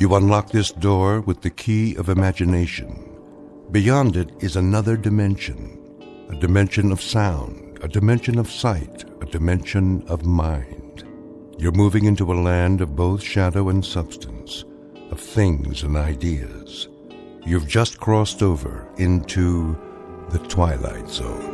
You unlock this door with the key of imagination. Beyond it is another dimension, a dimension of sound, a dimension of sight, a dimension of mind. You're moving into a land of both shadow and substance, of things and ideas. You've just crossed over into the Twilight Zone.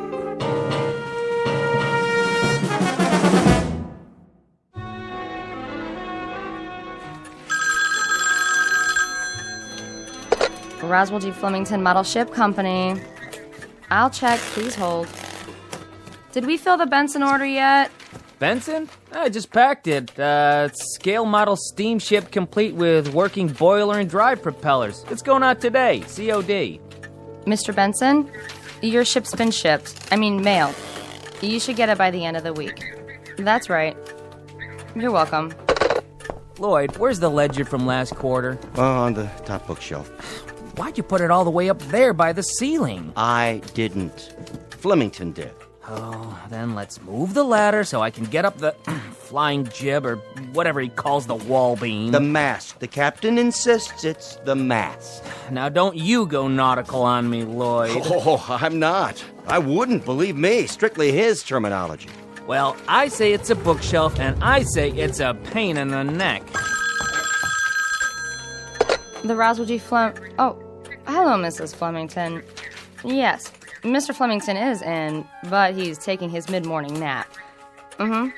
Roswell G. Flemington Model Ship Company. I'll check, please hold. Did we fill the Benson order yet? Benson? I just packed it. Scale model steamship complete with working boiler and drive propellers. It's going out today, COD. Mr. Benson, your ship's been shipped. Mailed. You should get it by the end of the week. That's right. You're welcome. Lloyd, where's the ledger from last quarter? On the top bookshelf. Why'd you put it all the way up there by the ceiling? I didn't. Flemington did. Oh, then let's move the ladder so I can get up the flying jib or whatever he calls the wall beam. The mast. The captain insists it's the mast. Now don't you go nautical on me, Lloyd. Oh, I'm not. I wouldn't, believe me. Strictly his terminology. Well, I say it's a bookshelf, and I say it's a pain in the neck. The Roswell G. Oh, hello, Mrs. Flemington. Yes, Mr. Flemington is in, but he's taking his mid-morning nap. In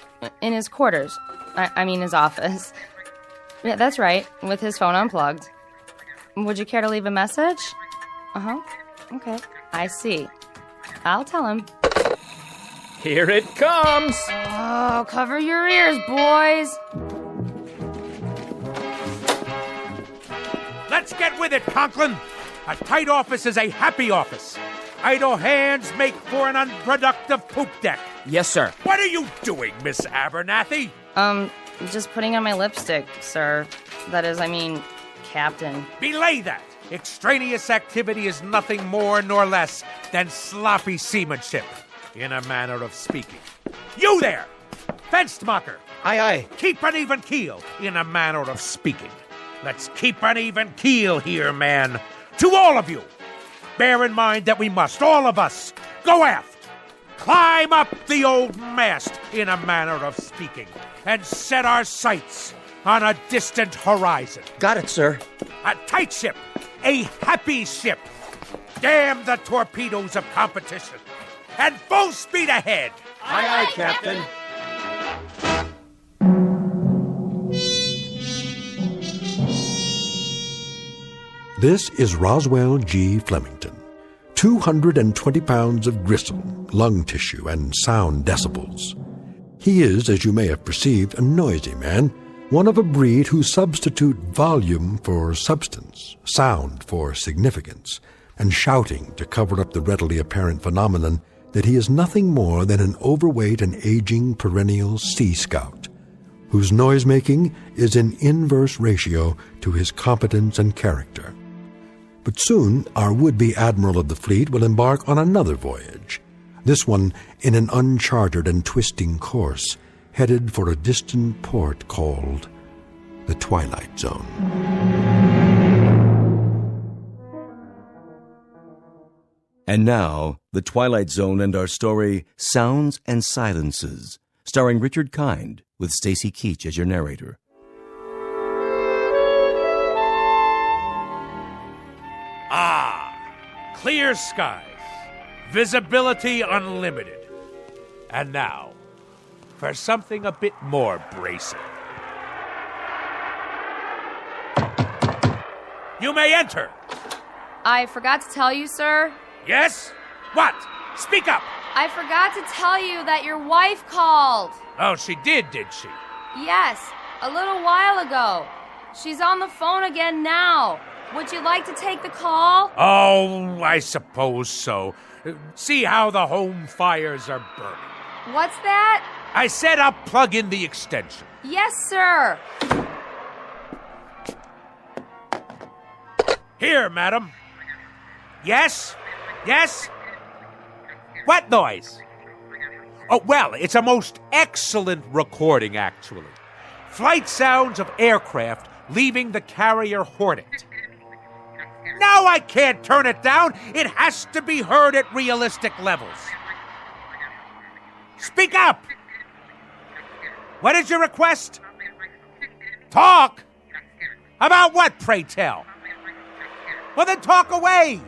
his quarters. His office. Yeah, that's right, with his phone unplugged. Would you care to leave a message? Okay, I see. I'll tell him. Here it comes! Oh, cover your ears, boys! Let's get with it, Conklin! A tight office is a happy office. Idle hands make for an unproductive poop deck. Yes, sir. What are you doing, Miss Abernathy? Just putting on my lipstick, sir. That is, Captain. Belay that! Extraneous activity is nothing more nor less than sloppy seamanship, in a manner of speaking. You there! Fenced mocker! Aye, aye. Keep an even keel, in a manner of speaking. Let's keep an even keel here, man. To all of you, bear in mind that we must, all of us, go aft, climb up the old mast, in a manner of speaking, and set our sights on a distant horizon. Got it, sir. A tight ship, a happy ship. Damn the torpedoes of competition. And full speed ahead. Aye, aye, Captain. This is Roswell G. Flemington. 220 pounds of gristle, lung tissue, and sound decibels. He is, as you may have perceived, a noisy man, one of a breed who substitute volume for substance, sound for significance, and shouting to cover up the readily apparent phenomenon that he is nothing more than an overweight and aging perennial sea scout, whose noise-making is in inverse ratio to his competence and character. But soon our would-be admiral of the fleet will embark on another voyage, this one in an uncharted and twisting course, headed for a distant port called the Twilight Zone. And now, The Twilight Zone and our story, Sounds and Silences, starring Richard Kind, with Stacy Keach as your narrator. Clear skies, visibility unlimited. And now, for something a bit more bracing. You may enter. I forgot to tell you, sir. Yes? What? Speak up. I forgot to tell you that your wife called. Oh, she did she? Yes, a little while ago. She's on the phone again now. Would you like to take the call? Oh, I suppose so. See how the home fires are burning. What's that? I said I'll plug in the extension. Yes, sir. Here, madam. Yes? Yes? What noise? Oh, well, it's a most excellent recording, actually. Flight sounds of aircraft leaving the carrier Hornet. Now I can't turn it down. It has to be heard at realistic levels. Speak up! What is your request? Talk? About what, pray tell? Well, then talk away.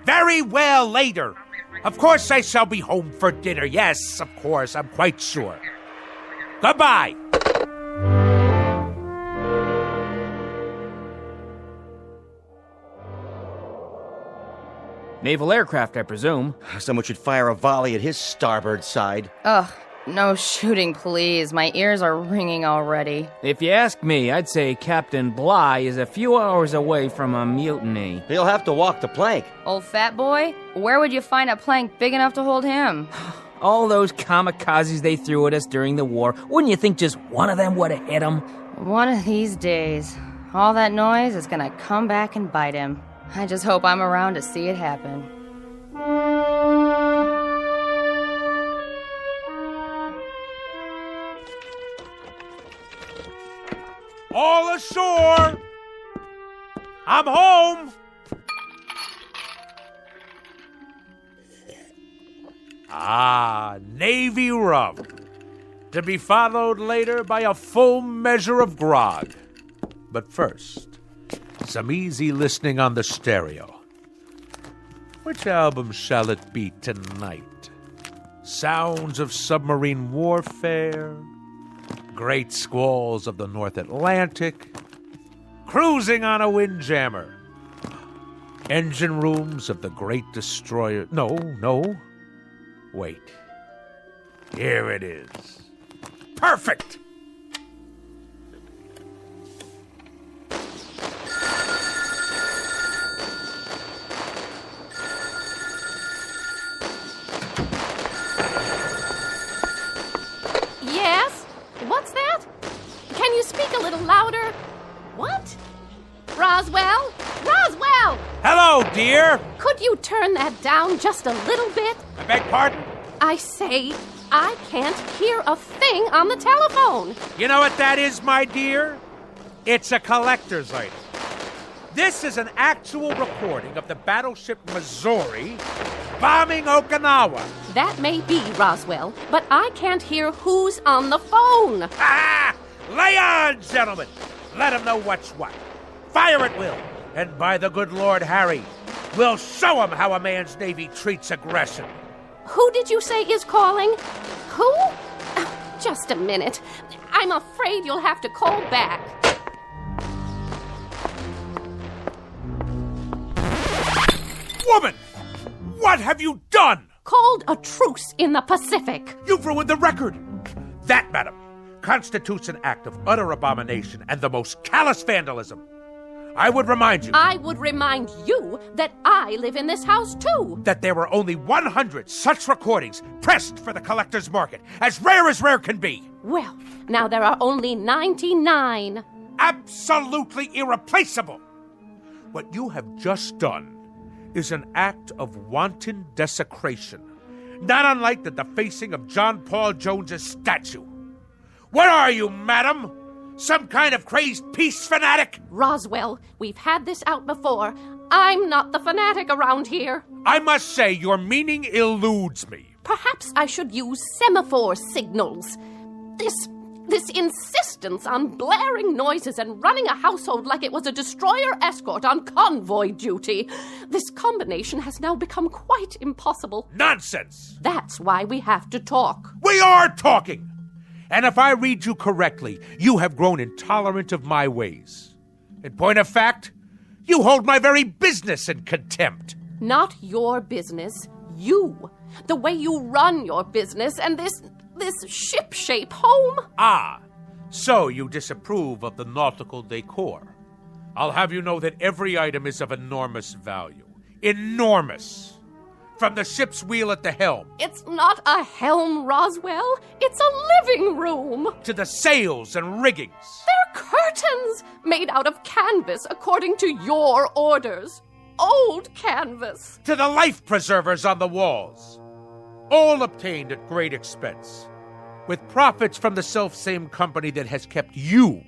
Very well, later. Of course I shall be home for dinner. Yes, of course, I'm quite sure. Goodbye. Naval aircraft, I presume. Someone should fire a volley at his starboard side. Ugh, no shooting, please. My ears are ringing already. If you ask me, I'd say Captain Bligh is a few hours away from a mutiny. He'll have to walk the plank. Old fat boy? Where would you find a plank big enough to hold him? All those kamikazes they threw at us during the war, wouldn't you think just one of them would have hit him? One of these days, all that noise is gonna come back and bite him. I just hope I'm around to see it happen. All ashore! I'm home! Ah, Navy rum. To be followed later by a full measure of grog. But first, some easy listening on the stereo. Which album shall it be tonight? Sounds of submarine warfare, great squalls of the North Atlantic, cruising on a windjammer, engine rooms of the great destroyer. No. Wait. Here it is. Perfect! Yes? What's that? Can you speak a little louder? What? Roswell? Roswell! Hello, dear! Could you turn that down just a little bit? I beg pardon? I say, I can't hear a thing on the telephone. You know what that is, my dear? It's a collector's item. This is an actual recording of the battleship Missouri bombing Okinawa. That may be, Roswell, but I can't hear who's on the phone. Ah! Lay on, gentlemen! Let 'em know what's what. Fire at will, and by the good Lord Harry, we'll show 'em how a man's Navy treats aggression. Who did you say is calling? Who? Just a minute. I'm afraid you'll have to call back. Woman! What have you done? Called a truce in the Pacific. You've ruined the record. That, madam, constitutes an act of utter abomination and the most callous vandalism. I would remind you I would remind you that I live in this house too. that there were only 100 such recordings pressed for the collector's market, as rare can be. Well, now there are only 99. Absolutely irreplaceable. What you have just done is an act of wanton desecration, not unlike the defacing of John Paul Jones's statue. What are you, madam? Some kind of crazed peace fanatic? Roswell, we've had this out before. I'm not the fanatic around here. I must say your meaning eludes me. Perhaps I should use semaphore signals. This insistence on blaring noises and running a household like it was a destroyer escort on convoy duty. This combination has now become quite impossible. Nonsense! That's why we have to talk. We are talking! And if I read you correctly, you have grown intolerant of my ways. In point of fact, you hold my very business in contempt. Not your business. You. The way you run your business and this ship-shape home. Ah, so you disapprove of the nautical decor. I'll have you know that every item is of enormous value. Enormous! From the ship's wheel at the helm. It's not a helm, Roswell. It's a living room. To the sails and riggings. They're curtains made out of canvas according to your orders. Old canvas. To the life preservers on the walls. All obtained at great expense. With profits from the self-same company that has kept you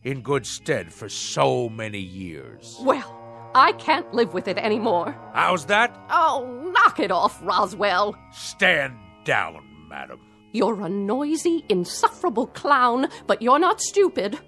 in good stead for so many years. Well, I can't live with it anymore. How's that? Oh, knock it off, Roswell. Stand down, madam. You're a noisy, insufferable clown, but you're not stupid.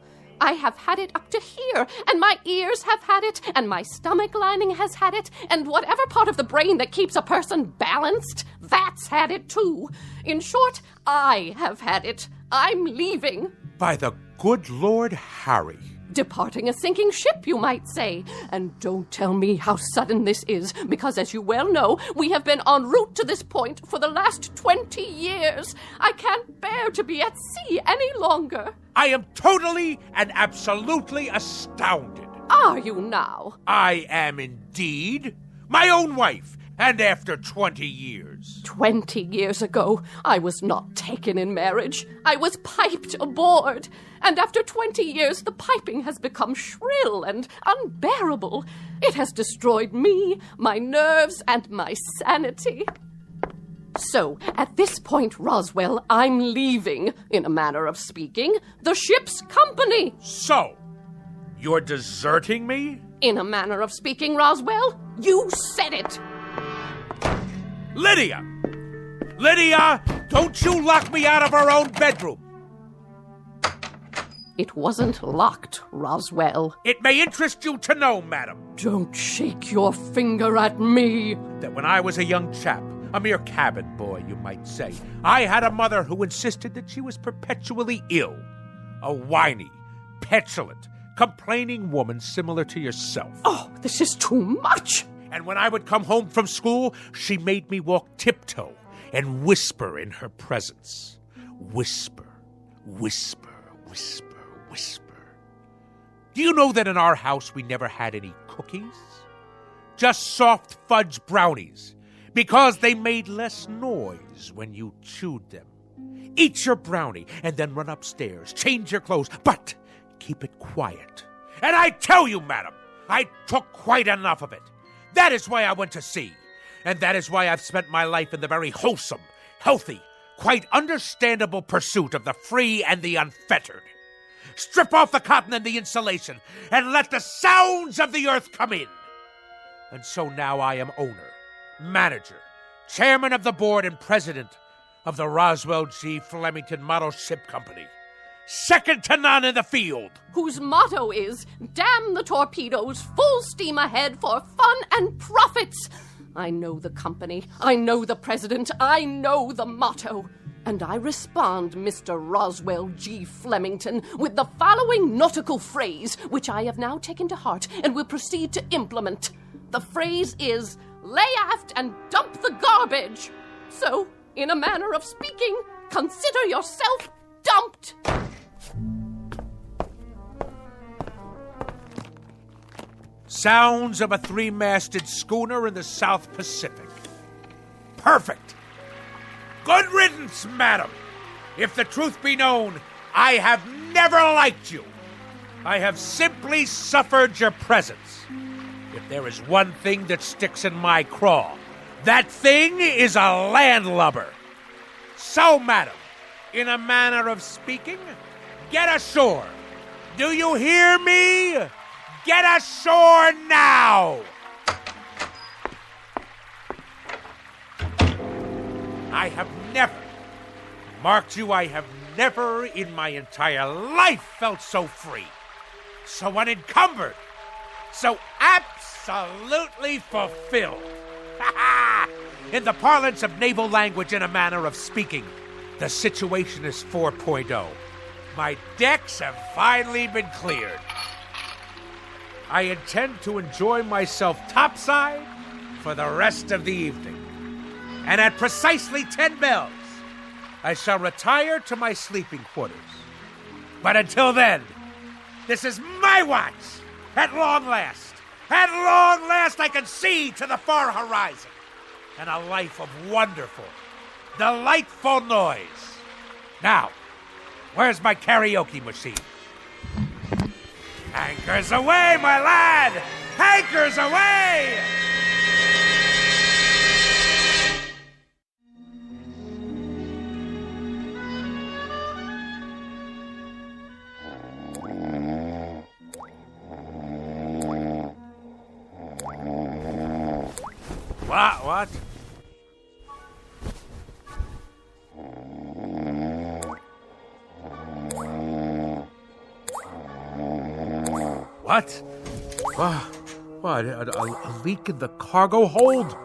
I have had it up to here, and my ears have had it, and my stomach lining has had it, and whatever part of the brain that keeps a person balanced, that's had it too. In short, I have had it. I'm leaving. By the good Lord Harry. Departing a sinking ship, you might say. And don't tell me how sudden this is, because as you well know, we have been en route to this point for the last 20 years. I can't bear to be at sea any longer. I am totally and absolutely astounded. Are you now? I am indeed. My own wife, and after 20 years. 20 years ago, I was not taken in marriage. I was piped aboard. And after 20 years, the piping has become shrill and unbearable. It has destroyed me, my nerves, and my sanity. So, at this point, Roswell, I'm leaving, in a manner of speaking, the ship's company. So, you're deserting me? In a manner of speaking, Roswell, you said it. Lydia! Lydia, don't you lock me out of our own bedroom. It wasn't locked, Roswell. It may interest you to know, madam, Don't shake your finger at me. that when I was a young chap, a mere cabin boy, you might say, I had a mother who insisted that she was perpetually ill. A whiny, petulant, complaining woman similar to yourself. Oh, this is too much. And when I would come home from school, she made me walk tiptoe and whisper in her presence. Whisper, whisper, whisper, whisper. Do you know that in our house we never had any cookies? Just soft fudge brownies, because they made less noise when you chewed them. Eat your brownie and then run upstairs, change your clothes, but keep it quiet. And I tell you, madam, I took quite enough of it. That is why I went to sea. And that is why I've spent my life in the very wholesome, healthy, quite understandable pursuit of the free and the unfettered. Strip off the cotton and the insulation, and let the sounds of the earth come in. And so now I am owner, manager, chairman of the board, and president of the Roswell G. Flemington Model Ship Company. Second to none in the field. Whose motto is, damn the torpedoes, full steam ahead for fun and profits. I know the company, I know the president, I know the motto. And I respond, Mr. Roswell G. Flemington, with the following nautical phrase, which I have now taken to heart and will proceed to implement. The phrase is, lay aft and dump the garbage. So, in a manner of speaking, consider yourself dumped. Sounds of a three-masted schooner in the South Pacific. Perfect. Good riddance, madam. If the truth be known, I have never liked you. I have simply suffered your presence. If there is one thing that sticks in my craw, that thing is a landlubber. So, madam, in a manner of speaking, get ashore. Do you hear me? Get ashore now! I have never, marked you, I have never in my entire life felt so free, so unencumbered, so absolutely fulfilled. In the parlance of naval language, in a manner of speaking, the situation is 4.0. My decks have finally been cleared. I intend to enjoy myself topside for the rest of the evening. And at precisely 10 bells, I shall retire to my sleeping quarters. But until then, this is my watch. At long last, I can see to the far horizon. And a life of wonderful, delightful noise. Now, where's my karaoke machine? Anchors away, my lad! Anchors away! What? What? What? A leak in the cargo hold?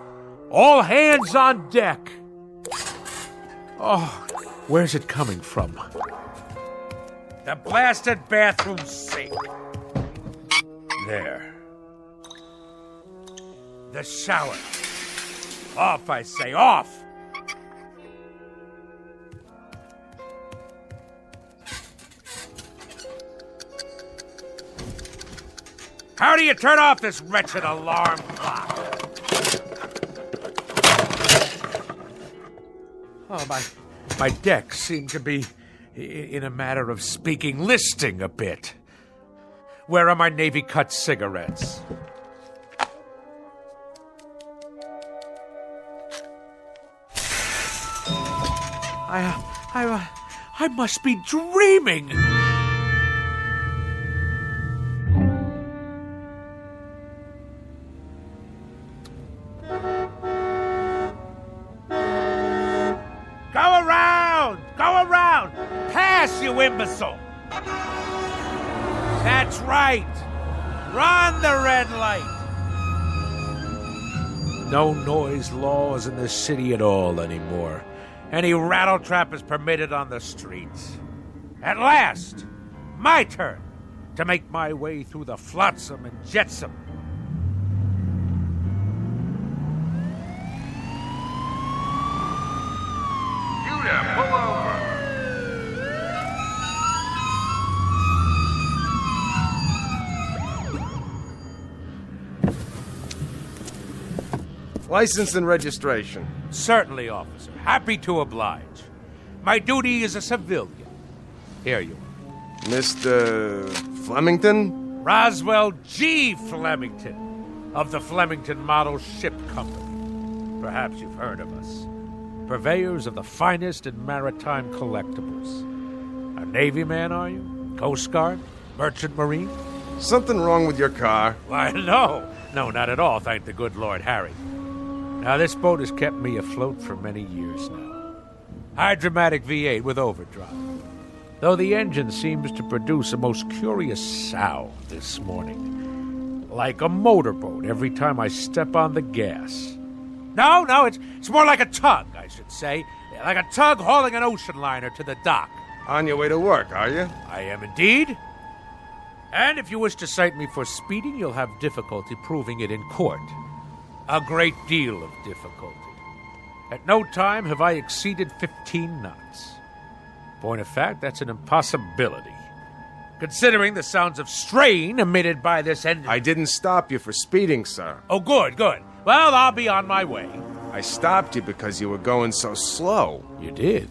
All hands on deck! Oh, where's it coming from? The blasted bathroom sink. There. The shower. Off, I say, off! How do you turn off this wretched alarm clock? Oh, my decks seem to be, in a matter of speaking, listing a bit. Where are my Navy cut cigarettes? I must be dreaming. Go around! Pass, you imbecile! That's right! Run the red light! No noise laws in the city at all anymore. Any rattletrap is permitted on the streets. At last, my turn to make my way through the flotsam and jetsam. Pull over. License and registration. Certainly, officer. Happy to oblige. My duty is a civilian. Here you are. Mr. Flemington? Roswell G. Flemington of the Flemington Model Ship Company. Perhaps you've heard of us. Purveyors of the finest in maritime collectibles. A Navy man, are you? Coast Guard? Merchant Marine? Something wrong with your car? Why, no. No, not at all, thank the good Lord Harry. Now, this boat has kept me afloat for many years now. Hydromatic V8 with overdrive. Though the engine seems to produce a most curious sound this morning. Like a motorboat every time I step on the gas. No, it's more like a tug, I should say. Like a tug hauling an ocean liner to the dock. On your way to work, are you? I am indeed. And if you wish to cite me for speeding, you'll have difficulty proving it in court. A great deal of difficulty. At no time have I exceeded 15 knots. Point of fact, that's an impossibility. Considering the sounds of strain emitted by this engine. I didn't stop you for speeding, sir. Oh, good. Well, I'll be on my way. I stopped you because you were going so slow. You did?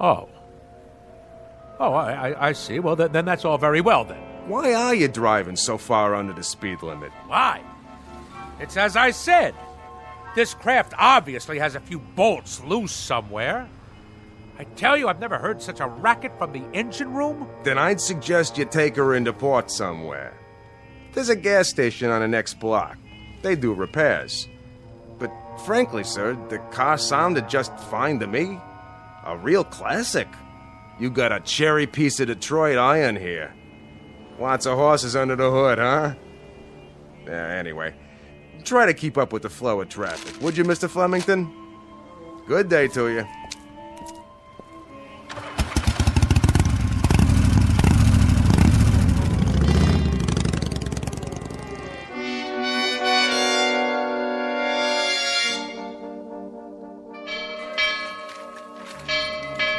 Oh, I see. Well, then that's all very well, then. Why are you driving so far under the speed limit? Why? It's as I said. This craft obviously has a few bolts loose somewhere. I tell you, I've never heard such a racket from the engine room. Then I'd suggest you take her into port somewhere. There's a gas station on the next block. They do repairs. But frankly, sir, the car sounded just fine to me. A real classic. You got a cherry piece of Detroit iron here. Lots of horses under the hood, huh? Anyway, try to keep up with the flow of traffic, would you, Mr. Flemington? Good day to you.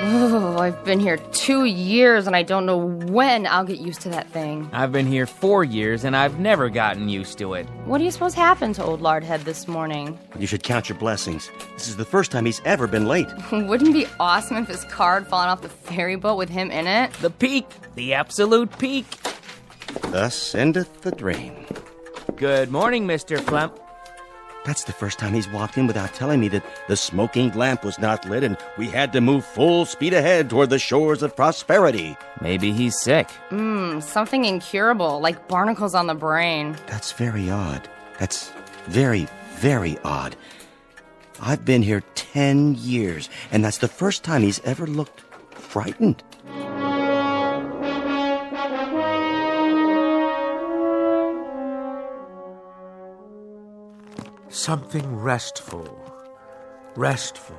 Oh, I've been here 2 years and I don't know when I'll get used to that thing. I've been here 4 years and I've never gotten used to it. What do you suppose happened to old Lardhead this morning? You should count your blessings. This is the first time he's ever been late. Wouldn't it be awesome if his car had fallen off the ferry boat with him in it? The peak, the absolute peak. Thus endeth the dream. Good morning, Mr. Flem. That's the first time he's walked in without telling me that the smoking lamp was not lit and we had to move full speed ahead toward the shores of prosperity. Maybe he's sick. Something incurable, like barnacles on the brain. That's very odd. That's very, very odd. I've been here 10 years, and that's the first time he's ever looked frightened. Something restful. Restful.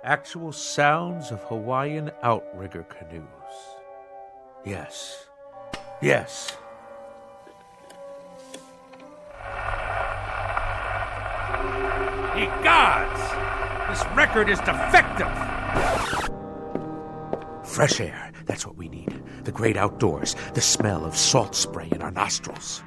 Actual sounds of Hawaiian outrigger canoes. Yes. Yes. Ye gods! This record is defective! Fresh air, that's what we need. The great outdoors, the smell of salt spray in our nostrils.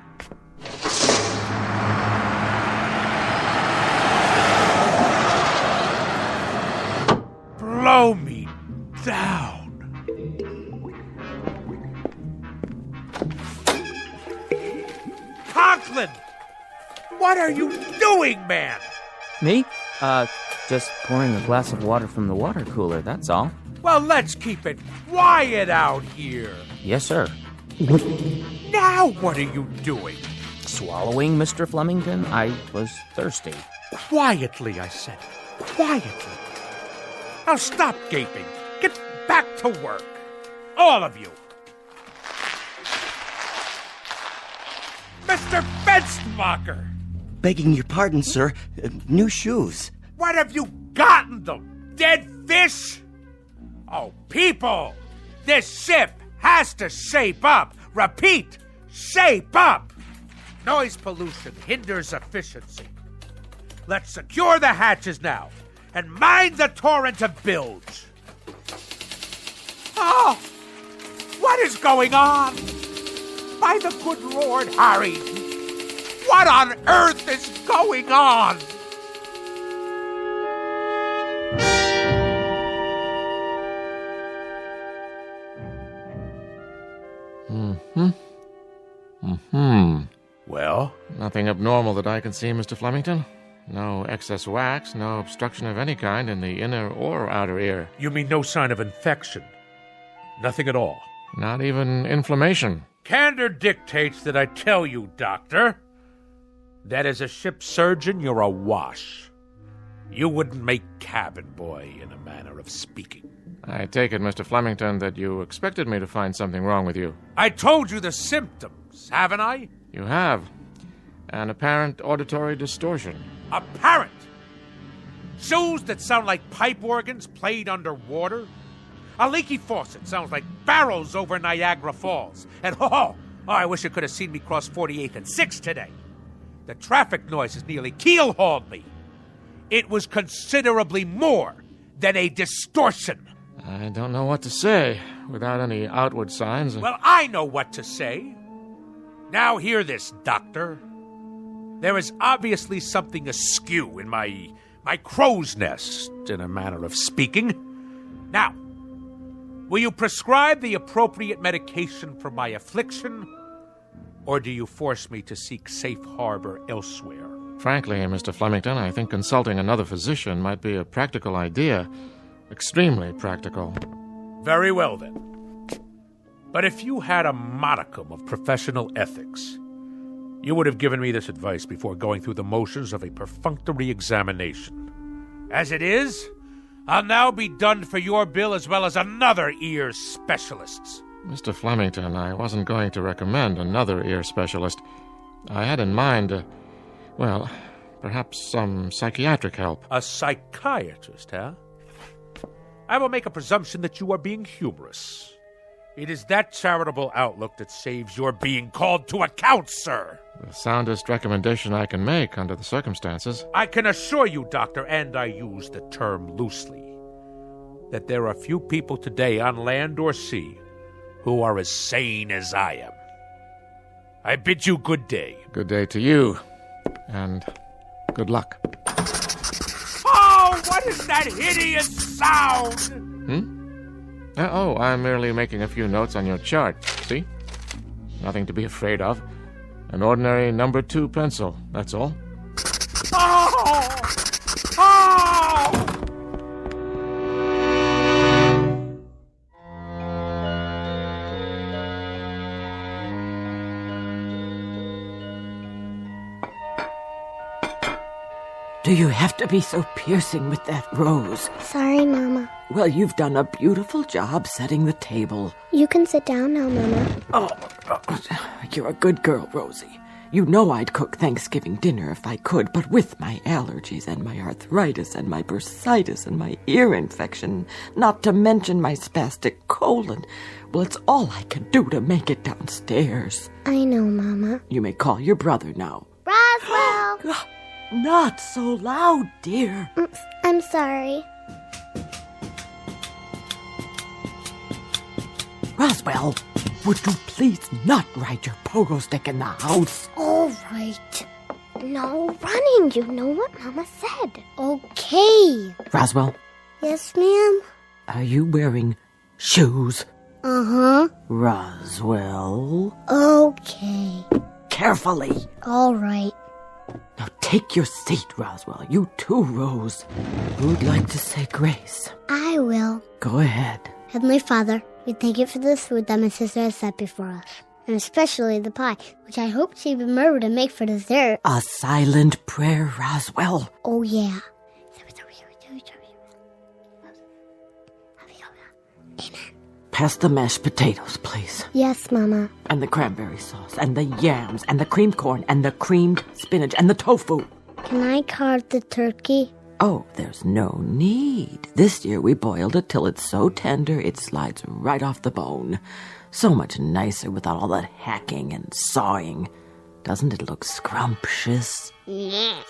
Blow me down. Conklin! What are you doing, man? Me? Just pouring a glass of water from the water cooler, that's all. Well, let's keep it quiet out here. Yes, sir. Now what are you doing? Swallowing, Mr. Flemington? I was thirsty. Quietly, I said. Quietly. Now stop gaping. Get back to work. All of you. Mr. Fenstermacher! Begging your pardon, sir. New shoes. What have you gotten them? Dead fish? Oh, people! This ship has to shape up. Repeat, shape up. Noise pollution hinders efficiency. Let's secure the hatches now and mind the torrent of bilge. Oh! What is going on? By the good Lord Harry! What on earth is going on? Well? Nothing abnormal that I can see, Mr. Flemington. No excess wax, no obstruction of any kind in the inner or outer ear. You mean no sign of infection? Nothing at all? Not even inflammation. Candor dictates that I tell you, Doctor, that as a ship surgeon, you're a wash. You wouldn't make cabin boy, in a manner of speaking. I take it, Mr. Flemington, that you expected me to find something wrong with you. I told you the symptoms, haven't I? You have. An apparent auditory distortion. Apparent? Shoes that sound like pipe organs played underwater? A leaky faucet sounds like barrels over Niagara Falls. And I wish you could have seen me cross 48th and 6th today. The traffic noises nearly keel-hauled me. It was considerably more than a distortion. I don't know what to say without any outward signs. Well, I know what to say. Now hear this, Doctor. There is obviously something askew in my crow's nest, in a manner of speaking. Now, will you prescribe the appropriate medication for my affliction, or do you force me to seek safe harbor elsewhere? Frankly, Mr. Flemington, I think consulting another physician might be a practical idea. Extremely practical. Very well, then. But if you had a modicum of professional ethics, you would have given me this advice before going through the motions of a perfunctory examination. As it is, I'll now be done for your bill as well as another ear specialist's. Mr. Flemington, I wasn't going to recommend another ear specialist. I had in mind, perhaps some psychiatric help. A psychiatrist, huh? I will make a presumption that you are being humorous. It is that charitable outlook that saves your being called to account, sir. The soundest recommendation I can make under the circumstances. I can assure you, Doctor, and I use the term loosely, that there are few people today on land or sea who are as sane as I am. I bid you good day. Good day to you, and good luck. Oh, what is that hideous sound? I'm merely making a few notes on your chart, see? Nothing to be afraid of. An ordinary number 2 pencil, that's all. Oh! Oh! Do you have to be so piercing with that rose? Sorry, Mama. Well, you've done a beautiful job setting the table. You can sit down now, Mama. Oh, you're a good girl, Rosie. You know I'd cook Thanksgiving dinner if I could, but with my allergies and my arthritis and my bursitis and my ear infection, not to mention my spastic colon, well, it's all I can do to make it downstairs. I know, Mama. You may call your brother now. Roswell! Not so loud, dear. I'm sorry. Roswell, would you please not ride your pogo stick in the house? All right. No running. You know what Mama said. Okay. Roswell? Yes, ma'am? Are you wearing shoes? Uh-huh. Roswell? Okay. Carefully. All right. Now take your seat, Roswell. You too, Rose. Who'd like to say grace? I will. Go ahead. Heavenly Father, we thank you for this food that my sister has set before us, and especially the pie, which I hope she remembered to make for dessert. A silent prayer, Roswell. Oh, yeah. Amen. Pass the mashed potatoes, please. Yes, Mama. And the cranberry sauce, and the yams, and the creamed corn, and the creamed spinach, and the tofu. Can I carve the turkey? Oh, there's no need. This year we boiled it till it's so tender it slides right off the bone. So much nicer without all that hacking and sawing. Doesn't it look scrumptious? Yeah.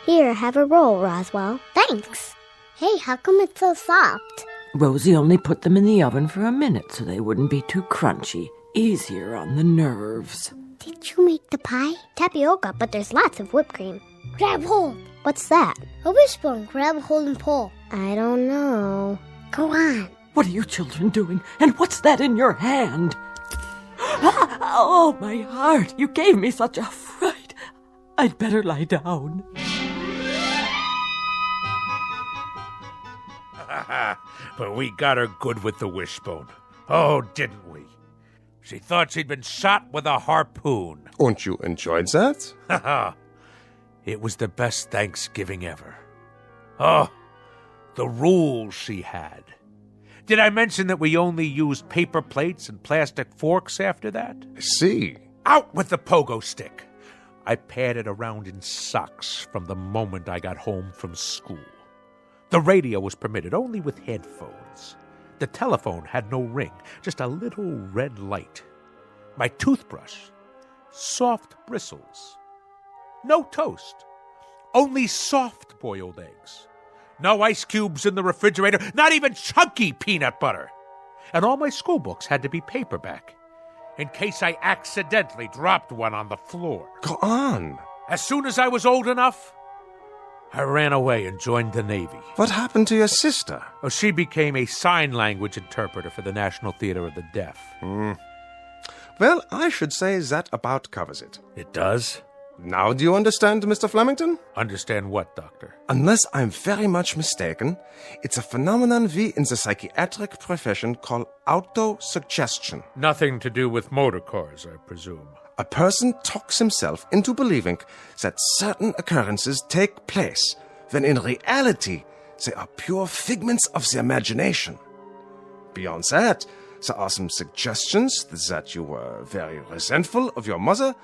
Here, have a roll, Roswell. Thanks. Hey, how come it's so soft? Rosie only put them in the oven for a minute so they wouldn't be too crunchy. Easier on the nerves. Did you make the pie? Tapioca, but there's lots of whipped cream. Grab hold. What's that? A wishbone. Grab hold and pull. I don't know. Go on. What are you children doing? And what's that in your hand? Oh, my heart. You gave me such a fright. I'd better lie down. But we got her good with the wishbone. Oh, didn't we? She thought she'd been shot with a harpoon. And you enjoyed that? Haha. It was the best Thanksgiving ever. Oh, the rules she had. Did I mention that we only used paper plates and plastic forks after that? I see. Out with the pogo stick. I padded around in socks from the moment I got home from school. The radio was permitted only with headphones. The telephone had no ring, just a little red light. My toothbrush, soft bristles. No toast, only soft boiled eggs. No ice cubes in the refrigerator, not even chunky peanut butter. And all my school books had to be paperback, in case I accidentally dropped one on the floor. Go on. As soon as I was old enough, I ran away and joined the Navy. What happened to your sister? Oh, she became a sign language interpreter for the National Theater of the Deaf. Well, I should say that about covers it. It does? Now do you understand, Mr. Flemington? Understand what, Doctor? Unless I'm very much mistaken, it's a phenomenon we in the psychiatric profession call autosuggestion. Nothing to do with motor cars, I presume. A person talks himself into believing that certain occurrences take place, when in reality they are pure figments of the imagination. Beyond that, there are some suggestions that you were very resentful of your mother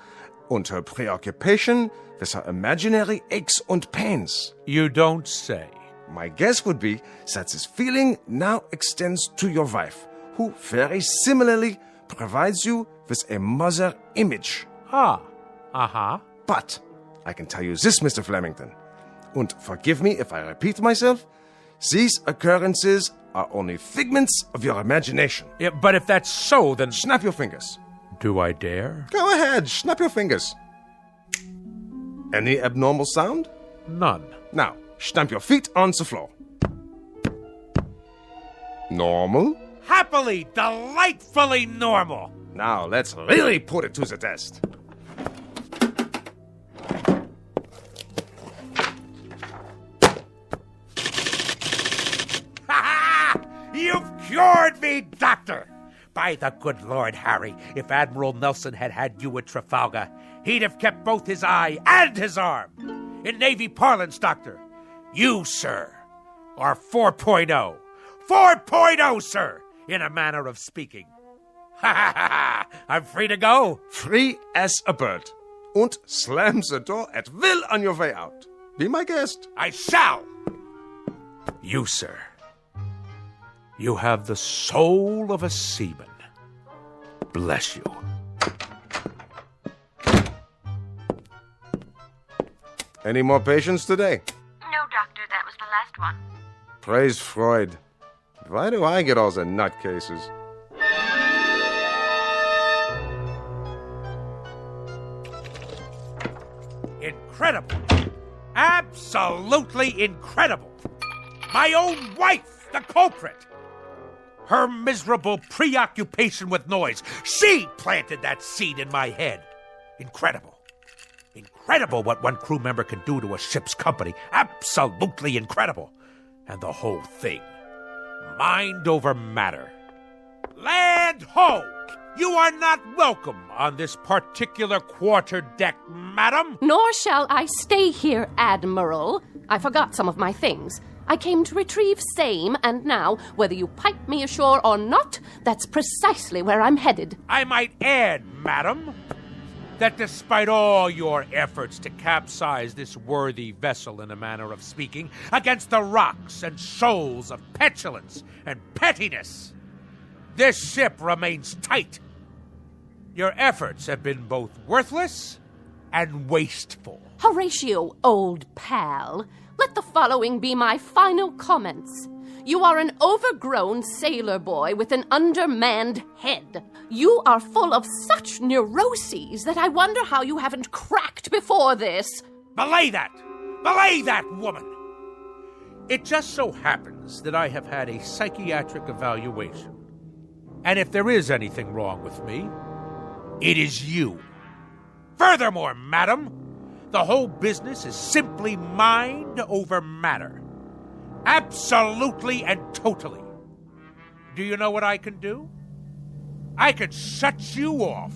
and her preoccupation with her imaginary aches and pains. You don't say. My guess would be that this feeling now extends to your wife, who very similarly provides you with a mother image. Ah, uh-huh. But I can tell you this, Mr. Flemington, and forgive me if I repeat myself, these occurrences are only figments of your imagination. Yeah, but if that's so, then... Snap your fingers. Do I dare? Go ahead, snap your fingers. Any abnormal sound? None. Now, stamp your feet on the floor. Normal? Happily, delightfully normal. Now, let's really put it to the test. You've cured me, Doctor! By the good Lord Harry, if Admiral Nelson had had you at Trafalgar, he'd have kept both his eye and his arm. In Navy parlance, Doctor, You, sir, are 4.0. 4.0, sir, in a manner of speaking. Ha ha ha ha! I'm free to go. Free as a bird. Und slam the door at will on your way out. Be my guest. I shall. You, sir, you have the soul of a seaman. Bless you. Any more patients today? No, doctor, that was the last one. Praise Freud. Why do I get all the nutcases? Incredible. Absolutely incredible. My own wife, the culprit. Her miserable preoccupation with noise. She planted that seed in my head. Incredible. Incredible what one crew member can do to a ship's company. Absolutely incredible. And the whole thing. Mind over matter. Land ho! You are not welcome on this particular quarterdeck, madam. Nor shall I stay here, Admiral. I forgot some of my things. I came to retrieve same, and now, whether you pipe me ashore or not, that's precisely where I'm headed. I might add, madam, that despite all your efforts to capsize this worthy vessel, in a manner of speaking, against the rocks and shoals of petulance and pettiness, this ship remains tight. Your efforts have been both worthless and wasteful. Horatio, old pal, let the following be my final comments. You are an overgrown sailor boy with an undermanned head. You are full of such neuroses that I wonder how you haven't cracked before this. Belay that! Belay that, woman! It just so happens that I have had a psychiatric evaluation. And if there is anything wrong with me, it is you. Furthermore, madam, the whole business is simply mind over matter. Absolutely and totally. Do you know what I can do? I can shut you off.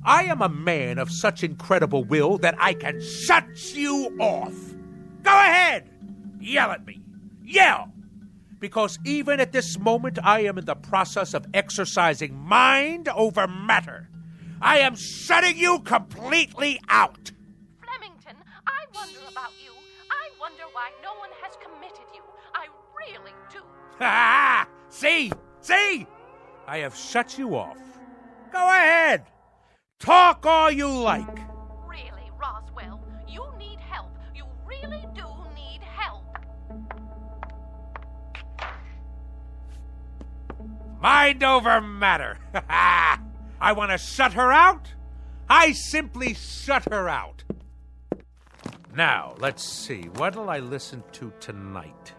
I am a man of such incredible will that I can shut you off. Go ahead! Yell at me. Yell! Because even at this moment, I am in the process of exercising mind over matter. I am shutting you completely out. Flemington, I wonder about you. I wonder why no one has committed you. I really do. Ha! See? See? I have shut you off. Go ahead. Talk all you like. Really, Roswell, you need help. You really do need help. Mind over matter. I want to shut her out. I simply shut her out. Now, let's see. What'll I listen to tonight?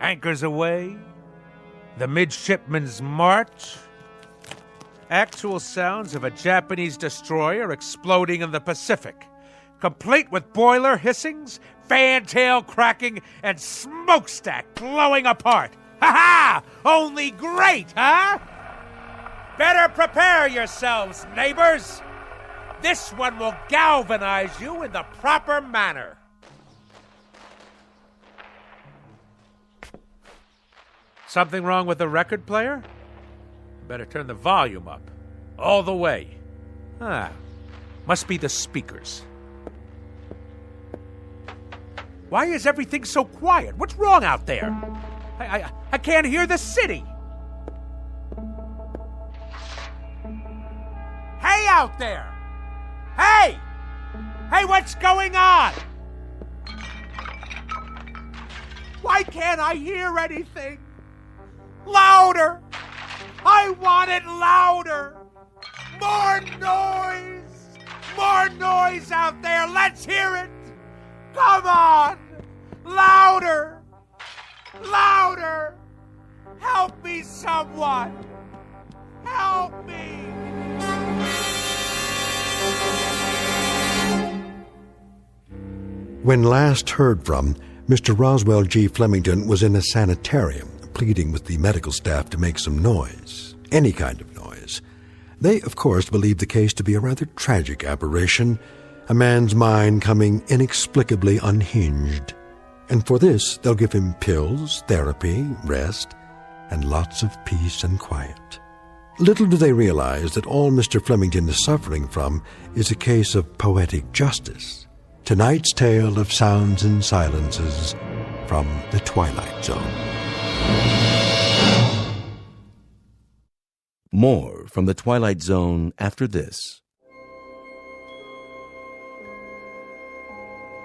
Anchors Aweigh? The Midshipman's March? Actual sounds of a Japanese destroyer exploding in the Pacific, complete with boiler hissings, fantail cracking, and smokestack blowing apart. Ha-ha! Only great, huh? Better prepare yourselves, neighbors. This one will galvanize you in the proper manner. Something wrong with the record player? Better turn the volume up. All the way. Must be the speakers. Why is everything so quiet? What's wrong out there? I can't hear the city. Hey out there! Hey! Hey, what's going on? Why can't I hear anything? Louder! I want it louder! More noise! More noise out there! Let's hear it! Come on! Louder! Louder! Help me, someone! Help me! When last heard from, Mr. Roswell G. Flemington was in a sanitarium, pleading with the medical staff to make some noise, any kind of noise. They, of course, believed the case to be a rather tragic aberration, a man's mind coming inexplicably unhinged. And for this, they'll give him pills, therapy, rest, and lots of peace and quiet. Little do they realize that all Mr. Flemington is suffering from is a case of poetic justice. Tonight's tale of sounds and silences from the Twilight Zone. More from the Twilight Zone after this.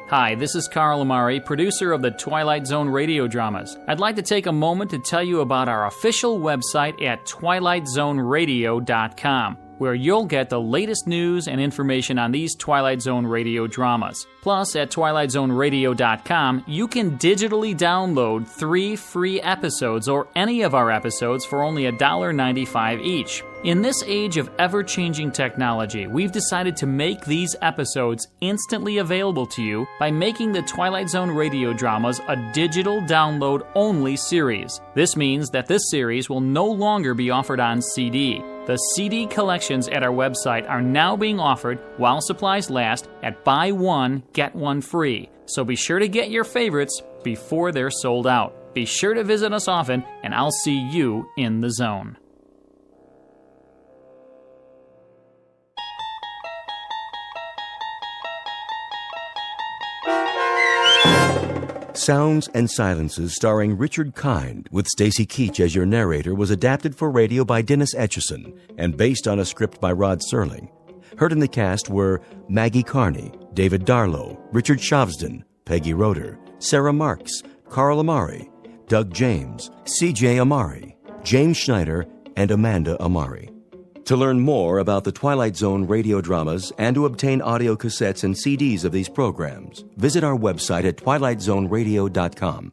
Hi, this is Carl Amari, producer of the Twilight Zone radio dramas. I'd like to take a moment to tell you about our official website at twilightzoneradio.com, where you'll get the latest news and information on these Twilight Zone radio dramas. Plus, at twilightzoneradio.com, you can digitally download 3 free episodes or any of our episodes for only $1.95 each. In this age of ever-changing technology, we've decided to make these episodes instantly available to you by making the Twilight Zone radio dramas a digital download-only series. This means that this series will no longer be offered on CD. The CD collections at our website are now being offered while supplies last at buy one, get one free. So be sure to get your favorites before they're sold out. Be sure to visit us often, and I'll see you in the zone. Sounds and Silences, starring Richard Kind, with Stacy Keach as your narrator, was adapted for radio by Dennis Etchison and based on a script by Rod Serling. Heard in the cast were Maggie Carney, David Darlow, Richard Shavsden, Peggy Roeder, Sarah Marks, Carl Amari, Doug James, C.J. Amari, James Schneider, and Amanda Amari. To learn more about the Twilight Zone radio dramas and to obtain audio cassettes and CDs of these programs, visit our website at twilightzoneradio.com.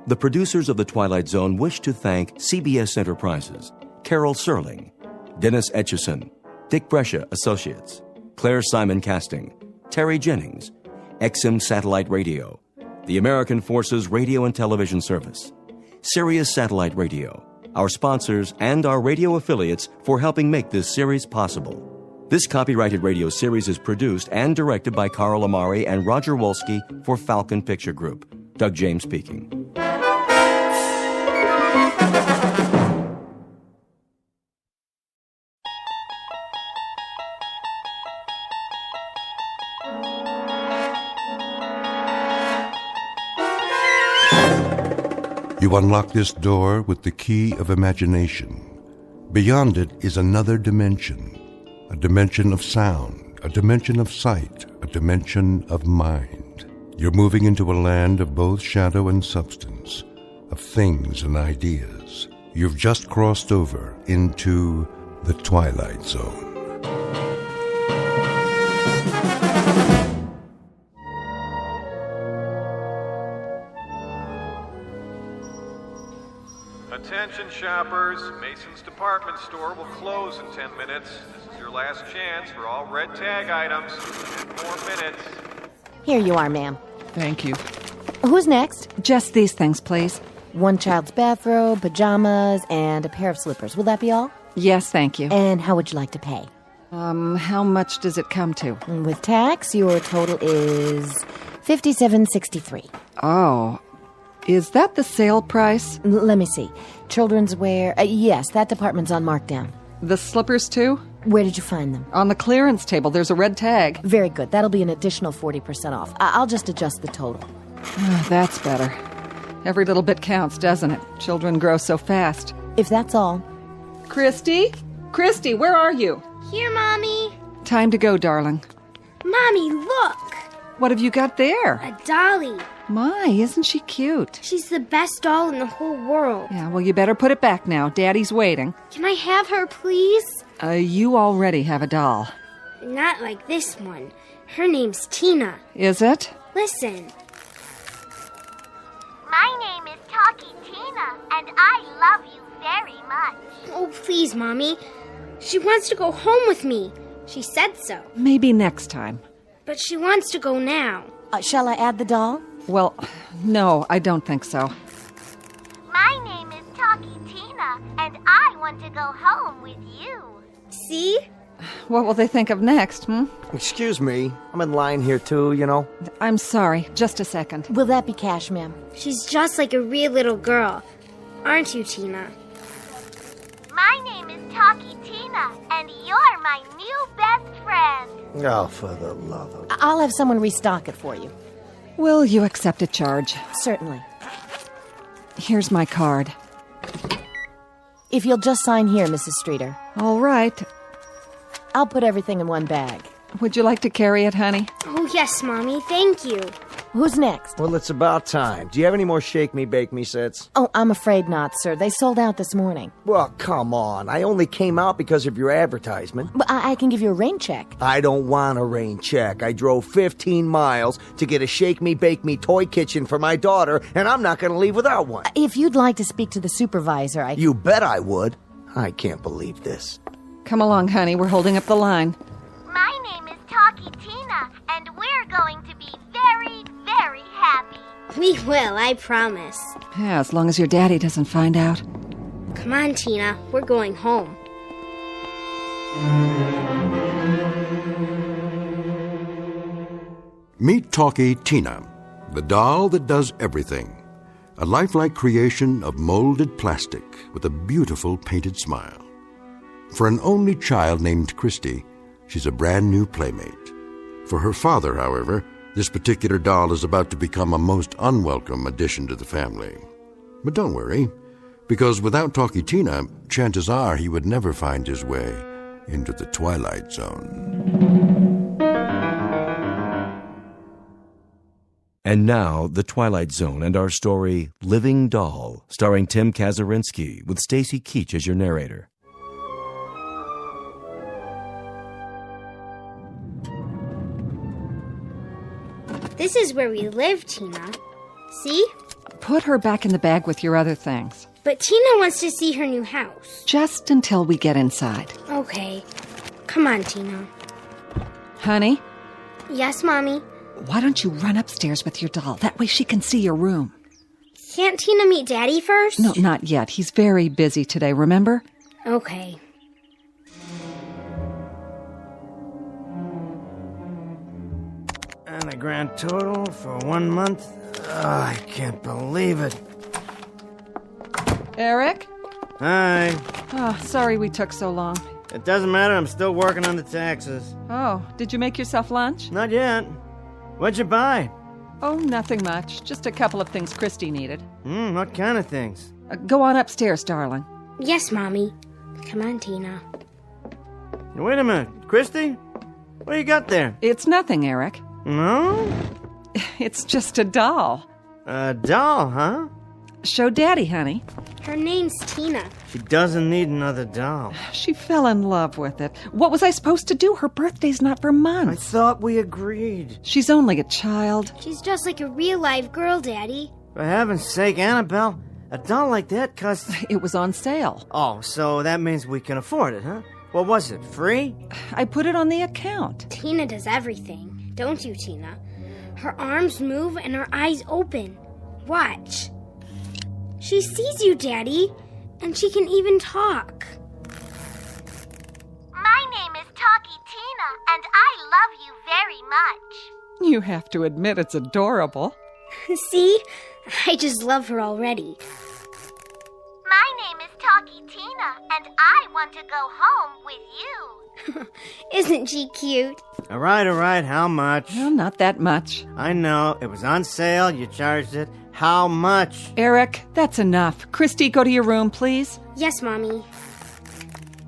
The producers of The Twilight Zone wish to thank CBS Enterprises, Carol Serling, Dennis Etchison, Dick Brescia Associates, Claire Simon Casting, Terry Jennings, XM Satellite Radio, the American Forces Radio and Television Service, Sirius Satellite Radio, our sponsors, and our radio affiliates for helping make this series possible. This copyrighted radio series is produced and directed by Carl Amari and Roger Wolski for Falcon Picture Group. Doug James speaking. You unlock this door with the key of imagination. Beyond it is another dimension, a dimension of sound, a dimension of sight, a dimension of mind. You're moving into a land of both shadow and substance, of things and ideas. You've just crossed over into the Twilight Zone. Attention shoppers, Mason's department store will close in 10 minutes. This is your last chance for all red tag items. 10 more minutes. Here you are, ma'am. Thank you. Who's next? Just these things, please. One child's bathrobe, pajamas, and a pair of slippers. Will that be all? Yes, thank you. And how would you like to pay? How much does it come to? With tax, your total is $57.63. Oh, is that the sale price? Let me see. Children's wear, yes, that department's on markdown. The slippers, too? Where did you find them? On the clearance table. There's a red tag. Very good. That'll be an additional 40% off. I'll just adjust the total. That's better. Every little bit counts, doesn't it? Children grow so fast. If that's all. Christy? Christy, where are you? Here, Mommy. Time to go, darling. Mommy, look. What have you got there? A dolly. My, isn't she cute? She's the best doll in the whole world. Yeah, well, you better put it back now. Daddy's waiting. Can I have her, please? You already have a doll. Not like this one. Her name's Tina. Is it? Listen. My name is Talkie Tina, and I love you very much. Oh, please, Mommy. She wants to go home with me. She said so. Maybe next time. But she wants to go now. Shall I add the doll? Well, no, I don't think so. My name is Talkie Tina, and I want to go home with you. See? What will they think of next, Excuse me. I'm in line here, too, you know. I'm sorry. Just a second. Will that be cash, ma'am? She's just like a real little girl. Aren't you, Tina? My name is Talkie Tina, and you're my new best friend. Oh, for the love of... I'll have someone restock it for you. Will you accept a charge? Certainly. Here's my card. If you'll just sign here, Mrs. Streeter. All right. I'll put everything in one bag. Would you like to carry it, honey? Oh, yes, Mommy. Thank you. Who's next? Well, it's about time. Do you have any more Shake Me, Bake Me sets? Oh, I'm afraid not, sir. They sold out this morning. Well, come on. I only came out because of your advertisement. But I can give you a rain check. I don't want a rain check. I drove 15 miles to get a Shake Me, Bake Me toy kitchen for my daughter, and I'm not going to leave without one. If you'd like to speak to the supervisor, You bet I would. I can't believe this. Come along, honey. We're holding up the line. My name is Talkie Tina, and we're going to be very, very happy. We will, I promise. Yeah, as long as your daddy doesn't find out. Come on, Tina. We're going home. Meet Talkie Tina, the doll that does everything. A lifelike creation of molded plastic with a beautiful painted smile. For an only child named Christy, she's a brand new playmate. For her father, however, this particular doll is about to become a most unwelcome addition to the family. But don't worry, because without Talkie Tina, chances are he would never find his way into the Twilight Zone. And now, The Twilight Zone and our story, Living Doll, starring Tim Kazurinsky, with Stacy Keach as your narrator. This is where we live, Tina. See? Put her back in the bag with your other things. But Tina wants to see her new house. Just until we get inside. Okay. Come on, Tina. Honey? Yes, Mommy? Why don't you run upstairs with your doll? That way she can see your room. Can't Tina meet Daddy first? No, not yet. He's very busy today, remember? Okay. And a grand total for 1 month? I can't believe it. Eric? Hi. Oh, sorry we took so long. It doesn't matter, I'm still working on the taxes. Oh, did you make yourself lunch? Not yet. What'd you buy? Oh, nothing much. Just a couple of things Christy needed. What kind of things? Go on upstairs, darling. Yes, Mommy. Come on, Tina. Wait a minute. Christy? What do you got there? It's nothing, Eric. No? It's just a doll. A doll, huh? Show Daddy, honey. Her name's Tina. She doesn't need another doll. She fell in love with it. What was I supposed to do? Her birthday's not for months. I thought we agreed. She's only a child. She's just like a real live girl, Daddy. For heaven's sake, Annabelle, a doll like that costs... It was on sale. Oh, so that means we can afford it, huh? What was it, free? I put it on the account. Tina does everything, don't you, Tina? Her arms move and her eyes open. Watch. She sees you, Daddy, and she can even talk. My name is Talkie Tina, and I love you very much. You have to admit it's adorable. See? I just love her already. My name is Talkie Tina, and I want to go home with you. Isn't she cute? All right, how much? Well, not that much. I know, it was on sale, you charged it. How much? Eric, that's enough. Christy, go to your room, please. Yes, Mommy.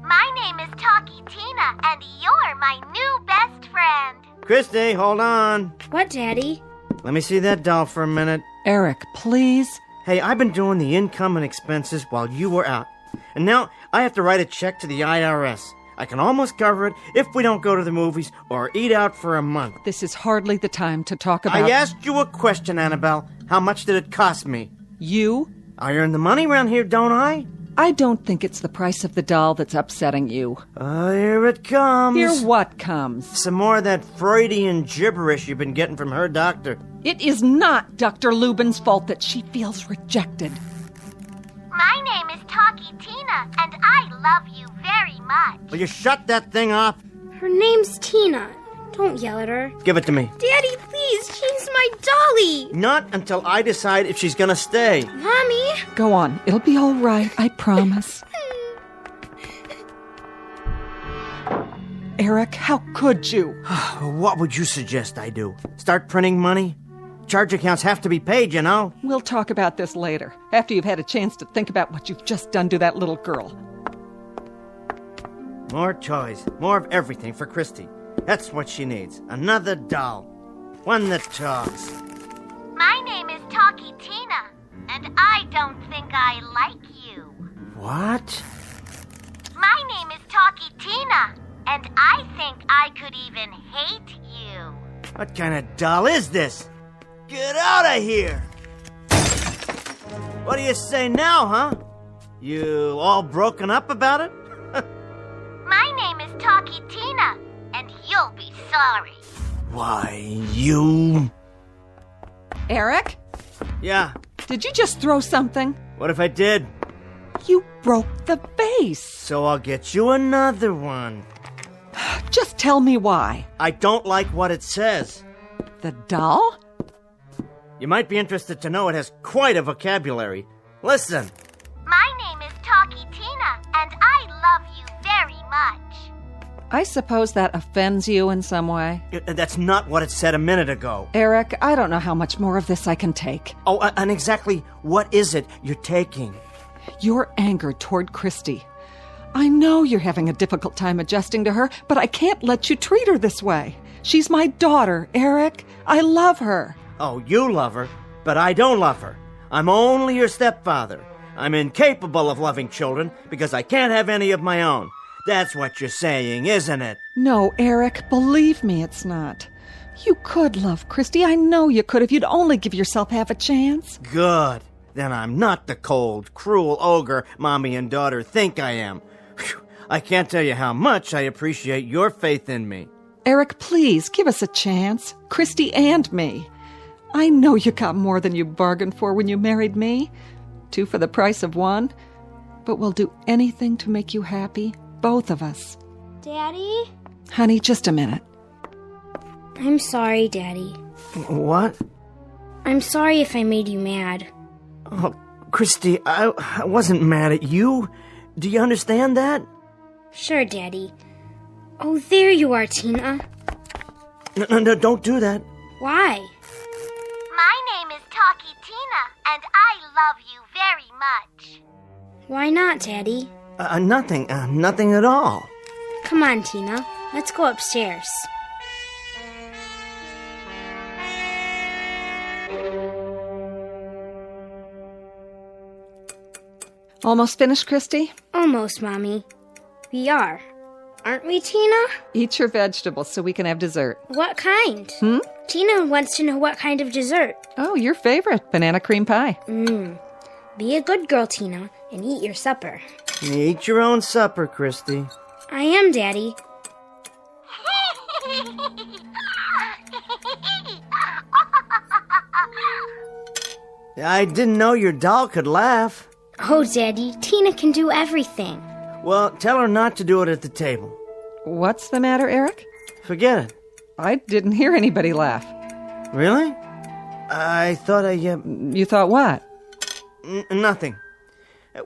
My name is Talkie Tina, and you're my new best friend. Christy, hold on. What, Daddy? Let me see that doll for a minute. Eric, please. Hey, I've been doing the income and expenses while you were out. And now I have to write a check to the IRS. I can almost cover it if we don't go to the movies or eat out for a month. This is hardly the time to talk about... I asked you a question, Annabelle. How much did it cost me? You? I earn the money around here, don't I? I don't think it's the price of the doll that's upsetting you. Here it comes. Here what comes? Some more of that Freudian gibberish you've been getting from her doctor. It is not Dr. Lubin's fault that she feels rejected. My name is Talkie Tina, and I love you very much. Will you shut that thing off? Her name's Tina. Don't yell at her. Give it to me. Daddy, please, she's my dolly. Not until I decide if she's gonna stay. Mommy. Go on. It'll be all right, I promise. Eric, how could you? What would you suggest I do? Start printing money? Charge accounts have to be paid, you know. We'll talk about this later, after you've had a chance to think about what you've just done to that little girl. More toys, more of everything for Christy. That's what she needs. Another doll. One that talks. My name is Talkie Tina, and I don't think I like you. What? My name is Talkie Tina, and I think I could even hate you. What kind of doll is this? Get out of here! What do you say now, huh? You all broken up about it? My name is Talkie Tina, and you'll be sorry. Why, you... Eric? Yeah? Did you just throw something? What if I did? You broke the vase. So I'll get you another one. Just tell me why. I don't like what it says. The doll? You might be interested to know it has quite a vocabulary. Listen. My name is Talkie Tina, and I love you very much. I suppose that offends you in some way. That's not what it said a minute ago. Eric, I don't know how much more of this I can take. Oh, and exactly what is it you're taking? Your anger toward Christy. I know you're having a difficult time adjusting to her, but I can't let you treat her this way. She's my daughter, Eric. I love her. Oh, you love her, but I don't love her. I'm only your stepfather. I'm incapable of loving children because I can't have any of my own. That's what you're saying, isn't it? No, Eric, believe me, it's not. You could love Christy. I know you could if you'd only give yourself half a chance. Good. Then I'm not the cold, cruel ogre Mommy and daughter think I am. Whew. I can't tell you how much I appreciate your faith in me. Eric, please, give us a chance. Christy and me. I know you got more than you bargained for when you married me. 2 for the price of 1. But we'll do anything to make you happy, both of us. Daddy? Honey, just a minute. I'm sorry, Daddy. What? I'm sorry if I made you mad. Oh, Christy, I wasn't mad at you. Do you understand that? Sure, Daddy. Oh, there you are, Tina. No, don't do that. Why? My name is Talkie Tina, and I love you very much. Why not, Daddy? Nothing at all. Come on, Tina. Let's go upstairs. Almost finished, Christy? Almost, Mommy. We are. Aren't we, Tina? Eat your vegetables so we can have dessert. What kind? Tina wants to know what kind of dessert. Oh, your favorite, banana cream pie. Be a good girl, Tina, and eat your supper. Eat your own supper, Christy. I am, Daddy. I didn't know your doll could laugh. Oh, Daddy, Tina can do everything. Well, tell her not to do it at the table. What's the matter, Eric? Forget it. I didn't hear anybody laugh. Really? I thought You thought what? Nothing.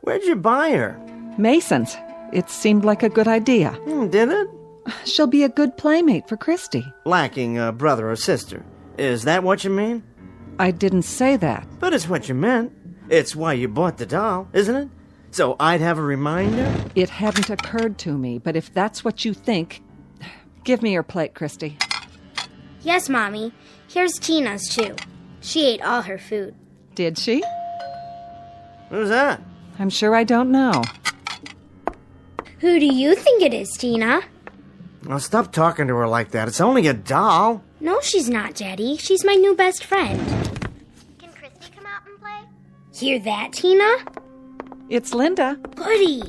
Where'd you buy her? Mason's. It seemed like a good idea. Did it? She'll be a good playmate for Christy. Lacking a brother or sister. Is that what you mean? I didn't say that. But it's what you meant. It's why you bought the doll, isn't it? So I'd have a reminder? It hadn't occurred to me, but if that's what you think, give me your plate, Christy. Yes, Mommy. Here's Tina's, too. She ate all her food. Did she? Who's that? I'm sure I don't know. Who do you think it is, Tina? Well, stop talking to her like that. It's only a doll. No, she's not, Daddy. She's my new best friend. Can Christy come out and play? Hear that, Tina? It's Linda. Goody.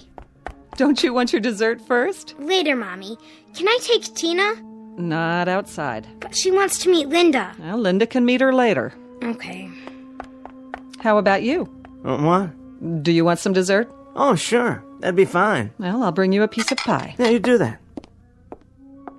Don't you want your dessert first? Later, Mommy. Can I take Tina? Not outside. But she wants to meet Linda. Well, Linda can meet her later. Okay. How about you? What? Do you want some dessert? Oh, sure. That'd be fine. Well, I'll bring you a piece of pie. Yeah, you do that.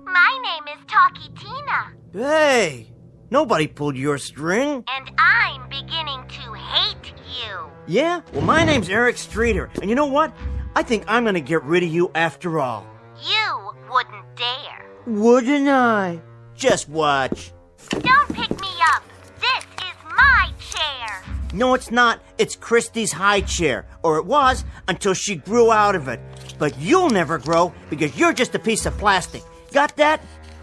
My name is Talkie Tina. Hey, nobody pulled your string. And I'm beginning to hate you. Yeah? Well, my name's Eric Streeter, and you know what? I think I'm gonna get rid of you after all. You wouldn't dare. Wouldn't I? Just watch. Don't pick me up. This is my chair. No, it's not. It's Christy's high chair. Or it was until she grew out of it. But you'll never grow because you're just a piece of plastic. Got that?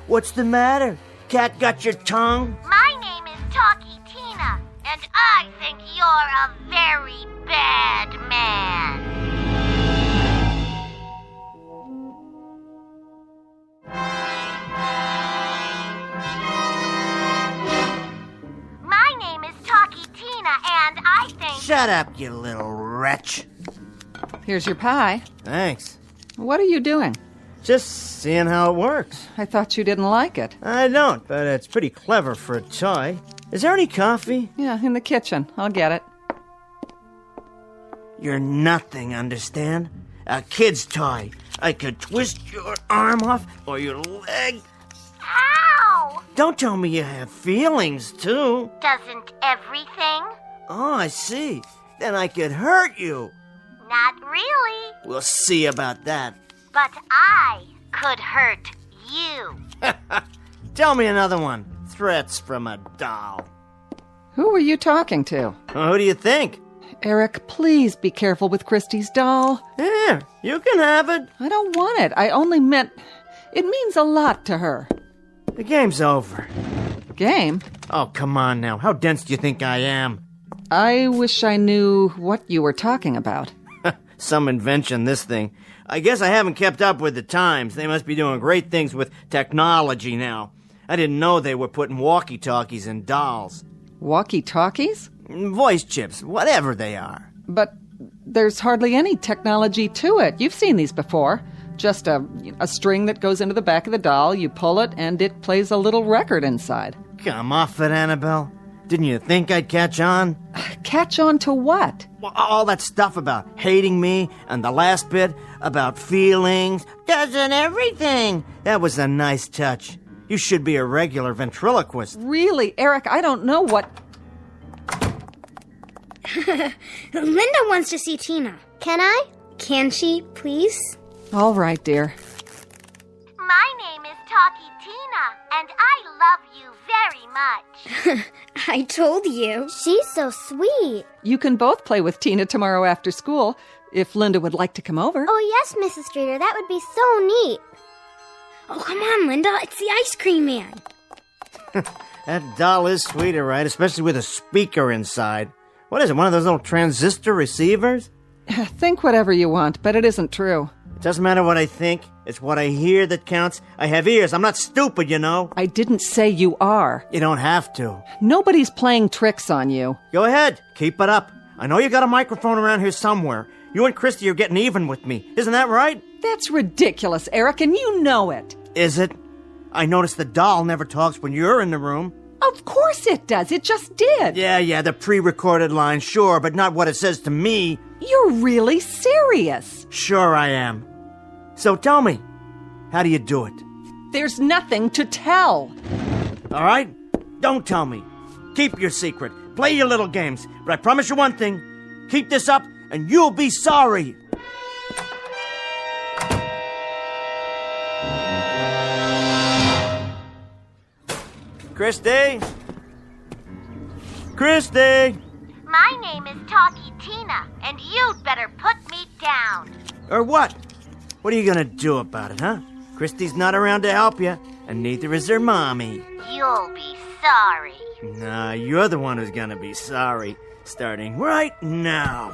What's the matter? Cat got your tongue? My name is Talkie Tina, and I think you're a very bad man. My name is Talkie Tina, and I think... Shut up, you little wretch. Here's your pie. Thanks. What are you doing? Just seeing how it works. I thought you didn't like it. I don't, but it's pretty clever for a toy. Is there any coffee? Yeah, in the kitchen. I'll get it. You're nothing, understand? A kid's toy. I could twist your arm off or your leg. Ow! Don't tell me you have feelings, too. Doesn't everything? Oh, I see. Then I could hurt you. Not really. We'll see about that. But I could hurt you. Tell me another one. Threats from a doll. Who were you talking to? Well, who do you think? Eric, please be careful with Christy's doll. Here, you can have it. I don't want it. I only meant... It means a lot to her. The game's over. Game? Oh, come on now. How dense do you think I am? I wish I knew what you were talking about. Some invention, this thing. I guess I haven't kept up with the times. They must be doing great things with technology now. I didn't know they were putting walkie-talkies in dolls. Walkie-talkies? Voice chips, whatever they are. But there's hardly any technology to it. You've seen these before. Just a string that goes into the back of the doll, you pull it, and it plays a little record inside. Come off it, Annabelle. Didn't you think I'd catch on? Catch on to what? Well, all that stuff about hating me, and the last bit about feelings. Doesn't everything? That was a nice touch. You should be a regular ventriloquist. Really, Eric, I don't know what... Linda wants to see Tina. Can I? Can she, please? All right, dear. My name is Talkie Tina, and I love you very much. I told you. She's so sweet. You can both play with Tina tomorrow after school, if Linda would like to come over. Oh, yes, Mrs. Streeter. That would be so neat. Oh, come on, Linda. It's the ice cream man. That doll is sweet, all right, especially with a speaker inside. What is it, one of those little transistor receivers? Think whatever you want, but it isn't true. It doesn't matter what I think. It's what I hear that counts. I have ears. I'm not stupid, you know. I didn't say you are. You don't have to. Nobody's playing tricks on you. Go ahead. Keep it up. I know you got a microphone around here somewhere. You and Christy are getting even with me. Isn't that right? That's ridiculous, Eric, and you know it. Is it? I noticed the doll never talks when you're in the room. Of course it does. It just did. Yeah, the pre-recorded line, sure, but not what it says to me. You're really serious. Sure I am. So tell me, how do you do it? There's nothing to tell. All right? Don't tell me. Keep your secret. Play your little games. But I promise you one thing. Keep this up, and you'll be sorry. Christy? Christy? My name is Talkie Tina, and you'd better put me down. Or what? What are you gonna do about it, huh? Christy's not around to help you, and neither is her mommy. You'll be sorry. Nah, you're the one who's gonna be sorry, starting right now.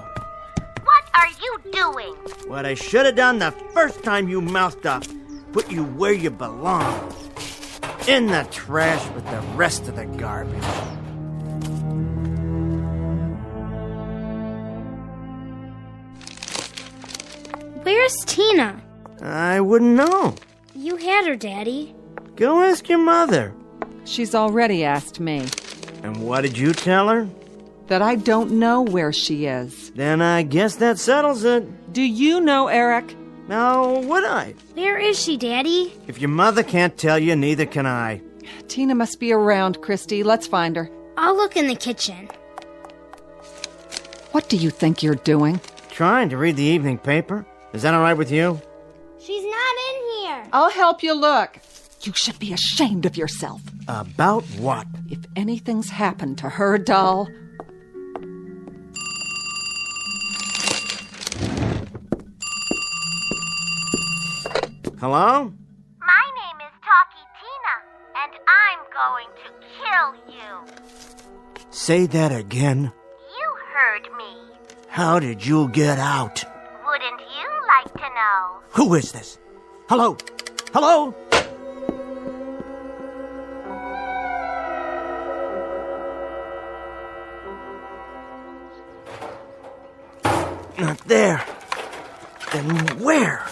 What are you doing? What I should have done the first time you mouthed up. Put you where you belong. In the trash with the rest of the garbage. Where's Tina? I wouldn't know. You had her, Daddy. Go ask your mother. She's already asked me. And what did you tell her? That I don't know where she is. Then I guess that settles it. Do you know, Eric? Now, would I? Where is she, Daddy? If your mother can't tell you, neither can I. Tina must be around, Christy. Let's find her. I'll look in the kitchen. What do you think you're doing? Trying to read the evening paper. Is that all right with you? She's not in here. I'll help you look. You should be ashamed of yourself. About what? If anything's happened to her doll... Hello? My name is Talkie Tina, and I'm going to kill you. Say that again. You heard me. How did you get out? Wouldn't you like to know? Who is this? Hello? Hello? Not there. Then where?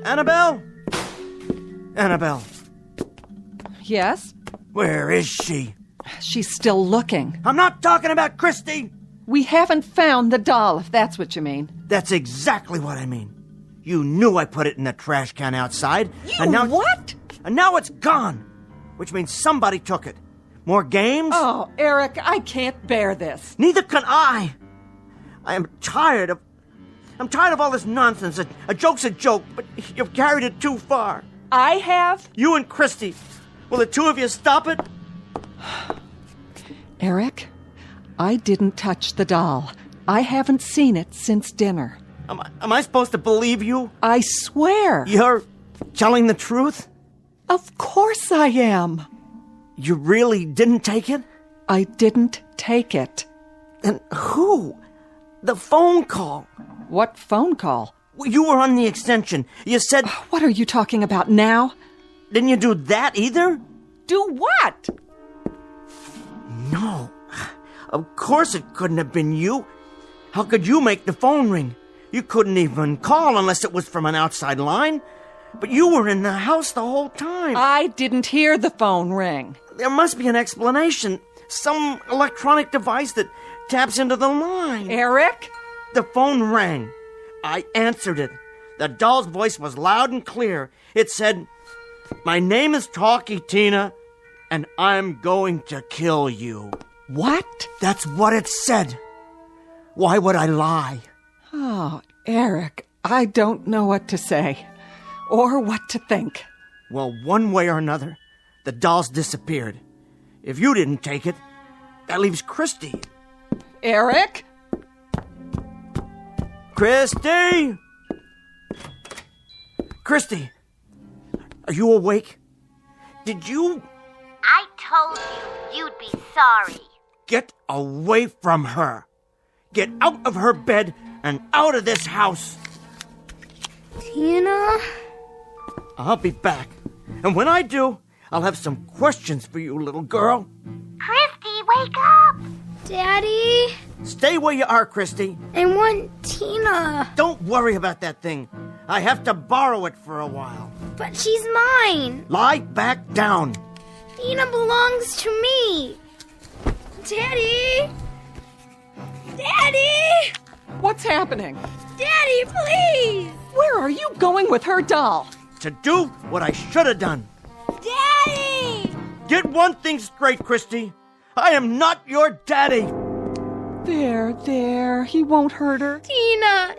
Annabelle? Annabelle, Yes? where is she? She's still looking. I'm not talking about Christy! We haven't found the doll, if that's what you mean. That's exactly what I mean. You knew I put it in the trash can outside. And now what? And now it's gone. Which means somebody took it. More games? Oh, Eric, I can't bear this. Neither can I. I'm tired of all this nonsense. A joke's a joke, but you've carried it too far. I have? You and Christy. Will the two of you stop it? Eric, I didn't touch the doll. I haven't seen it since dinner. Am I supposed to believe you? I swear. You're telling the truth? Of course I am. You really didn't take it? I didn't take it. Then who? The phone call. What phone call? You were on the extension. You said... What are you talking about now? Didn't you do that either? Do what? No. Of course it couldn't have been you. How could you make the phone ring? You couldn't even call unless it was from an outside line. But you were in the house the whole time. I didn't hear the phone ring. There must be an explanation. Some electronic device that taps into the line. Eric? The phone rang. I answered it. The doll's voice was loud and clear. It said, "My name is Talkie Tina, and I'm going to kill you." What? That's what it said. Why would I lie? Oh, Eric, I don't know what to say. Or what to think. Well, one way or another, the doll's disappeared. If you didn't take it, that leaves Christy. Eric? Christy! Christy, are you awake? Did you... I told you you'd be sorry. Get away from her. Get out of her bed and out of this house. Tina? I'll be back. And when I do, I'll have some questions for you, little girl. Christy, wake up! Daddy? Stay where you are, Christy. I want Tina. Don't worry about that thing. I have to borrow it for a while. But she's mine. Lie back down. Tina belongs to me. Daddy? Daddy? What's happening? Daddy, please! Where are you going with her doll? To do what I should have done. Daddy! Get one thing straight, Christy. I am not your daddy. There. He won't hurt her. Tina!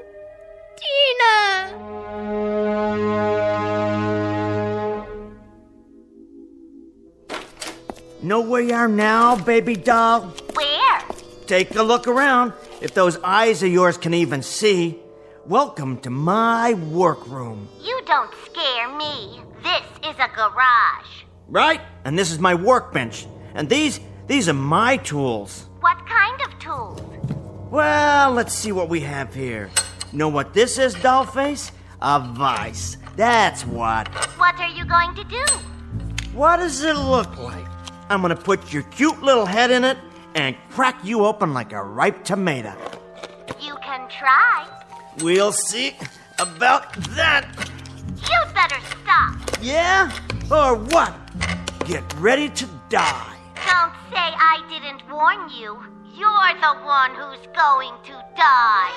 Know where you are now, baby doll? Where? Take a look around. If those eyes of yours can even see. Welcome to my workroom. You don't scare me. This is a garage. Right? And this is my workbench. And these are my tools. What kind of tools? Well, let's see what we have here. Know what this is, Dollface? A vice. That's what. What are you going to do? What does it look like? I'm gonna put your cute little head in it and crack you open like a ripe tomato. You can try. We'll see about that. You'd better stop. Yeah? Or what? Get ready to die. Don't say I didn't warn you. You're the one who's going to die.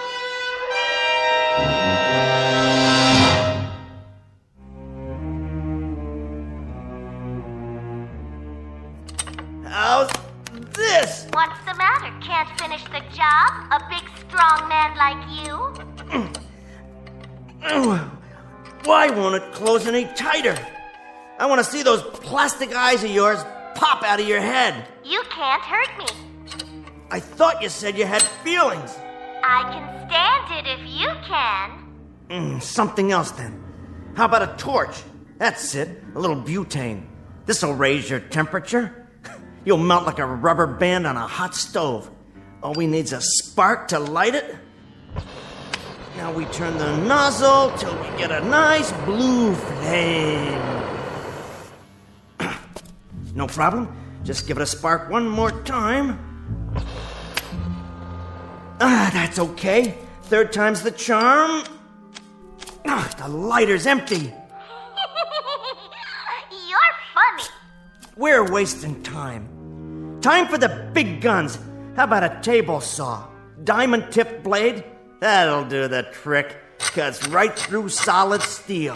How's this? What's the matter? Can't finish the job? A big, strong man like you? Why won't it close any tighter? I want to see those plastic eyes of yours pop out of your head. You can't hurt me. I thought you said you had feelings. I can stand it if you can. Something else then. How about a torch? That's it. A little butane. This'll raise your temperature. You'll melt like a rubber band on a hot stove. All we need's a spark to light it. Now we turn the nozzle till we get a nice blue flame. No problem. Just give it a spark one more time. That's okay. Third time's the charm. The lighter's empty. You're funny. We're wasting time. Time for the big guns. How about a table saw? Diamond-tipped blade? That'll do the trick. Cuts right through solid steel.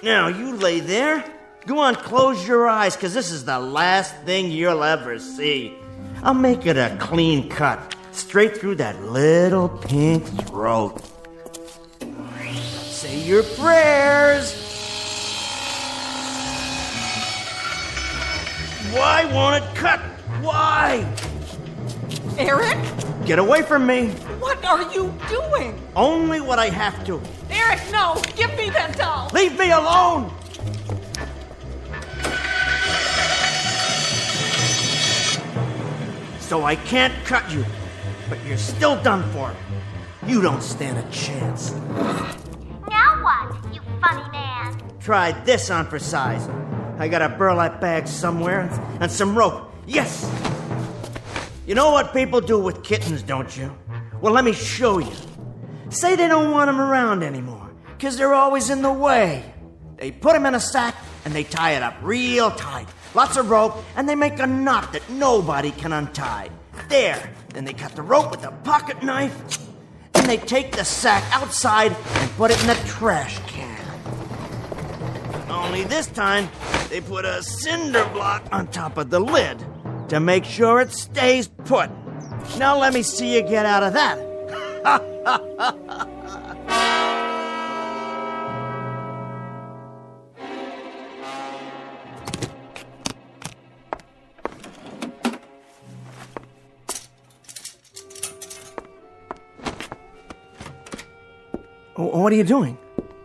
Now, you lay there. Go on, close your eyes, because this is the last thing you'll ever see. I'll make it a clean cut, straight through that little pink throat. Say your prayers. Why won't it cut? Why? Eric? Get away from me. What are you doing? Only what I have to. Eric, no! Give me that doll! Leave me alone! So I can't cut you, but you're still done for. You don't stand a chance. Now what, you funny man? Try this on for size. I got a burlap bag somewhere and some rope. Yes! You know what people do with kittens, don't you? Well, let me show you. Say they don't want them around anymore, because they're always in the way. They put them in a sack and they tie it up real tight. Lots of rope, and they make a knot that nobody can untie. There. Then they cut the rope with a pocket knife, and they take the sack outside and put it in the trash can. Only this time, they put a cinder block on top of the lid to make sure it stays put. Now let me see you get out of that. What are you doing?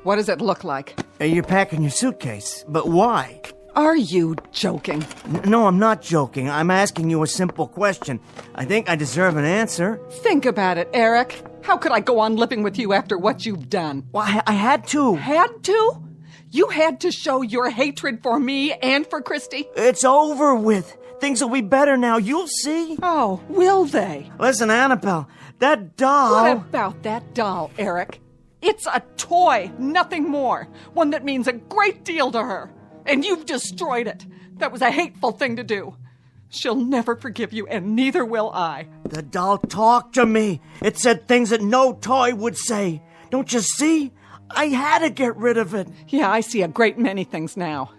What does it look like? You're packing your suitcase. But why? Are you joking? No, I'm not joking. I'm asking you a simple question. I think I deserve an answer. Think about it, Eric. How could I go on living with you after what you've done? Well, I had to. Had to? You had to show your hatred for me and for Christy? It's over with. Things will be better now. You'll see. Oh, will they? Listen, Annabelle, that doll... What about that doll, Eric? It's a toy, nothing more. One that means a great deal to her. And you've destroyed it. That was a hateful thing to do. She'll never forgive you, and neither will I. The doll talked to me. It said things that no toy would say. Don't you see? I had to get rid of it. Yeah, I see a great many things now.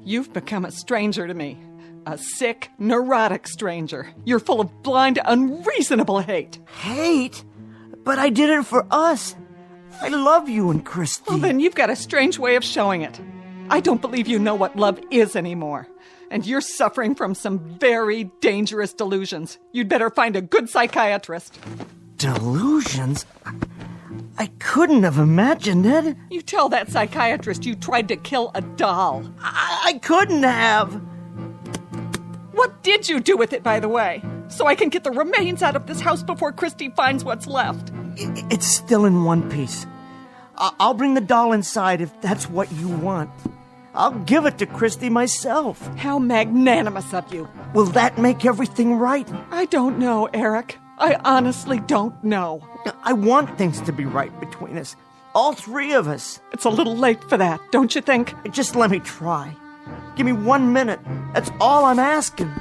You've become a stranger to me. A sick, neurotic stranger. You're full of blind, unreasonable hate. Hate? But I did it for us. I love you and Christy. Well, then you've got a strange way of showing it. I don't believe you know what love is anymore. And you're suffering from some very dangerous delusions. You'd better find a good psychiatrist. Delusions? I couldn't have imagined it. You tell that psychiatrist you tried to kill a doll. I couldn't have. What did you do with it, by the way? So I can get the remains out of this house before Christy finds what's left. It's still in one piece. I'll bring the doll inside if that's what you want. I'll give it to Christy myself. How magnanimous of you. Will that make everything right? I don't know, Eric. I honestly don't know. I want things to be right between us. All three of us. It's a little late for that, don't you think? Just let me try. Give me 1 minute. That's all I'm asking.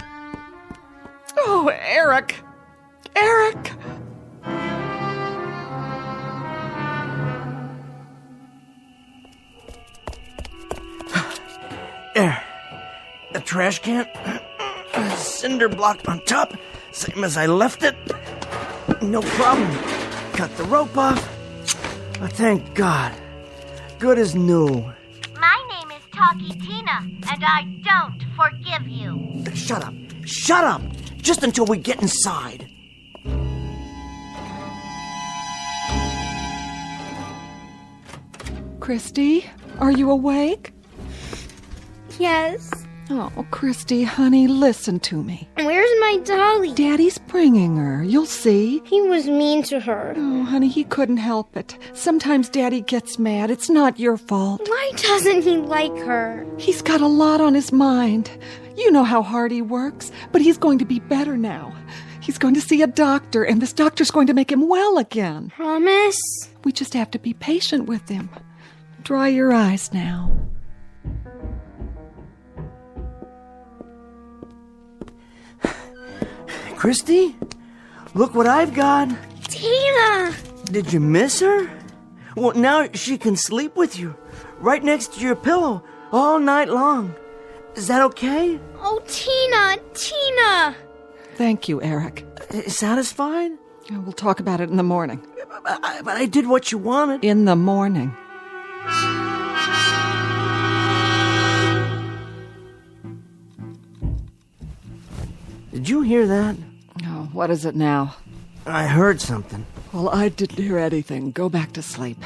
Oh, Eric. Eric! There. The trash can. Cinder block on top. Same as I left it. No problem. Cut the rope off. Oh, thank God. Good as new. My name is Talkie Tina, and I don't forgive you. Shut up. Shut up! Just until we get inside. Christy, are you awake? Yes. Oh, Christy, honey, listen to me. Where's my dolly? Daddy's bringing her. You'll see. He was mean to her. Oh, honey, he couldn't help it. Sometimes Daddy gets mad. It's not your fault. Why doesn't he like her? He's got a lot on his mind. You know how hard he works, but he's going to be better now. He's going to see a doctor, and this doctor's going to make him well again. Promise? We just have to be patient with him. Dry your eyes now. Christy, look what I've got. Tina! Did you miss her? Well, now she can sleep with you, right next to your pillow, all night long. Is that okay? Oh, Tina! Thank you, Eric. Satisfied? We'll talk about it in the morning. But I did what you wanted. In the morning. Did you hear that? Oh, what is it now? I heard something. Well, I didn't hear anything. Go back to sleep.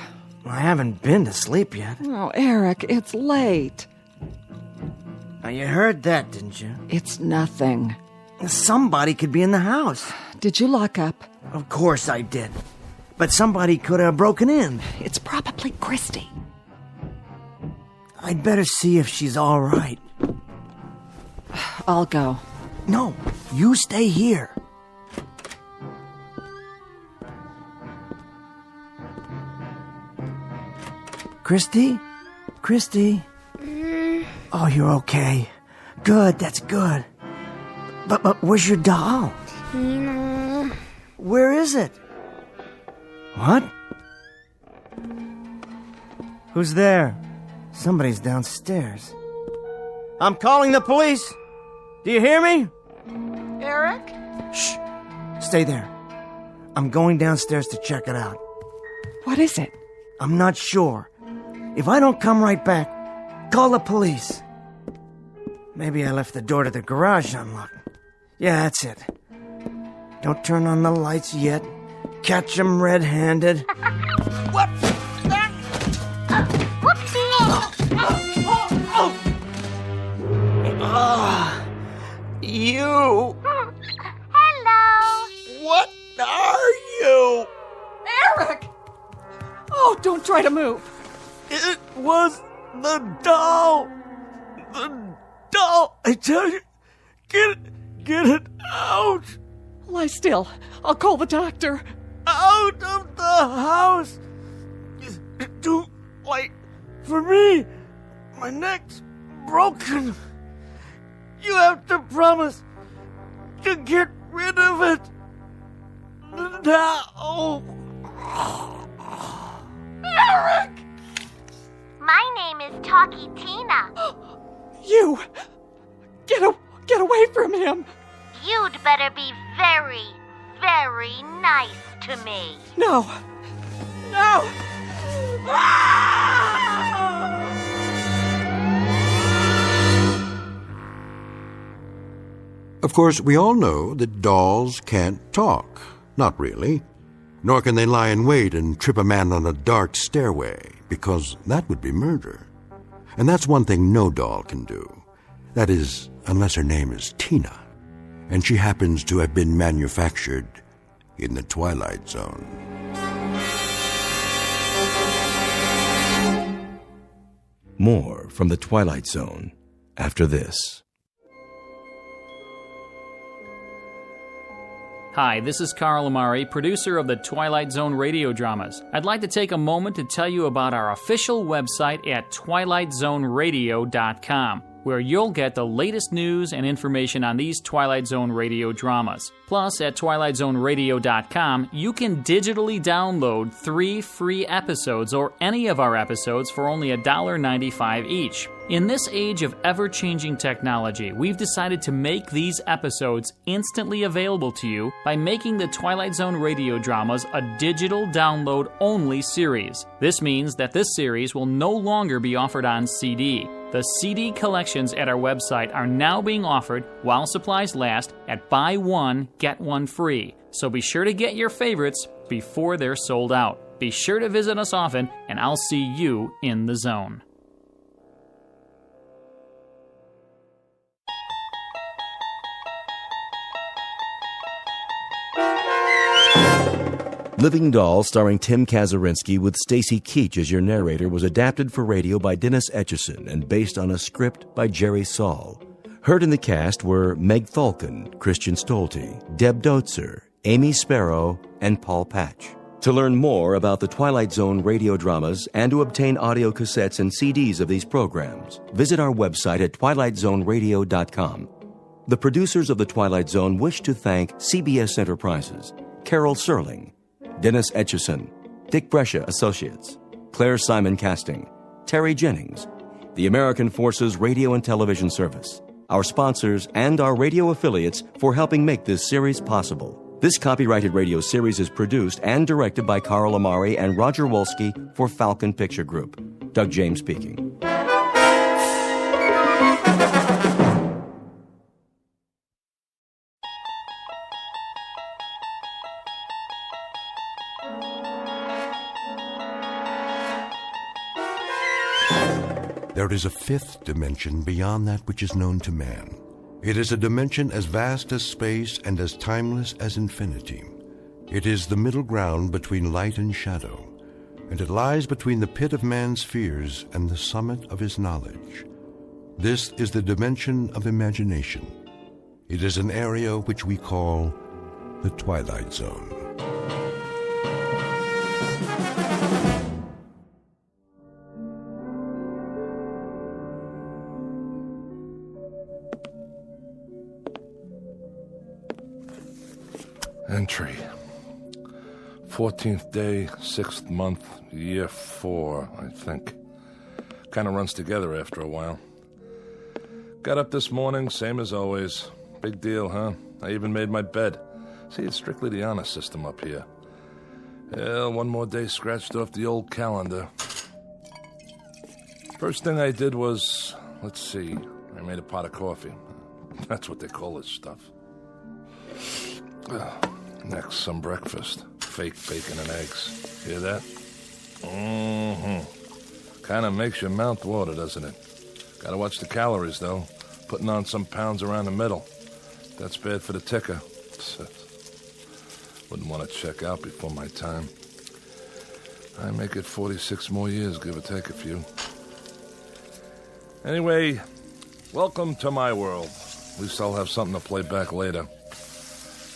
I haven't been to sleep yet. Oh, Eric, it's late. Now, you heard that, didn't you? It's nothing. Somebody could be in the house. Did you lock up? Of course I did. But somebody could have broken in. It's probably Christy. I'd better see if she's all right. I'll go. No, you stay here. Christy? Oh, you're okay. Good, that's good. But where's your doll? Tina. Where is it? What? Who's there? Somebody's downstairs. I'm calling the police. Do you hear me? Eric? Shh. Stay there. I'm going downstairs to check it out. What is it? I'm not sure. If I don't come right back, call the police. Maybe I left the door to the garage unlocked. Yeah, that's it. Don't turn on the lights yet. Catch 'em red-handed. What? You. Hello. What are you? Eric! Oh, don't try to move. It was the doll. The doll. I tell you, get it out. Lie still. I'll call the doctor. Out of the house. It's too late for me. My neck's broken. You have to promise to get rid of it now. Eric! My name is Talkie Tina. You! Get away from him! You'd better be very, very nice to me. No! No! Of course, we all know that dolls can't talk. Not really. Nor can they lie in wait and trip a man on a dark stairway, because that would be murder. And that's one thing no doll can do. That is, unless her name is Tina, and she happens to have been manufactured in the Twilight Zone. More from the Twilight Zone after this. Hi, this is Carl Amari, producer of the Twilight Zone radio dramas. I'd like to take a moment to tell you about our official website at twilightzoneradio.com, where you'll get the latest news and information on these Twilight Zone radio dramas. Plus, at twilightzoneradio.com, you can digitally download 3 free episodes or any of our episodes for only $1.95 each. In this age of ever-changing technology, we've decided to make these episodes instantly available to you by making the Twilight Zone radio dramas a digital download-only series. This means that this series will no longer be offered on CD. The CD collections at our website are now being offered, while supplies last, at buy one, get one free. So be sure to get your favorites before they're sold out. Be sure to visit us often, and I'll see you in the zone. Living Doll, starring Tim Kazurinsky with Stacy Keach as your narrator, was adapted for radio by Dennis Etchison and based on a script by Jerry Saul. Heard in the cast were Meg Falcon, Christian Stolte, Deb Dotzer, Amy Sparrow, and Paul Patch. To learn more about the Twilight Zone radio dramas and to obtain audio cassettes and CDs of these programs, visit our website at twilightzoneradio.com. The producers of The Twilight Zone wish to thank CBS Enterprises, Carol Serling, Dennis Etchison, Dick Brescia Associates, Claire Simon Casting, Terry Jennings, the American Forces Radio and Television Service, our sponsors, and our radio affiliates for helping make this series possible. This copyrighted radio series is produced and directed by Carl Amari and Roger Wolski for Falcon Picture Group. Doug James speaking. There is a fifth dimension beyond that which is known to man. It is a dimension as vast as space and as timeless as infinity. It is the middle ground between light and shadow, and it lies between the pit of man's fears and the summit of his knowledge. This is the dimension of imagination. It is an area which we call the Twilight Zone. Entry. 14th day, 6th month, year 4, I think. Kind of runs together after a while. Got up this morning, same as always. Big deal, huh? I even made my bed. See, it's strictly the honor system up here. Yeah, one more day scratched off the old calendar. First thing I did was, let's see, I made a pot of coffee. That's what they call this stuff. Next, some breakfast. Fake bacon and eggs. Hear that? Mm-hmm. Kind of makes your mouth water, doesn't it? Gotta watch the calories, though. Putting on some pounds around the middle. That's bad for the ticker. Wouldn't want to check out before my time. I make it 46 more years, give or take a few. Anyway, welcome to my world. At least I'll have something to play back later.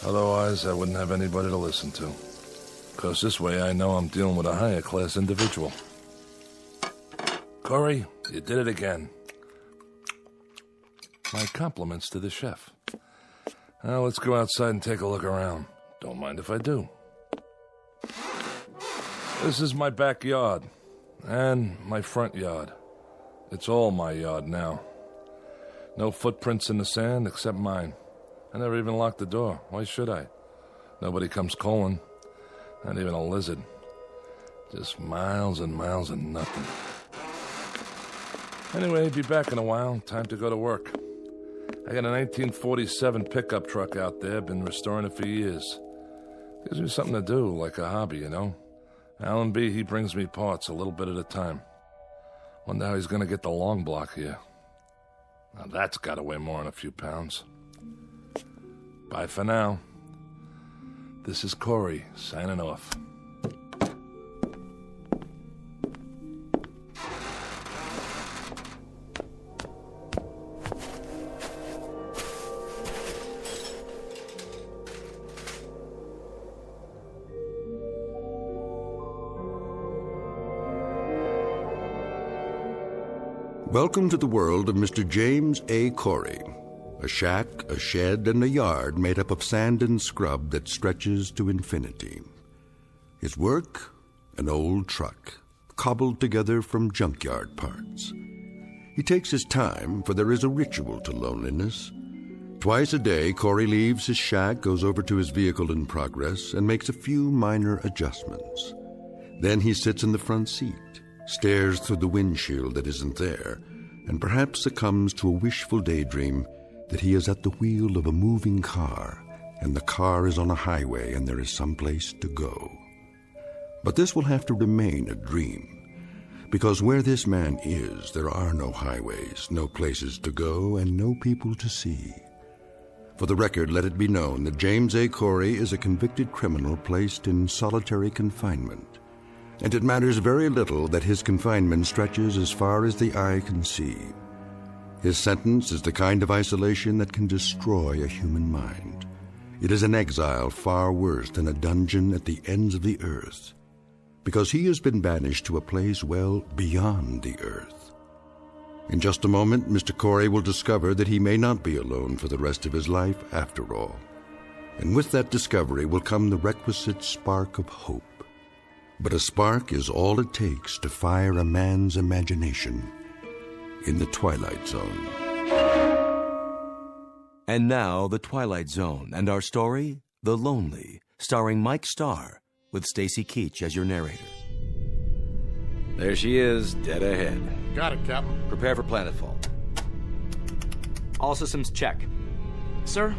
Otherwise, I wouldn't have anybody to listen to. Because this way I know I'm dealing with a higher class individual. Corey, you did it again. My compliments to the chef. Now let's go outside and take a look around. Don't mind if I do. This is my backyard. And my front yard. It's all my yard now. No footprints in the sand except mine. I never even locked the door. Why should I? Nobody comes calling. Not even a lizard. Just miles and miles of nothing. Anyway, be back in a while. Time to go to work. I got a 1947 pickup truck out there. Been restoring it for years. Gives me something to do, like a hobby, you know? Alan B., he brings me parts a little bit at a time. Wonder how he's going to get the long block here. Now that's got to weigh more than a few pounds. Bye for now. This is Corey, signing off. Welcome to the world of Mr. James A. Corey. A shack, a shed, and a yard made up of sand and scrub that stretches to infinity. His work? An old truck, cobbled together from junkyard parts. He takes his time, for there is a ritual to loneliness. Twice a day, Corey leaves his shack, goes over to his vehicle in progress, and makes a few minor adjustments. Then he sits in the front seat, stares through the windshield that isn't there, and perhaps succumbs to a wishful daydream that he is at the wheel of a moving car, and the car is on a highway and there is someplace to go. But this will have to remain a dream, because where this man is, there are no highways, no places to go, and no people to see. For the record, let it be known that James A. Corey is a convicted criminal placed in solitary confinement, and it matters very little that his confinement stretches as far as the eye can see. His sentence is the kind of isolation that can destroy a human mind. It is an exile far worse than a dungeon at the ends of the earth, because he has been banished to a place well beyond the earth. In just a moment, Mr. Corey will discover that he may not be alone for the rest of his life after all. And with that discovery will come the requisite spark of hope. But a spark is all it takes to fire a man's imagination in the Twilight Zone. And now, The Twilight Zone, and our story, The Lonely, starring Mike Starr, with Stacy Keach as your narrator. There she is, dead ahead. Got it, Captain. Prepare for planetfall. All systems check. Sir?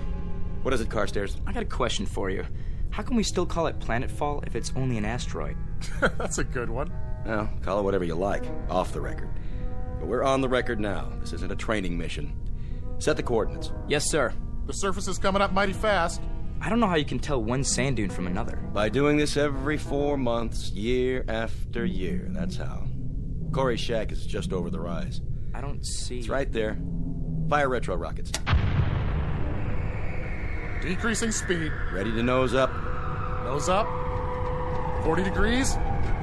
What is it, Carstairs? I got a question for you. How can we still call it planetfall if it's only an asteroid? That's a good one. Well, call it whatever you like, off the record. But we're on the record now. This isn't a training mission. Set the coordinates. Yes, sir. The surface is coming up mighty fast. I don't know how you can tell one sand dune from another. By doing this every 4 months, year after year. That's how. Corey's shack is just over the rise. I don't see... It's right there. Fire retro rockets. Decreasing speed. Ready to nose up. Nose up. 40 degrees.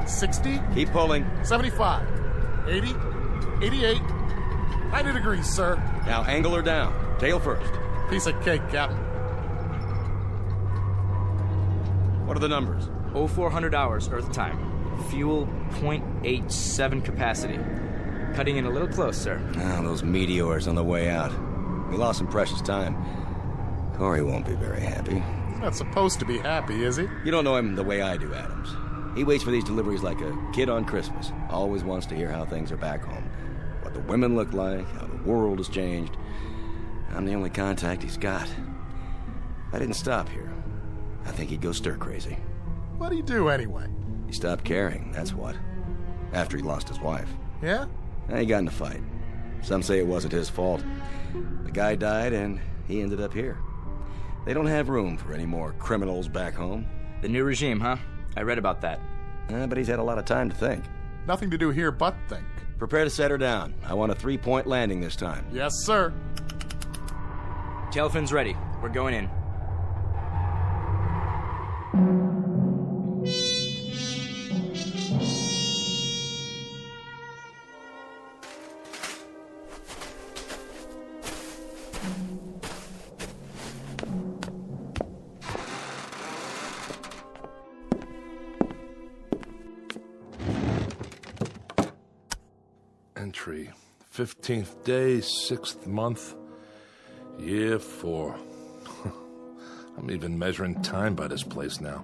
60. Keep pulling. 75. 80. 88. 90 degrees, sir. Now angle her down. Tail first. Piece of cake, Captain. What are the numbers? 0400 hours, Earth time. Fuel 0.87 capacity. Cutting in a little close, sir. Ah, those meteors on the way out. We lost some precious time. Corey won't be very happy. He's not supposed to be happy, is he? You don't know him the way I do, Adams. He waits for these deliveries like a kid on Christmas. Always wants to hear how things are back home. What the women look like, how the world has changed. I'm the only contact he's got. If I didn't stop here, I think he'd go stir-crazy. What do you do, anyway? He stopped caring, that's what. After he lost his wife. Yeah? And he got in a fight. Some say it wasn't his fault. The guy died, and he ended up here. They don't have room for any more criminals back home. The new regime, huh? I read about that. But he's had a lot of time to think. Nothing to do here but think. Prepare to set her down. I want a 3-point landing this time. Yes, sir. Tail fins ready. We're going in. Entry. 15th day, 6th month, year 4. I'm even measuring time by this place now.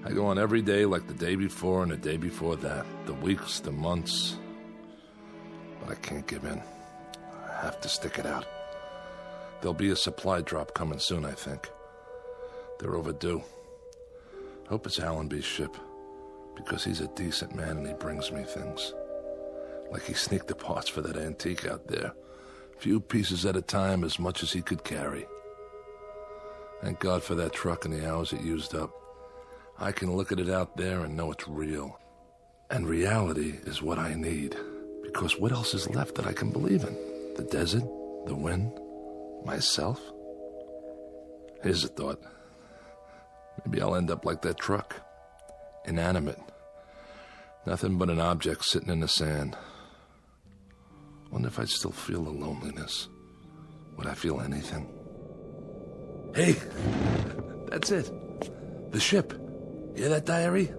I go on every day like the day before and the day before that. The weeks, the months. But I can't give in. I have to stick it out. There'll be a supply drop coming soon, I think. They're overdue. Hope it's Allenby's ship, because he's a decent man and he brings me things. Like he sneaked the parts for that antique out there. Few pieces at a time, as much as he could carry. Thank God for that truck and the hours it used up. I can look at it out there and know it's real. And reality is what I need. Because what else is left that I can believe in? The desert? The wind? Myself? Here's a thought. Maybe I'll end up like that truck. Inanimate. Nothing but an object sitting in the sand. Wonder if I'd still feel the loneliness. Would I feel anything? Hey, that's it. The ship. Hear that, diary?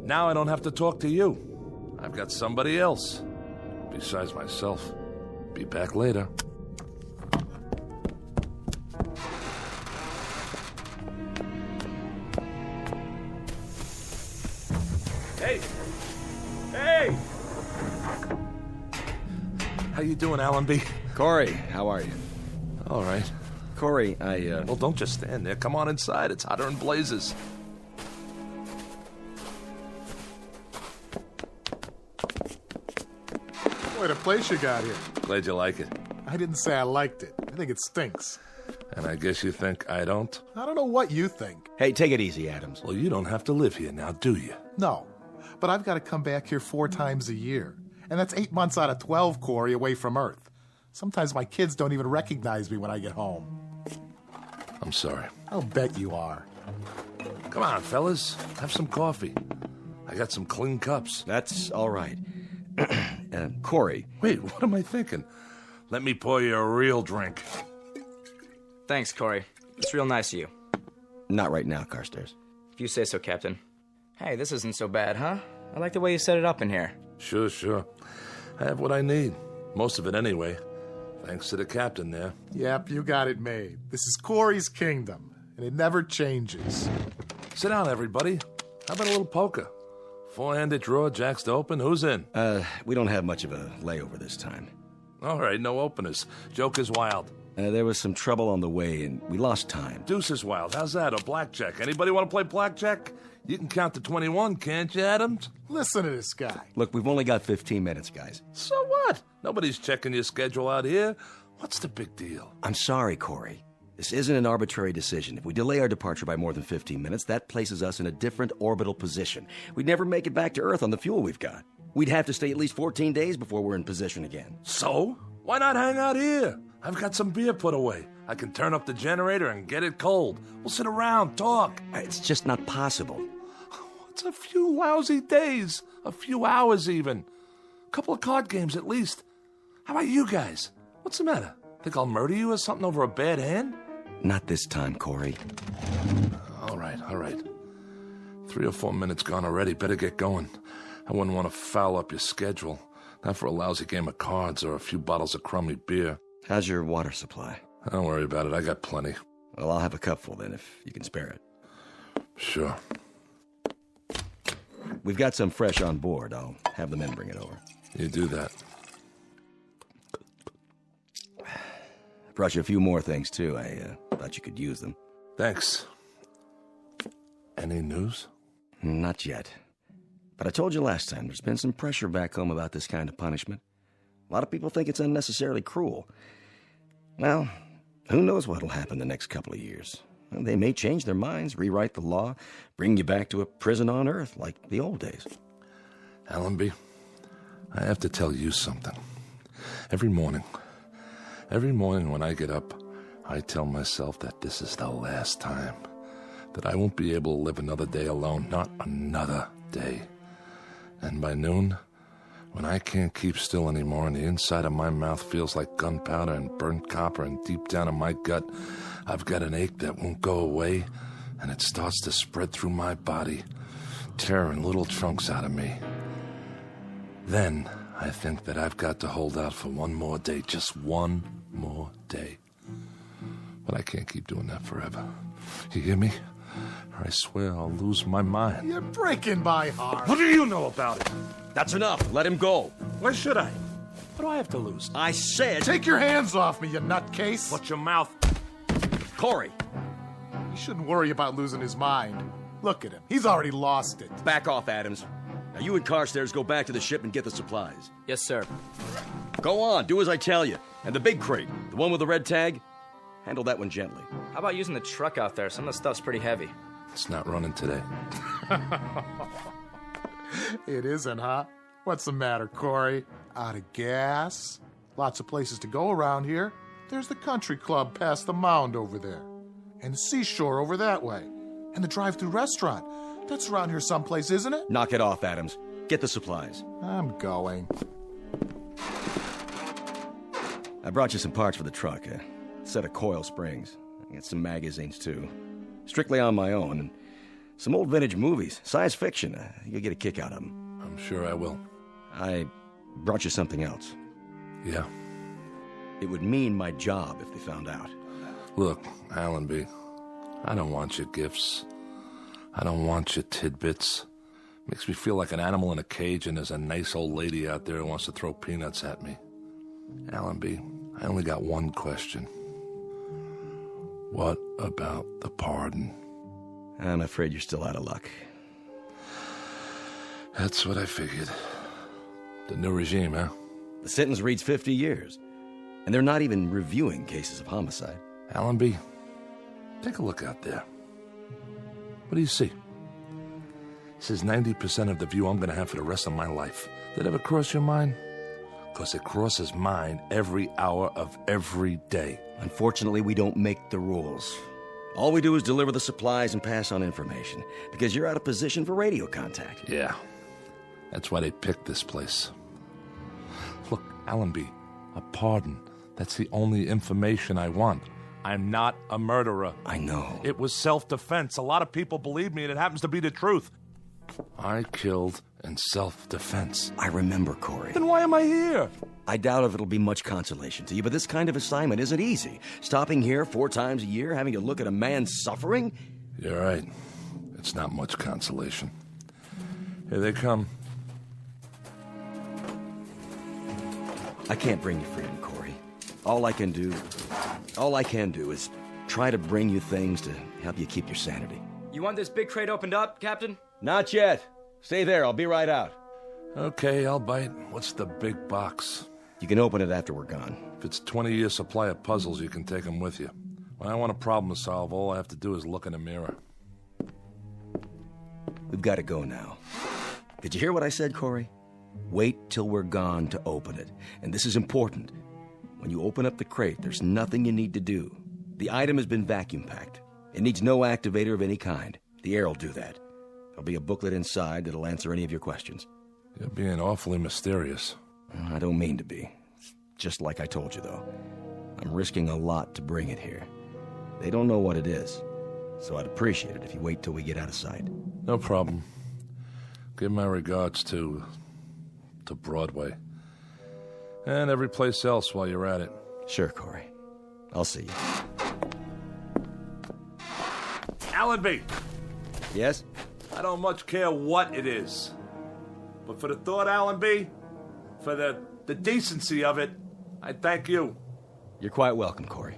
Now I don't have to talk to you. I've got somebody else. Besides myself. Be back later. Hey! Hey! How you doing, Allenby? Corey, how are you? All right. Corey, Well, don't just stand there. Come on inside. It's hotter than blazes. What a place you got here. Glad you like it. I didn't say I liked it. I think it stinks. And I guess you think I don't? I don't know what you think. Hey, take it easy, Adams. Well, you don't have to live here now, do you? No, but I've got to come back here 4 times a year. And that's 8 months out of 12, Corey, away from Earth. Sometimes my kids don't even recognize me when I get home. I'm sorry. I'll bet you are. Come on, fellas. Have some coffee. I got some clean cups. That's all right. Corey. Wait, what am I thinking? Let me pour you a real drink. Thanks, Corey. It's real nice of you. Not right now, Carstairs. If you say so, Captain. Hey, this isn't so bad, huh? I like the way you set it up in here. Sure. I have what I need. Most of it anyway. Thanks to the captain there. Yep, you got it made. This is Corey's kingdom, and it never changes. Sit down, everybody. How about a little poker? 4-handed draw, jacks to open. Who's in? We don't have much of a layover this time. All right, no openers. Joke is wild. There was some trouble on the way, and we lost time. Deuce is wild. How's that? Or blackjack? Anybody want to play blackjack? You can count to 21, can't you, Adams? Listen to this guy. Look, we've only got 15 minutes, guys. So what? Nobody's checking your schedule out here. What's the big deal? I'm sorry, Corey. This isn't an arbitrary decision. If we delay our departure by more than 15 minutes, that places us in a different orbital position. We'd never make it back to Earth on the fuel we've got. We'd have to stay at least 14 days before we're in position again. So? Why not hang out here? I've got some beer put away. I can turn up the generator and get it cold. We'll sit around, talk. It's just not possible. It's a few lousy days. A few hours, even. A couple of card games, at least. How about you guys? What's the matter? Think I'll murder you or something over a bad hand? Not this time, Corey. All right. 3 or 4 minutes gone already. Better get going. I wouldn't want to foul up your schedule. Not for a lousy game of cards or a few bottles of crummy beer. How's your water supply? Don't worry about it. I got plenty. Well, I'll have a cupful then, if you can spare it. Sure. We've got some fresh on board. I'll have the men bring it over. You do that. I brought you a few more things, too. I thought you could use them. Thanks. Any news? Not yet. But I told you last time, there's been some pressure back home about this kind of punishment. A lot of people think it's unnecessarily cruel. Well, who knows what'll happen the next couple of years. Well, they may change their minds, rewrite the law, bring you back to a prison on Earth like the old days. Allenby, I have to tell you something. Every morning when I get up, I tell myself that this is the last time. That I won't be able to live another day alone, not another day. And by noon, when I can't keep still anymore and the inside of my mouth feels like gunpowder and burnt copper and deep down in my gut, I've got an ache that won't go away and it starts to spread through my body, tearing little chunks out of me. Then I think that I've got to hold out for one more day, just one more day. But I can't keep doing that forever. You hear me? Or I swear I'll lose my mind. You're breaking my heart. What do you know about it? That's enough. Let him go. Why should I? What do I have to lose? I said... Take your hands off me, you nutcase. Watch your mouth. Corey. He shouldn't worry about losing his mind. Look at him. He's already lost it. Back off, Adams. Now you and Carstairs go back to the ship and get the supplies. Yes, sir. Go on. Do as I tell you. And the big crate, the one with the red tag, handle that one gently. How about using the truck out there? Some of the stuff's pretty heavy. It's not running today. It isn't, huh? What's the matter, Corey? Out of gas? Lots of places to go around here. There's the country club past the mound over there. And the seashore over that way. And the drive-thru restaurant. That's around here someplace, isn't it? Knock it off, Adams. Get the supplies. I'm going. I brought you some parts for the truck. A set of coil springs. I got some magazines, too. Strictly on my own. And some old vintage movies. Science fiction. You'll get a kick out of them. I'm sure I will. I brought you something else. Yeah. It would mean my job if they found out. Look, Allenby, I don't want your gifts. I don't want your tidbits. Makes me feel like an animal in a cage and there's a nice old lady out there who wants to throw peanuts at me. Allenby, I only got one question. What about the pardon? I'm afraid you're still out of luck. That's what I figured. The new regime, huh? The sentence reads 50 years. And they're not even reviewing cases of homicide. Allenby, take a look out there. What do you see? This is 90% of the view I'm going to have for the rest of my life. Did it ever cross your mind? Because it crosses mine every hour of every day. Unfortunately, we don't make the rules. All we do is deliver the supplies and pass on information, because you're out of position for radio contact. Yeah, that's why they picked this place. Look, Allenby, a pardon. That's the only information I want. I'm not a murderer. I know. It was self-defense. A lot of people believe me, and it happens to be the truth. I killed in self-defense. I remember, Corey. Then why am I here? I doubt if it'll be much consolation to you, but this kind of assignment isn't easy. Stopping here 4 times a year, having to look at a man suffering? You're right. It's not much consolation. Here they come. I can't bring you freedom, Corey. All I can do is try to bring you things to help you keep your sanity. You want this big crate opened up, Captain? Not yet. Stay there. I'll be right out. Okay, I'll bite. What's the big box? You can open it after we're gone. If it's 20-year supply of puzzles, you can take them with you. When I want a problem to solve, all I have to do is look in the mirror. We've got to go now. Did you hear what I said, Corey? Wait till we're gone to open it. And this is important. When you open up the crate, there's nothing you need to do. The item has been vacuum packed. It needs no activator of any kind. The air will do that. There'll be a booklet inside that'll answer any of your questions. You're being awfully mysterious. I don't mean to be. It's just like I told you, though. I'm risking a lot to bring it here. They don't know what it is, so I'd appreciate it if you wait till we get out of sight. No problem. Give my regards to Broadway. And every place else while you're at it. Sure, Corey. I'll see you. Allenby! Yes? I don't much care what it is. But for the thought, Allenby, for the decency of it, I thank you. You're quite welcome, Corey.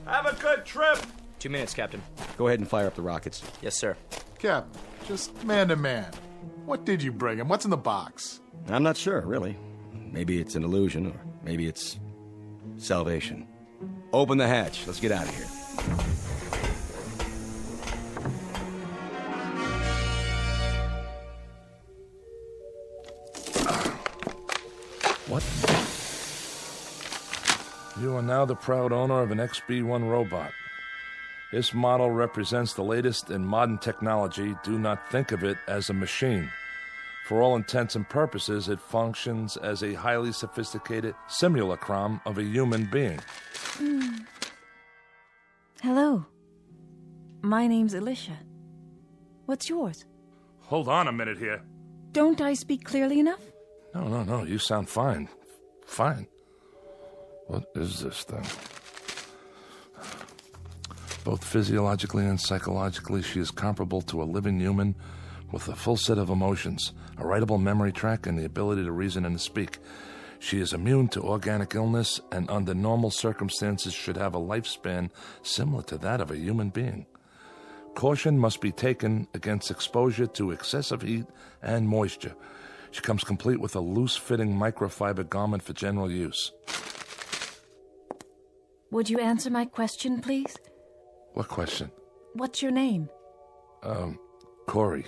Have a good trip! 2 minutes, Captain. Go ahead and fire up the rockets. Yes, sir. Captain, just man to man. What did you bring him? What's in the box? I'm not sure, really. Maybe it's an illusion, or maybe it's salvation. Open the hatch. Let's get out of here. What? You are now the proud owner of an XB-1 robot. This model represents the latest in modern technology. Do not think of it as a machine. For all intents and purposes, it functions as a highly sophisticated simulacrum of a human being. Hello. My name's Alicia. What's yours? Hold on a minute here. Don't I speak clearly enough? No, you sound fine. Fine. What is this thing? Both physiologically and psychologically, she is comparable to a living human with a full set of emotions, a writable memory track, and the ability to reason and to speak. She is immune to organic illness and under normal circumstances should have a lifespan similar to that of a human being. Caution must be taken against exposure to excessive heat and moisture. She comes complete with a loose-fitting microfiber garment for general use. Would you answer my question, please? What question? What's your name? Corey.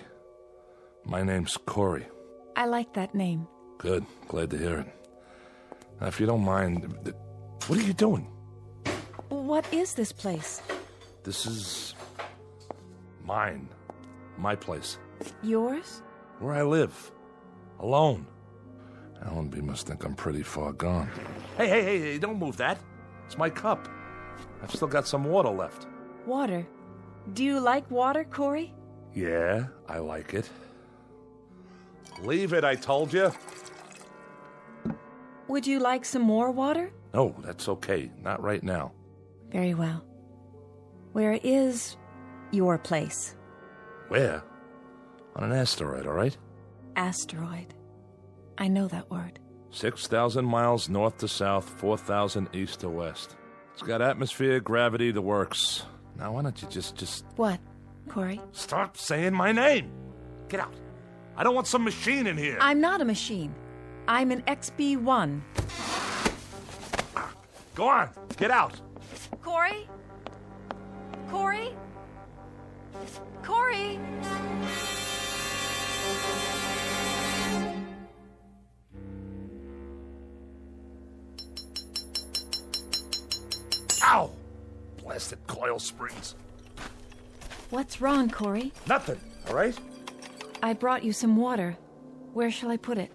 My name's Corey. I like that name. Good. Glad to hear it. Now, if you don't mind, what are you doing? What is this place? This is mine. My place. Yours? Where I live. Alone. Allenby must think I'm pretty far gone. Hey, don't move that. It's my cup. I've still got some water left. Water? Do you like water, Corey? Yeah, I like it. Leave it, I told you. Would you like some more water? No, that's okay. Not right now. Very well. Where is your place? Where? On an asteroid, all right? Asteroid. I know that word. 6,000 miles north to south, 4,000 east to west. It's got atmosphere, gravity, the works. Now, why don't you just... What, Corey? Stop saying my name! Get out. I don't want some machine in here. I'm not a machine. I'm an XB-1. Go on, get out. Corey? Corey? Corey? Ow! Blasted coil springs. What's wrong, Corey? Nothing, all right? I brought you some water. Where shall I put it?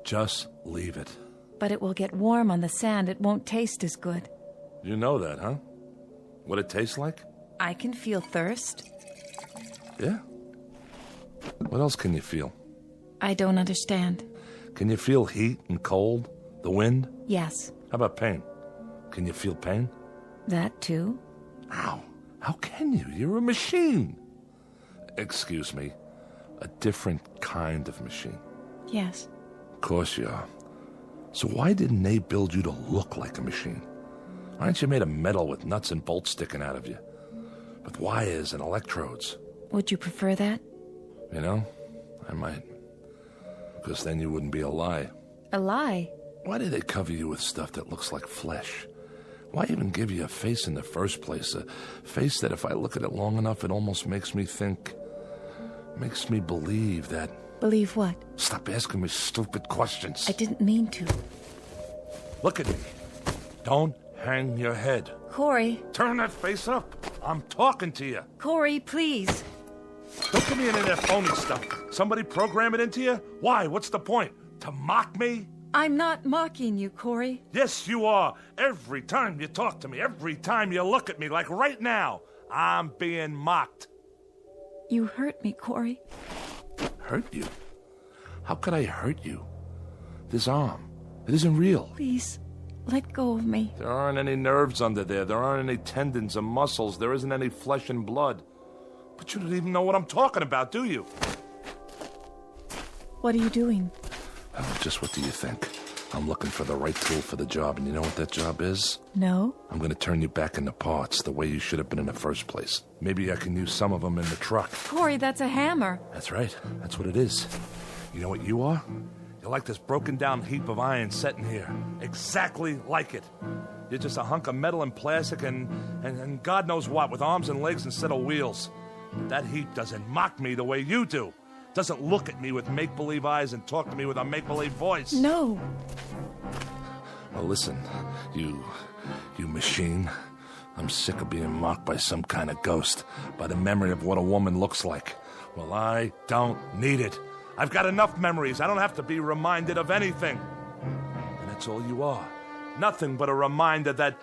Just leave it. But it will get warm on the sand. It won't taste as good. You know that, huh? What it tastes like? I can feel thirst. Yeah? What else can you feel? I don't understand. Can you feel heat and cold? The wind? Yes. How about pain? Can you feel pain? That too? Ow. How can you? You're a machine. Excuse me. A different kind of machine. Yes. Of course you are. So why didn't they build you to look like a machine? Why aren't you made of metal with nuts and bolts sticking out of you? With wires and electrodes? Would you prefer that? You know, I might. Because then you wouldn't be a lie. A lie? Why do they cover you with stuff that looks like flesh? Why even give you a face in the first place? A face that if I look at it long enough, it almost makes me think... makes me believe that... Believe what? Stop asking me stupid questions. I didn't mean to. Look at me. Don't hang your head. Corey. Turn that face up. I'm talking to you. Corey, please. Don't come in that phony stuff. Somebody program it into you? Why? What's the point? To mock me? I'm not mocking you, Corey. Yes, you are. Every time you talk to me, every time you look at me, like right now, I'm being mocked. You hurt me, Corey. Hurt you? How could I hurt you? This arm, it isn't real. Please, let go of me. There aren't any nerves under there. There aren't any tendons or muscles. There isn't any flesh and blood. But you don't even know what I'm talking about, do you? What are you doing? Just what do you think? I'm looking for the right tool for the job, and you know what that job is? No. I'm going to turn you back into parts the way you should have been in the first place. Maybe I can use some of them in the truck. Corey, that's a hammer. That's right. That's what it is. You know what you are? You're like this broken down heap of iron sitting here. Exactly like it. You're just a hunk of metal and plastic and God knows what, with arms and legs instead of wheels. But that heap doesn't mock me the way you do. Doesn't look at me with make-believe eyes and talk to me with a make-believe voice. No. Well, listen, you machine. I'm sick of being mocked by some kind of ghost, by the memory of what a woman looks like. Well, I don't need it. I've got enough memories. I don't have to be reminded of anything. And that's all you are. Nothing but a reminder that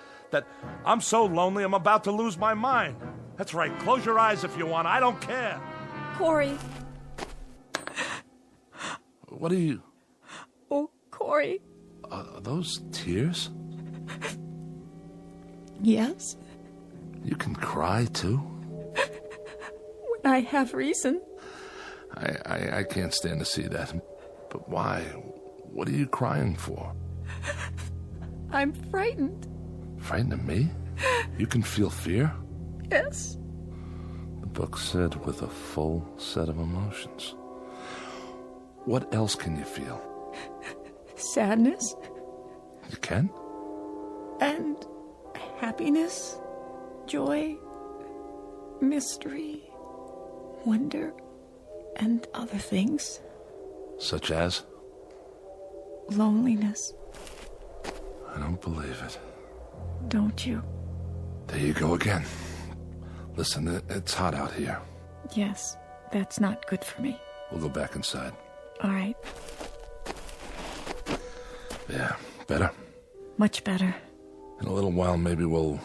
I'm so lonely I'm about to lose my mind. That's right. Close your eyes if you want. I don't care. Corey. What are you... Oh, Corey. Are those tears? Yes. You can cry, too? When I have reason. I can't stand to see that. But why? What are you crying for? I'm frightened. Frightened of me? You can feel fear? Yes. The book said with a full set of emotions. What else can you feel? Sadness. You can? And happiness, joy, mystery, wonder, and other things. Such as? Loneliness. I don't believe it. Don't you? There you go again. Listen, it's hot out here. Yes, that's not good for me. We'll go back inside. All right. Yeah, better? Much better. In a little while, maybe we'll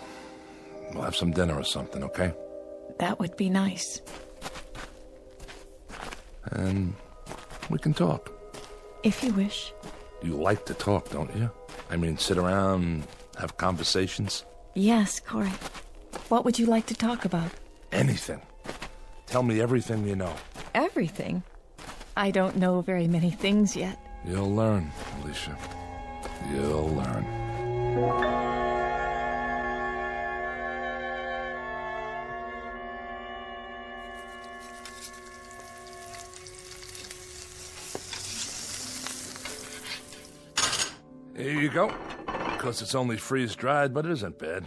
have some dinner or something, okay? That would be nice. And we can talk. If you wish. You like to talk, don't you? I mean, sit around, have conversations? Yes, Corey. What would you like to talk about? Anything. Tell me everything you know. Everything? I don't know very many things yet. You'll learn, Alicia. You'll learn. Here you go. Of course, it's only freeze-dried, but it isn't bad.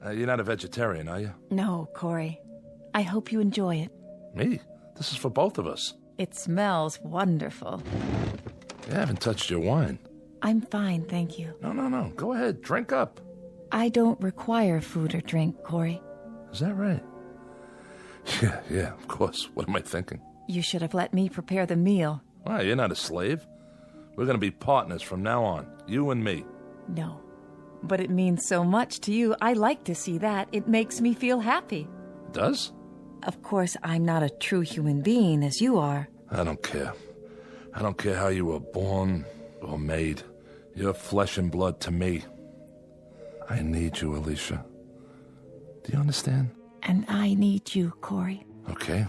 You're not a vegetarian, are you? No, Corey. I hope you enjoy it. Me? This is for both of us. It smells wonderful. You haven't touched your wine. I'm fine, thank you. No. Go ahead, drink up. I don't require food or drink, Corey. Is that right? Yeah, of course. What am I thinking? You should have let me prepare the meal. Why, you're not a slave. We're going to be partners from now on, you and me. No. But it means so much to you. I like to see that. It makes me feel happy. Does? Of course, I'm not a true human being as you are. I don't care. I don't care how you were born or made. You're flesh and blood to me. I need you, Alicia. Do you understand? And I need you, Corey. Okay.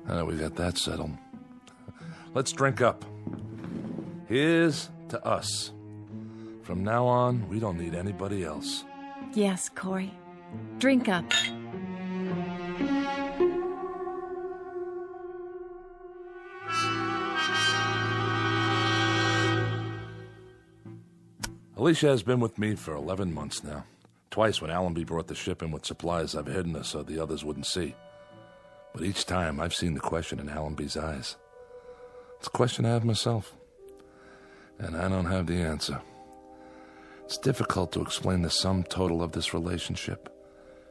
Now that we got that settled, let's drink up. Here's to us. From now on, we don't need anybody else. Yes, Corey. Drink up. Alicia has been with me for 11 months now. Twice when Allenby brought the ship in with supplies, I've hidden her so the others wouldn't see. But each time, I've seen the question in Allenby's eyes. It's a question I have myself. And I don't have the answer. It's difficult to explain the sum total of this relationship.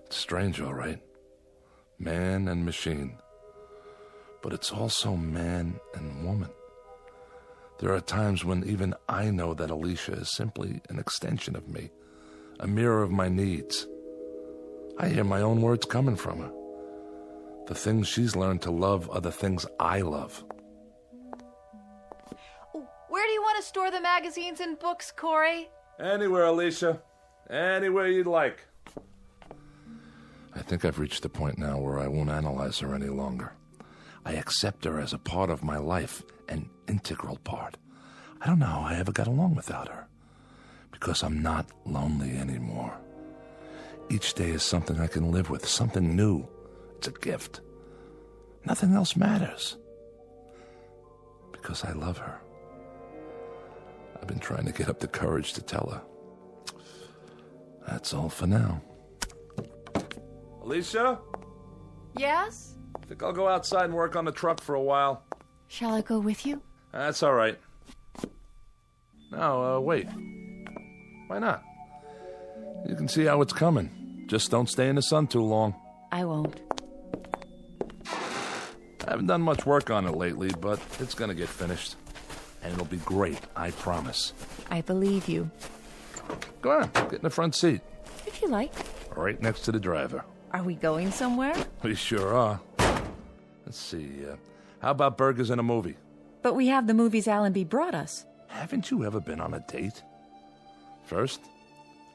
It's strange, all right. Man and machine. But it's also man and woman. There are times when even I know that Alicia is simply an extension of me, a mirror of my needs. I hear my own words coming from her. The things she's learned to love are the things I love. Where do you want to store the magazines and books, Corey? Anywhere, Alicia. Anywhere you'd like. I think I've reached the point now where I won't analyze her any longer. I accept her as a part of my life, an integral part. I don't know how I ever got along without her. Because I'm not lonely anymore. Each day is something I can live with, something new. It's a gift. Nothing else matters. Because I love her. I've been trying to get up the courage to tell her. That's all for now. Alicia? Yes? I think I'll go outside and work on the truck for a while. Shall I go with you? That's all right. No, wait. Why not? You can see how it's coming. Just don't stay in the sun too long. I won't. I haven't done much work on it lately, but it's going to get finished. And it'll be great, I promise. I believe you. Go on, get in the front seat. If you like. Right next to the driver. Are we going somewhere? We sure are. Let's see, how about burgers and a movie? But we have the movies Allenby brought us. Haven't you ever been on a date? First,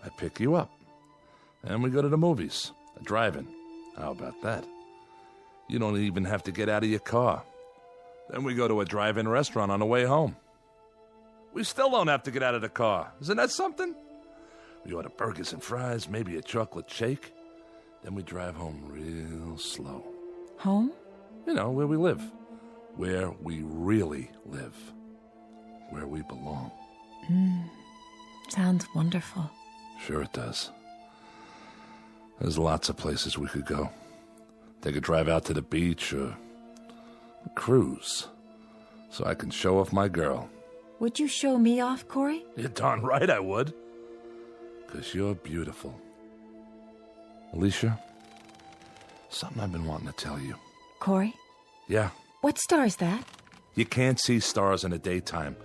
I pick you up. Then we go to the movies, a drive-in. How about that? You don't even have to get out of your car. Then we go to a drive-in restaurant on the way home. We still don't have to get out of the car. Isn't that something? We order burgers and fries, maybe a chocolate shake. Then we drive home real slow. Home? You know, where we live. Where we really live. Where we belong. Sounds wonderful. Sure it does. There's lots of places we could go. Take a drive out to the beach or a cruise. So I can show off my girl. Would you show me off, Corey? You're darn right I would. 'Cause you're beautiful. Alicia, something I've been wanting to tell you. Corey? Yeah. What star is that? You can't see stars in the daytime.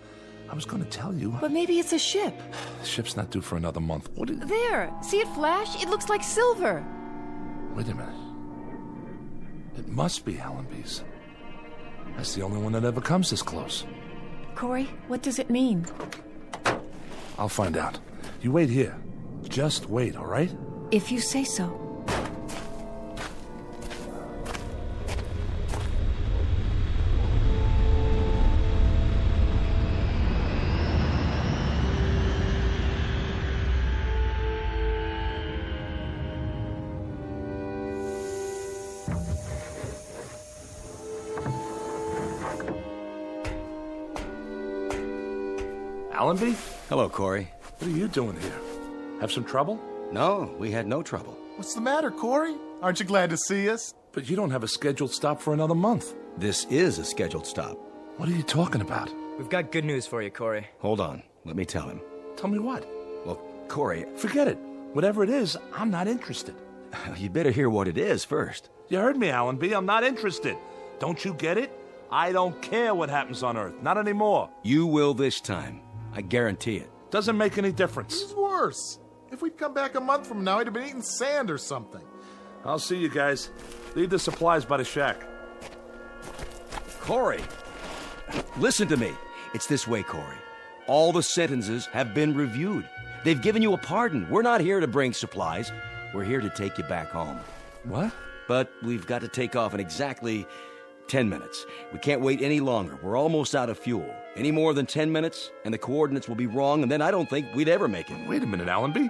was going to tell you. But maybe it's a ship. The ship's not due for another month. What is... There! See it flash? It looks like silver. Wait a minute. It must be Allenby's. That's the only one that ever comes this close. Corey, what does it mean? I'll find out. You wait here. Just wait, all right? If you say so. Allenby? Hello, Corey. What are you doing here? Have some trouble? No, we had no trouble. What's the matter, Corey? Aren't you glad to see us? But you don't have a scheduled stop for another month. This is a scheduled stop. What are you talking about? We've got good news for you, Corey. Hold on. Let me tell him. Tell me what? Well, Corey... Forget it. Whatever it is, I'm not interested. You better hear what it is first. You heard me, Allenby. I'm not interested. Don't you get it? I don't care what happens on Earth. Not anymore. You will this time. I guarantee it. Doesn't make any difference. It's worse. If we'd come back a month from now, he'd have been eating sand or something. I'll see you guys. Leave the supplies by the shack. Corey, listen to me. It's this way, Corey. All the sentences have been reviewed. They've given you a pardon. We're not here to bring supplies. We're here to take you back home. What? But we've got to take off in exactly 10 minutes. We can't wait any longer. We're almost out of fuel. Any more than 10 minutes, and the coordinates will be wrong, and then I don't think we'd ever make it. Wait a minute, Allenby.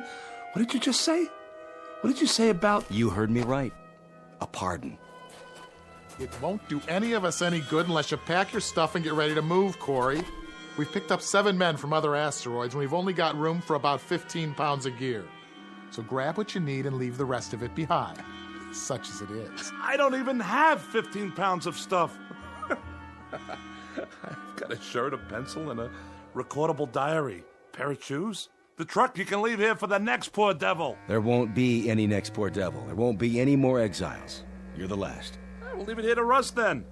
What did you just say? What did you say about... You heard me right. A pardon. It won't do any of us any good unless you pack your stuff and get ready to move, Corey. We've picked up 7 men from other asteroids, and we've only got room for about 15 pounds of gear. So grab what you need and leave the rest of it behind, such as it is. I don't even have 15 pounds of stuff. I've got a shirt, a pencil, and a recordable diary. Pair of shoes. The truck you can leave here for the next poor devil. There won't be any next poor devil. There won't be any more exiles. You're the last. We'll leave it here to Russ then.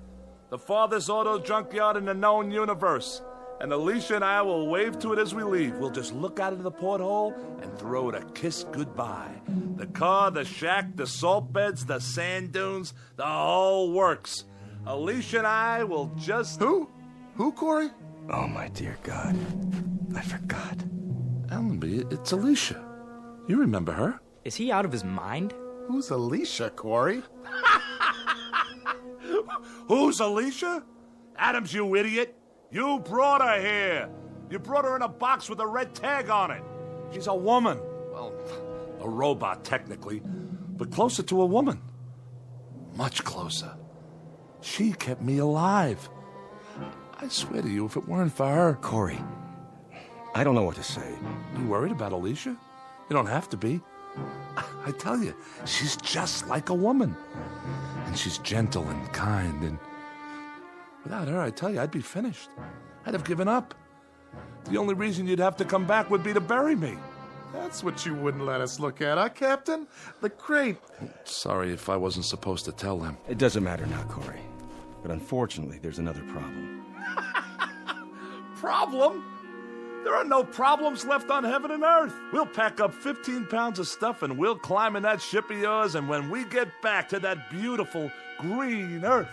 The farthest auto junkyard in the known universe. And Alicia and I will wave to it as we leave. We'll just look out of the porthole and throw it a kiss goodbye. The car, the shack, the salt beds, the sand dunes, the whole works. Alicia and I will just... Who? Who, Corey? Oh, my dear God. I forgot. Allenby, it's Alicia. You remember her. Is he out of his mind? Who's Alicia, Corey? Who's Alicia? Adams, you idiot. You brought her here. You brought her in a box with a red tag on it. She's a woman. Well, a robot, technically, but closer to a woman. Much closer. She kept me alive. I swear to you, if it weren't for her... Corey, I don't know what to say. You worried about Alicia? You don't have to be. I tell you, she's just like a woman. And she's gentle and kind, and without her, I tell you, I'd be finished. I'd have given up. The only reason you'd have to come back would be to bury me. That's what you wouldn't let us look at, huh, Captain? The crate. Sorry if I wasn't supposed to tell them. It doesn't matter now, Corey. But unfortunately, there's another problem. Problem? There are no problems left on heaven and earth. We'll pack up 15 pounds of stuff and we'll climb in that ship of yours, and when we get back to that beautiful green earth...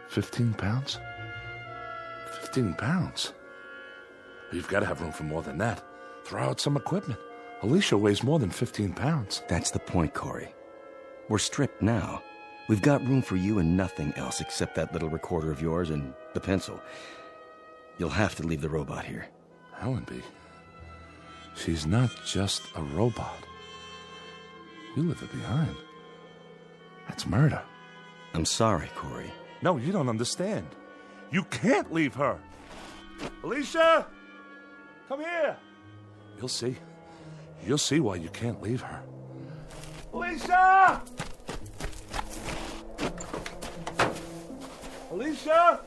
15 pounds? 15 pounds? You've got to have room for more than that. Throw out some equipment. Alicia weighs more than 15 pounds. That's the point, Corey. We're stripped now. We've got room for you and nothing else except that little recorder of yours and the pencil. You'll have to leave the robot here. Allenby, she's not just a robot. You leave her behind. That's murder. I'm sorry, Corey. No, you don't understand. You can't leave her. Alicia! Come here! You'll see. You'll see why you can't leave her. Alicia! Alicia!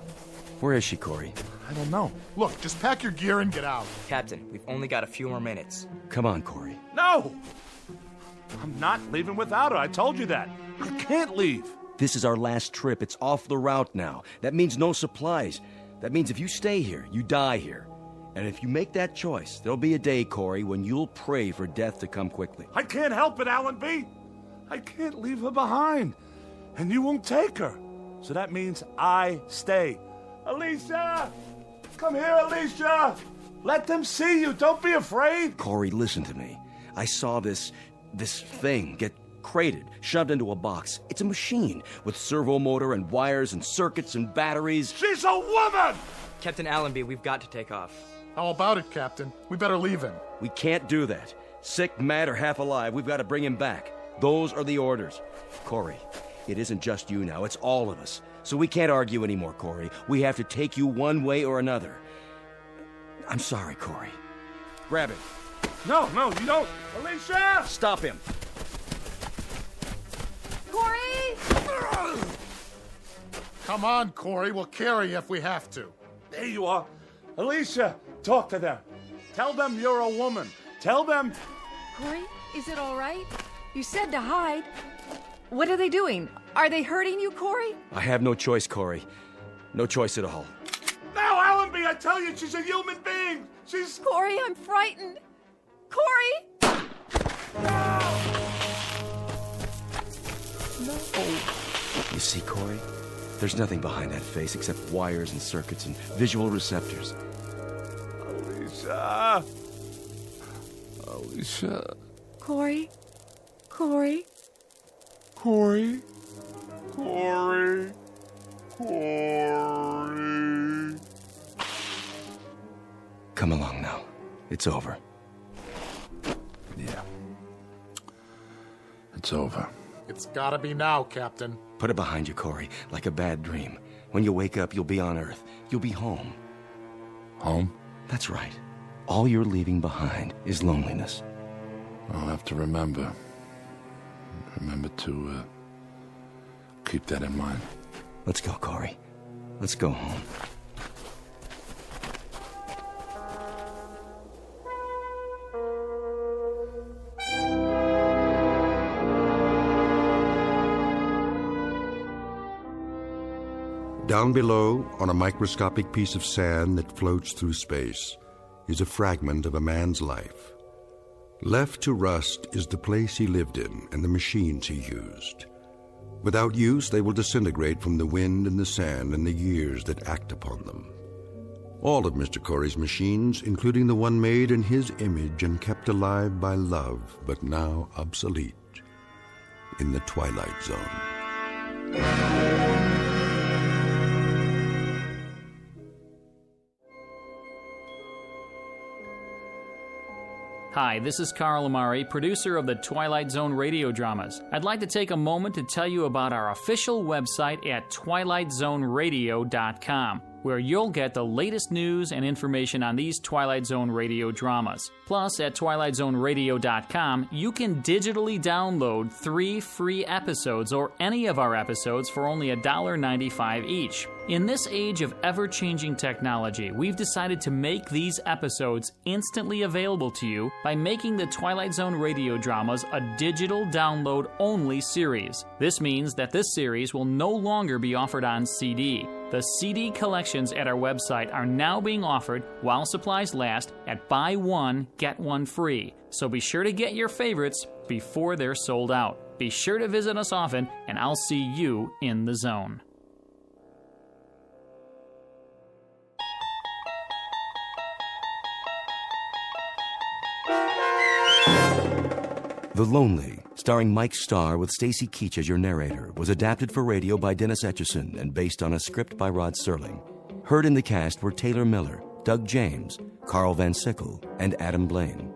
Where is she, Corey? I don't know. Look, just pack your gear and get out. Captain, we've only got a few more minutes. Come on, Corey. No! I'm not leaving without her. I told you that. I can't leave. This is our last trip. It's off the route now. That means no supplies. That means if you stay here, you die here. And if you make that choice, there'll be a day, Corey, when you'll pray for death to come quickly. I can't help it, Allenby. I can't leave her behind. And you won't take her. So that means I stay. Alicia! Come here, Alicia! Let them see you. Don't be afraid. Corey, listen to me. I saw this thing get crated, shoved into a box. It's a machine with servo motor and wires and circuits and batteries. She's a woman! Captain Allenby, we've got to take off. How about it, Captain? We better leave him. We can't do that. Sick, mad, or half alive, we've got to bring him back. Those are the orders. Corey, it isn't just you now, it's all of us. So we can't argue anymore, Corey. We have to take you one way or another. I'm sorry, Corey. Grab him. No, you don't. Alicia! Stop him. Corey! Come on, Corey. We'll carry you if we have to. There you are. Alicia, talk to them. Tell them you're a woman. Tell them... Corey, is it all right? You said to hide. What are they doing? Are they hurting you, Corey? I have no choice, Corey. No choice at all. Now, Allenby, I tell you, she's a human being. She's... Corey, I'm frightened. Corey! No. You see, Corey? There's nothing behind that face except wires and circuits and visual receptors. Alicia. Alicia. Corey? Corey? Corey? Corey? Corey? Come along now. It's over. Yeah. It's over. It's gotta be now, Captain. Put it behind you, Corey, like a bad dream. When you wake up, you'll be on Earth. You'll be home. Home? That's right. All you're leaving behind is loneliness. I'll have to remember. Remember to keep that in mind. Let's go, Corey. Let's go home. Down below, on a microscopic piece of sand that floats through space, is a fragment of a man's life. Left to rust is the place he lived in and the machines he used. Without use, they will disintegrate from the wind and the sand and the years that act upon them. All of Mr. Corey's machines, including the one made in his image and kept alive by love, but now obsolete, in the Twilight Zone. Hi, this is Carl Amari, producer of the Twilight Zone radio dramas. I'd like to take a moment to tell you about our official website at twilightzoneradio.com, where you'll get the latest news and information on these Twilight Zone radio dramas. Plus, at twilightzoneradio.com, you can digitally download 3 free episodes or any of our episodes for only $1.95 each. In this age of ever-changing technology, we've decided to make these episodes instantly available to you by making the Twilight Zone radio dramas a digital download-only series. This means that this series will no longer be offered on CD. The CD collections at our website are now being offered while supplies last at buy one, get one free. So be sure to get your favorites before they're sold out. Be sure to visit us often, and I'll see you in the zone. The Lonely, starring Mike Starr with Stacy Keach as your narrator, was adapted for radio by Dennis Etchison and based on a script by Rod Serling. Heard in the cast were Taylor Miller, Doug James, Carl Van Sickle, and Adam Blaine.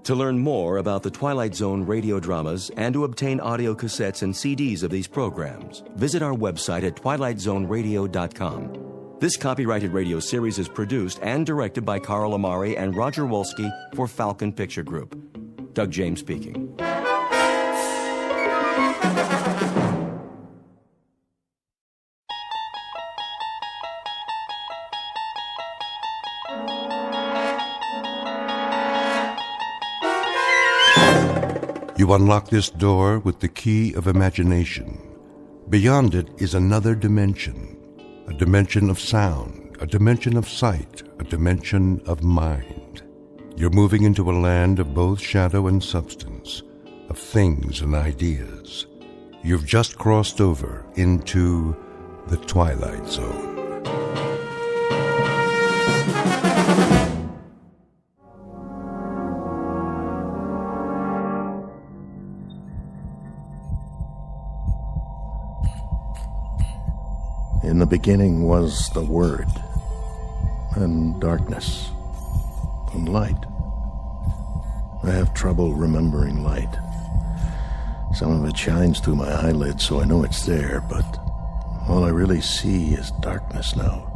To learn more about the Twilight Zone radio dramas and to obtain audio cassettes and CDs of these programs, visit our website at twilightzoneradio.com. This copyrighted radio series is produced and directed by Carl Amari and Roger Wolski for Falcon Picture Group. Doug James speaking. You unlock this door with the key of imagination. Beyond it is another dimension, a dimension of sound, a dimension of sight, a dimension of mind. You're moving into a land of both shadow and substance, of things and ideas. You've just crossed over into the Twilight Zone. In the beginning was the Word, and darkness, and light. I have trouble remembering light. Some of it shines through my eyelids, so I know it's there, but all I really see is darkness now.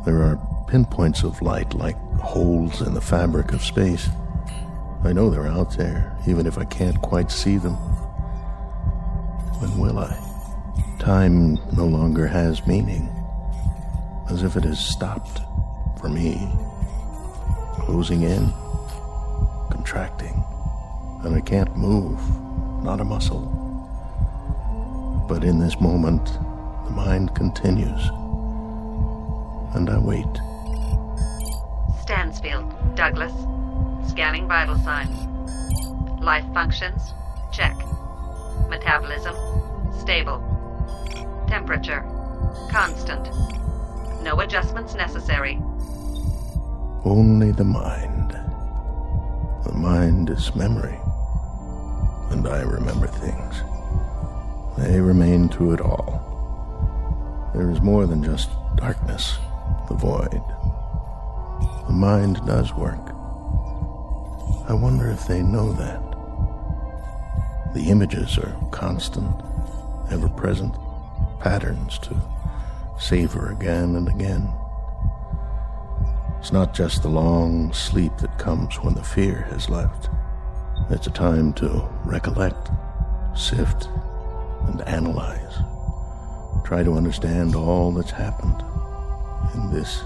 There are pinpoints of light like holes in the fabric of space. I know they're out there, even if I can't quite see them. When will I? Time no longer has meaning, as if it has stopped for me, closing in, contracting, and I can't move, not a muscle. But in this moment, the mind continues, and I wait. Stansfield, Douglas. Scanning vital signs. Life functions, check. Metabolism, stable. Temperature, constant. No adjustments necessary. Only the mind. The mind is memory, and I remember things. They remain through it all. There is more than just darkness, the void. The mind does work. I wonder if they know that. The images are constant, ever present, patterns to savor again and again. It's not just the long sleep that comes when the fear has left. It's a time to recollect, sift, and analyze. Try to understand all that's happened in this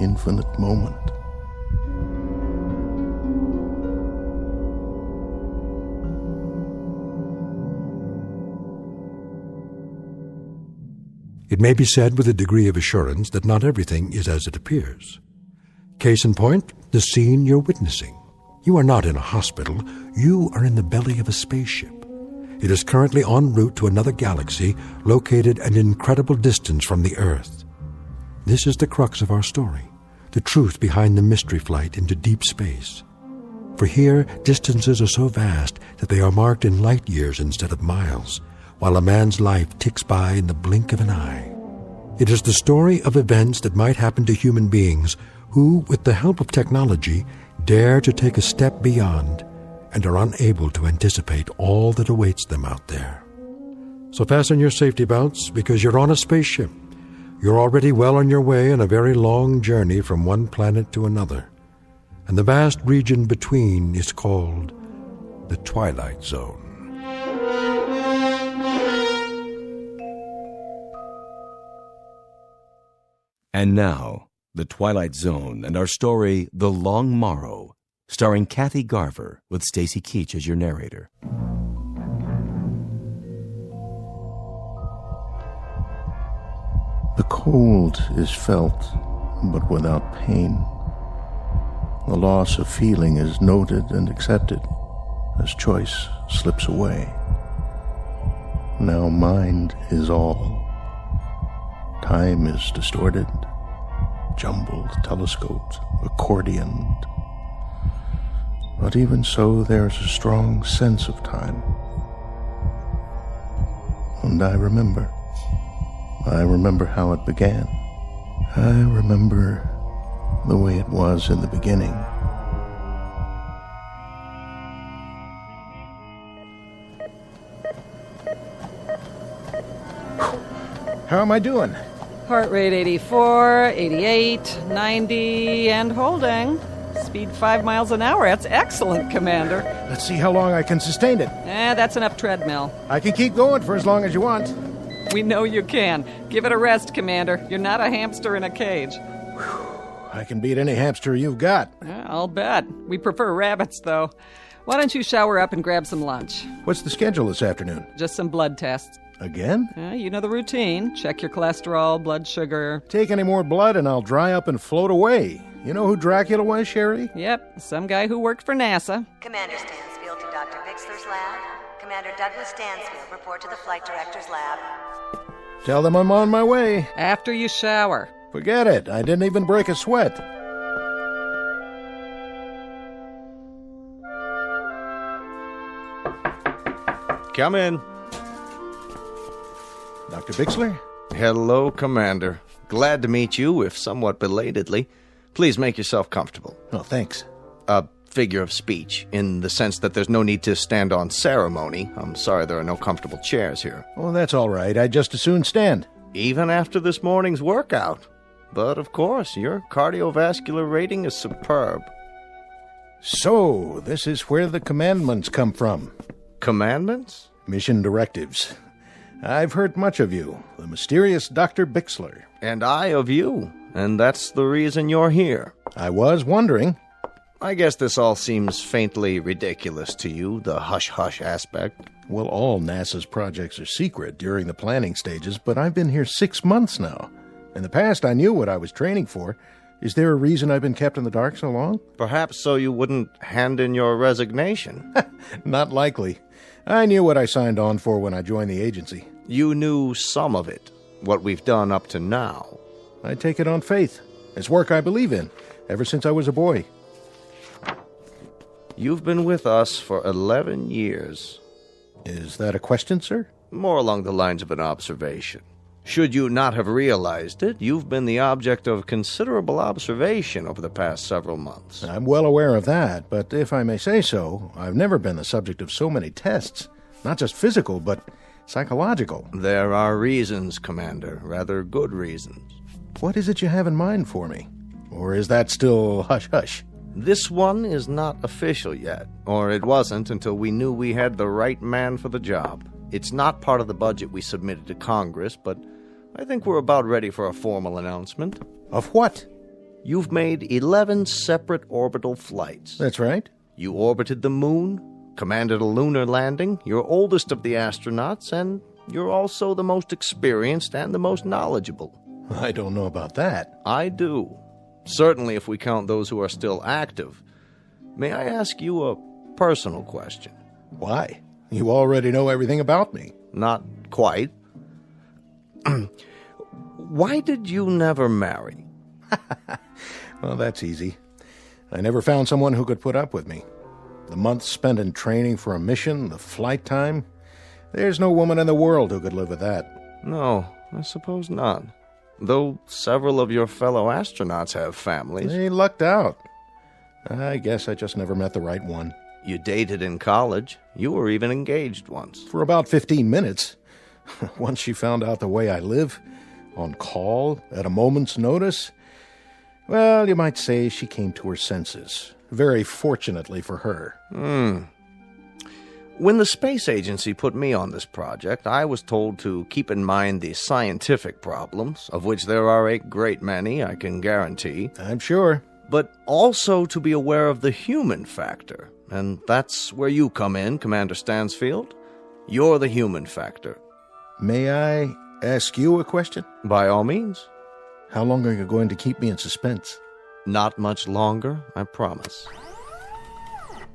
infinite moment. It may be said with a degree of assurance that not everything is as it appears. Case in point, the scene you're witnessing. You are not in a hospital. You are in the belly of a spaceship. It is currently en route to another galaxy located an incredible distance from the Earth. This is the crux of our story, the truth behind the mystery flight into deep space. For here, distances are so vast that they are marked in light years instead of miles, while a man's life ticks by in the blink of an eye. It is the story of events that might happen to human beings who, with the help of technology, dare to take a step beyond and are unable to anticipate all that awaits them out there. So fasten your safety belts, because you're on a spaceship. You're already well on your way on a very long journey from one planet to another, and the vast region between is called the Twilight Zone. And now, The Twilight Zone and our story, The Long Morrow, starring Kathy Garver with Stacy Keach as your narrator. The cold is felt, but without pain. The loss of feeling is noted and accepted as choice slips away. Now mind is all. Time is distorted, jumbled, telescoped, accordioned. But even so, there's a strong sense of time. And I remember. I remember how it began. I remember the way it was in the beginning. How am I doing? Heart rate 84, 88, 90, and holding. Speed 5 miles an hour. That's excellent, Commander. Let's see how long I can sustain it. That's enough treadmill. I can keep going for as long as you want. We know you can. Give it a rest, Commander. You're not a hamster in a cage. I can beat any hamster you've got. I'll bet. We prefer rabbits, though. Why don't you shower up and grab some lunch? What's the schedule this afternoon? Just some blood tests. Again? You know the routine. Check your cholesterol, blood sugar. Take any more blood and I'll dry up and float away. You know who Dracula was, Sherry? Yep, some guy who worked for NASA. Commander Stansfield to Dr. Bixler's lab. Commander Douglas Stansfield, report to the flight director's lab. Tell them I'm on my way. After you shower. Forget it. I didn't even break a sweat. Come in. Dr. Bixler? Hello, Commander. Glad to meet you, if somewhat belatedly. Please make yourself comfortable. Oh, thanks. A figure of speech, in the sense that there's no need to stand on ceremony. I'm sorry there are no comfortable chairs here. Oh, that's all right. I'd just as soon stand. Even after this morning's workout. But, of course, your cardiovascular rating is superb. So, this is where the commandments come from. Commandments? Mission directives. I've heard much of you, the mysterious Dr. Bixler. And I of you, and that's the reason you're here. I was wondering. I guess this all seems faintly ridiculous to you, the hush-hush aspect. Well, all NASA's projects are secret during the planning stages, but I've been here 6 months now. In the past, I knew what I was training for. Is there a reason I've been kept in the dark so long? Perhaps so you wouldn't hand in your resignation. Not likely. I knew what I signed on for when I joined the agency. You knew some of it, what we've done up to now. I take it on faith. It's work I believe in, ever since I was a boy. You've been with us for 11 years. Is that a question, sir? More along the lines of an observation. Should you not have realized it, you've been the object of considerable observation over the past several months. I'm well aware of that, but if I may say so, I've never been the subject of so many tests. Not just physical, but psychological. There are reasons, Commander, rather good reasons. What is it you have in mind for me? Or is that still hush-hush? This one is not official yet, or it wasn't until we knew we had the right man for the job. It's not part of the budget we submitted to Congress, but I think we're about ready for a formal announcement. Of what? You've made 11 separate orbital flights. That's right. You orbited the moon, commanded a lunar landing, you're oldest of the astronauts, and you're also the most experienced and the most knowledgeable. I don't know about that. I do. Certainly if we count those who are still active. May I ask you a personal question? Why? You already know everything about me. Not quite. Why did you never marry? Well, that's easy. I never found someone who could put up with me. The months spent in training for a mission, the flight time, there's no woman in the world who could live with that. No, I suppose not. Though several of your fellow astronauts have families. They lucked out. I guess I just never met the right one. You dated in college. You were even engaged once. For about 15 minutes. Once she found out the way I live, on call, at a moment's notice, well, you might say she came to her senses. Very fortunately for her. When the space agency put me on this project, I was told to keep in mind the scientific problems, of which there are a great many, I can guarantee. I'm sure. But also to be aware of the human factor. And that's where you come in, Commander Stansfield. You're the human factor. May I ask you a question? By all means. How long are you going to keep me in suspense? Not much longer, I promise.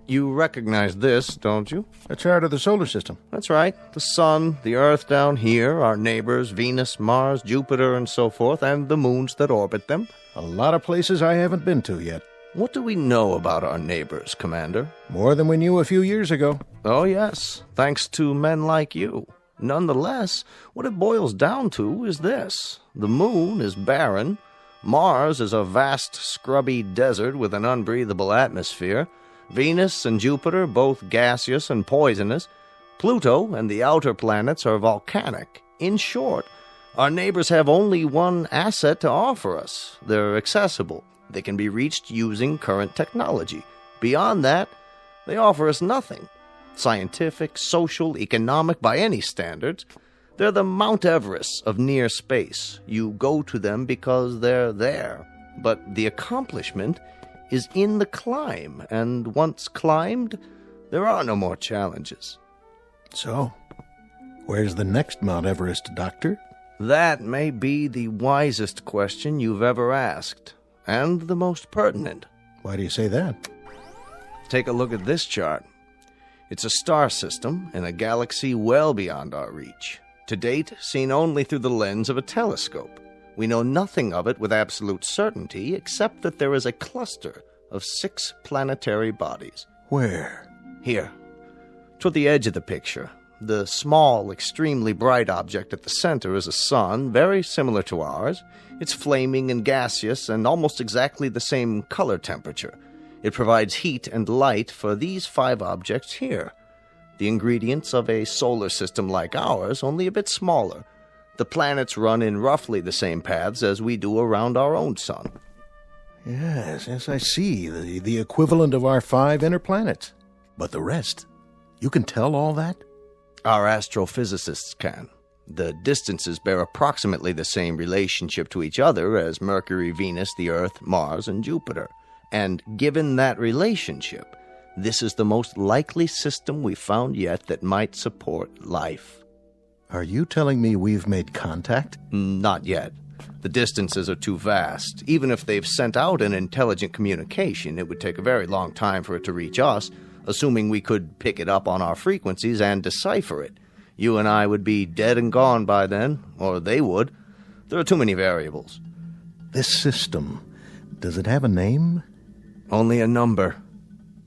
You recognize this, don't you? A chart of the solar system. That's right. The sun, the Earth down here, our neighbors, Venus, Mars, Jupiter, and so forth, and the moons that orbit them. A lot of places I haven't been to yet. What do we know about our neighbors, Commander? More than we knew a few years ago. Oh, yes, thanks to men like you. Nonetheless, what it boils down to is this. The moon is barren. Mars is a vast, scrubby desert with an unbreathable atmosphere. Venus and Jupiter, both gaseous and poisonous. Pluto and the outer planets are volcanic. In short, our neighbors have only one asset to offer us. They're accessible. They can be reached using current technology. Beyond that, they offer us nothing. Scientific, social, economic, by any standards. They're the Mount Everest of near space. You go to them because they're there. But the accomplishment is in the climb, and once climbed, There are no more challenges. So, where's the next Mount Everest, Doctor? That may be the wisest question you've ever asked, and the most pertinent. Why do you say that? Take a look at this chart. It's a star system in a galaxy well beyond our reach. To date, seen only through the lens of a telescope. We know nothing of it with absolute certainty, except that there is a cluster of 6 planetary bodies. Where? Here, toward the edge of the picture. The small, extremely bright object at the center is a sun, very similar to ours. It's flaming and gaseous and almost exactly the same color temperature. It provides heat and light for these 5 objects here. The ingredients of a solar system like ours, only a bit smaller. The planets run in roughly the same paths as we do around our own sun. Yes, I see. The equivalent of our 5 inner planets. But the rest? You can tell all that? Our astrophysicists can. The distances bear approximately the same relationship to each other as Mercury, Venus, the Earth, Mars, and Jupiter. And given that relationship, this is the most likely system we've found yet that might support life. Are you telling me we've made contact? Not yet. The distances are too vast. Even if they've sent out an intelligent communication, it would take a very long time for it to reach us, assuming we could pick it up on our frequencies and decipher it. You and I would be dead and gone by then, or they would. There are too many variables. This system, does it have a name? Only a number.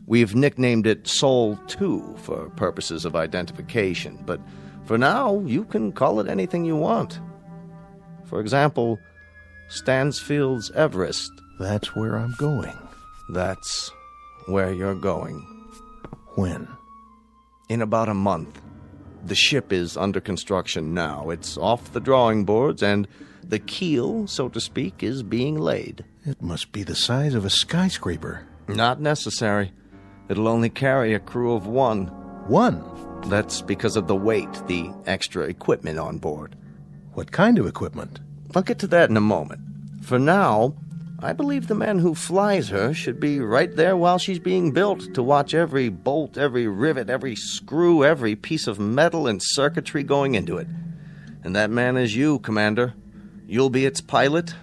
We've nicknamed it Sol 2 for purposes of identification, but for now, you can call it anything you want. For example, Stansfield's Everest. That's where I'm going. That's where you're going. When? In about a month. The ship is under construction now. It's off the drawing boards, and the keel, so to speak, is being laid. It must be the size of a skyscraper. Not necessary. It'll only carry a crew of 1. 1? That's because of the weight, the extra equipment on board. What kind of equipment? I'll get to that in a moment. For now, I believe the man who flies her should be right there while she's being built to watch every bolt, every rivet, every screw, every piece of metal and circuitry going into it. And that man is you, Commander. You'll be its pilot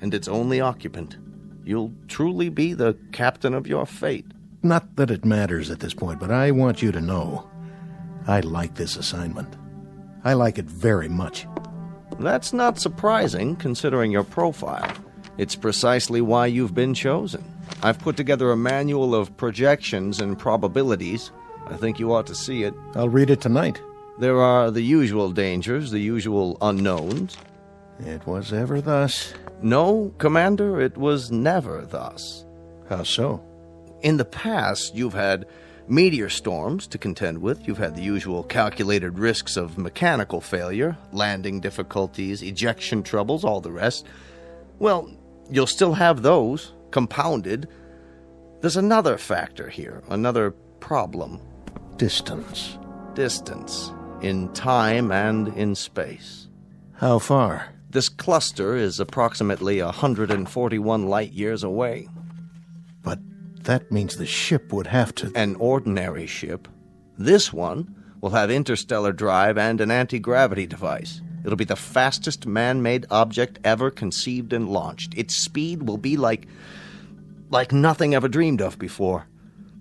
and its only occupant. You'll truly be the captain of your fate. Not that it matters at this point, but I want you to know I like this assignment. I like it very much. That's not surprising, considering your profile. It's precisely why you've been chosen. I've put together a manual of projections and probabilities. I think you ought to see it. I'll read it tonight. There are the usual dangers, the usual unknowns. It was ever thus. No, Commander, it was never thus. How so? In the past, you've had meteor storms to contend with. You've had the usual calculated risks of mechanical failure, landing difficulties, ejection troubles, all the rest. Well, you'll still have those, compounded. There's another factor here, another problem. Distance. Distance, in time and in space. How far? This cluster is approximately 141 light years away. But that means the ship would have to... An ordinary ship. This one will have interstellar drive and an anti-gravity device. It'll be the fastest man-made object ever conceived and launched. Its speed will be like nothing ever dreamed of before.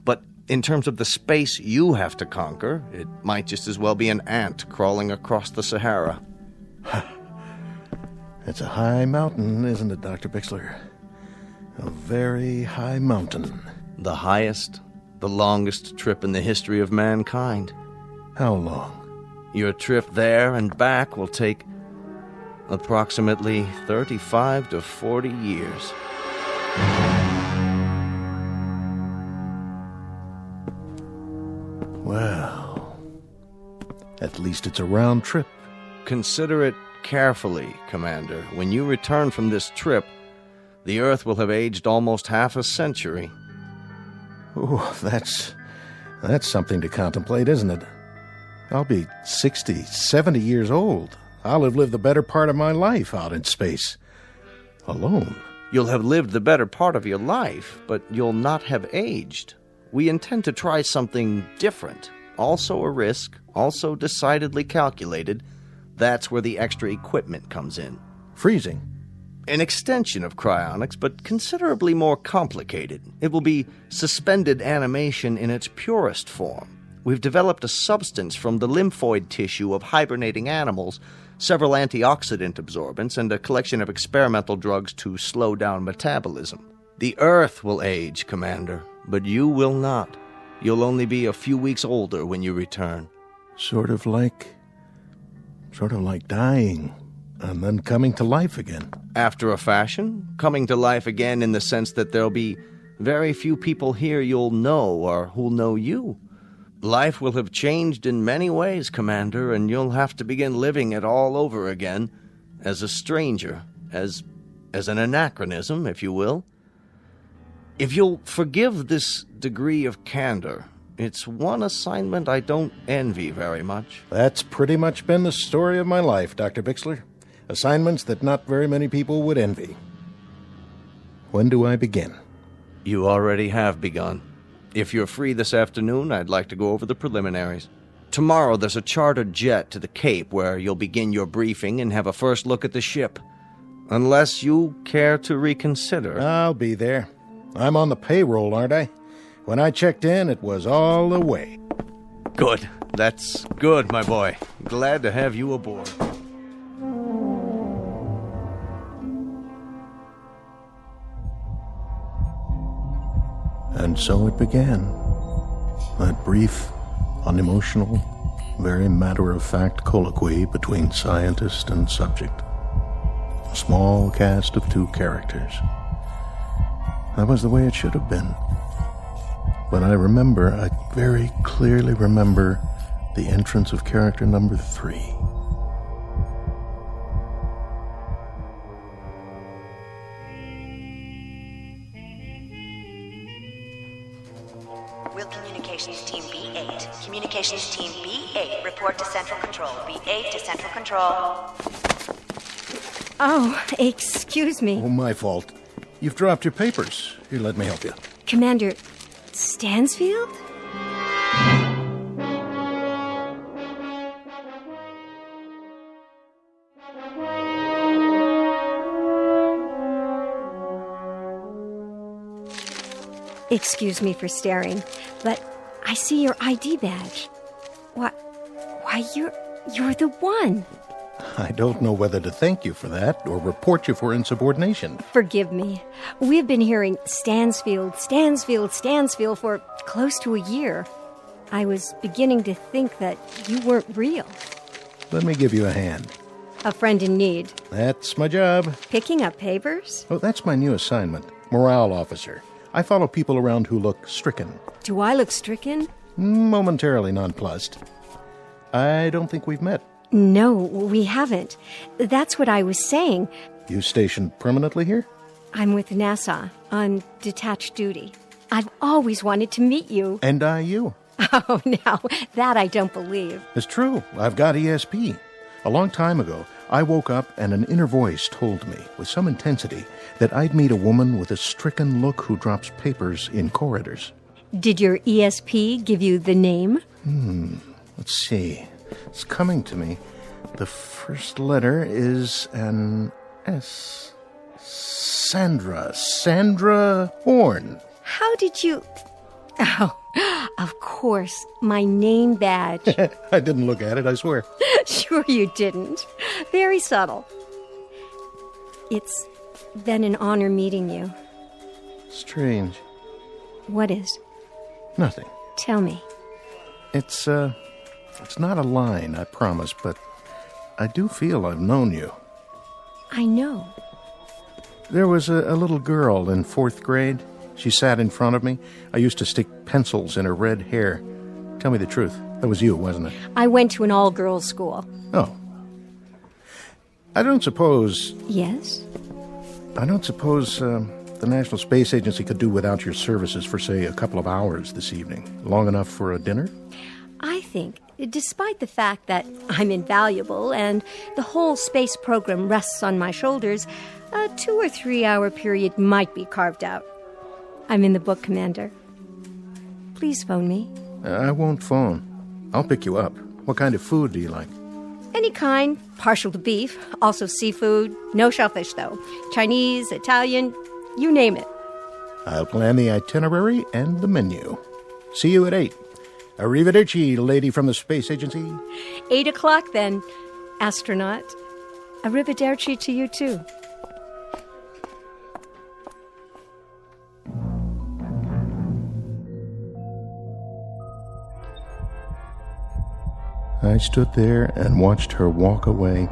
But in terms of the space you have to conquer, it might just as well be an ant crawling across the Sahara. It's a high mountain, isn't it, Dr. Bixler? A very high mountain. The highest, the longest trip in the history of mankind. How long? Your trip there and back will take approximately 35 to 40 years. Well, at least it's a round trip. Consider it carefully, Commander. When you return from this trip, the Earth will have aged almost half a century. Oh, that's something to contemplate, isn't it? I'll be 60, 70 years old. I'll have lived the better part of my life out in space. Alone. You'll have lived the better part of your life, but you'll not have aged. We intend to try something different. Also a risk, also decidedly calculated. That's where the extra equipment comes in. Freezing? An extension of cryonics, but considerably more complicated. It will be suspended animation in its purest form. We've developed a substance from the lymphoid tissue of hibernating animals, several antioxidant absorbents, and a collection of experimental drugs to slow down metabolism. The Earth will age, Commander, but you will not. You'll only be a few weeks older when you return. Sort of like dying and then coming to life again. After a fashion, coming to life again in the sense that there'll be very few people here you'll know or who'll know you. Life will have changed in many ways, Commander, and you'll have to begin living it all over again as a stranger, as an anachronism, if you will. If you'll forgive this degree of candor, it's one assignment I don't envy very much. That's pretty much been the story of my life, Dr. Bixler. Assignments that not very many people would envy. When do I begin? You already have begun. If you're free this afternoon, I'd like to go over the preliminaries. Tomorrow there's a chartered jet to the Cape where you'll begin your briefing and have a first look at the ship. Unless you care to reconsider. I'll be there. I'm on the payroll, aren't I? When I checked in, it was all the way. Good. That's good, my boy. Glad to have you aboard. And so it began. That brief, unemotional, very matter-of-fact colloquy between scientist and subject. A small cast of 2 characters. That was the way it should have been. But I very clearly remember the entrance of character number 3. Will Communications Team B8. Communications Team B8, report to Central Control. B8 to Central Control. Oh, excuse me. Oh, my fault. You've dropped your papers. Here, let me help you. Commander Stansfield? Excuse me for staring, but I see your ID badge. Why, you're the one. I don't know whether to thank you for that or report you for insubordination. Forgive me. We've been hearing Stansfield for close to a year. I was beginning to think that you weren't real. Let me give you a hand. A friend in need. That's my job. Picking up papers? Oh, that's my new assignment. Morale officer. I follow people around who look stricken. Do I look stricken? Momentarily nonplussed. I don't think we've met. No, we haven't. That's what I was saying. You stationed permanently here? I'm with NASA on detached duty. I've always wanted to meet you. And I you. Oh, now, that I don't believe. It's true. I've got ESP. A long time ago, I woke up and an inner voice told me, with some intensity, that I'd meet a woman with a stricken look who drops papers in corridors. Did your ESP give you the name? Let's see. It's coming to me. The first letter is an S. Sandra Horn. How did you... Oh, of course, my name badge. I didn't look at it, I swear. Sure you didn't. Very subtle. It's been an honor meeting you. Strange. What is? Nothing. Tell me. It's not a line, I promise, but I do feel I've known you. I know. There was a little girl in 4th grade. She sat in front of me. I used to stick pencils in her red hair. Tell me the truth. That was you, wasn't it? I went to an all-girls school. Oh. I don't suppose... Yes? I don't suppose the National Space Agency could do without your services for, say, a couple of hours this evening. Long enough for a dinner? I think, despite the fact that I'm invaluable and the whole space program rests on my shoulders, a 2 or 3 hour period might be carved out. I'm in the book, Commander. please phone me. I won't phone. I'll pick you up. What kind of food do you like? Any kind, partial to beef, also seafood. No shellfish, though. Chinese, Italian, you name it. I'll plan the itinerary and the menu. See you at 8. Arrivederci, lady from the space agency. 8 o'clock, then, astronaut. Arrivederci to you, too. I stood there and watched her walk away.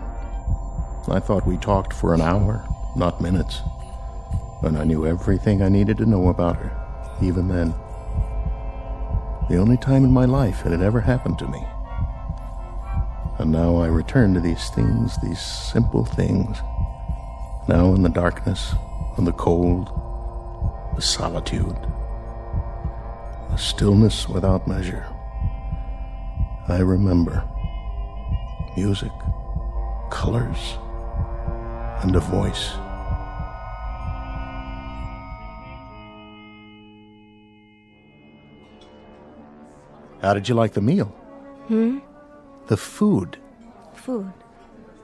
I thought we talked for an hour, not minutes. And I knew everything I needed to know about her, even then. The only time in my life it had ever happened to me. And now I return to these things, these simple things. Now in the darkness, and the cold, the solitude, the stillness without measure. I remember music, colors, and a voice. How did you like the meal? The food. Food.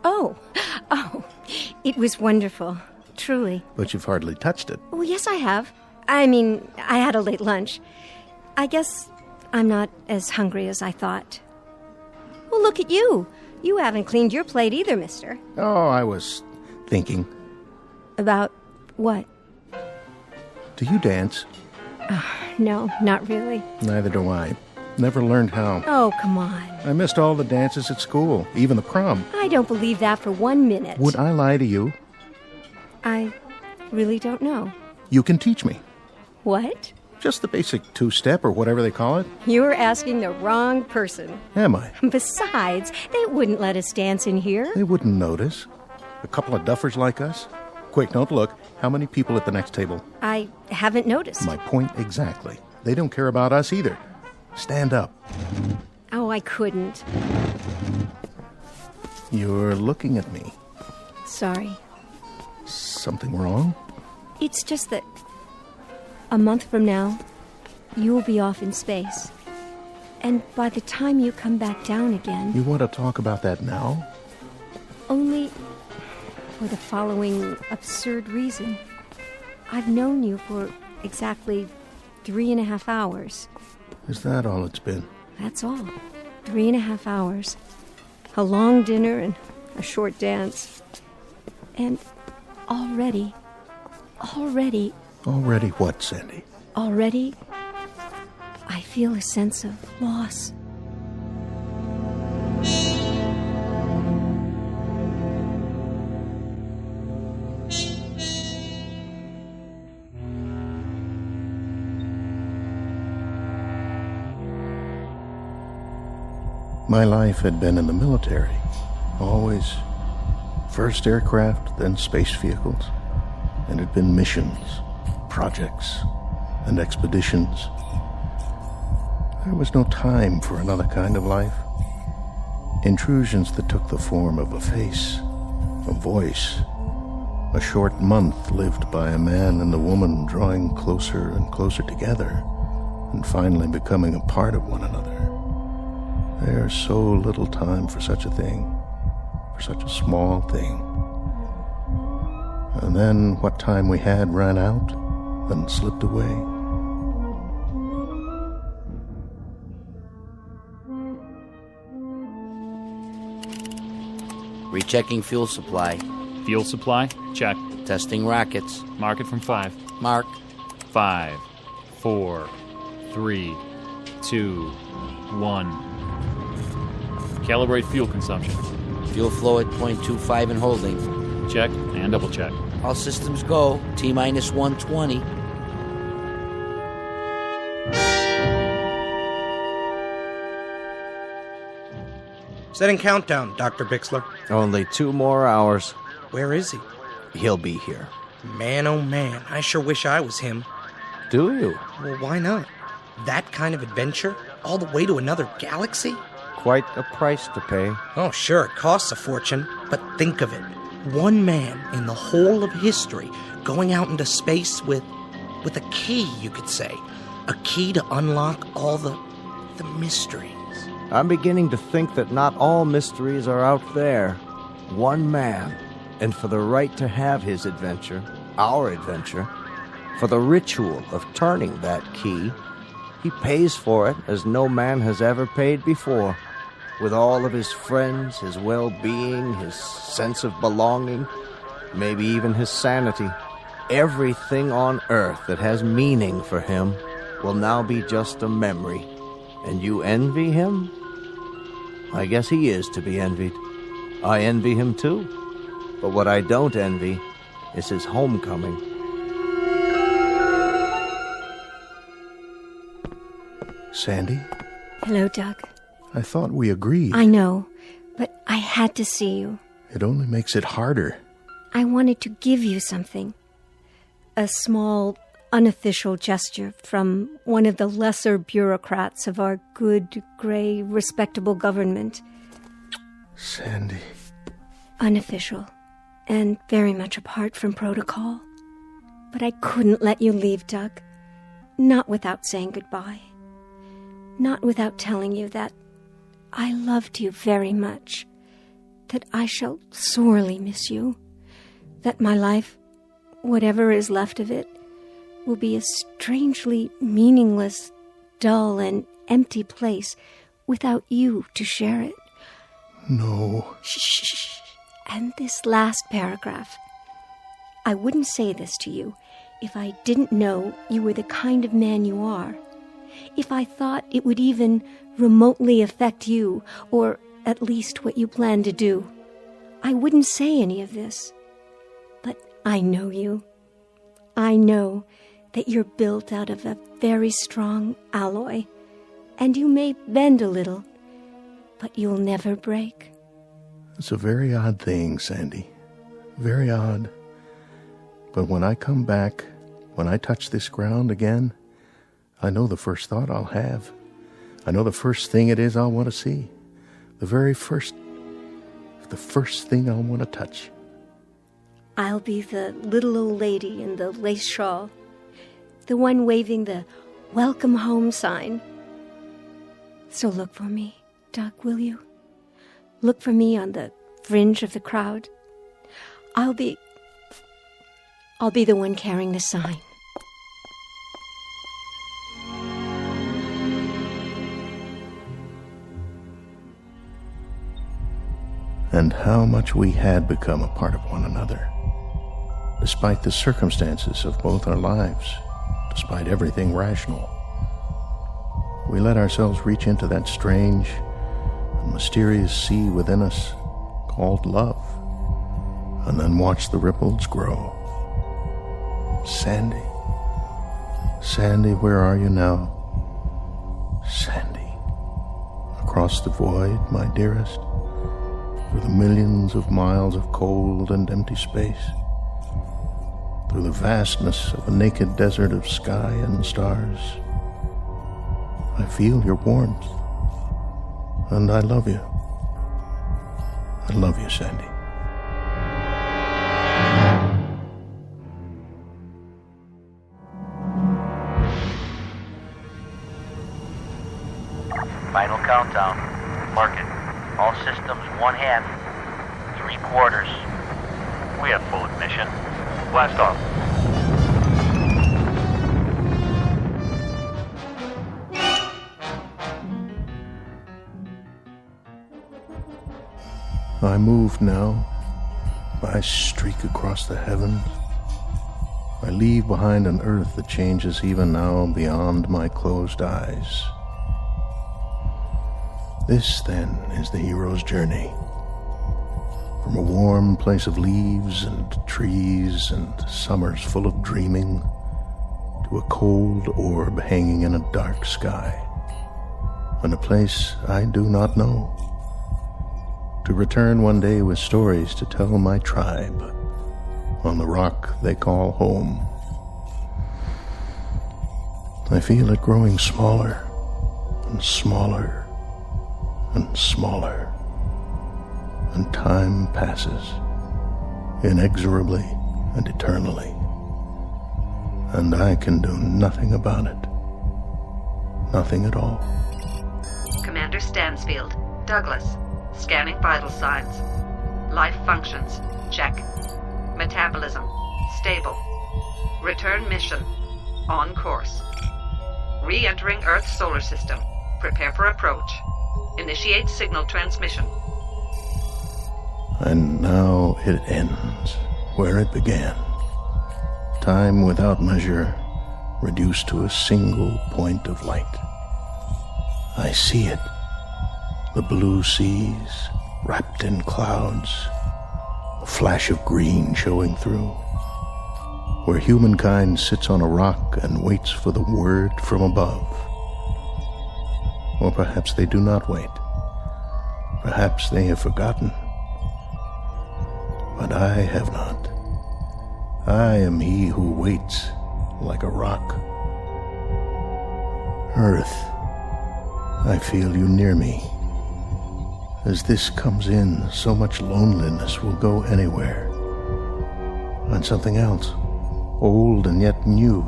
Oh, it was wonderful, truly. But you've hardly touched it. Oh, yes, I have. I mean, I had a late lunch. I guess I'm not as hungry as I thought. Well, look at you. You haven't cleaned your plate either, mister. Oh, I was thinking. About what? Do you dance? No, not really. Neither do I. Never learned how. Oh, come on. I missed all the dances at school, even the prom. I don't believe that for 1 minute. Would I lie to you? I really don't know. You can teach me. What? Just the basic two-step or whatever they call it. You're asking the wrong person. Am I? Besides, they wouldn't let us dance in here. They wouldn't notice. A couple of duffers like us. Quick, don't look. How many people at the next table? I haven't noticed. My point exactly. They don't care about us either. Stand up. Oh, I couldn't. You're looking at me. Sorry. Something wrong? It's just that a month from now, you will be off in space. And by the time you come back down again... You want to talk about that now? Only for the following absurd reason. I've known you for exactly 3.5 hours. Is that all it's been? That's all. 3.5 hours. A long dinner and a short dance. And already... Already what, Sandy? Already, I feel a sense of loss. My life had been in the military. Always first aircraft, then space vehicles. And it had been missions, projects, and expeditions. There was no time for another kind of life. Intrusions that took the form of a face, a voice. A short month lived by a man and a woman drawing closer and closer together, and finally becoming a part of one another. There's so little time for such a thing, for such a small thing. And then what time we had ran out and slipped away. Rechecking fuel supply. Fuel supply? Check. Testing rockets. Mark it from 5. Mark. 5, 4, 3, 2, 1. Calibrate fuel consumption. Fuel flow at 0.25 and holding. Check and double check. All systems go. T-minus 120. Setting countdown, Dr. Bixler. Only 2 more hours. Where is he? He'll be here. Man, oh man, I sure wish I was him. Do you? Well, why not? That kind of adventure? All the way to another galaxy? Quite a price to pay. Oh, sure, it costs a fortune. But think of it. One man in the whole of history going out into space with a key, you could say. A key to unlock all the mysteries. I'm beginning to think that not all mysteries are out there. One man, and for the right to have his adventure, our adventure, for the ritual of turning that key, he pays for it as no man has ever paid before, with all of his friends, his well-being, his sense of belonging, maybe even his sanity. Everything on earth that has meaning for him will now be just a memory. And you envy him? I guess he is to be envied. I envy him too. But what I don't envy is his homecoming. Sandy? Hello, Doug. I thought we agreed. I know, but I had to see you. It only makes it harder. I wanted to give you something. A small, unofficial gesture from one of the lesser bureaucrats of our good, gray, respectable government. Sandy. Unofficial, and very much apart from protocol. But I couldn't let you leave, Doug. Not without saying goodbye. Not without telling you that I loved you very much. That I shall sorely miss you. That my life, whatever is left of it, will be a strangely meaningless, dull, and empty place without you to share it. No. Shh. And this last paragraph. I wouldn't say this to you if I didn't know you were the kind of man you are. If I thought it would even remotely affect you, or at least what you plan to do. I wouldn't say any of this. But I know you. I know that you're built out of a very strong alloy, and you may bend a little, but you'll never break. It's a very odd thing, Sandy. Very odd. But when I come back, when I touch this ground again, I know the first thought I'll have. I know the first thing it is I'll want to see. The first thing I'll want to touch. I'll be the little old lady in the lace shawl, the one waving the welcome home sign. So look for me, Doug, will you? Look for me on the fringe of the crowd. I'll be the one carrying the sign. And how much we had become a part of one another. Despite the circumstances of both our lives, despite everything rational, we let ourselves reach into that strange and mysterious sea within us called love, and then watch the ripples grow. Sandy, where are you now? Sandy, across the void, my dearest, through the millions of miles of cold and empty space, through the vastness of a naked desert of sky and stars. I feel your warmth, and I love you. I love you, Sandy. Final countdown. Mark it. All systems 1/2, 3/4. We have full ignition. Blast off. I move now. I streak across the heavens. I leave behind an earth that changes even now beyond my closed eyes. This, then, is the hero's journey. From a warm place of leaves and trees and summers full of dreaming to a cold orb hanging in a dark sky, and a place I do not know. To return one day with stories to tell my tribe on the rock they call home. I feel it growing smaller and smaller and smaller, and time passes inexorably and eternally, and I can do nothing about it Nothing at all. Commander Stansfield. Douglas. Scanning vital signs. Life functions. Check. Metabolism. Stable. Return mission. On course. Re-entering Earth's solar system. Prepare for approach. Initiate signal transmission. And now it ends where it began. Time without measure, reduced to a single point of light. I see it. The blue seas, wrapped in clouds, a flash of green showing through, where humankind sits on a rock and waits for the word from above. Or perhaps they do not wait. Perhaps they have forgotten. But I have not. I am he who waits like a rock. Earth, I feel you near me. As this comes in, so much loneliness will go anywhere. And something else, old and yet new,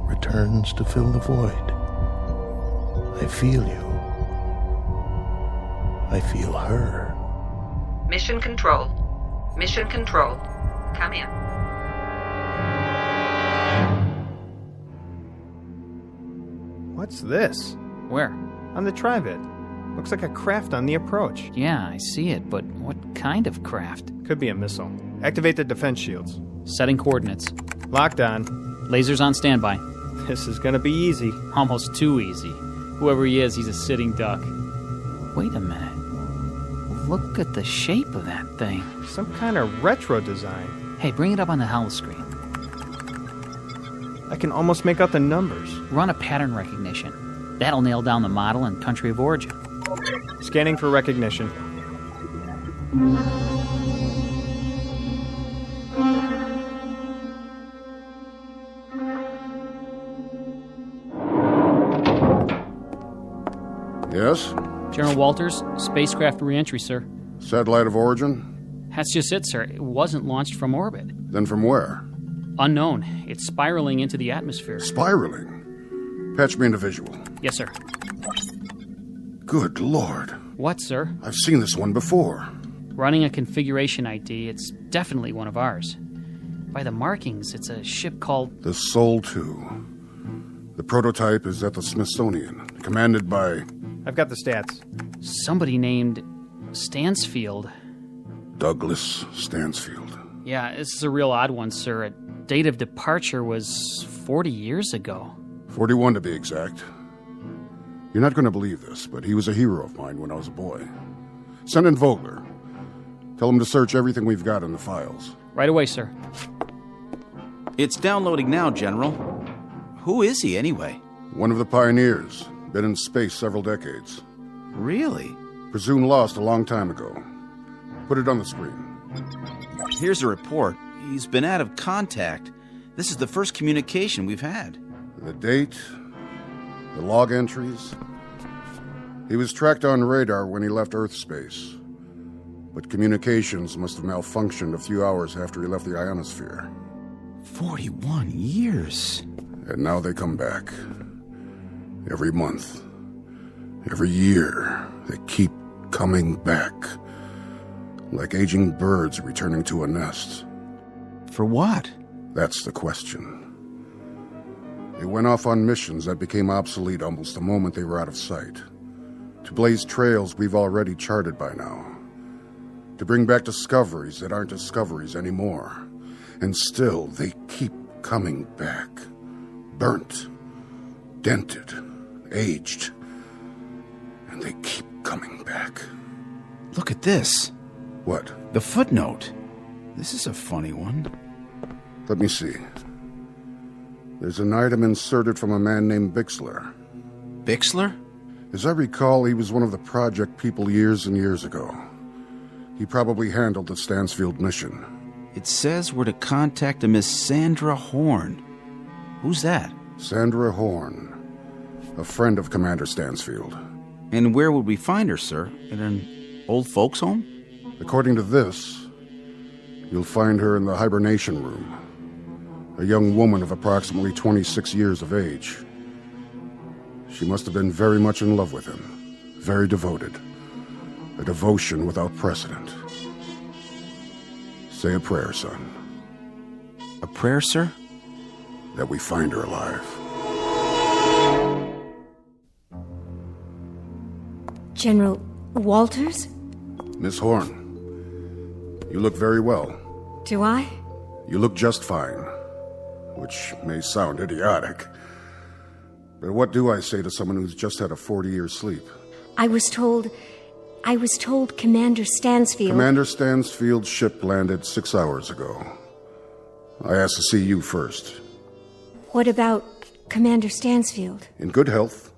returns to fill the void. I feel you. I feel her. Mission control. Mission control. Come in. What's this? Where? On the tri-vid. Looks like a craft on the approach. Yeah, I see it, but what kind of craft? Could be a missile. Activate the defense shields. Setting coordinates. Locked on. Lasers on standby. This is gonna be easy. Almost too easy. Whoever he is, he's a sitting duck. Wait a minute. Look at the shape of that thing. Some kind of retro design. Hey, bring it up on the holoscreen. I can almost make out the numbers. Run a pattern recognition. That'll nail down the model and country of origin. Scanning for recognition. Yes? General Walters, spacecraft reentry, sir. Satellite of origin? That's just it, sir. It wasn't launched from orbit. Then from where? Unknown. It's spiraling into the atmosphere. Spiraling? Patch me into visual. Yes, sir. Good Lord. What, sir? I've seen this one before. Running a configuration ID, it's definitely one of ours. By the markings, it's a ship called... The Sol 2. The prototype is at the Smithsonian, commanded by... I've got the stats. Somebody named Stansfield. Douglas Stansfield. Yeah, this is a real odd one, sir. A date of departure was 40 years ago. 41 to be exact. You're not going to believe this, but he was a hero of mine when I was a boy. Send in Vogler. Tell him to search everything we've got in the files. Right away, sir. It's downloading now, General. Who is he, anyway? One of the pioneers. Been in space several decades. Really? Presumed lost a long time ago. Put it on the screen. Here's a report. He's been out of contact. This is the first communication we've had. The date, the log entries. He was tracked on radar when he left Earth space. But communications must have malfunctioned a few hours after he left the ionosphere. 41 years. And now they come back. Every month. Every year. They keep coming back. Like aging birds returning to a nest. For what? That's the question. They went off on missions that became obsolete almost the moment they were out of sight. To blaze trails we've already charted by now. To bring back discoveries that aren't discoveries anymore. And still, they keep coming back. Burnt. Dented. Aged. And they keep coming back. Look at this. What? The footnote. This is a funny one. Let me see. There's an item inserted from a man named Bixler. Bixler? As I recall, he was one of the project people years and years ago. He probably handled the Stansfield mission. It says we're to contact a Miss Sandra Horn. Who's that? Sandra Horn. A friend of Commander Stansfield. And where would we find her, sir? In an old folks' home? According to this, you'll find her in the hibernation room. A young woman of approximately 26 years of age. She must have been very much in love with him, very devoted. A devotion without precedent. Say a prayer, son. A prayer, sir? That we find her alive. General Walters? Miss Horn, you look very well. Do I? You look just fine, which may sound idiotic. But what do I say to someone who's just had a 40-year sleep? I was told Commander Stansfield... Commander Stansfield's ship landed 6 hours ago. I asked to see you first. What about Commander Stansfield? In good health,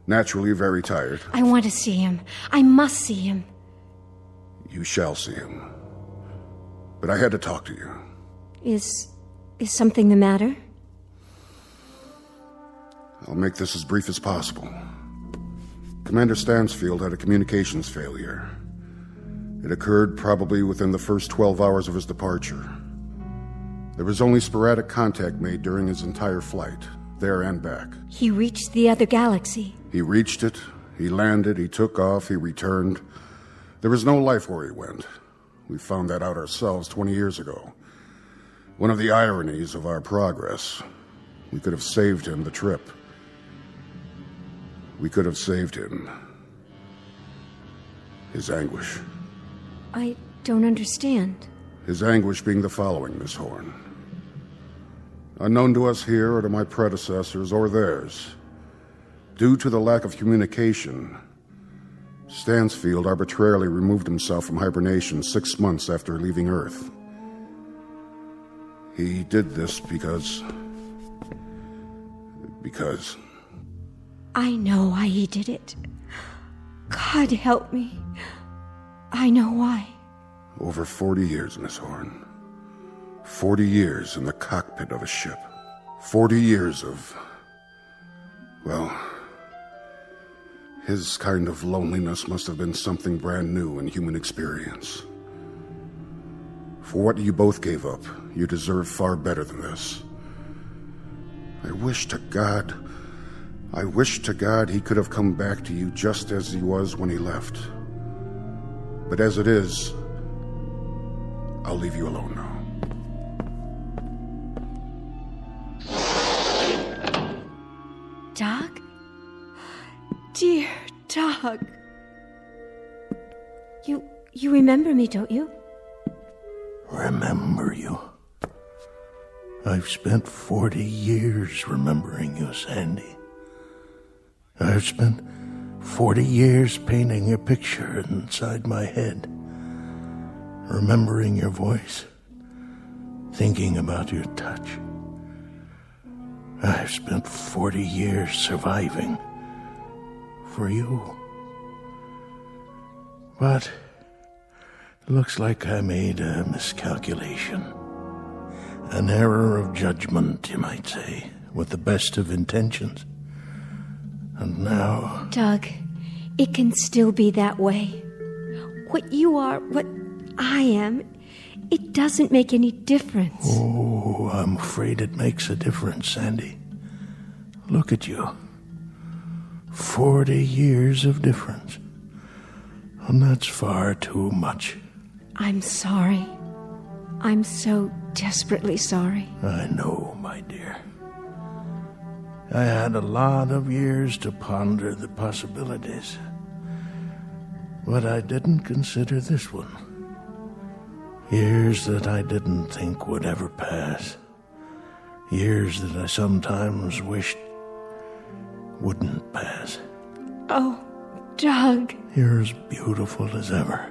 naturally very tired. I want to see him. I must see him. You shall see him. But I had to talk to you. Is something the matter? I'll make this as brief as possible. Commander Stansfield had a communications failure. It occurred probably within the first 12 hours of his departure. There was only sporadic contact made during his entire flight, there and back. He reached the other galaxy. He reached it, he landed, he took off, he returned. There was no life where he went. We found that out ourselves 20 years ago. One of the ironies of our progress. We could have saved him the trip. We could have saved him his anguish. I don't understand. His anguish being the following, Miss Horn. Unknown to us here or to my predecessors or theirs, due to the lack of communication, Stansfield arbitrarily removed himself from hibernation 6 months after leaving Earth. He did this because... I know why he did it. God help me. I know why. Over 40 years, Miss Horn. 40 years in the cockpit of a ship. 40 years of... well... his kind of loneliness must have been something brand new in human experience. For what you both gave up, you deserve far better than this. I wish to God he could have come back to you just as he was when he left. But as it is, I'll leave you alone now. Doug? Dear Doug. You remember me, don't you? Remember you? I've spent 40 years remembering you, Sandy. I've spent 40 years painting your picture inside my head, remembering your voice, thinking about your touch. I've spent 40 years surviving for you. But it looks like I made a miscalculation. An error of judgment, you might say, with the best of intentions. And now... Doug, it can still be that way. What you are, what I am, it doesn't make any difference. Oh, I'm afraid it makes a difference, Sandy. Look at you. 40 years of difference. And that's far too much. I'm sorry. I'm so desperately sorry. I know, my dear. I had a lot of years to ponder the possibilities. But I didn't consider this one. Years that I didn't think would ever pass. Years that I sometimes wished wouldn't pass. Oh, Doug. You're as beautiful as ever.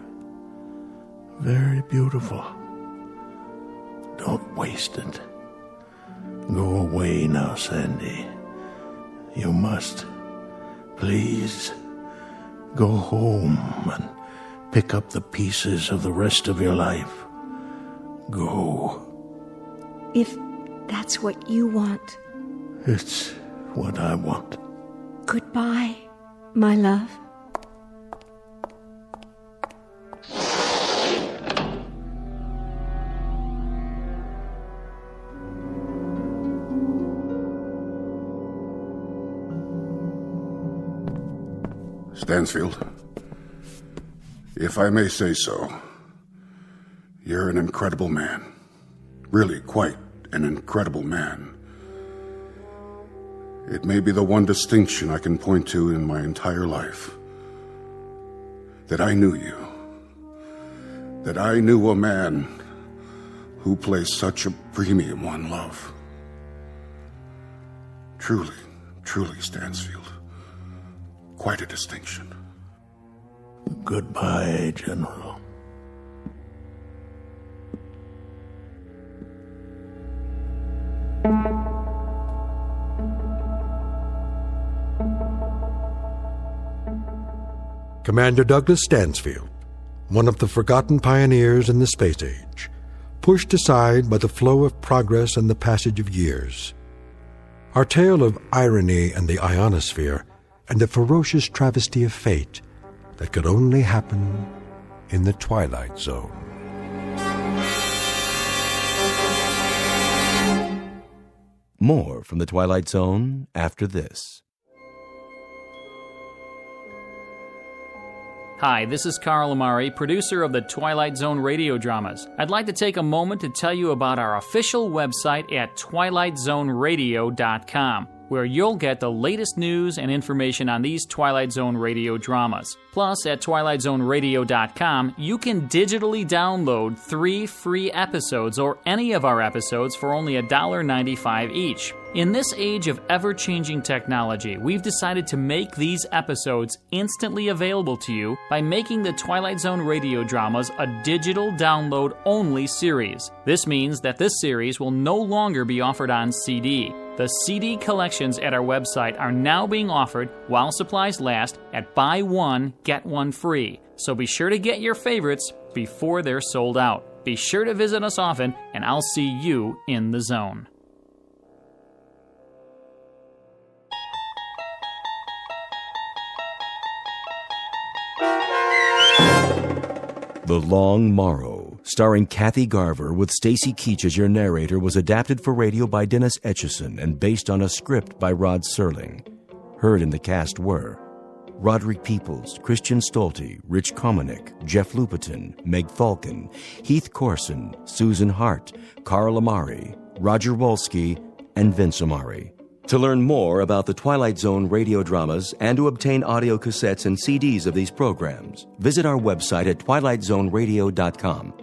Very beautiful. Don't waste it. Go away now, Sandy. You must. Please. Go home and pick up the pieces of the rest of your life. Go. If that's what you want. It's what I want. Goodbye, my love. Stansfield, if I may say so, you're an incredible man. Really quite an incredible man. It may be the one distinction I can point to in my entire life. That I knew you. That I knew a man who placed such a premium on love. Truly, truly, Stansfield. Quite a distinction. Goodbye, General. Commander Douglas Stansfield, one of the forgotten pioneers in the space age, pushed aside by the flow of progress and the passage of years. Our tale of irony and the ionosphere and a ferocious travesty of fate that could only happen in the Twilight Zone. More from the Twilight Zone after this. Hi, this is Carl Amari, producer of the Twilight Zone radio dramas. I'd like to take a moment to tell you about our official website at twilightzoneradio.com, where you'll get the latest news and information on these Twilight Zone radio dramas. Plus, at twilightzoneradio.com, you can digitally download 3 free episodes or any of our episodes for only $1.95 each. In this age of ever-changing technology, we've decided to make these episodes instantly available to you by making the Twilight Zone radio dramas a digital download-only series. This means that this series will no longer be offered on CD. The CD collections at our website are now being offered while supplies last at buy one, get one free. So be sure to get your favorites before they're sold out. Be sure to visit us often, and I'll see you in the zone. The Long Morrow, starring Kathy Garver with Stacy Keach as your narrator, was adapted for radio by Dennis Etchison and based on a script by Rod Serling. Heard in the cast were Roderick Peoples, Christian Stolte, Rich Komanek, Jeff Lupetin, Meg Falcon, Heath Corson, Susan Hart, Carl Amari, Roger Wolski, and Vince Amari. To learn more about the Twilight Zone radio dramas and to obtain audio cassettes and CDs of these programs, visit our website at twilightzoneradio.com.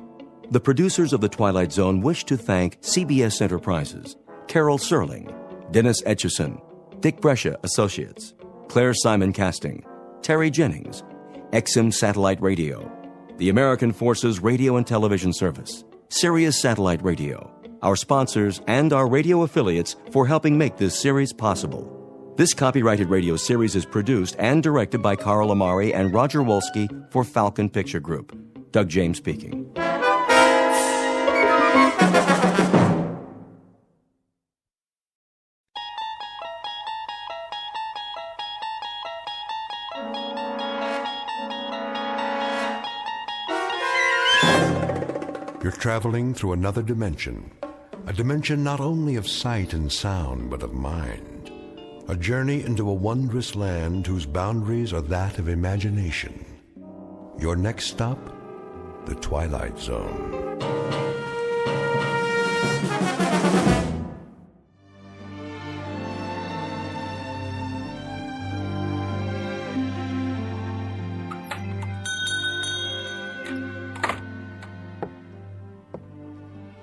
The producers of The Twilight Zone wish to thank CBS Enterprises, Carol Serling, Dennis Etchison, Dick Brescia Associates, Claire Simon Casting, Terry Jennings, XM Satellite Radio, the American Forces Radio and Television Service, Sirius Satellite Radio, our sponsors, and our radio affiliates for helping make this series possible. This copyrighted radio series is produced and directed by Carl Amari and Roger Wolski for Falcon Picture Group. Doug James speaking. You're traveling through another dimension. A dimension not only of sight and sound, but of mind. A journey into a wondrous land whose boundaries are that of imagination. Your next stop, the Twilight Zone.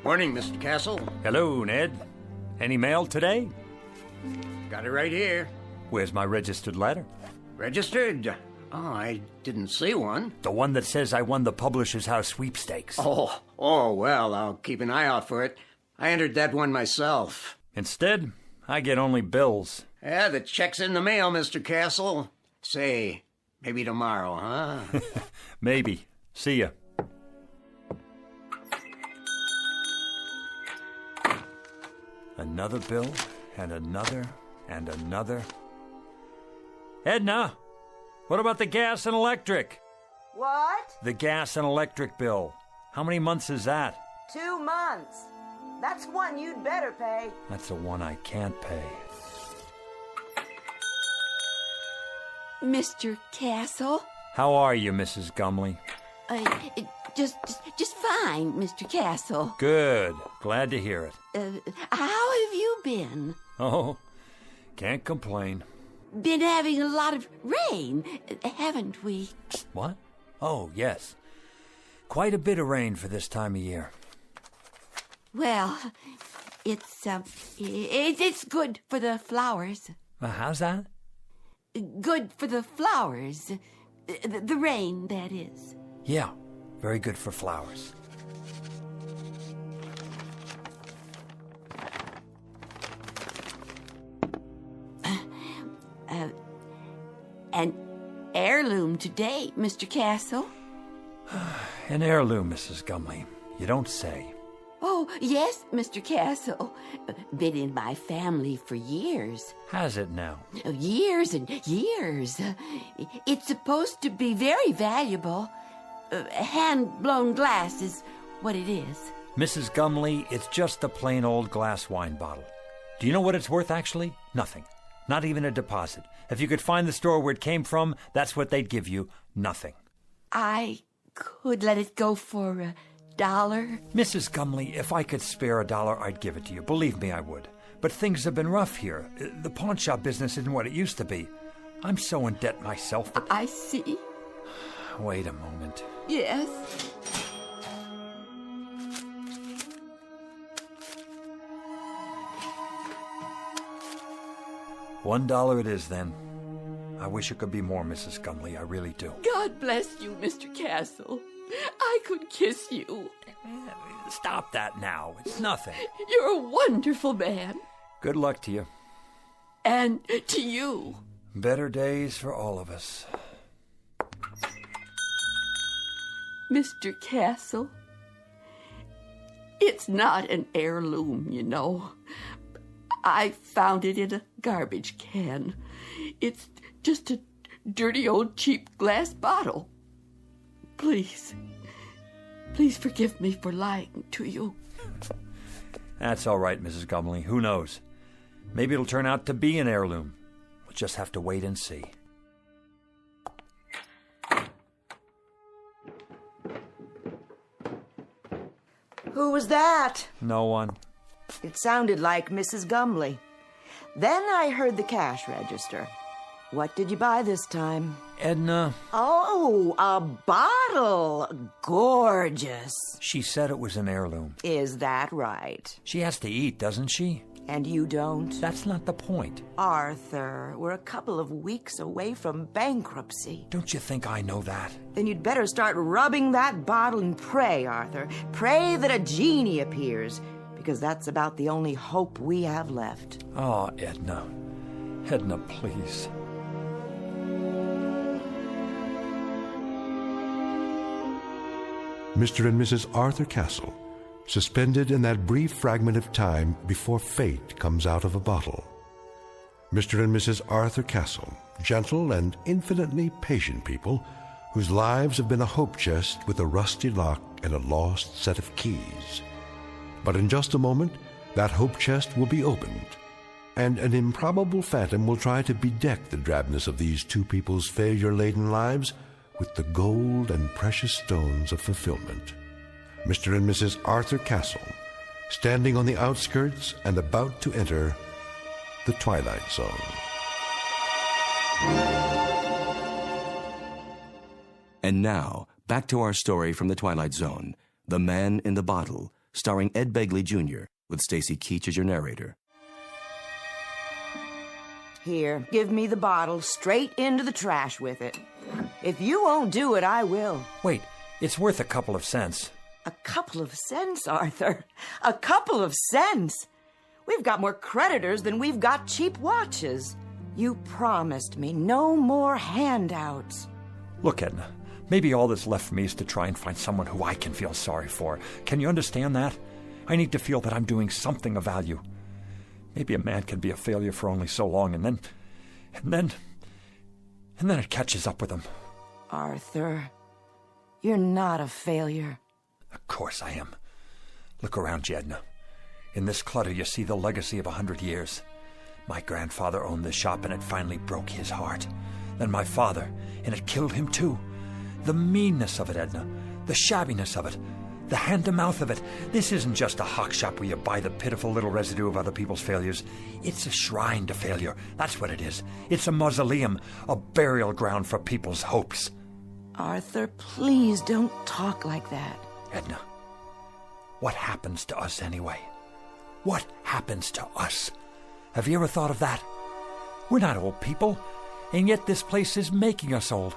Morning, Mr. Castle. Hello, Ned. Any mail today? Got it right here. Where's my registered letter? Registered? Oh, I didn't see one. The one that says I won the Publishers House sweepstakes. Oh, well, I'll keep an eye out for it. I entered that one myself. Instead, I get only bills. Yeah, the check's in the mail, Mr. Castle. Say, maybe tomorrow, huh? Maybe. See ya. Another bill, and another, and another. Edna, what about the gas and electric? What? The gas and electric bill. How many months is that? 2 months. That's one you'd better pay. That's the one I can't pay. Mr. Castle. How are you, Mrs. Gumley? Just fine, Mr. Castle. Good. Glad to hear it. How have you been? Oh, can't complain. Been having a lot of rain, haven't we? What? Oh, yes. Quite a bit of rain for this time of year. Well, it's good for the flowers. How's that? Good for the flowers. The rain, that is. Yeah, very good for flowers. An heirloom today, Mr. Castle. An heirloom, Mrs. Gumley. You don't say. Oh, yes, Mr. Castle. Been in my family for years. Has it now? Years and years. It's supposed to be very valuable. Hand-blown glass is what it is. Mrs. Gumley, it's just a plain old glass wine bottle. Do you know what it's worth, actually? Nothing. Not even a deposit. If you could find the store where it came from, that's what they'd give you. Nothing. I could let it go for $1. Mrs. Gumley, if I could spare $1, I'd give it to you. Believe me, I would. But things have been rough here. The pawn shop business isn't what it used to be. I'm so in debt myself that... I see. Wait a moment. Yes. $1 it is, then. I wish it could be more, Mrs. Gumley. I really do. God bless you, Mr. Castle. I could kiss you. Stop that now. It's nothing. You're a wonderful man. Good luck to you. And to you. Better days for all of us. Mr. Castle, it's not an heirloom, you know. I found it in a garbage can. It's just a dirty old cheap glass bottle. Please forgive me for lying to you. That's all right, Mrs. Gumley. Who knows? Maybe it'll turn out to be an heirloom. We'll just have to wait and see. Who was that? No one. It sounded like Mrs. Gumley. Then I heard the cash register. What did you buy this time? Edna. Oh, a bottle. Gorgeous. She said it was an heirloom. Is that right? She has to eat, doesn't she? And you don't? That's not the point. Arthur, we're a couple of weeks away from bankruptcy. Don't you think I know that? Then you'd better start rubbing that bottle and pray, Arthur. Pray that a genie appears, because that's about the only hope we have left. Oh, Edna. Edna, please. Mr. and Mrs. Arthur Castle, suspended in that brief fragment of time before fate comes out of a bottle. Mr. and Mrs. Arthur Castle, gentle and infinitely patient people whose lives have been a hope chest with a rusty lock and a lost set of keys. But in just a moment, that hope chest will be opened, and an improbable phantom will try to bedeck the drabness of these two people's failure-laden lives with the gold and precious stones of fulfillment. Mr. and Mrs. Arthur Castle, standing on the outskirts and about to enter the Twilight Zone. And now, back to our story from the Twilight Zone, The Man in the Bottle, starring Ed Begley Jr., with Stacy Keach as your narrator. Here, give me the bottle straight into the trash with it. If you won't do it, I will. Wait, it's worth a couple of cents. A couple of cents, Arthur. A couple of cents. We've got more creditors than we've got cheap watches. You promised me no more handouts. Look, Edna, maybe all that's left for me is to try and find someone who I can feel sorry for. Can you understand that? I need to feel that I'm doing something of value. Maybe a man can be a failure for only so long, and then it catches up with him. Arthur, you're not a failure. Of course I am. Look around you, Edna. In this clutter, you see the legacy of 100 years. My grandfather owned this shop, and it finally broke his heart. than my father, and it killed him too. The meanness of it, Edna. The shabbiness of it. The hand-to-mouth of it. This isn't just a hock shop where you buy the pitiful little residue of other people's failures. It's a shrine to failure. That's what it is. It's a mausoleum, a burial ground for people's hopes. Arthur, please don't talk like that. Edna, what happens to us anyway? What happens to us? Have you ever thought of that? We're not old people, and yet this place is making us old.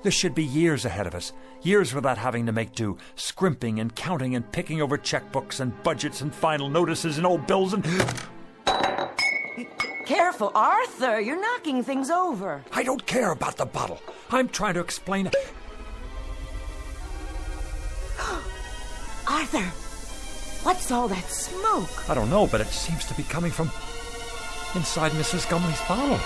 There should be years ahead of us, years without having to make do, scrimping and counting and picking over checkbooks and budgets and final notices and old bills and... Careful, Arthur, you're knocking things over. I don't care about the bottle. I'm trying to explain... Arthur, what's all that smoke? I don't know, but it seems to be coming from inside Mrs. Gumley's bottle.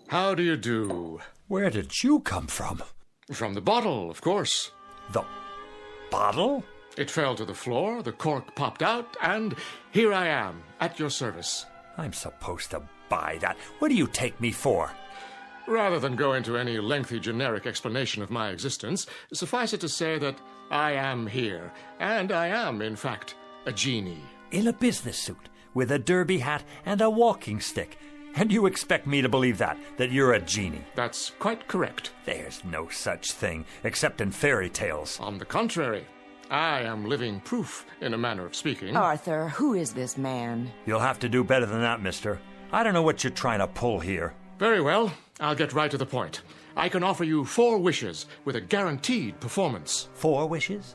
How do you do? Where did you come from? From the bottle, of course. The bottle? It fell to the floor, the cork popped out, and here I am, at your service. I'm supposed to buy that. What do you take me for? Rather than go into any lengthy generic explanation of my existence, suffice it to say that I am here, and I am, in fact, a genie. In a business suit, with a derby hat and a walking stick. And you expect me to believe that you're a genie? That's quite correct. There's no such thing, except in fairy tales. On the contrary, I am living proof, in a manner of speaking. Arthur, who is this man? You'll have to do better than that, mister. I don't know what you're trying to pull here. Very well, I'll get right to the point. I can offer you 4 wishes with a guaranteed performance. 4 wishes?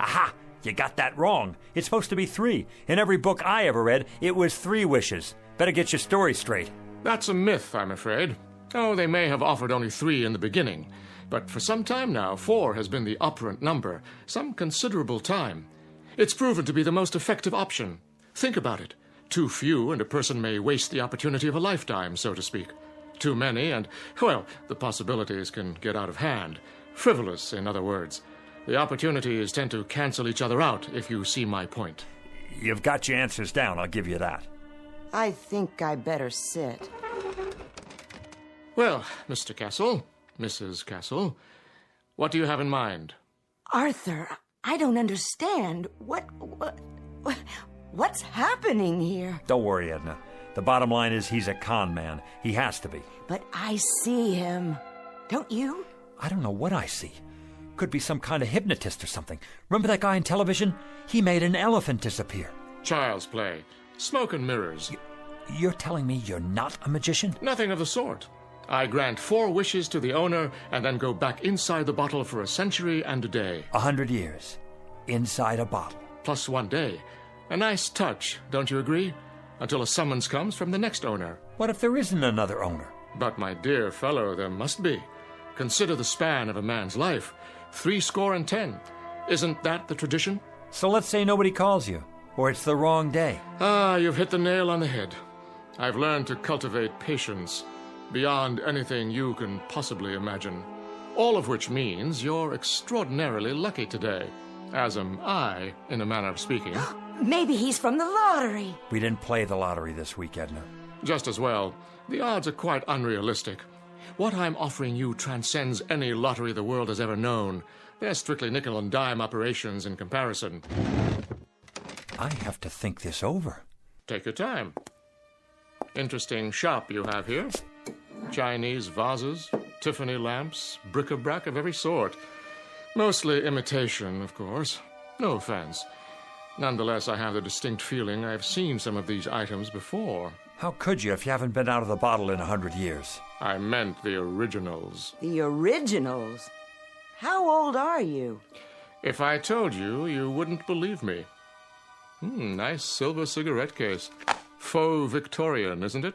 Aha! You got that wrong. It's supposed to be 3. In every book I ever read, it was 3 wishes. Better get your story straight. That's a myth, I'm afraid. Oh, they may have offered only 3 in the beginning. But for some time now, 4 has been the operant number. Some considerable time. It's proven to be the most effective option. Think about it. Too few, and a person may waste the opportunity of a lifetime, so to speak. Too many, and, well, the possibilities can get out of hand. Frivolous, in other words. The opportunities tend to cancel each other out, if you see my point. You've got your answers down, I'll give you that. I think I better sit. Well, Mr. Castle, Mrs. Castle, what do you have in mind? Arthur, I don't understand. What's happening here? Don't worry, Edna. The bottom line is he's a con man. He has to be. But I see him. Don't you? I don't know what I see. Could be some kind of hypnotist or something. Remember that guy on television? He made an elephant disappear. Child's play. Smoke and mirrors. You're telling me you're not a magician? Nothing of the sort. I grant 4 wishes to the owner and then go back inside the bottle for a century and a day. 100 years. Inside a bottle. Plus 1 day. A nice touch, don't you agree? Until a summons comes from the next owner. What if there isn't another owner? But, my dear fellow, there must be. Consider the span of a man's life. 70. Isn't that the tradition? So let's say nobody calls you, or it's the wrong day. Ah, you've hit the nail on the head. I've learned to cultivate patience beyond anything you can possibly imagine. All of which means you're extraordinarily lucky today, as am I, in a manner of speaking. Maybe he's from the lottery. We didn't play the lottery this week, Edna. Just as well. The odds are quite unrealistic. What I'm offering you transcends any lottery the world has ever known. They're strictly nickel and dime operations in comparison. I have to think this over. Take your time. Interesting shop you have here. Chinese vases, Tiffany lamps, bric-a-brac of every sort. Mostly imitation, of course. No offense. Nonetheless, I have the distinct feeling I've seen some of these items before. How could you if you haven't been out of the bottle in 100 years? I meant the originals. The originals? How old are you? If I told you, you wouldn't believe me. Nice silver cigarette case. Faux Victorian, isn't it?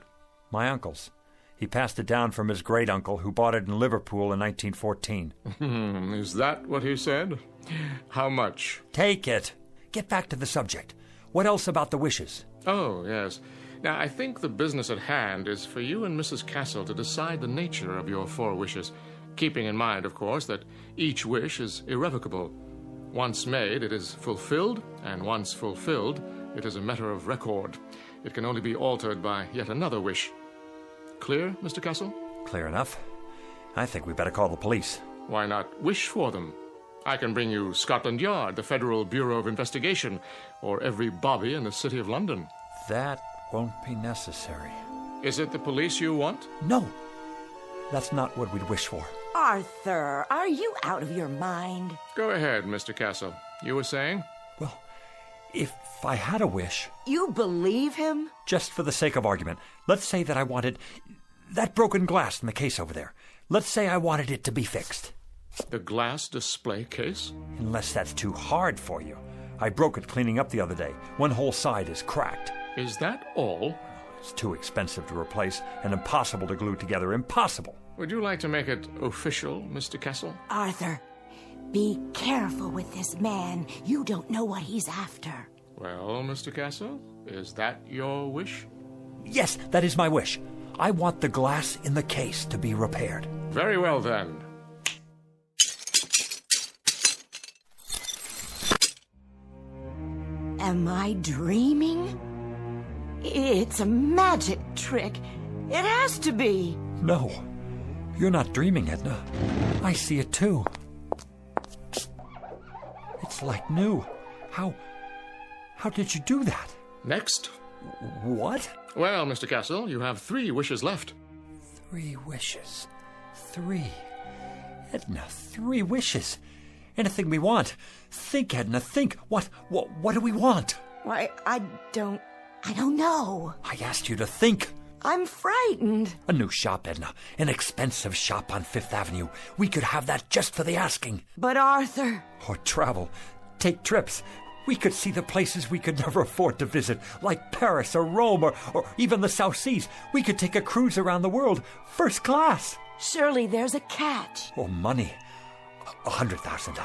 My uncle's. He passed it down from his great-uncle, who bought it in Liverpool in 1914. Is that what he said? How much? Take it. Get back to the subject. What else about the wishes? Oh, yes. Now, I think the business at hand is for you and Mrs. Castle to decide the nature of your 4 wishes, keeping in mind, of course, that each wish is irrevocable. Once made, it is fulfilled, and once fulfilled, it is a matter of record. It can only be altered by yet another wish. Clear, Mr. Castle? Clear enough. I think we better call the police. Why not wish for them? I can bring you Scotland Yard, the Federal Bureau of Investigation, or every bobby in the City of London. That won't be necessary. Is it the police you want? No. That's not what we'd wish for. Arthur, are you out of your mind? Go ahead, Mr. Castle. You were saying? Well, if I had a wish... You believe him? Just for the sake of argument, let's say that I wanted that broken glass in the case over there. Let's say I wanted it to be fixed. The glass display case? Unless that's too hard for you. I broke it cleaning up the other day. One whole side is cracked. Is that all? It's too expensive to replace and impossible to glue together. Impossible. Would you like to make it official, Mr. Castle? Arthur, be careful with this man. You don't know what he's after. Well, Mr. Castle, is that your wish? Yes, that is my wish. I want the glass in the case to be repaired. Very well, then. Am I dreaming? It's a magic trick. It has to be. No, you're not dreaming, Edna. I see it too. It's like new. How did you do that? Next. What? Well, Mr. Castle, you have 3 wishes left. 3 wishes. 3. Edna, 3 wishes. Anything we want. Think, Edna, think. What do we want? Why, I don't know. I asked you to think. I'm frightened. A new shop, Edna. An expensive shop on 5th Avenue. We could have that just for the asking. But Arthur... Or travel. Take trips. We could see the places we could never afford to visit, like Paris or Rome or even the South Seas. We could take a cruise around the world, first class. Surely there's a catch. Oh, money. $100,000.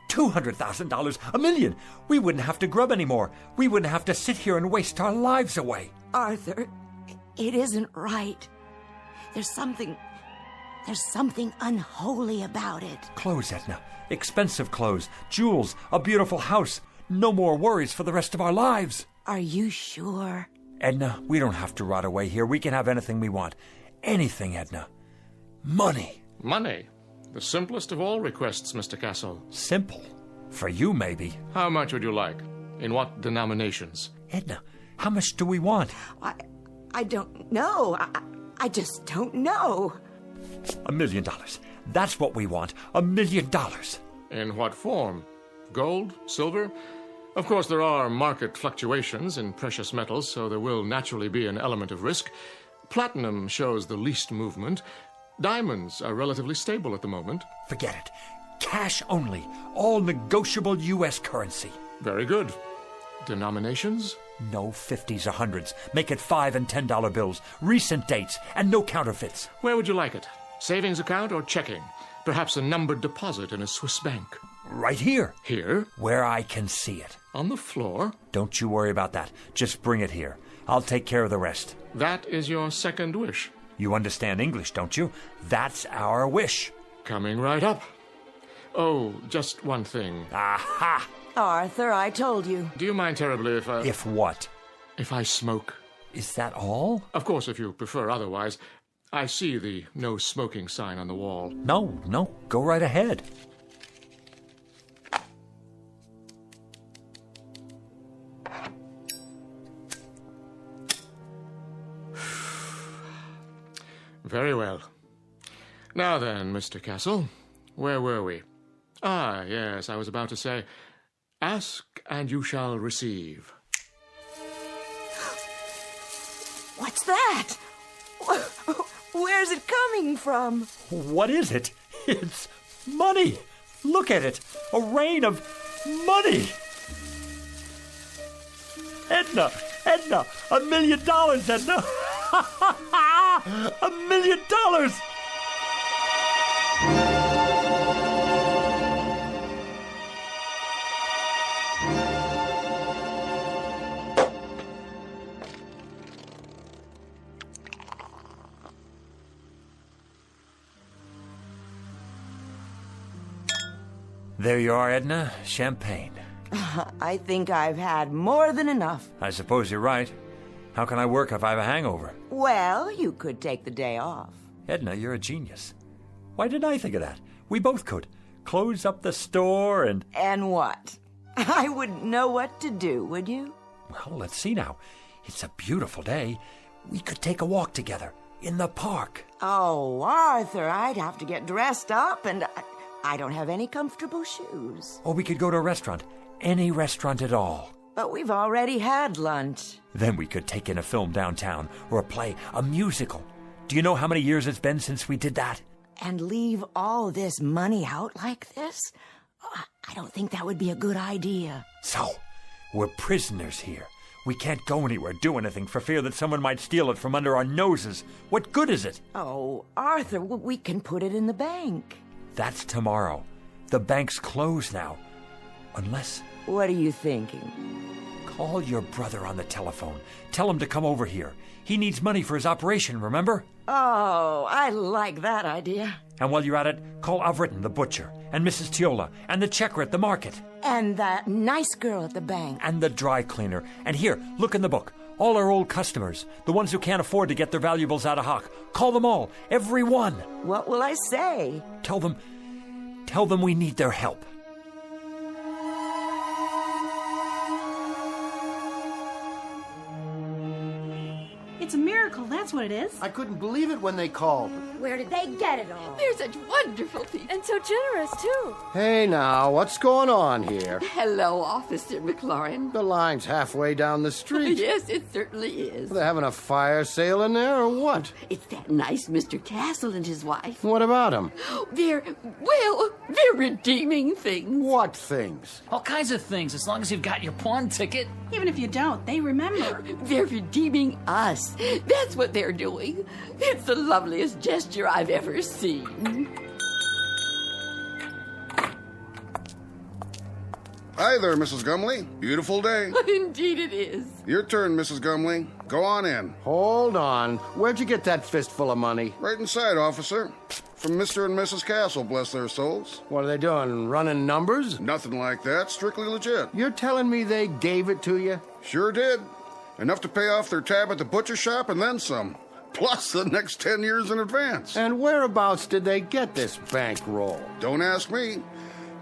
$200,000. $1 million. We wouldn't have to grub anymore. We wouldn't have to sit here and waste our lives away. Arthur, it isn't right. There's something unholy about it. Clothes, Edna. Expensive clothes, jewels, a beautiful house. No more worries for the rest of our lives. Are you sure? Edna, we don't have to rot away here. We can have anything we want. Anything, Edna. Money. Money? The simplest of all requests, Mr. Castle. Simple? For you, maybe. How much would you like? In what denominations? Edna, how much do we want? I don't know. I just don't know. $1 million. That's what we want. $1 million. In what form? Gold? Silver? Of course, there are market fluctuations in precious metals, so there will naturally be an element of risk. Platinum shows the least movement. Diamonds are relatively stable at the moment. Forget it. Cash only. All negotiable U.S. currency. Very good. Denominations? No 50s or 100s. Make it $5 and $10 bills. Recent dates and no counterfeits. Where would you like it? Savings account or checking? Perhaps a numbered deposit in a Swiss bank. Right here. Here? Where I can see it. On the floor? Don't you worry about that. Just bring it here. I'll take care of the rest. That is your second wish. You understand English, don't you? That's our wish. Coming right up. Oh, just one thing. Aha! Arthur, I told you. Do you mind terribly if I... If what? If I smoke. Is that all? Of course, if you prefer otherwise. I see the no smoking sign on the wall. No. Go right ahead. Very well. Now then, Mr. Castle, where were we? Ah, yes, I was about to say, ask and you shall receive. What's that? Where's it coming from? What is it? It's money. Look at it. A rain of money. Edna, $1 million, Edna. $1 million. There you are, Edna. Champagne. I think I've had more than enough. I suppose you're right. How can I work if I have a hangover? Well, you could take the day off. Edna, you're a genius. Why didn't I think of that? We both could. Close up the store and... And what? I wouldn't know what to do, would you? Well, let's see now. It's a beautiful day. We could take a walk together in the park. Oh, Arthur, I'd have to get dressed up, and I don't have any comfortable shoes. Or we could go to a restaurant. Any restaurant at all. But we've already had lunch. Then we could take in a film downtown, or a play, a musical. Do you know how many years it's been since we did that? And leave all this money out like this? I don't think that would be a good idea. So, we're prisoners here. We can't go anywhere, do anything, for fear that someone might steal it from under our noses. What good is it? Oh, Arthur, we can put it in the bank. That's tomorrow. The bank's closed now. Unless... What are you thinking? Call your brother on the telephone. Tell him to come over here. He needs money for his operation, remember? Oh, I like that idea. And while you're at it, call Avritton, the butcher, and Mrs. Tiola, and the checker at the market. And that nice girl at the bank. And the dry cleaner. And here, look in the book. All our old customers, the ones who can't afford to get their valuables out of hock. Call them all, every one. What will I say? Tell them we need their help. It's a miracle, that's what it is. I couldn't believe it when they called. Where did they get it all? They're such wonderful people. And so generous, too. Hey now, what's going on here? Hello, Officer McLaurin. The line's halfway down the street. Yes, it certainly is. Are they having a fire sale in there or what? It's that nice Mr. Castle and his wife. What about them? They're redeeming things. What things? All kinds of things, as long as you've got your pawn ticket. Even if you don't, they remember. They're redeeming us. That's what they're doing. It's the loveliest gesture I've ever seen. Hi there, Mrs. Gumley. Beautiful day. Indeed it is. Your turn, Mrs. Gumley. Go on in. Hold on. Where'd you get that fistful of money? Right inside, officer. From Mr. and Mrs. Castle, bless their souls. What are they doing, running numbers? Nothing like that. Strictly legit. You're telling me they gave it to you? Sure did. Enough to pay off their tab at the butcher shop and then some. Plus the next 10 years in advance. And whereabouts did they get this bankroll? Don't ask me.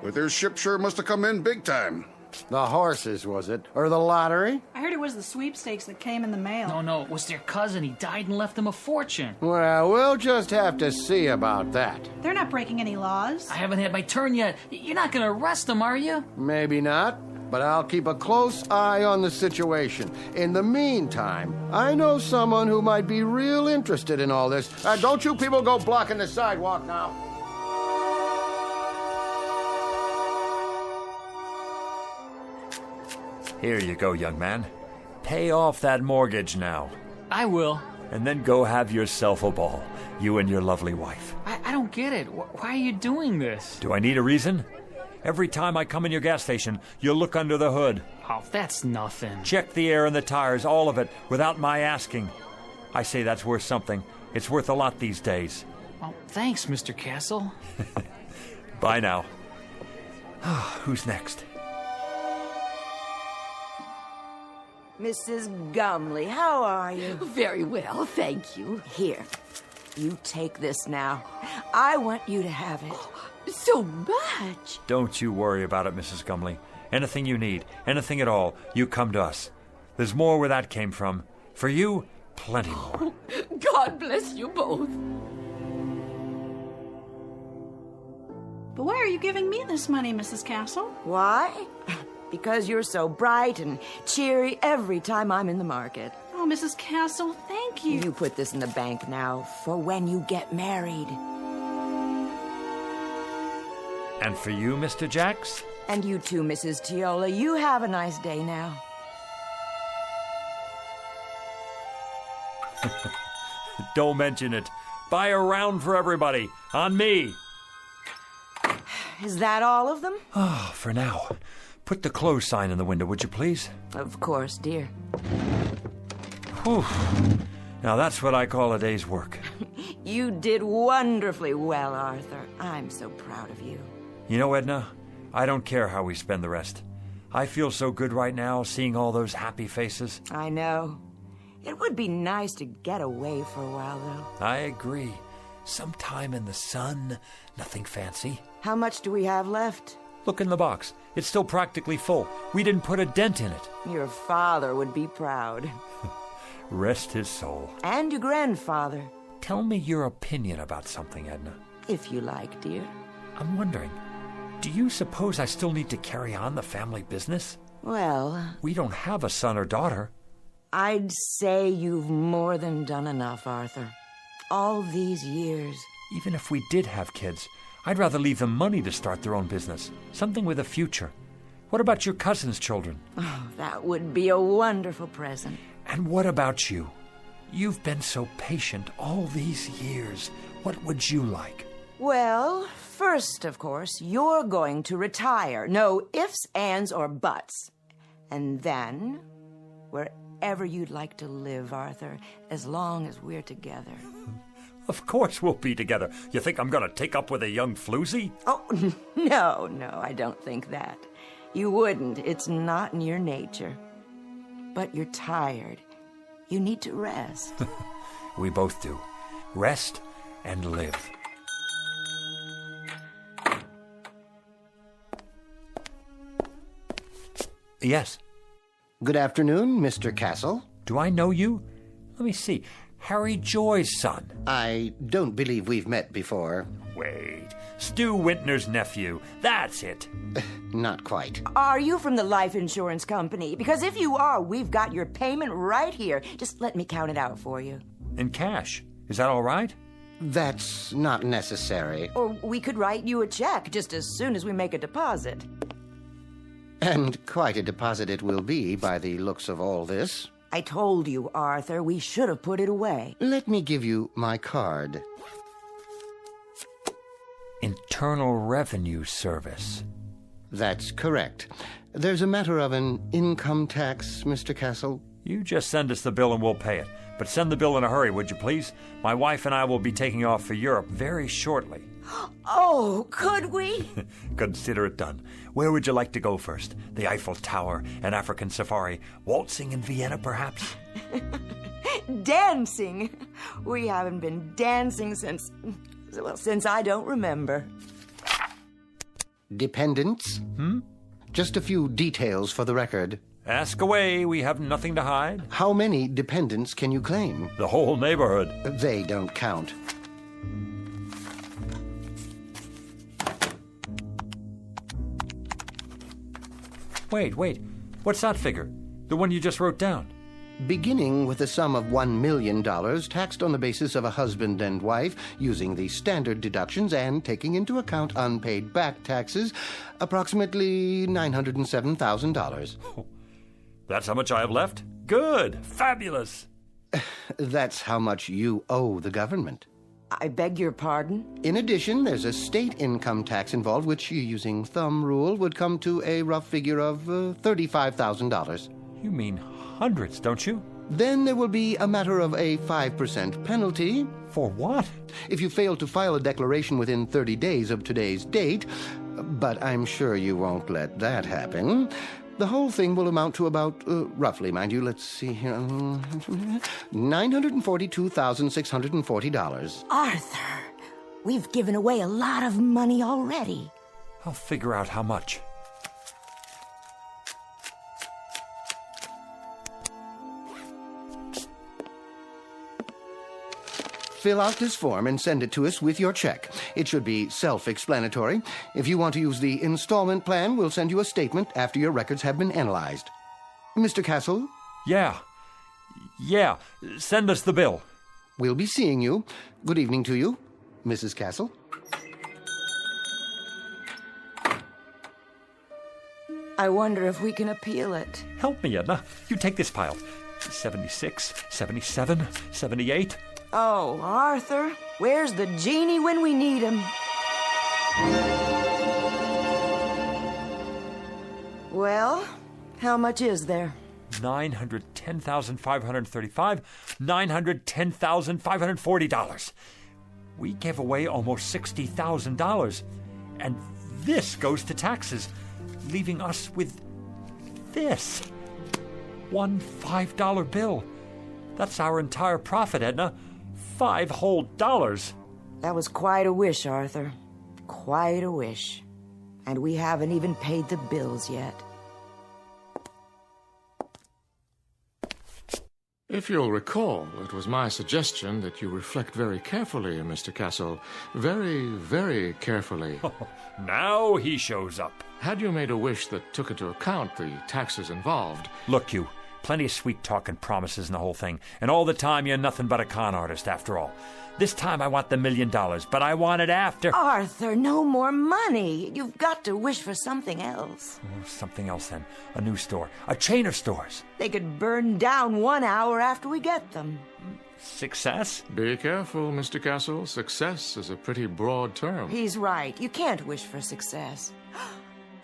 But their ship sure must have come in big time. The horses, was it? Or the lottery? I heard it was the sweepstakes that came in the mail. No, it was their cousin. He died and left them a fortune. Well, we'll just have to see about that. They're not breaking any laws. I haven't had my turn yet. You're not going to arrest them, are you? Maybe not, but I'll keep a close eye on the situation. In the meantime, I know someone who might be real interested in all this. Don't you people go blocking the sidewalk now. Here you go, young man. Pay off that mortgage now. I will. And then go have yourself a ball, you and your lovely wife. I don't get it. Why are you doing this? Do I need a reason? Every time I come in your gas station, you look under the hood. Oh, that's nothing. Check the air and the tires, all of it, without my asking. I say that's worth something. It's worth a lot these days. Well, thanks, Mr. Castle. Bye now. Who's next? Mrs. Gumley, how are you? Very well, thank you. Here, you take this now. I want you to have it. So much. Don't you worry about it, Mrs. Gumley. Anything you need, anything at all, you come to us. There's more where that came from. For you, plenty more. God bless you both. But why are you giving me this money, Mrs. Castle? Why? Because you're so bright and cheery every time I'm in the market. Oh, Mrs. Castle, thank you. You put this in the bank now for when you get married. And for you, Mr. Jacks? And you too, Mrs. Tiola. You have a nice day now. Don't mention it. Buy a round for everybody. On me. Is that all of them? Oh, for now. Put the close sign in the window, would you please? Of course, dear. Whew. Now that's what I call a day's work. You did wonderfully well, Arthur. I'm so proud of you. You know, Edna, I don't care how we spend the rest. I feel so good right now seeing all those happy faces. I know. It would be nice to get away for a while, though. I agree. Some time in the sun, nothing fancy. How much do we have left? Look in the box. It's still practically full. We didn't put a dent in it. Your father would be proud. Rest his soul. And your grandfather. Tell me your opinion about something, Edna. If you like, dear. I'm wondering, do you suppose I still need to carry on the family business? Well, we don't have a son or daughter. I'd say you've more than done enough, Arthur. All these years. Even if we did have kids, I'd rather leave them money to start their own business. Something with a future. What about your cousin's children? Oh, that would be a wonderful present. And what about you? You've been so patient all these years. What would you like? Well, first, of course, you're going to retire. No ifs, ands, or buts. And then, wherever you'd like to live, Arthur, as long as we're together. Of course we'll be together. You think I'm going to take up with a young floozy? Oh, no, I don't think that. You wouldn't. It's not in your nature. But you're tired. You need to rest. We both do. Rest and live. Yes. Good afternoon, Mr. Castle. Do I know you? Let me see. Harry Joy's son. I don't believe we've met before. Wait. Stu Wintner's nephew. That's it. Not quite. Are you from the life insurance company? Because if you are, we've got your payment right here. Just let me count it out for you. In cash. Is that all right? That's not necessary. Or we could write you a check just as soon as we make a deposit. And quite a deposit it will be by the looks of all this. I told you, Arthur, we should have put it away. Let me give you my card. Internal Revenue Service. That's correct. There's a matter of an income tax, Mr. Castle. You just send us the bill and we'll pay it. But send the bill in a hurry, would you please? My wife and I will be taking off for Europe very shortly. Oh, could we? Consider it done. Where would you like to go first? The Eiffel Tower, an African safari, waltzing in Vienna, perhaps? Dancing? We haven't been dancing since I don't remember. Dependents? Just a few details for the record. Ask away, we have nothing to hide. How many dependents can you claim? The whole neighborhood. They don't count. Wait. What's that figure? The one you just wrote down? Beginning with a sum of $1 million taxed on the basis of a husband and wife, using the standard deductions and taking into account unpaid back taxes, approximately $907,000. Oh, that's how much I have left? Good. Fabulous. That's how much you owe the government. I beg your pardon? In addition, there's a state income tax involved, which, using thumb rule, would come to a rough figure of $35,000. You mean hundreds, don't you? Then there will be a matter of a 5% penalty. For what? If you fail to file a declaration within 30 days of today's date, but I'm sure you won't let that happen. The whole thing will amount to about, roughly, mind you, let's see here, $942,640. Arthur, we've given away a lot of money already. I'll figure out how much. Fill out this form and send it to us with your check. It should be self-explanatory. If you want to use the installment plan, we'll send you a statement after your records have been analyzed. Mr. Castle? Yeah. Send us the bill. We'll be seeing you. Good evening to you, Mrs. Castle. I wonder if we can appeal it. Help me, Edna. You take this pile. 76, 77, 78... Oh, Arthur, where's the genie when we need him? Well, how much is there? $910,535, $910,540. We gave away almost $60,000, and this goes to taxes, leaving us with this. One $5 bill. That's our entire profit, Edna. $5 whole. That was quite a wish, Arthur. Quite a wish. And we haven't even paid the bills yet. If you'll recall, it was my suggestion that you reflect very carefully, Mr. Castle. Very, very carefully. Now he shows up. Had you made a wish that took into account the taxes involved... Look, you. Plenty of sweet talk and promises and the whole thing. And all the time you're nothing but a con artist, after all. This time I want the $1 million, but I want it after... Arthur, no more money. You've got to wish for something else. Oh, something else, then. A new store. A chain of stores. They could burn down 1 hour after we get them. Success? Be careful, Mr. Castle. Success is a pretty broad term. He's right. You can't wish for success.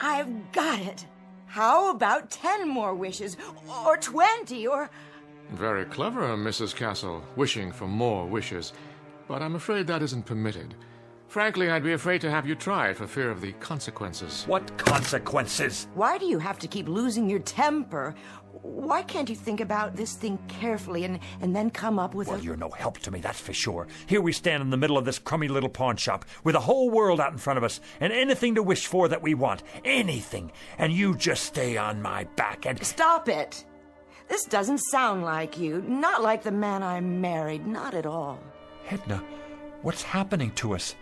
I've got it. How about 10 more wishes? Or 20, or... Very clever, Mrs. Castle, wishing for more wishes. But I'm afraid that isn't permitted. Frankly, I'd be afraid to have you try it for fear of the consequences. What consequences? Why do you have to keep losing your temper? Why can't you think about this thing carefully and then come up with Well, you're no help to me, that's for sure. Here we stand in the middle of this crummy little pawn shop with the whole world out in front of us and anything to wish for that we want. Anything. And you just stay on my back and... Stop it! This doesn't sound like you. Not like the man I married. Not at all. Edna, what's happening to us?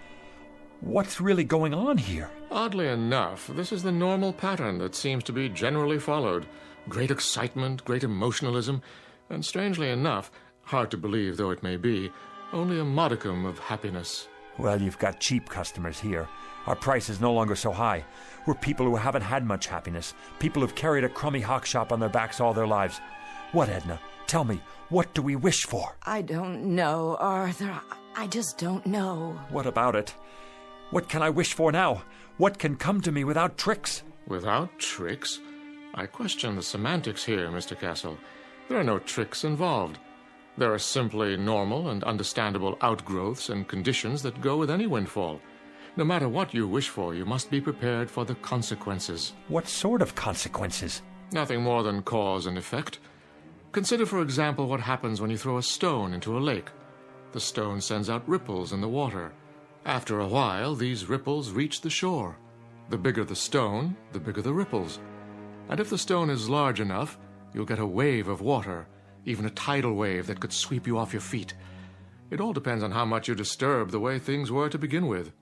What's really going on here? Oddly enough, this is the normal pattern that seems to be generally followed. Great excitement, great emotionalism, and strangely enough, hard to believe though it may be, only a modicum of happiness. Well, you've got cheap customers here. Our price is no longer so high. We're people who haven't had much happiness. People who've carried a crummy hawk shop on their backs all their lives. What, Edna? Tell me, what do we wish for? I don't know, Arthur. I just don't know. What about it? What can I wish for now? What can come to me without tricks? Without tricks? I question the semantics here, Mr. Castle. There are no tricks involved. There are simply normal and understandable outgrowths and conditions that go with any windfall. No matter what you wish for, you must be prepared for the consequences. What sort of consequences? Nothing more than cause and effect. Consider, for example, what happens when you throw a stone into a lake. The stone sends out ripples in the water. After a while, these ripples reach the shore. The bigger the stone, the bigger the ripples. And if the stone is large enough, you'll get a wave of water, even a tidal wave that could sweep you off your feet. It all depends on how much you disturb the way things were to begin with.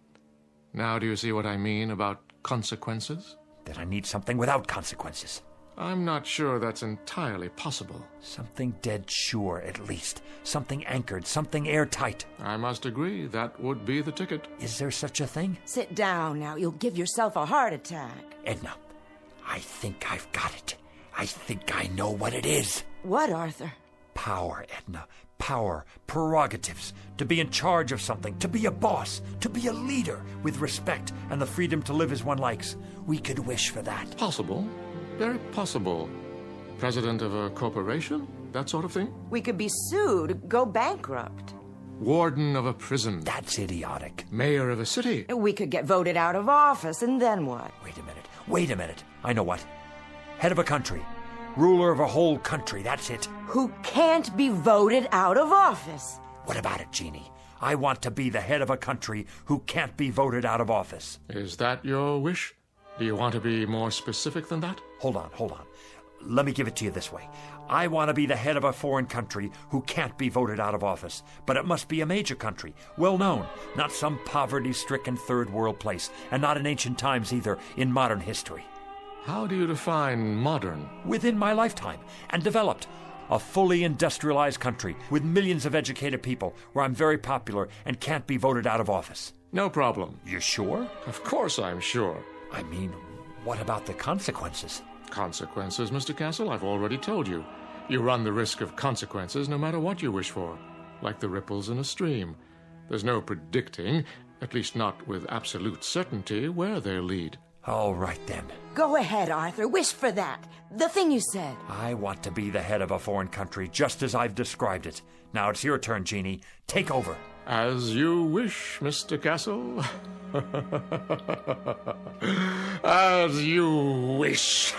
Now do you see what I mean about consequences? That I need something without consequences. I'm not sure that's entirely possible. Something dead sure, at least. Something anchored, something airtight. I must agree, that would be the ticket. Is there such a thing? Sit down now. You'll give yourself a heart attack. Edna, I think I've got it. I think I know what it is. What, Arthur? Power, Edna. Power, prerogatives, to be in charge of something, to be a boss, to be a leader, with respect and the freedom to live as one likes. We could wish for that. Possible. Very possible. President of a corporation? That sort of thing? We could be sued, go bankrupt. Warden of a prison? That's idiotic. Mayor of a city? We could get voted out of office, and then what? Wait a minute. I know what. Head of a country. Ruler of a whole country, that's it. Who can't be voted out of office. What about it, Jeannie? I want to be the head of a country who can't be voted out of office. Is that your wish? Do you want to be more specific than that? Hold on. Let me give it to you this way. I want to be the head of a foreign country who can't be voted out of office. But it must be a major country, well known, not some poverty-stricken third world place, and not in ancient times either, in modern history. How do you define modern? Within my lifetime, and developed. A fully industrialized country with millions of educated people where I'm very popular and can't be voted out of office. No problem. You sure? Of course I'm sure. I mean, what about the consequences? Consequences, Mr. Castle? I've already told you. You run the risk of consequences no matter what you wish for, like the ripples in a stream. There's no predicting, at least not with absolute certainty, where they'll lead. All right, then. Go ahead, Arthur. Wish for that. The thing you said. I want to be the head of a foreign country, just as I've described it. Now it's your turn, Jeannie. Take over. As you wish, Mr. Castle. As you wish.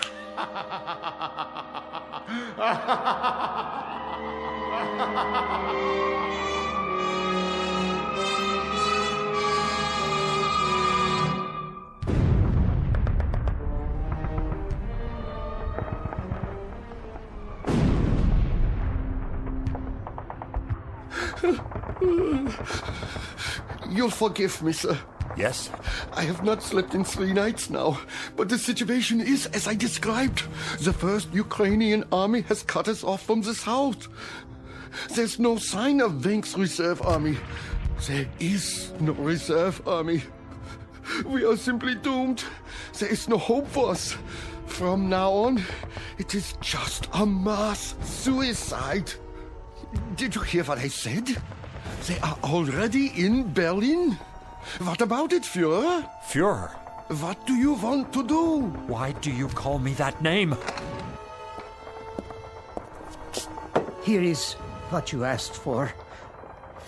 You'll forgive me, sir. Yes? I have not slept in 3 nights now, but the situation is as I described. The first Ukrainian army has cut us off from the south. There's no sign of Wenk's reserve army. There is no reserve army. We are simply doomed. There is no hope for us. From now on, it is just a mass suicide. Did you hear what I said? They are already in Berlin. What about it, Führer? Führer? What do you want to do? Why do you call me that name? Here is what you asked for.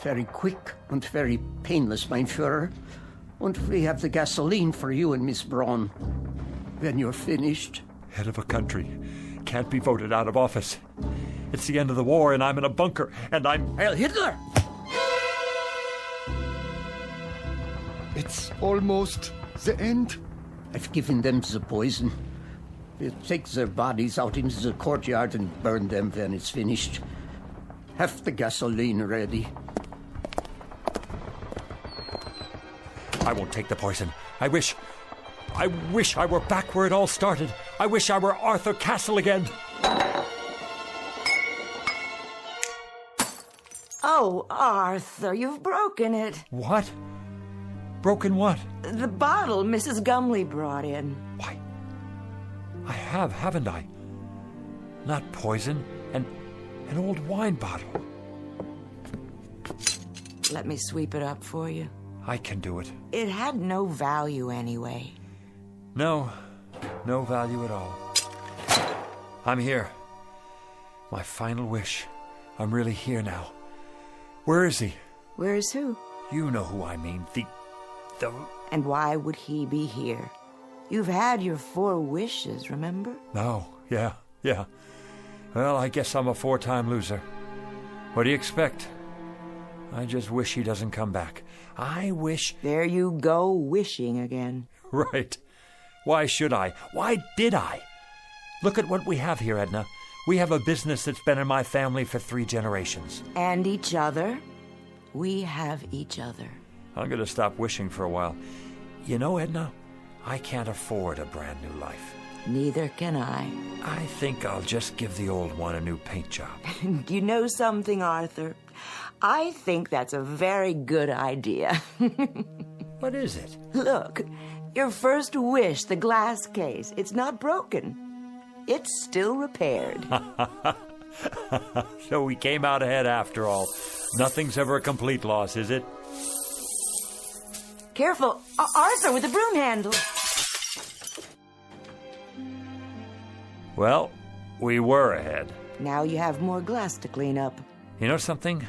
Very quick and very painless, mein Führer. And we have the gasoline for you and Miss Braun. When you're finished. Head of a country can't be voted out of office. It's the end of the war, and I'm in a bunker, and I'm... Heil Hitler! It's almost the end. I've given them the poison. We'll take their bodies out into the courtyard and burn them when it's finished. Have the gasoline ready. I won't take the poison. I wish I were back where it all started. I wish I were Arthur Castle again. Oh, Arthur, you've broken it. What? Broken what? The bottle Mrs. Gumley brought in. Why? I have, haven't I? Not poison, an old wine bottle. Let me sweep it up for you. I can do it. It had no value anyway. No value at all. I'm here. My final wish. I'm really here now. Where is he? Where is who? You know who I mean. The... And why would he be here? You've had your 4 wishes, remember? No, yeah. Well, I guess I'm a 4-time loser. What do you expect? I just wish he doesn't come back. I wish... There you go, wishing again. Right. Why should I? Why did I? Look at what we have here, Edna. We have a business that's been in my family for 3 generations. And each other. We have each other. I'm going to stop wishing for a while. You know, Edna, I can't afford a brand new life. Neither can I. I think I'll just give the old one a new paint job. You know something, Arthur? I think that's a very good idea. What is it? Look, your first wish, the glass case, it's not broken. It's still repaired. So we came out ahead after all. Nothing's ever a complete loss, is it? Careful, Arthur, with the broom handle. Well, we were ahead. Now you have more glass to clean up. You know something?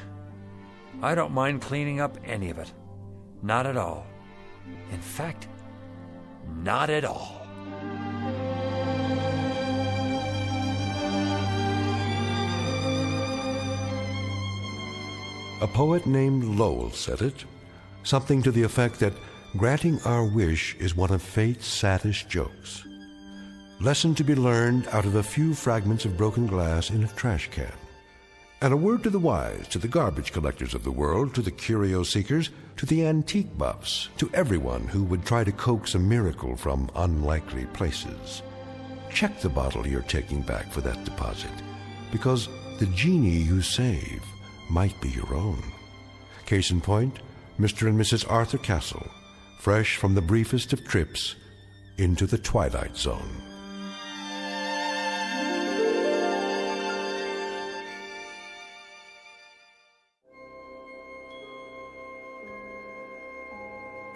I don't mind cleaning up any of it. Not at all. In fact, not at all. A poet named Lowell said it, something to the effect that granting our wish is one of fate's saddest jokes. Lesson to be learned out of a few fragments of broken glass in a trash can. And a word to the wise, to the garbage collectors of the world, to the curio seekers, to the antique buffs, to everyone who would try to coax a miracle from unlikely places. Check the bottle you're taking back for that deposit, because the genie you save might be your own. Case in point, Mr. and Mrs. Arthur Castle, fresh from the briefest of trips into the Twilight Zone.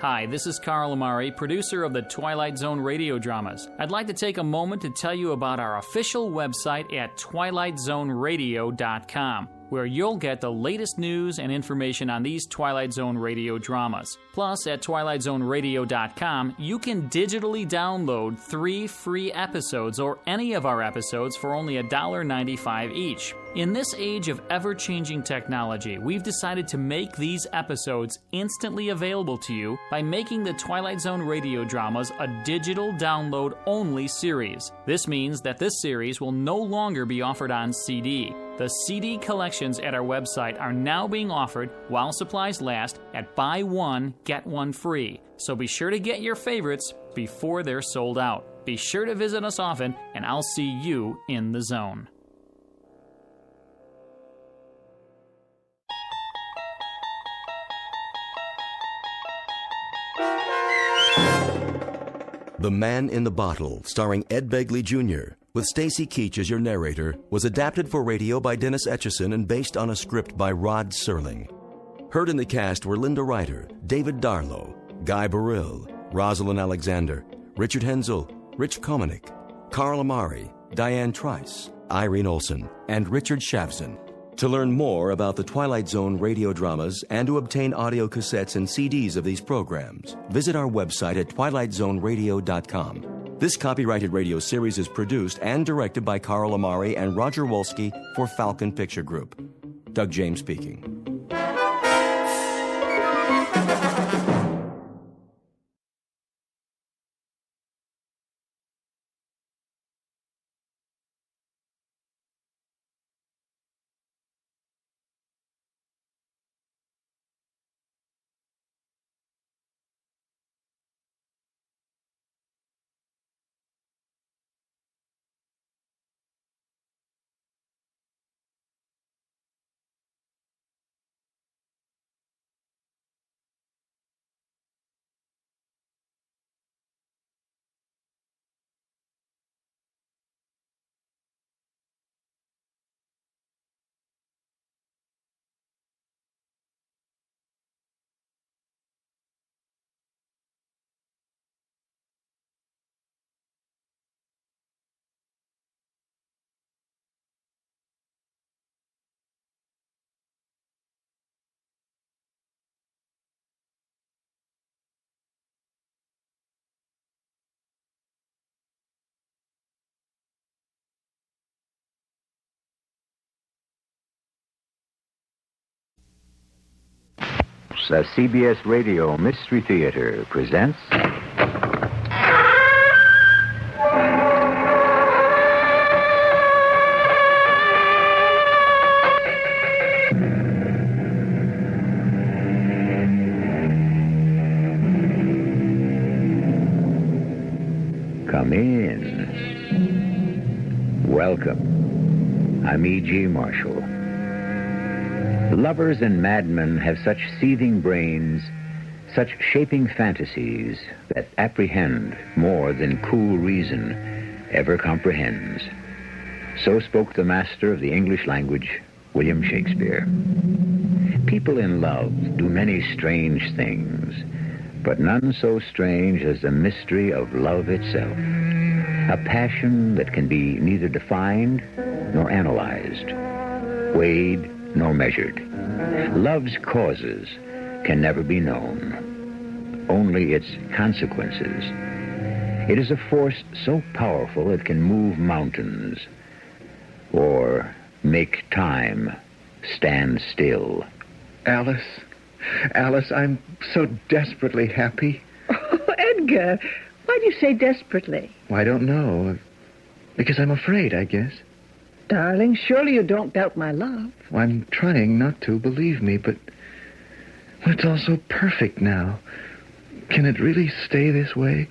Hi, this is Carl Amari, producer of the Twilight Zone radio dramas. I'd like to take a moment to tell you about our official website at twilightzoneradio.com. where you'll get the latest news and information on these Twilight Zone radio dramas. Plus, at twilightzoneradio.com, you can digitally download 3 free episodes or any of our episodes for only $1.95 each. In this age of ever-changing technology, we've decided to make these episodes instantly available to you by making the Twilight Zone radio dramas a digital download-only series. This means that this series will no longer be offered on CD. The CD collections at our website are now being offered while supplies last at buy one, get one free. So be sure to get your favorites before they're sold out. Be sure to visit us often, and I'll see you in the zone. The Man in the Bottle, starring Ed Begley Jr., with Stacy Keach as your narrator, was adapted for radio by Dennis Etchison and based on a script by Rod Serling. Heard in the cast were Linda Ryder, David Darlow, Guy Burrill, Rosalind Alexander, Richard Hensel, Rich Komanek, Carl Amari, Diane Trice, Irene Olsen, and Richard Shavson. To learn more about the Twilight Zone radio dramas and to obtain audio cassettes and CDs of these programs, visit our website at twilightzoneradio.com. This copyrighted radio series is produced and directed by Carl Amari and Roger Wolski for Falcon Picture Group. Doug James speaking. The CBS Radio Mystery Theater presents... Come in. Welcome. I'm E.G. Marshall. Lovers and madmen have such seething brains, such shaping fantasies that apprehend more than cool reason ever comprehends. So spoke the master of the English language, William Shakespeare. People in love do many strange things, but none so strange as the mystery of love itself. A passion that can be neither defined nor analyzed, weighed nor measured. Love's causes can never be known, only its consequences. It is a force so powerful it can move mountains or make time stand still. Alice, I'm so desperately happy. Oh, Edgar, why do you say desperately? Well, I don't know. Because I'm afraid, I guess. Darling, surely you don't doubt my love. Well, I'm trying not to, believe me, but it's all so perfect now. Can it really stay this way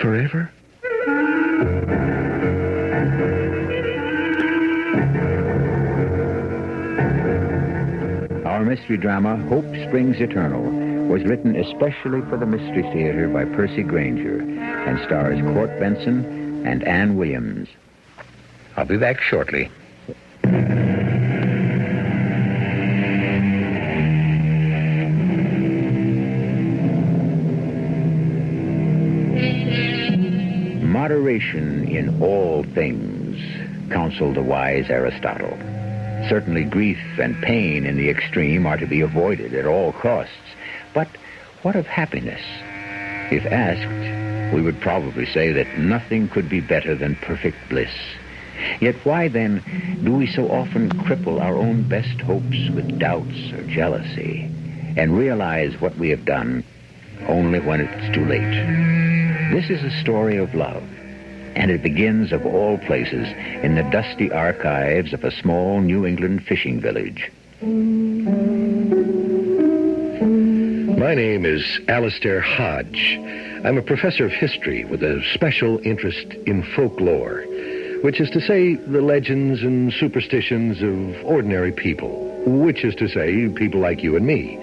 forever? Our mystery drama, Hope Springs Eternal, was written especially for the Mystery Theater by Percy Granger and stars Court Benson and Ann Williams. I'll be back shortly. Moderation in all things, counseled the wise Aristotle. Certainly grief and pain in the extreme are to be avoided at all costs. But what of happiness? If asked, we would probably say that nothing could be better than perfect bliss. Yet why, then, do we so often cripple our own best hopes with doubts or jealousy, and realize what we have done only when it's too late? This is a story of love, and it begins, of all places, in the dusty archives of a small New England fishing village. My name is Alistair Hodge. I'm a professor of history with a special interest in folklore, which is to say the legends and superstitions of ordinary people, which is to say people like you and me.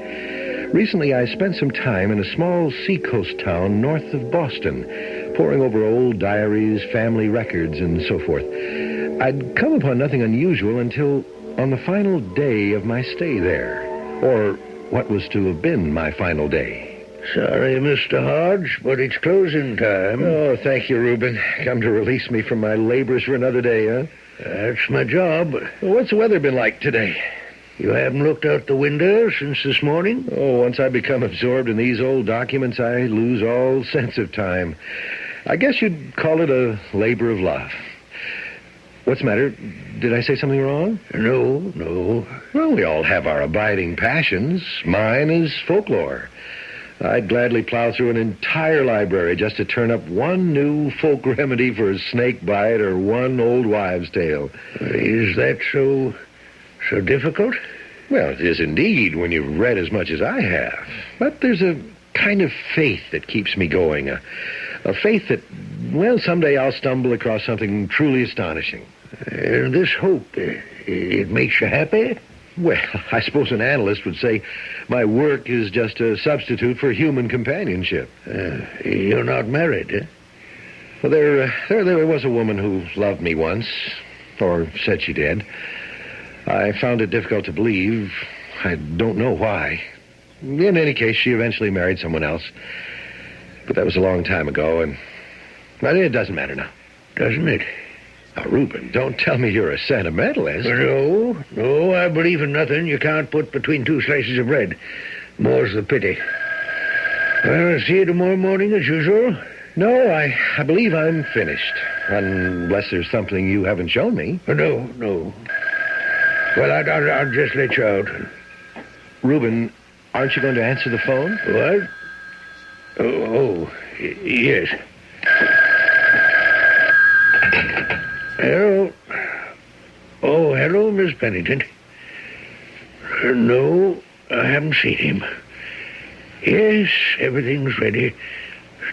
Recently, I spent some time in a small seacoast town north of Boston, poring over old diaries, family records, and so forth. I'd come upon nothing unusual until on the final day of my stay there, or what was to have been my final day. Sorry, Mr. Hodge, but it's closing time. Oh, thank you, Reuben. Come to release me from my labors for another day, huh? That's my job. Well, what's the weather been like today? You haven't looked out the window since this morning? Oh, once I become absorbed in these old documents, I lose all sense of time. I guess you'd call it a labor of love. What's the matter? Did I say something wrong? No. Well, we all have our abiding passions. Mine is folklore. I'd gladly plow through an entire library just to turn up one new folk remedy for a snake bite or one old wives' tale. Is that so difficult? Well, it is indeed when you've read as much as I have. But there's a kind of faith that keeps me going. A faith that, well, someday I'll stumble across something truly astonishing. And this hope, it makes you happy? Well, I suppose an analyst would say my work is just a substitute for human companionship. You're not married, eh? Well, there was a woman who loved me once, or said she did. I found it difficult to believe. I don't know why. In any case, she eventually married someone else. But that was a long time ago, and well, it doesn't matter now. Doesn't it? Now, Reuben, don't tell me you're a sentimentalist. No, I believe in nothing you can't put between two slices of bread. More's the pity. Well, I'll see you tomorrow morning as usual. No, I believe I'm finished. Unless there's something you haven't shown me. No. Well, I'll just let you out. Reuben, aren't you going to answer the phone? What? Oh, yes. Hello? Oh, hello, Miss Pennington. No, I haven't seen him. Yes, everything's ready,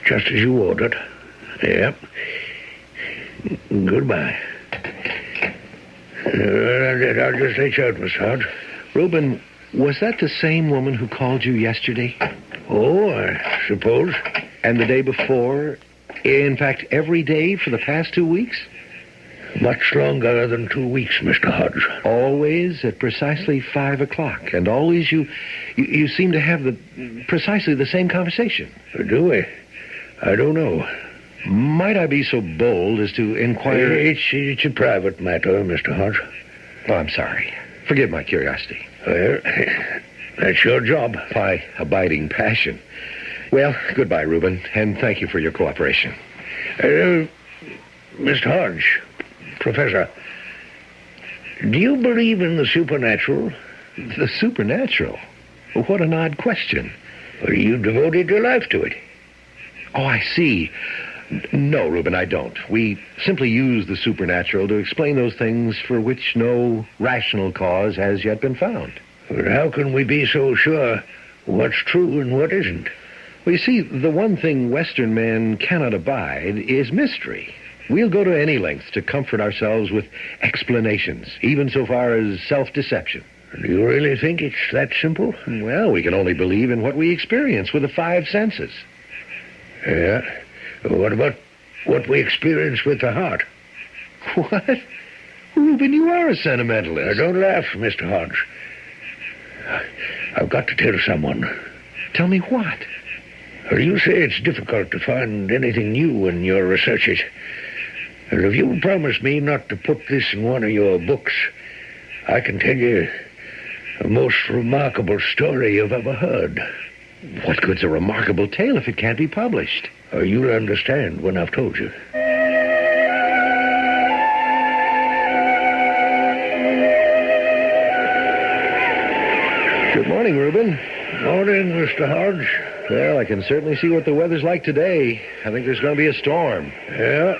just as you ordered. Yep. Goodbye. I'll just let you out, Miss Hodge. Reuben, was that the same woman who called you yesterday? Oh, I suppose. And the day before? In fact, every day for the past 2 weeks? Much longer than 2 weeks, Mr. Hodge. Always at precisely 5 o'clock. And always you seem to have precisely the same conversation. Do we? I don't know. Might I be so bold as to inquire... It's a private matter, Mr. Hodge. Oh, I'm sorry. Forgive my curiosity. Well, that's your job. My abiding passion. Well, goodbye, Reuben, and thank you for your cooperation. Mr. Hodge, Professor, do you believe in the supernatural? The supernatural? What an odd question. Well, you devoted your life to it. Oh, I see. No, Reuben, I don't. We simply use the supernatural to explain those things for which no rational cause has yet been found. But how can we be so sure what's true and what isn't? Well, you see, the one thing Western men cannot abide is mystery. We'll go to any lengths to comfort ourselves with explanations, even so far as self-deception. Do you really think it's that simple? Well, we can only believe in what we experience with the 5 senses. Yeah. What about what we experience with the heart? What? Reuben, you are a sentimentalist. Don't laugh, Mr. Hodge. I've got to tell someone. Tell me what? Well, you say it's difficult to find anything new in your researches. Well, if you'll promise me not to put this in one of your books, I can tell you the most remarkable story you've ever heard. What good's a remarkable tale if it can't be published? You'll understand when I've told you. Good morning, Reuben. Morning, Mr. Hodge. Well, I can certainly see what the weather's like today. I think there's going to be a storm. Yeah,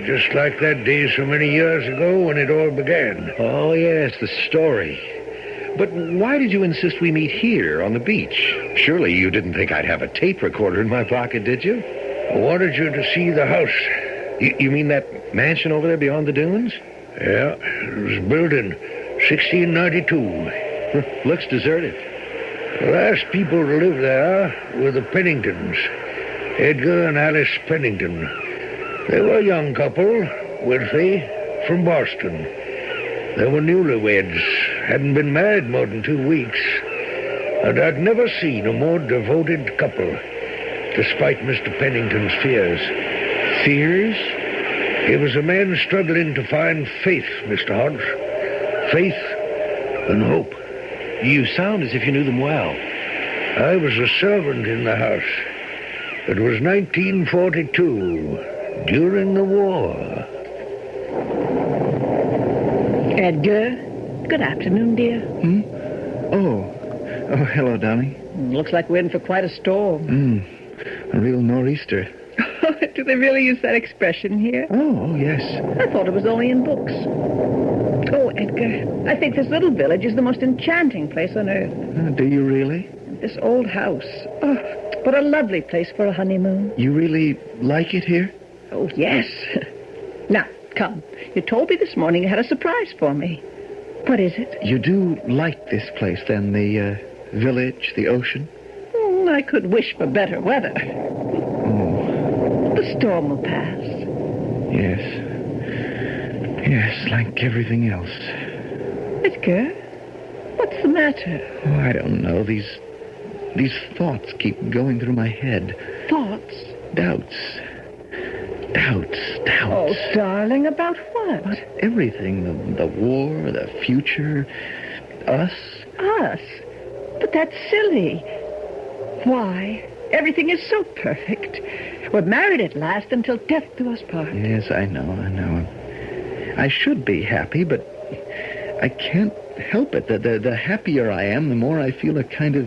just like that day so many years ago when it all began. Oh, yes, the story. But why did you insist we meet here on the beach? Surely you didn't think I'd have a tape recorder in my pocket, did you? I wanted you to see the house. You mean that mansion over there beyond the dunes? Yeah, it was built in 1692. Looks deserted. The last people to live there were the Penningtons, Edgar and Alice Pennington. They were a young couple, wealthy, from Boston. They were newlyweds, hadn't been married more than 2 weeks, and I'd never seen a more devoted couple, despite Mr. Pennington's fears. Fears? He was a man struggling to find faith, Mr. Hodge. Faith and hope. You sound as if you knew them well. I was a servant in the house. It was 1942, during the war. Edgar, good afternoon, dear. Oh, hello, darling. Looks like we're in for quite a storm. A real nor'easter. Do they really use that expression here? Oh, yes. I thought it was only in books. Oh, Edgar, I think this little village is the most enchanting place on earth. Do you really? This old house. Oh, what a lovely place for a honeymoon. You really like it here? Oh, yes. Now, come. You told me this morning you had a surprise for me. What is it? You do like this place, then, the village, the ocean? I could wish for better weather. The storm will pass. Yes. Yes, like everything else. Edgar, what's the matter? Oh, I don't know. These thoughts keep going through my head. Thoughts? Doubts. Oh, darling, about what? About everything. The war, the future, us. Us? But that's silly. Why? Everything is so perfect. We're married at last until death do us part. Yes, I know. I should be happy, but I can't help it. The happier I am, the more I feel a kind of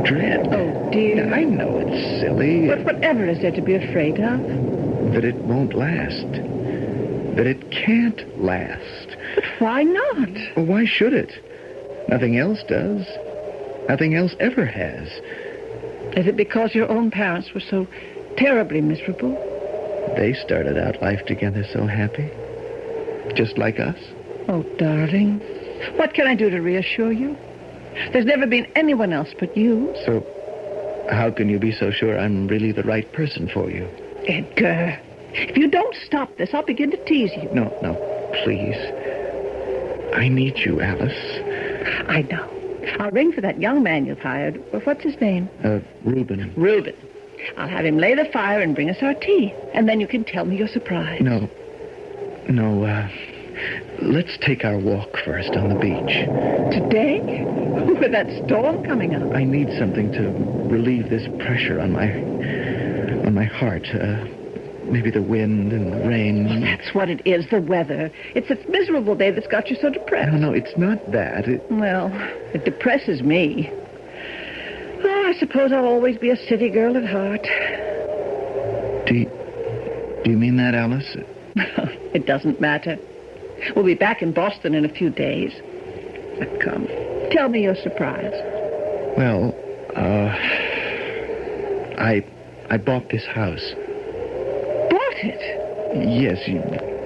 dread. Oh, dear. I know it's silly. But whatever is there to be afraid of? That it won't last. That it can't last. But why not? Well, why should it? Nothing else does. Nothing else ever has. Is it because your own parents were so terribly miserable? They started out life together so happy. Just like us. Oh, darling. What can I do to reassure you? There's never been anyone else but you. So, how can you be so sure I'm really the right person for you? Edgar, if you don't stop this, I'll begin to tease you. No, please. I need you, Alice. I know. I'll ring for that young man you've hired. What's his name? Reuben. Reuben. I'll have him lay the fire and bring us our tea. And then you can tell me your surprise. No, let's take our walk first on the beach. Today? With that storm coming up? I need something to relieve this pressure on my heart. Maybe the wind and the rain. Well, that's what it is, the weather. It's this miserable day that's got you so depressed. No, it's not that. Well, it depresses me. Oh, I suppose I'll always be a city girl at heart. Do you mean that, Alice? It doesn't matter. We'll be back in Boston in a few days. Now, come, tell me your surprise. Well, I bought this house. Bought it? Yes,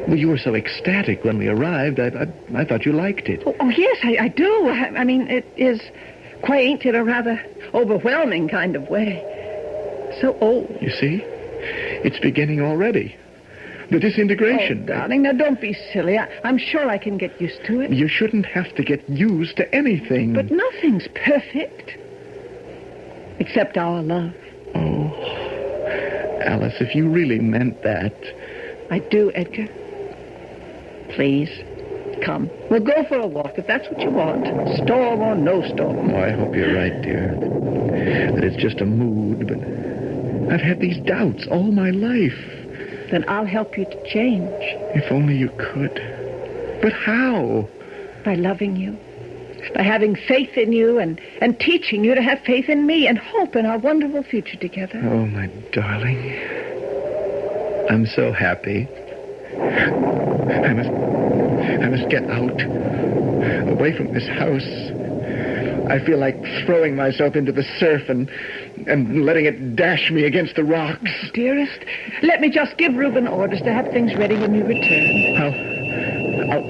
you were so ecstatic when we arrived. I thought you liked it. Oh yes, I do. I mean, it is quaint in a rather overwhelming kind of way. So old. You see? It's beginning already. The disintegration. Oh, darling, now don't be silly. I'm sure I can get used to it. You shouldn't have to get used to anything. But nothing's perfect. Except our love. Oh, Alice, if you really meant that. I do, Edgar. Please, Come, we'll go for a walk if that's what you want. Storm or no storm. Oh, I hope you're right, dear. That it's just a mood, but I've had these doubts all my life. Then I'll help you to change. If only you could. But how? By loving you. By having faith in you and teaching you to have faith in me and hope in our wonderful future together. Oh, my darling. I'm so happy. I must get out. Away from this house. I feel like throwing myself into the surf and letting it dash me against the rocks. Dearest, let me just give Reuben orders to have things ready when we return.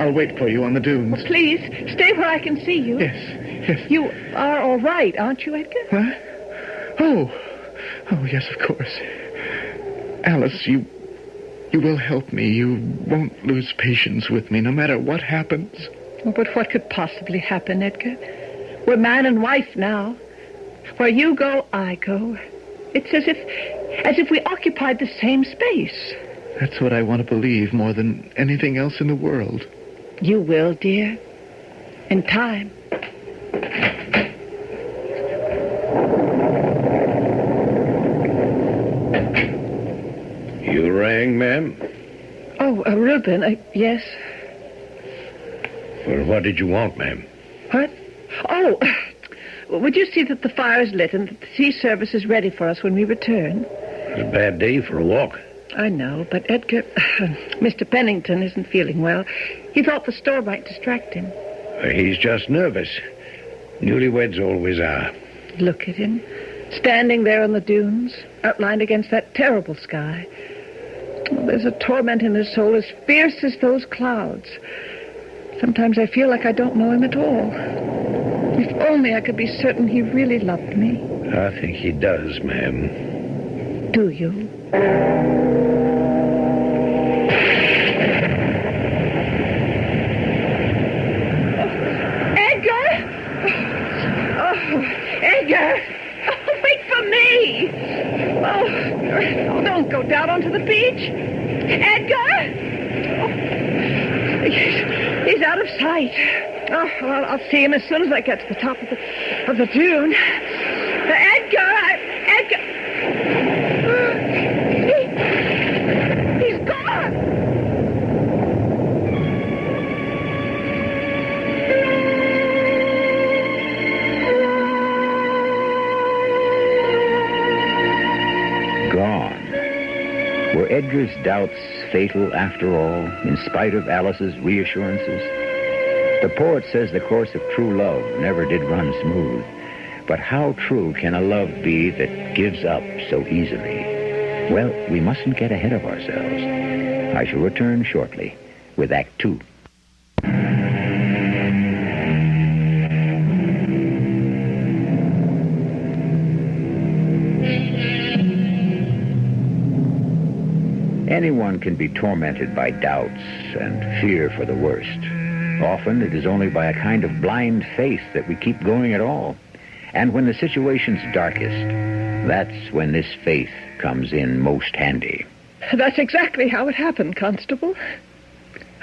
I'll wait for you on the dunes. Oh, please, stay where I can see you. Yes. You are all right, aren't you, Edgar? What? Oh, yes, of course. Alice, you will help me. You won't lose patience with me, no matter what happens. Oh, but what could possibly happen, Edgar? We're man and wife now. Where you go, I go. It's as if we occupied the same space. That's what I want to believe more than anything else in the world. You will, dear. In time. You rang, ma'am? Oh, Reuben, yes? Well, what did you want, ma'am? What? Oh, would you see that the fire is lit and that the tea service is ready for us when we return? It's a bad day for a walk. I know, but Edgar, Mr. Pennington isn't feeling well. He thought the store might distract him. He's just nervous. Newlyweds always are. Look at him, standing there on the dunes, outlined against that terrible sky. Oh, there's a torment in his soul as fierce as those clouds. Sometimes I feel like I don't know him at all. If only I could be certain he really loved me. I think he does, ma'am. Do you? Edgar! Oh, wait for me! Oh, don't go down onto the beach. Edgar! Oh, he's out of sight. Oh, well, I'll see him as soon as I get to the top of the dune. Edgar! He's gone! Were Edgar's doubts fatal after all, in spite of Alice's reassurances? The poet says the course of true love never did run smooth. But how true can a love be that gives up so easily? Well, we mustn't get ahead of ourselves. I shall return shortly with Act 2. Anyone can be tormented by doubts and fear for the worst. Often it is only by a kind of blind faith that we keep going at all. And when the situation's darkest, that's when this faith comes in most handy. That's exactly how it happened, Constable.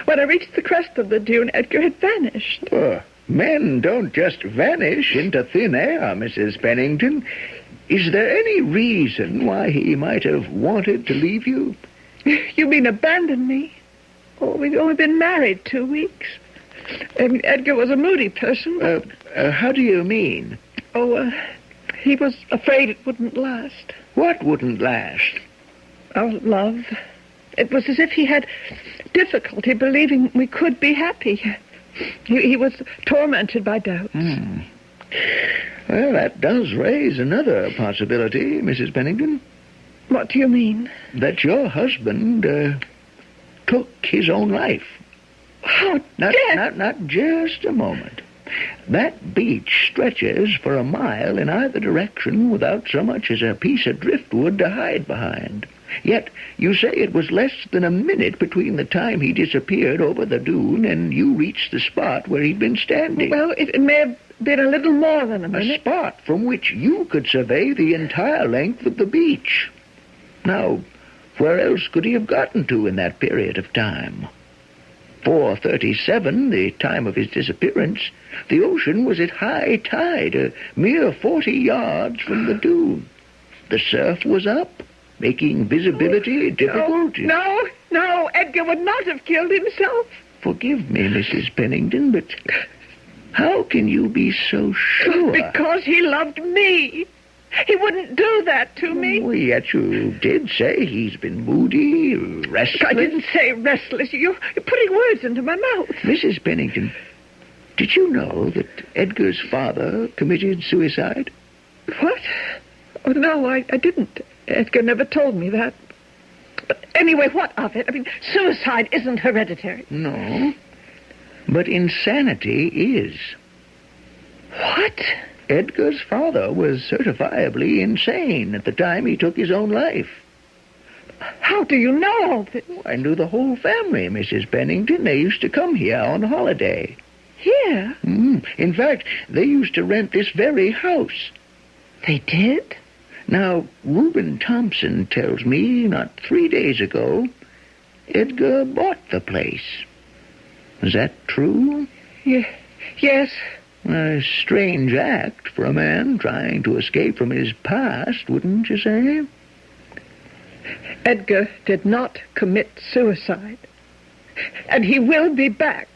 When I reached the crest of the dune, Edgar had vanished. Men don't just vanish into thin air, Mrs. Pennington. Is there any reason why he might have wanted to leave you? You mean abandon me? Oh, we've only been married 2 weeks. Edgar was a moody person. How do you mean? Oh, he was afraid it wouldn't last. What wouldn't last? Our love. It was as if he had difficulty believing we could be happy. He was tormented by doubts. Well, that does raise another possibility, Mrs. Pennington. What do you mean? That your husband took his own life. How Not just a moment. That beach stretches for a mile in either direction without so much as a piece of driftwood to hide behind. Yet you say it was less than a minute between the time he disappeared over the dune and you reached the spot where he'd been standing. Well, it may have been a little more than a minute. A spot from which you could survey the entire length of the beach. Now, where else could he have gotten to in that period of time? 4:37, the time of his disappearance, the ocean was at high tide, a mere 40 yards from the dune. The surf was up, making visibility difficult. No, Edgar would not have killed himself. Forgive me, Mrs. Pennington, but how can you be so sure? Because he loved me. He wouldn't do that to me. Well, yet you did say he's been moody, restless. I didn't say restless. You're putting words into my mouth. Mrs. Pennington, did you know that Edgar's father committed suicide? What? Oh, no, I didn't. Edgar never told me that. But anyway, what of it? I mean, suicide isn't hereditary. No, but insanity is. What? Edgar's father was certifiably insane at the time he took his own life. How do you know all this? I knew the whole family, Mrs. Pennington. They used to come here on holiday. Here? In fact, they used to rent this very house. They did? Now, Reuben Thompson tells me not 3 days ago, Edgar bought the place. Is that true? Yes. A strange act for a man trying to escape from his past, wouldn't you say? Edgar did not commit suicide. And he will be back.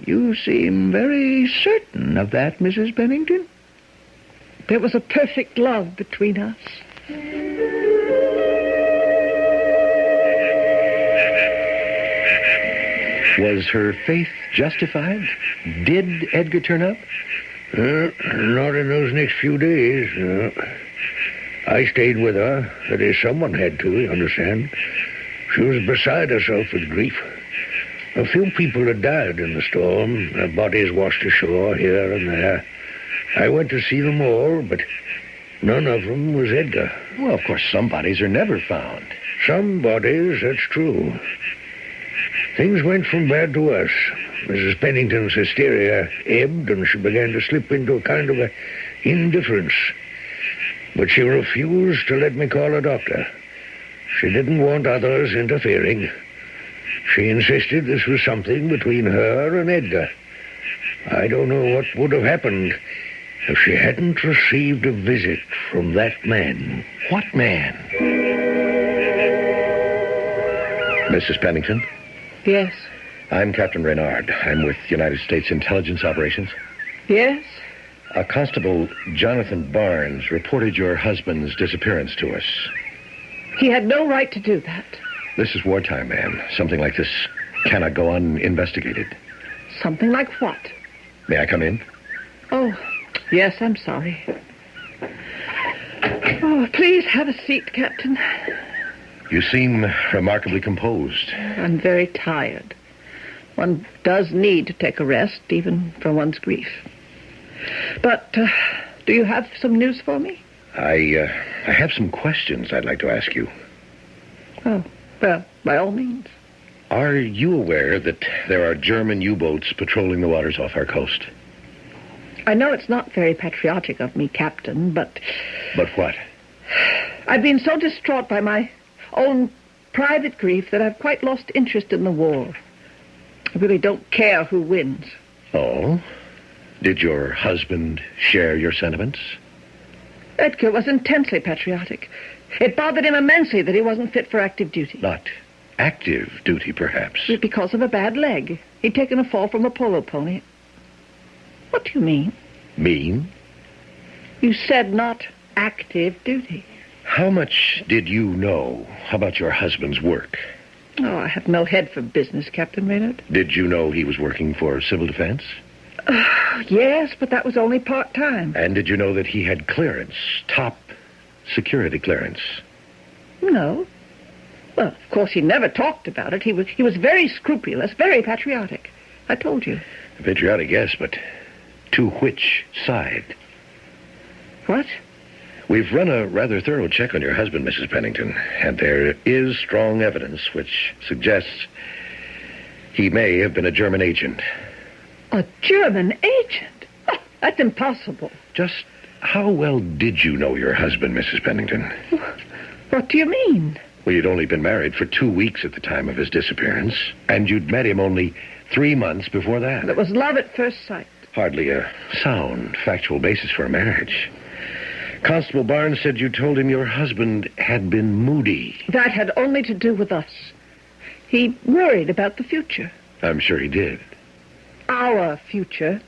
You seem very certain of that, Mrs. Pennington. There was a perfect love between us. Was her faith justified? Did Edgar turn up? Not in those next few days. I stayed with her. That is, someone had to, you understand. She was beside herself with grief. A few people had died in the storm. Their bodies washed ashore here and there. I went to see them all, but none of them was Edgar. Well, of course, some bodies are never found. Some bodies, that's true. Things went from bad to worse. Mrs. Pennington's hysteria ebbed, and she began to slip into a kind of indifference. But she refused to let me call a doctor. She didn't want others interfering. She insisted this was something between her and Edgar. I don't know what would have happened if she hadn't received a visit from that man. What man? Mrs. Pennington? Yes. I'm Captain Reynard. I'm with United States Intelligence Operations. Yes? Constable Jonathan Barnes reported your husband's disappearance to us. He had no right to do that. This is wartime, ma'am. Something like this cannot go uninvestigated. Something like what? May I come in? Oh, yes, I'm sorry. Oh, please have a seat, Captain. You seem remarkably composed. I'm very tired. One does need to take a rest, even for one's grief. But, do you have some news for me? I have some questions I'd like to ask you. Oh, well, by all means. Are you aware that there are German U-boats patrolling the waters off our coast? I know it's not very patriotic of me, Captain, but... But what? I've been so distraught by my own private grief that I've quite lost interest in the war. I really don't care who wins. Oh? Did your husband share your sentiments? Edgar was intensely patriotic. It bothered him immensely that he wasn't fit for active duty. Not active duty, perhaps. Because of a bad leg. He'd taken a fall from a polo pony. What do you mean? Mean? You said not active duty. How much did you know about your husband's work? Oh, I have no head for business, Captain Reynard. Did you know he was working for civil defense? Yes, but that was only part-time. And did you know that he had clearance, top security clearance? No. Well, of course, he never talked about it. He was very scrupulous, very patriotic. I told you. Patriotic, yes, but to which side? What? We've run a rather thorough check on your husband, Mrs. Pennington, and there is strong evidence which suggests he may have been a German agent. A German agent? Oh, that's impossible. Just how well did you know your husband, Mrs. Pennington? What do you mean? Well, you'd only been married for 2 weeks at the time of his disappearance, and you'd met him only 3 months before that. It was love at first sight. Hardly a sound, factual basis for a marriage. Constable Barnes said you told him your husband had been moody. That had only to do with us. He worried about the future. I'm sure he did. Our future.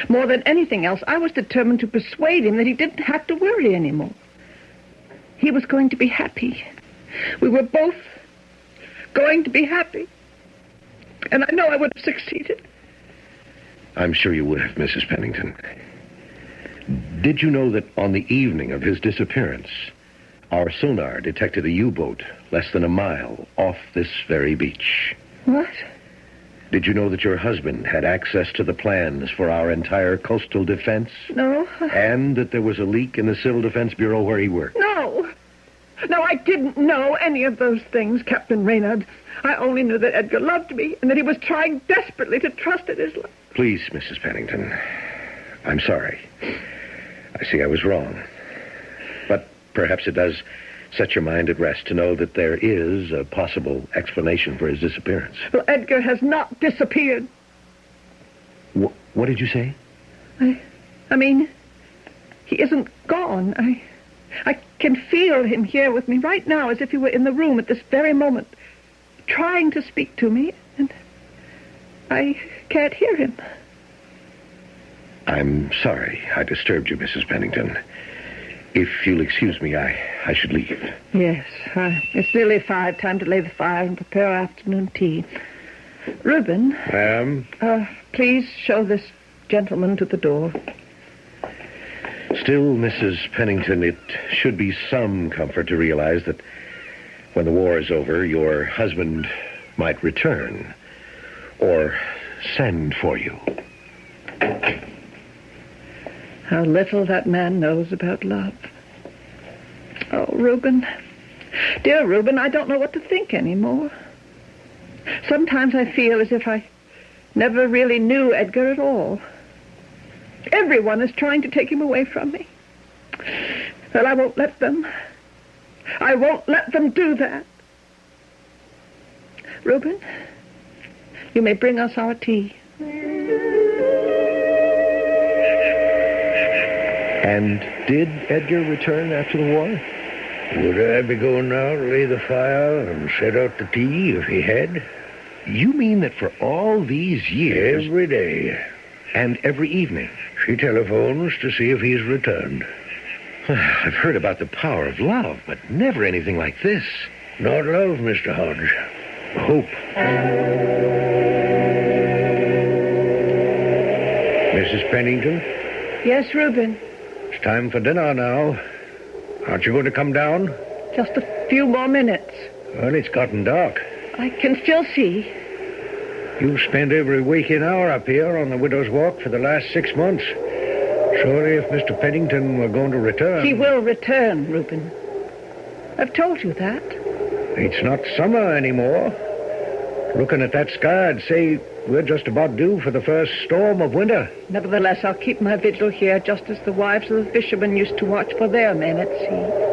More than anything else, I was determined to persuade him that he didn't have to worry anymore. He was going to be happy. We were both going to be happy. And I know I would have succeeded. I'm sure you would have, Mrs. Pennington. Did you know that on the evening of his disappearance, our sonar detected a U-boat less than a mile off this very beach? What? Did you know that your husband had access to the plans for our entire coastal defense? No. And that there was a leak in the Civil Defense Bureau where he worked? No. No, I didn't know any of those things, Captain Reynard. I only knew that Edgar loved me and that he was trying desperately to trust in his love. Please, Mrs. Pennington, I'm sorry. I see I was wrong. But perhaps it does set your mind at rest to know that there is a possible explanation for his disappearance. Well, Edgar has not disappeared. What did you say? I mean, he isn't gone. I can feel him here with me right now as if he were in the room at this very moment, trying to speak to me, and I can't hear him. I'm sorry I disturbed you, Mrs. Pennington. If you'll excuse me, I should leave. Yes, it's nearly 5, time to lay the fire and prepare afternoon tea. Reuben. Ma'am? Please show this gentleman to the door. Still, Mrs. Pennington, it should be some comfort to realize that when the war is over, your husband might return or send for you. How little that man knows about love. Oh, Reuben. Dear Reuben, I don't know what to think anymore. Sometimes I feel as if I never really knew Edgar at all. Everyone is trying to take him away from me. Well, I won't let them. I won't let them do that. Reuben, you may bring us our tea. And did Edgar return after the war? Would I be going now to lay the fire and set out the tea if he had? You mean that for all these years... Every day. And every evening? She telephones to see if he's returned. I've heard about the power of love, but never anything like this. Not love, Mr. Hodge. Hope. Mrs. Pennington? Yes, Reuben. It's time for dinner now. Aren't you going to come down? Just a few more minutes. Well, it's gotten dark. I can still see. You've spent every waking hour up here on the Widow's Walk for the last 6 months. Surely if Mr. Pennington were going to return... He will return, Reuben. I've told you that. It's not summer anymore. Looking at that sky, I'd say we're just about due for the first storm of winter. Nevertheless, I'll keep my vigil here just as the wives of the fishermen used to watch for their men at sea.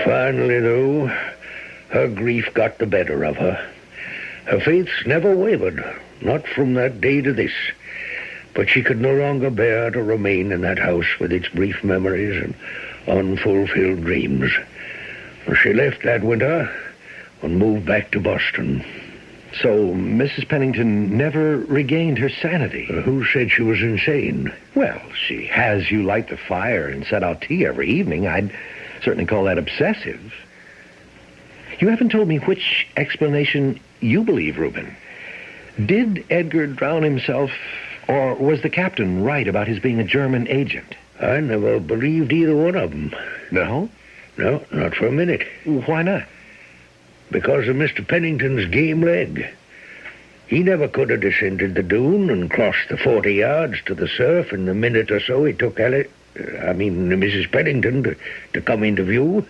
Finally, though, her grief got the better of her. Her faith's never wavered, not from that day to this. But she could no longer bear to remain in that house with its brief memories and unfulfilled dreams. She left that winter and moved back to Boston. So Mrs. Pennington never regained her sanity? Who said she was insane? Well, she has you light the fire and set out tea every evening. I'd certainly call that obsessive. You haven't told me which explanation you believe, Reuben. Did Edgar drown himself, or was the captain right about his being a German agent? I never believed either one of them. No? No, not for a minute. Why not? Because of Mr. Pennington's game leg. He never could have descended the dune and crossed the 40 yards to the surf in the minute or so it took Mrs. Pennington to come into view.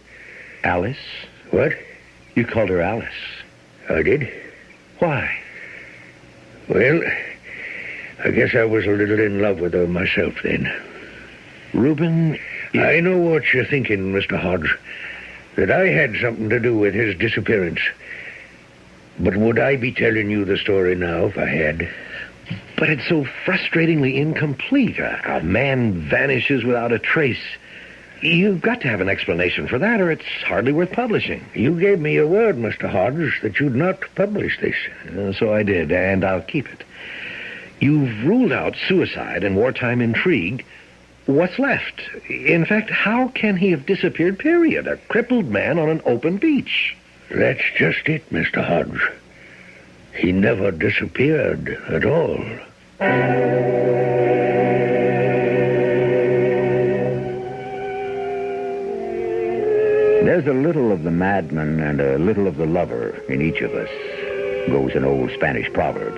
Alice? What? You called her Alice. I did. Why? Well, I guess I was a little in love with her myself then. Reuben, I know what you're thinking, Mr. Hodge, that I had something to do with his disappearance. But would I be telling you the story now if I had? But it's so frustratingly incomplete. A man vanishes without a trace. You've got to have an explanation for that, or it's hardly worth publishing. You gave me your word, Mr. Hodge, that you'd not publish this. So I did, and I'll keep it. You've ruled out suicide and wartime intrigue. What's left? In fact, how can he have disappeared, period? A crippled man on an open beach. That's just it, Mr. Hodge. He never disappeared at all. There's a little of the madman and a little of the lover in each of us, goes an old Spanish proverb.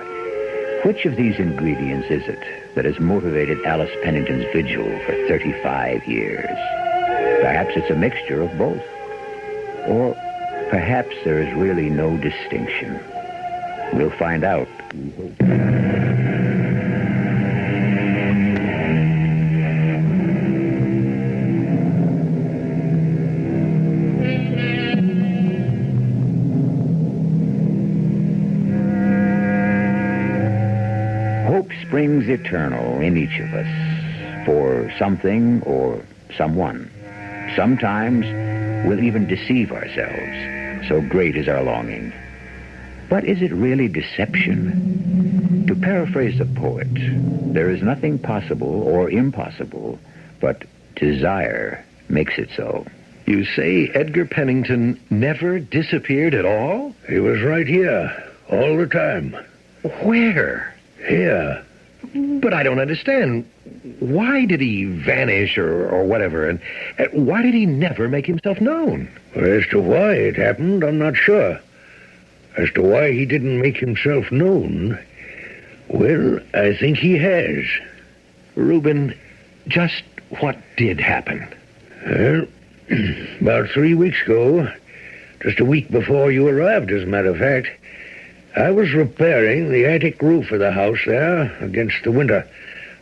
Which of these ingredients is it that has motivated Alice Pennington's vigil for 35 years? Perhaps it's a mixture of both. Or perhaps there is really no distinction. We'll find out. Hope springs eternal in each of us for something or someone. Sometimes we'll even deceive ourselves, so great is our longing. But is it really deception? To paraphrase the poet, there is nothing possible or impossible, but desire makes it so. You say Edgar Pennington never disappeared at all? He was right here, all the time. Where? Here. But I don't understand. Why did he vanish or whatever, and why did he never make himself known? Well, as to why it happened, I'm not sure. As to why he didn't make himself known, well, I think he has. Reuben, just what did happen? Well, about 3 weeks ago, just a week before you arrived, as a matter of fact, I was repairing the attic roof of the house there against the winter.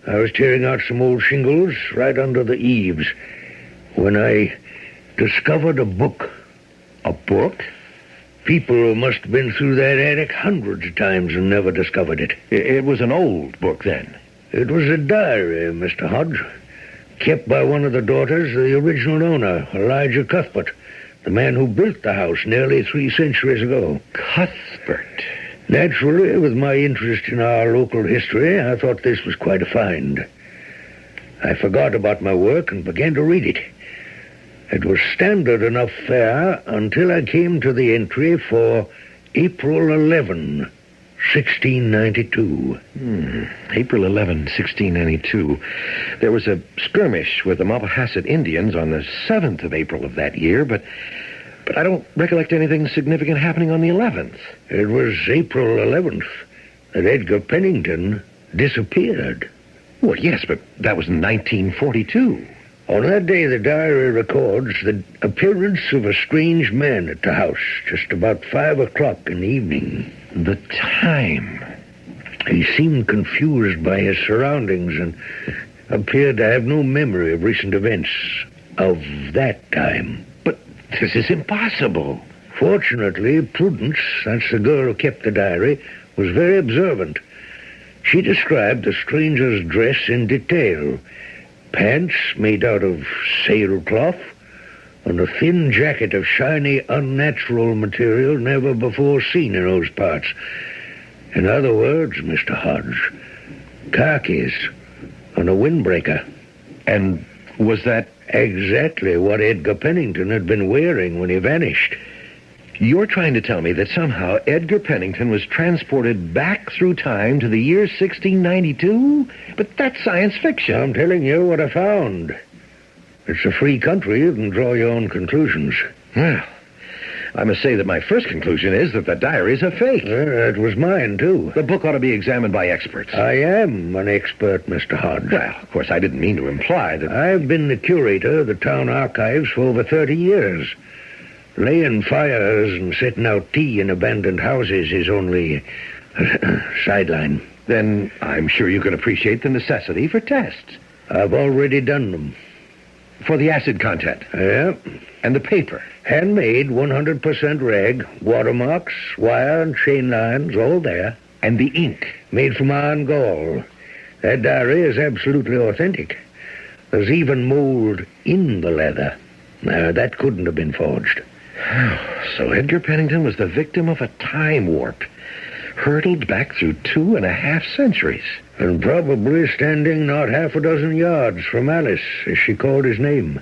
I was tearing out some old shingles right under the eaves when I discovered a book. A book? People must have been through that attic hundreds of times and never discovered it. It was an old book, then? It was a diary, Mr. Hodge, kept by one of the daughters of the original owner, Elijah Cuthbert, the man who built the house nearly 3 centuries ago. Cuthbert? Naturally, with my interest in our local history, I thought this was quite a find. I forgot about my work and began to read it. It was standard enough fare until I came to the entry for April 11, 1692. April 11, 1692. There was a skirmish with the Mapahasset Indians on the 7th of April of that year, but I don't recollect anything significant happening on the 11th. It was April 11th that Edgar Pennington disappeared. Well, yes, but that was in 1942. On that day, the diary records the appearance of a strange man at the house just about 5 o'clock in the evening. The time? He seemed confused by his surroundings and appeared to have no memory of recent events of that time. But this is impossible. Fortunately, Prudence, that's the girl who kept the diary, was very observant. She described the stranger's dress in detail. Pants made out of sailcloth, and a thin jacket of shiny, unnatural material never before seen in those parts. In other words, Mr. Hodge, khakis and a windbreaker. And was that exactly what Edgar Pennington had been wearing when he vanished? You're trying to tell me that somehow Edgar Pennington was transported back through time to the year 1692? But that's science fiction. I'm telling you what I found. It's a free country. You can draw your own conclusions. Well, I must say that my first conclusion is that the diary is a fake. Well, it was mine, too. The book ought to be examined by experts. I am an expert, Mr. Hodge. Well, of course, I didn't mean to imply that... I've been the curator of the town archives for over 30 years. Laying fires and setting out tea in abandoned houses is only a sideline. Then I'm sure you can appreciate the necessity for tests. I've already done them. For the acid content. Yeah. And the paper. Handmade, 100% rag, watermarks, wire and chain lines, all there. And the ink. Made from iron gall. That diary is absolutely authentic. There's even mold in the leather. Now, that couldn't have been forged. So Edgar Pennington was the victim of a time warp. Hurtled back through 2.5 centuries. And probably standing not half a dozen yards from Alice, as she called his name.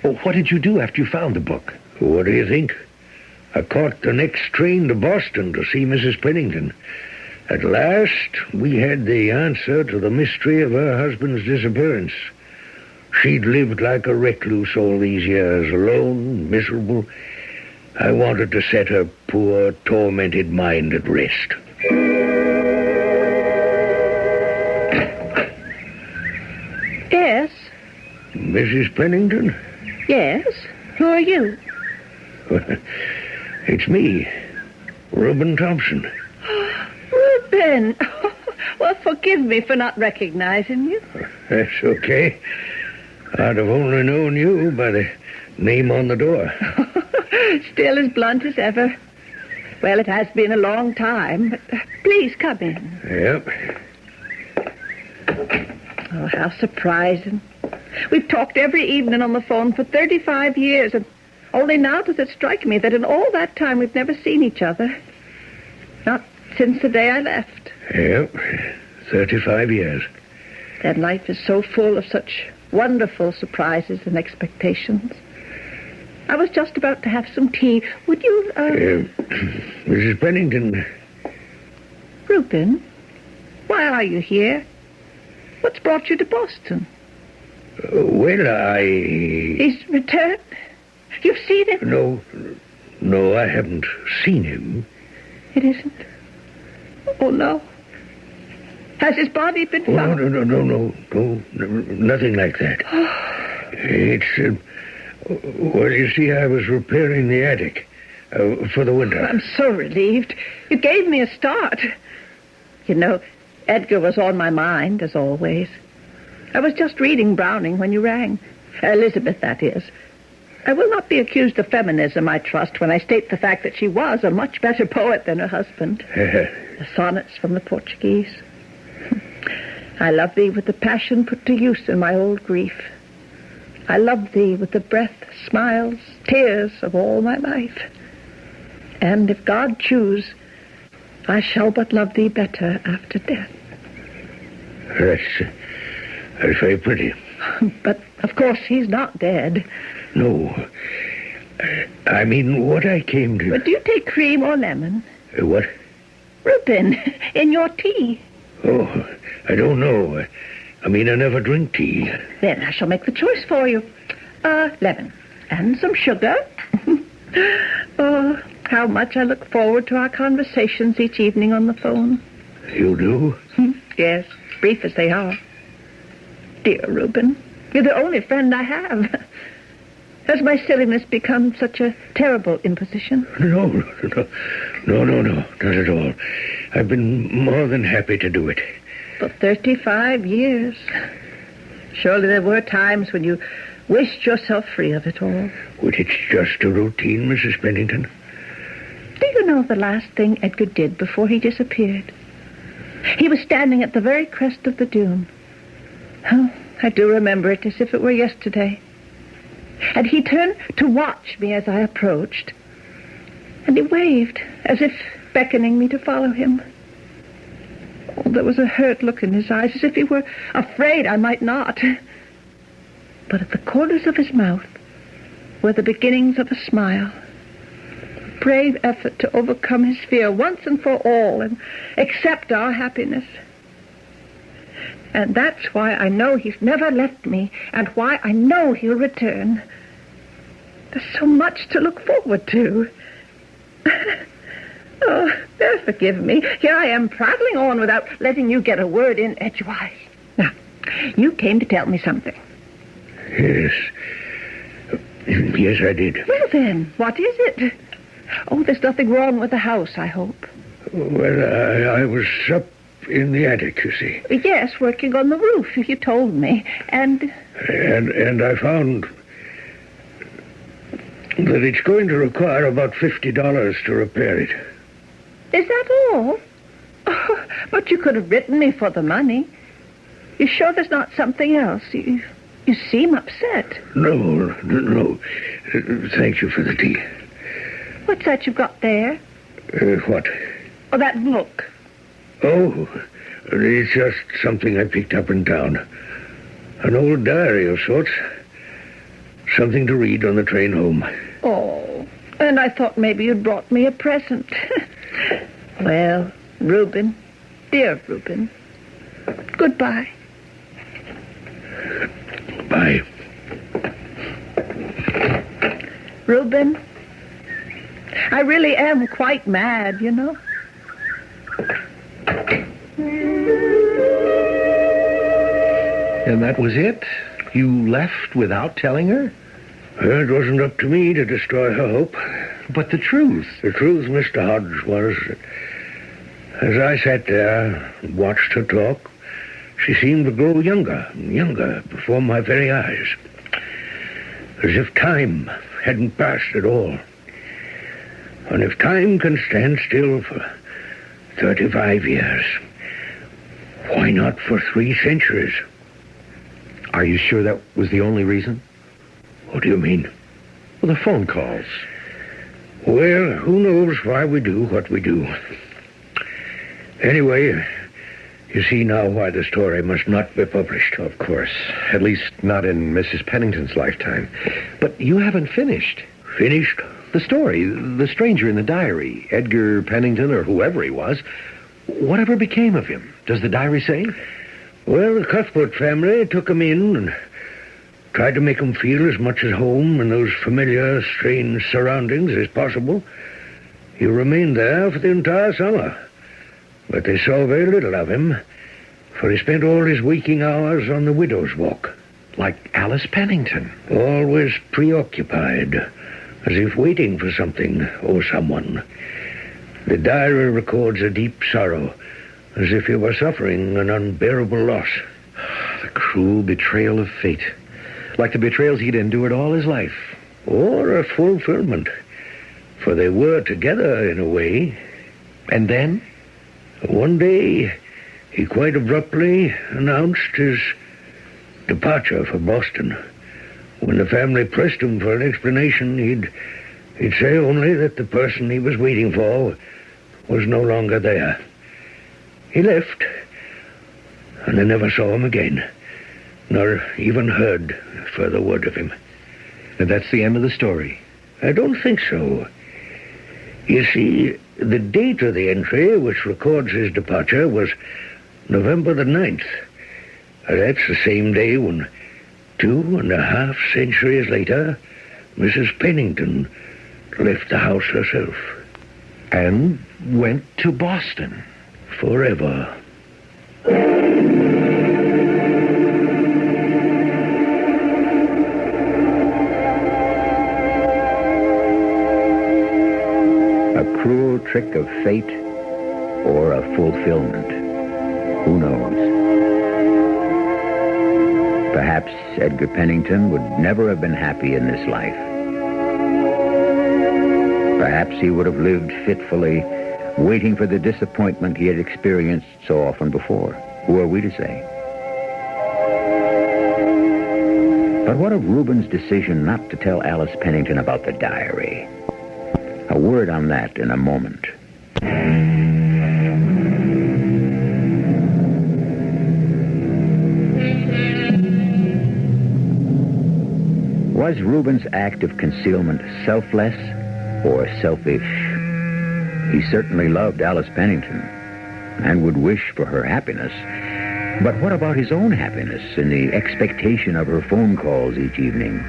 Well, what did you do after you found the book? What do you think? I caught the next train to Boston to see Mrs. Pennington. At last, we had the answer to the mystery of her husband's disappearance. She'd lived like a recluse all these years, alone, miserable. I wanted to set her poor, tormented mind at rest. Yes? Mrs. Pennington? Yes? Who are you? It's me, Reuben Thompson. Reuben! Well, forgive me for not recognizing you. That's okay. I'd have only known you by the name on the door. Still as blunt as ever. Well, it has been a long time, but please come in. Yep. Oh, how surprising. We've talked every evening on the phone for 35 years, and only now does it strike me that in all that time we've never seen each other. Not since the day I left. Yep. 35 years. And life is so full of such wonderful surprises and expectations. I was just about to have some tea. Would you, Mrs. Pennington. Reuben, why are you here? What's brought you to Boston? Well, He's returned? You've seen him? No, I haven't seen him. It isn't? Oh, no. Has his body been found? No, nothing like that. It's, well, you see, I was repairing the attic for the winter. I'm so relieved. You gave me a start. You know, Edgar was on my mind, as always. I was just reading Browning when you rang. Elizabeth, that is. I will not be accused of feminism, I trust, when I state the fact that she was a much better poet than her husband. The sonnets from the Portuguese. I love thee with the passion put to use in my old grief. I love thee with the breath, smiles, tears of all my life. And if God choose, I shall but love thee better after death. That's very pretty. But, of course, he's not dead. No. I mean, what I came to... But do you take cream or lemon? What? Reuben, in your tea. Oh, I don't know. I mean, I never drink tea. Then I shall make the choice for you. Lemon. And some sugar. Oh, how much I look forward to our conversations each evening on the phone. You do? Yes, brief as they are. Dear Reuben, you're the only friend I have. Has my silliness become such a terrible imposition? No, not at all. I've been more than happy to do it. For 35 years. Surely there were times when you wished yourself free of it all. Well, it's just a routine, Mrs. Pennington. Do you know the last thing Edgar did before he disappeared? He was standing at the very crest of the dune. Oh, I do remember it as if it were yesterday. And he turned to watch me as I approached. And he waved, as if beckoning me to follow him. Oh, there was a hurt look in his eyes, as if he were afraid I might not. But at the corners of his mouth were the beginnings of a smile. Brave effort to overcome his fear once and for all and accept our happiness. And that's why I know he's never left me, and why I know he'll return. There's so much to look forward to. Oh, do forgive me. Here I am prattling on without letting you get a word in edgewise. Now, you came to tell me something. Yes. Yes, I did. Well, then, what is it? Oh, there's nothing wrong with the house, I hope. Well, I was up in the attic, you see. Yes, working on the roof, you told me. And I found that it's going to require about $50 to repair it. Is that all? Oh, but you could have written me for the money. You sure there's not something else? You seem upset. No. Thank you for the tea. What's that you've got there? What? Oh, that book. Oh, it's just something I picked up in town. An old diary of sorts. Something to read on the train home. Oh, and I thought maybe you'd brought me a present. Well, Reuben, dear Reuben, goodbye. Bye. Reuben, I really am quite mad, you know. And that was it? You left without telling her? It wasn't up to me to destroy her hope. But the truth? The truth, Mr. Hodge, was that as I sat there and watched her talk, she seemed to grow younger and younger before my very eyes. As if time hadn't passed at all. And if time can stand still for 35 years, why not for 3 centuries? Are you sure that was the only reason? What do you mean? Well, the phone calls. Well, who knows why we do what we do. Anyway, you see now why the story must not be published. Of course. At least not in Mrs. Pennington's lifetime. But you haven't finished. Finished? The story. The stranger in the diary. Edgar Pennington, or whoever he was. Whatever became of him? Does the diary say? Well, the Cuthbert family took him in and tried to make him feel as much at home in those familiar, strange surroundings as possible. He remained there for the entire summer. But they saw very little of him, for he spent all his waking hours on the widow's walk. Like Alice Pennington. Always preoccupied, as if waiting for something or someone. The diary records a deep sorrow, as if he were suffering an unbearable loss. The cruel betrayal of fate. Like the betrayals he'd endured all his life. Or a fulfillment, for they were together in a way. And then? One day, he quite abruptly announced his departure for Boston. When the family pressed him for an explanation, he'd say only that the person he was waiting for was no longer there. He left, and they never saw him again, nor even heard further word of him. And that's the end of the story? I don't think so. You see, the date of the entry, which records his departure, was November the 9th. That's the same day when, 2.5 centuries later, Mrs. Pennington left the house herself. And went to Boston. Forever. A cruel trick of fate or a fulfillment. Who knows? Perhaps Edgar Pennington would never have been happy in this life. Perhaps he would have lived fitfully, waiting for the disappointment he had experienced so often before. Who are we to say? But what of Reuben's decision not to tell Alice Pennington about the diary? A word on that in a moment. Was Reuben's act of concealment selfless or selfish? He certainly loved Alice Pennington and would wish for her happiness. But what about his own happiness in the expectation of her phone calls each evening?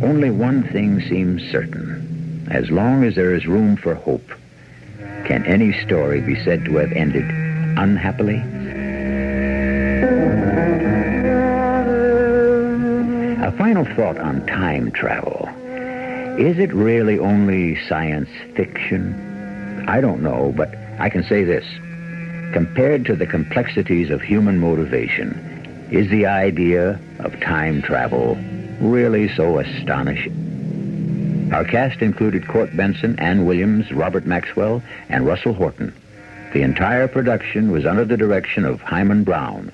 Only one thing seems certain. As long as there is room for hope, can any story be said to have ended unhappily? A final thought on time travel. Is it really only science fiction? I don't know, but I can say this. Compared to the complexities of human motivation, is the idea of time travel really so astonishing? Our cast included Court Benson, Ann Williams, Robert Maxwell, and Russell Horton. The entire production was under the direction of Hyman Brown.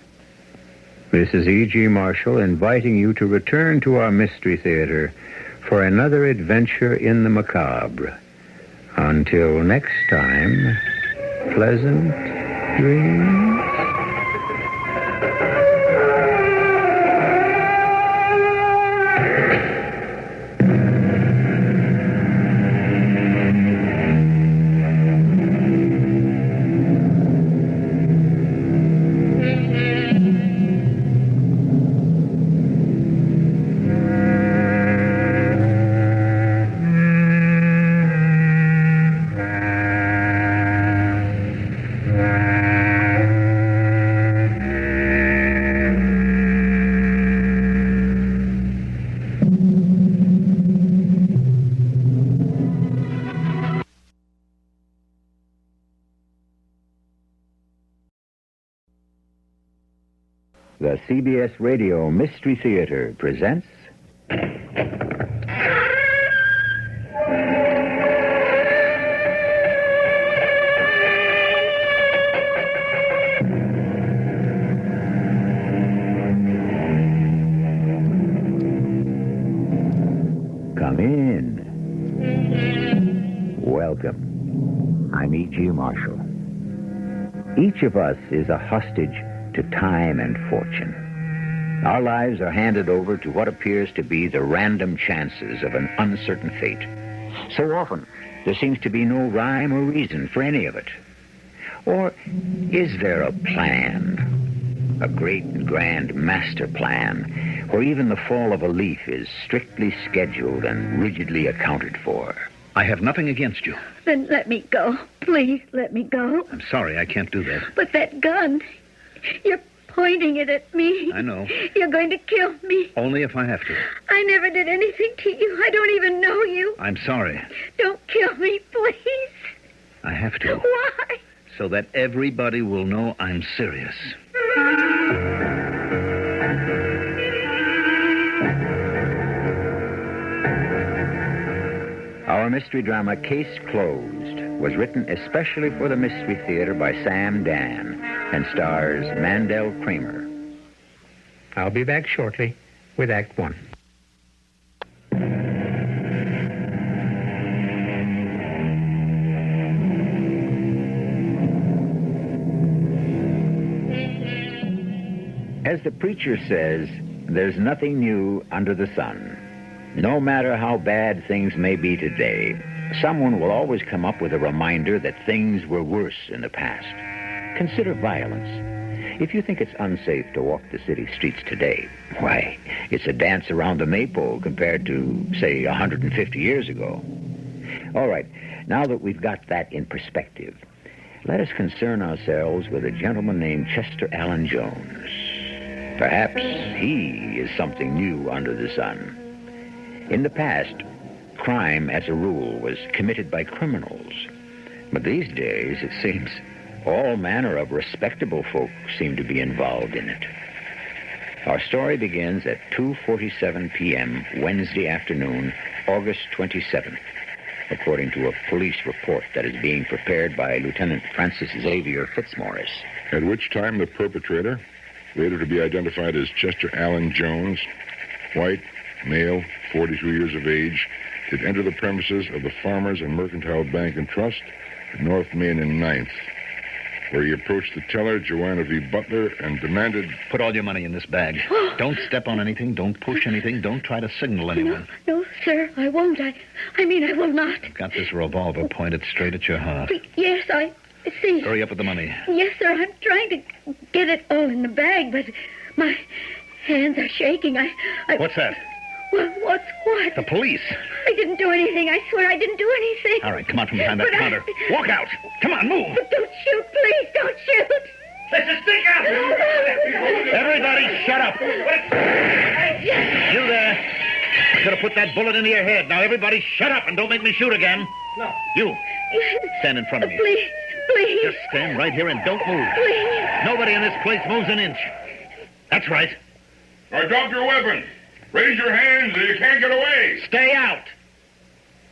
This is E.G. Marshall inviting you to return to our Mystery Theater for another adventure in the macabre. Until next time, pleasant dreams. The CBS Radio Mystery Theater presents... Come in. Welcome. I'm E.G. Marshall. Each of us is a hostage to time and fortune. Our lives are handed over to what appears to be the random chances of an uncertain fate. So often, there seems to be no rhyme or reason for any of it. Or is there a plan? A great and grand master plan, where even the fall of a leaf is strictly scheduled and rigidly accounted for. I have nothing against you. Then let me go. Please let me go. I'm sorry, I can't do that. But that gun, you're pointing it at me. I know. You're going to kill me. Only if I have to. I never did anything to you. I don't even know you. I'm sorry. Don't kill me, please. I have to. Why? So that everybody will know I'm serious. Our mystery drama, Case Closed, was written especially for the Mystery Theater by Sam Dan and stars Mandel Kramer. I'll be back shortly with Act One. As the preacher says, there's nothing new under the sun. No matter how bad things may be today, someone will always come up with a reminder that things were worse in the past. Consider violence. If you think it's unsafe to walk the city streets today, why, it's a dance around the maypole compared to, say, 150 years ago. All right, now that we've got that in perspective, let us concern ourselves with a gentleman named Chester Allen Jones. Perhaps he is something new under the sun. In the past, crime, as a rule, was committed by criminals. But these days, it seems, all manner of respectable folk seem to be involved in it. Our story begins at 2:47 p.m. Wednesday afternoon, August 27th, according to a police report that is being prepared by Lieutenant Francis Xavier Fitzmaurice. At which time the perpetrator, later to be identified as Chester Allen Jones, white, male, 42 years of age, did enter the premises of the Farmers and Mercantile Bank and Trust at North Main and 9th, where he approached the teller, Joanna V. Butler, and demanded... Put all your money in this bag. Don't step on anything, don't push anything, don't try to signal anyone. No, sir, I won't. I mean, I will not. I've got this revolver pointed straight at your heart. Yes, I see. Hurry up with the money. Yes, sir, I'm trying to get it all in the bag, but my hands are shaking. What's that? Well, what's what? The police. I didn't do anything. I swear I didn't do anything. All right, come on from behind that counter. Walk out. Come on, move. But don't shoot, please. Don't shoot. Let the stick out. Everybody, shut up. You there. I could have put that bullet into your head. Now, everybody, shut up and don't make me shoot again. No. You. Stand in front of me. Please, please. Just stand right here and don't move. Please. Nobody in this place moves an inch. That's right. Now, drop your weapon. Raise your hands or you can't get away. Stay out.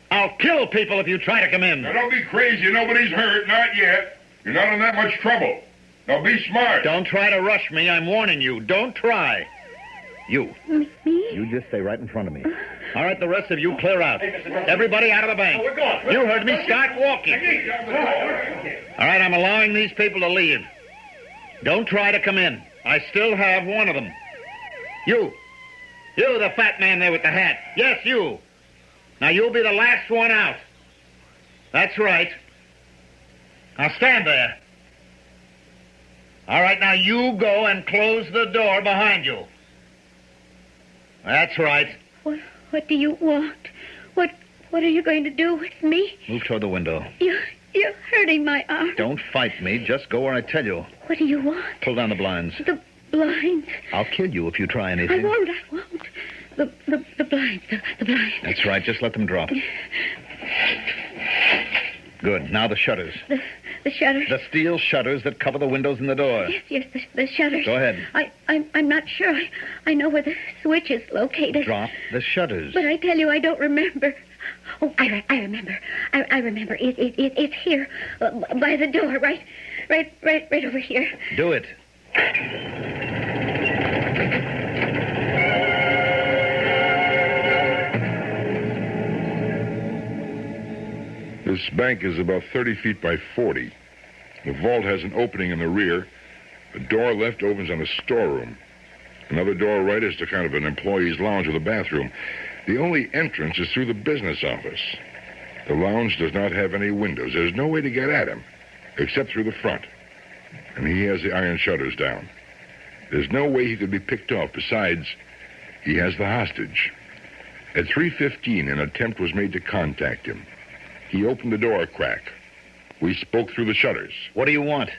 I'll kill people if you try to come in. Now, don't be crazy. Nobody's hurt. Not yet. You're not in that much trouble. Now, be smart. Don't try to rush me. I'm warning you. Don't try. You. Me? You just stay right in front of me. All right, the rest of you clear out. Everybody out of the bank. You heard me. Start walking. All right, I'm allowing these people to leave. Don't try to come in. I still have one of them. You, the fat man there with the hat. Yes, you. Now, you'll be the last one out. That's right. Now, stand there. All right, now you go and close the door behind you. That's right. What do you want? What are you going to do with me? Move toward the window. You're hurting my arm. Don't fight me. Just go where I tell you. What do you want? Pull down the blinds. The blinds. I'll kill you if you try anything. I won't. The blinds. The blinds. That's right. Just let them drop. Good. Now the shutters. The shutters. The steel shutters that cover the windows and the door. Yes, the shutters. Go ahead. I'm not sure. I know where the switch is located. Drop the shutters. But I tell you, I don't remember. Oh, I remember. I remember. It's here, by the door, right over here. Do it. This bank is about 30 feet by 40. The vault has an opening in the rear. A door left opens on a storeroom. Another door right is to kind of an employee's lounge with a bathroom. The only entrance is through the business office. The lounge does not have any windows. There's no way to get at him, except through the front. And he has the iron shutters down. There's no way he could be picked off. Besides, he has the hostage. At 3:15, an attempt was made to contact him. He opened the door a crack. We spoke through the shutters. What do you want?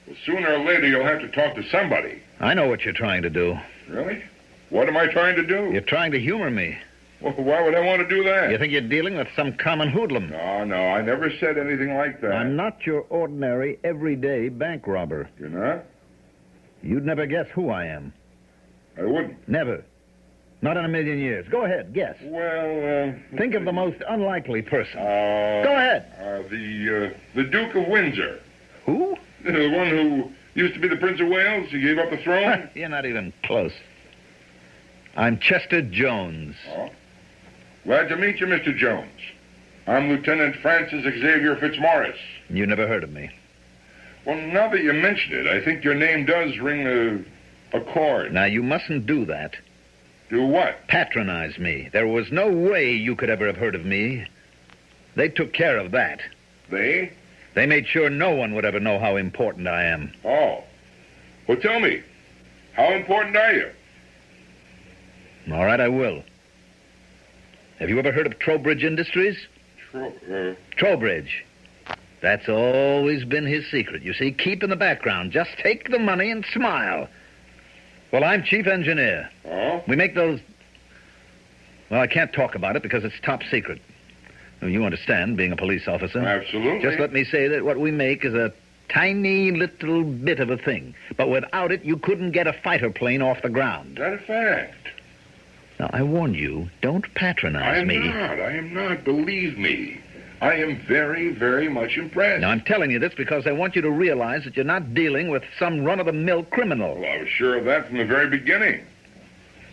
Well, sooner or later, you'll have to talk to somebody. I know what you're trying to do. Really? What am I trying to do? You're trying to humor me. Well, why would I want to do that? You think you're dealing with some common hoodlum? No, I never said anything like that. I'm not your ordinary, everyday bank robber. You're not? You'd never guess who I am. I wouldn't. Never. Not in a million years. Go ahead, guess. Well, think of the most unlikely person. Go ahead. The Duke of Windsor. Who? The one who used to be the Prince of Wales. He gave up the throne. You're not even close. I'm Chester Jones. Oh. Glad to meet you, Mr. Jones. I'm Lieutenant Francis Xavier Fitzmaurice. You never heard of me. Well, now that you mention it, I think your name does ring a chord. Now, you mustn't do that. Do what? Patronize me. There was no way you could ever have heard of me. They took care of that. They? They made sure no one would ever know how important I am. Oh. Well, tell me, how important are you? All right, I will. Have you ever heard of Trowbridge Industries? Trowbridge. That's always been his secret. You see, keep in the background. Just take the money and smile. Well, I'm chief engineer. Oh? We make those... Well, I can't talk about it because it's top secret. You understand, being a police officer. Absolutely. Just let me say that what we make is a tiny little bit of a thing. But without it, you couldn't get a fighter plane off the ground. Is that a fact? Now, I warn you, don't patronize me. I am not. Believe me. I am very, very much impressed. Now, I'm telling you this because I want you to realize that you're not dealing with some run-of-the-mill criminal. Well, I was sure of that from the very beginning.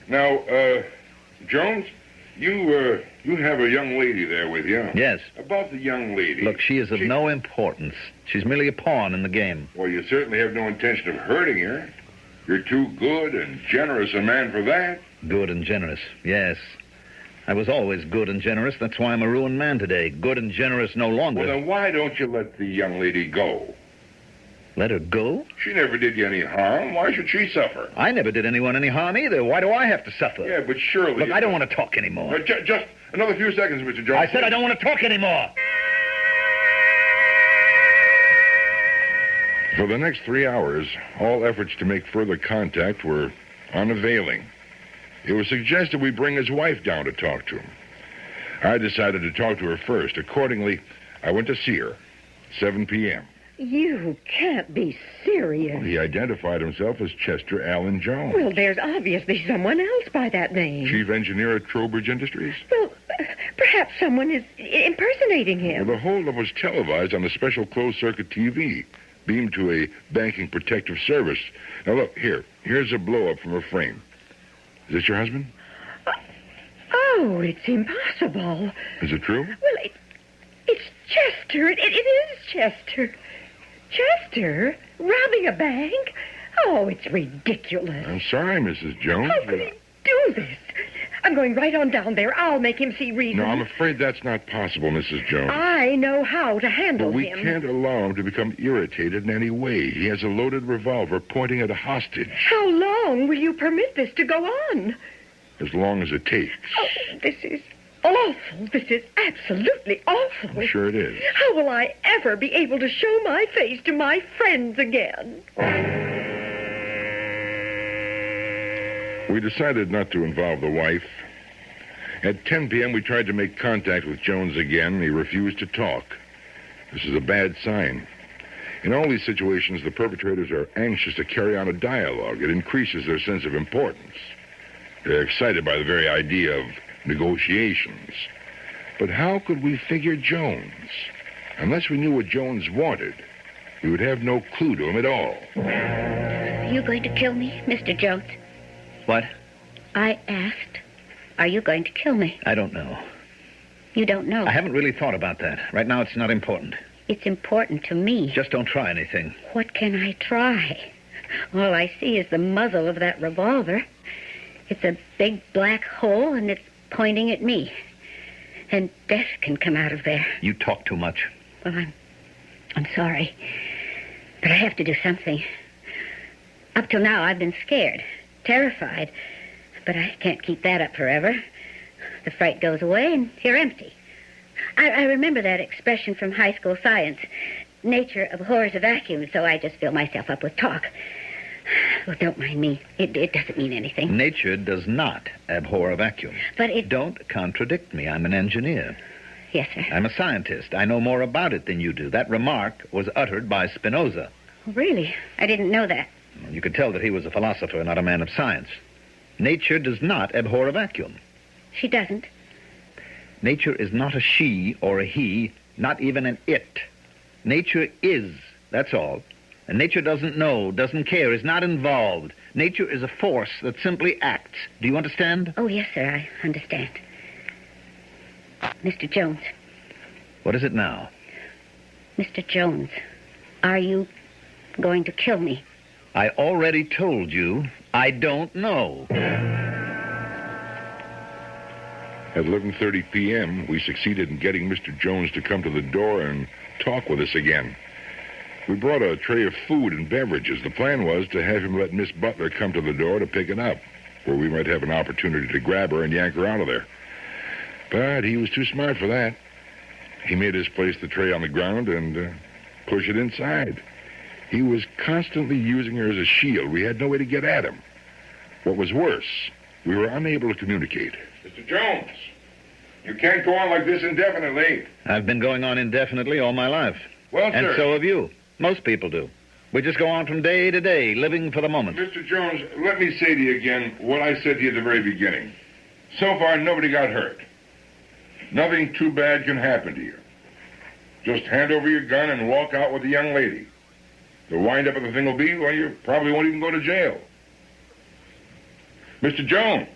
Now, Jones, you have a young lady there with you. Yes. About the young lady. Look, she is of no importance. She's merely a pawn in the game. Well, you certainly have no intention of hurting her. You're too good and generous a man for that. Good and generous, yes. I was always good and generous. That's why I'm a ruined man today. Good and generous no longer. Well, then why don't you let the young lady go? Let her go? She never did you any harm. Why should she suffer? I never did anyone any harm either. Why do I have to suffer? Yeah, but surely... Look, I don't want to talk anymore. Just another few seconds, Mr. Jones. I said I don't want to talk anymore. For the next 3 hours, all efforts to make further contact were unavailing. It was suggested we bring his wife down to talk to him. I decided to talk to her first. Accordingly, I went to see her. 7 p.m. You can't be serious. He identified himself as Chester Allen Jones. Well, there's obviously someone else by that name. Chief engineer at Trowbridge Industries? Well, perhaps someone is impersonating him. Well, the holdup was televised on a special closed-circuit TV, beamed to a banking protective service. Now, look, here's a blow-up from her frame. Is this your husband? Oh, it's impossible. Is it true? Well, it's Chester. It is Chester. Chester? Robbing a bank? Oh, it's ridiculous. I'm sorry, Mrs. Jones. How could he do this? I'm going right on down there. I'll make him see reason. No, I'm afraid that's not possible, Mrs. Jones. I know how to handle But we him. can't allow him to become irritated in any way. He has a loaded revolver pointing at a hostage. How long will you permit this to go on? As long as it takes. Oh, this is awful. This is absolutely awful. I'm sure it is. How will I ever be able to show my face to my friends again? We decided not to involve the wife. At 10 p.m., we tried to make contact with Jones again. He refused to talk. This is a bad sign. In all these situations, the perpetrators are anxious to carry on a dialogue. It increases their sense of importance. They're excited by the very idea of negotiations. But how could we figure Jones? Unless we knew what Jones wanted, we would have no clue to him at all. Are you going to kill me, Mr. Jones? What? I asked, are you going to kill me? I don't know. You don't know? I haven't really thought about that. Right now, it's not important. It's important to me. Just don't try anything. What can I try? All I see is the muzzle of that revolver. It's a big black hole, and it's pointing at me. And death can come out of there. You talk too much. Well, I'm sorry. But I have to do something. Up till now, I've been scared, terrified. But I can't keep that up forever. The fright goes away, and you're empty. I remember that expression from high school science. Nature abhors a vacuum, so I just fill myself up with talk. Well, don't mind me. It doesn't mean anything. Nature does not abhor a vacuum. But it... Don't contradict me. I'm an engineer. Yes, sir. I'm a scientist. I know more about it than you do. That remark was uttered by Spinoza. Really? I didn't know that. You could tell that he was a philosopher, not a man of science. Nature does not abhor a vacuum. She doesn't? Nature is not a she or a he, not even an it. Nature is, that's all. And nature doesn't know, doesn't care, is not involved. Nature is a force that simply acts. Do you understand? Oh, yes, sir, I understand. Mr. Jones. What is it now? Mr. Jones, are you going to kill me? I already told you I don't know. At 11:30 p.m., we succeeded in getting Mr. Jones to come to the door and talk with us again. We brought a tray of food and beverages. The plan was to have him let Miss Butler come to the door to pick it up, where we might have an opportunity to grab her and yank her out of there. But he was too smart for that. He made us place the tray on the ground and push it inside. He was constantly using her as a shield. We had no way to get at him. What was worse, we were unable to communicate. Mr. Jones, you can't go on like this indefinitely. I've been going on indefinitely all my life. Well, and sir. so have you. Most people do. We just go on from day to day, living for the moment. Mr. Jones, let me say to you again what I said to you at the very beginning. So far, nobody got hurt. Nothing too bad can happen to you. Just hand over your gun and walk out with the young lady. The wind-up of the thing will be, well, you probably won't even go to jail. Mr. Jones,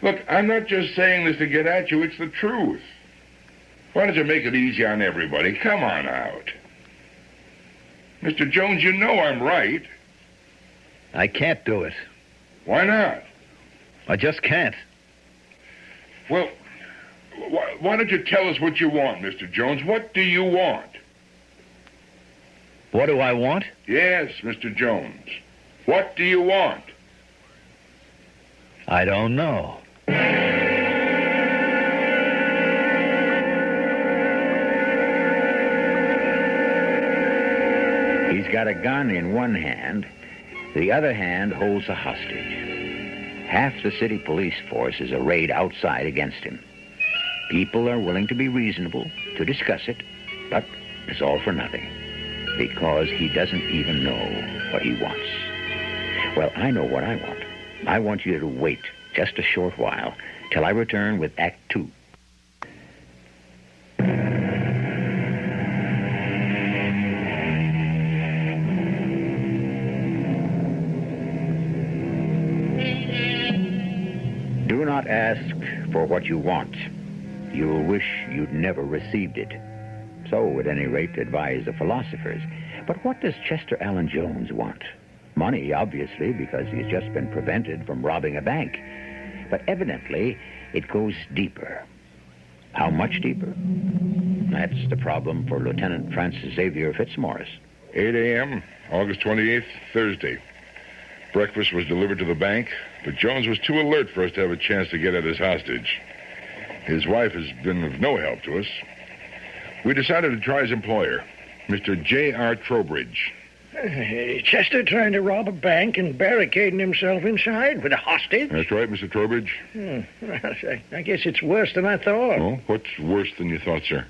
look, I'm not just saying this to get at you, it's the truth. Why don't you make it easy on everybody? Come on out. Mr. Jones, you know I'm right. I can't do it. Why not? I just can't. Well, why don't you tell us what you want, Mr. Jones? What do you want? What do I want? Yes, Mr. Jones. What do you want? I don't know. He's got a gun in one hand. The other hand holds a hostage. Half the city police force is arrayed outside against him. People are willing to be reasonable, to discuss it, but it's all for nothing, because he doesn't even know what he wants. Well, I know what I want. I want you to wait just a short while till I return with Act 2. Do not ask for what you want. You'll wish you'd never received it. So, at any rate, advise the philosophers. But what does Chester Allen Jones want? Money, obviously, because he's just been prevented from robbing a bank. But evidently, it goes deeper. How much deeper? That's the problem for Lieutenant Francis Xavier Fitzmaurice. 8 a.m., August 28th, Thursday. Breakfast was delivered to the bank, but Jones was too alert for us to have a chance to get at his hostage. His wife has been of no help to us. We decided to try his employer, Mr. J.R. Trowbridge. Chester trying to rob a bank and barricading himself inside with a hostage? That's right, Mr. Trowbridge. Well, I guess it's worse than I thought. Oh, what's worse than you thought, sir?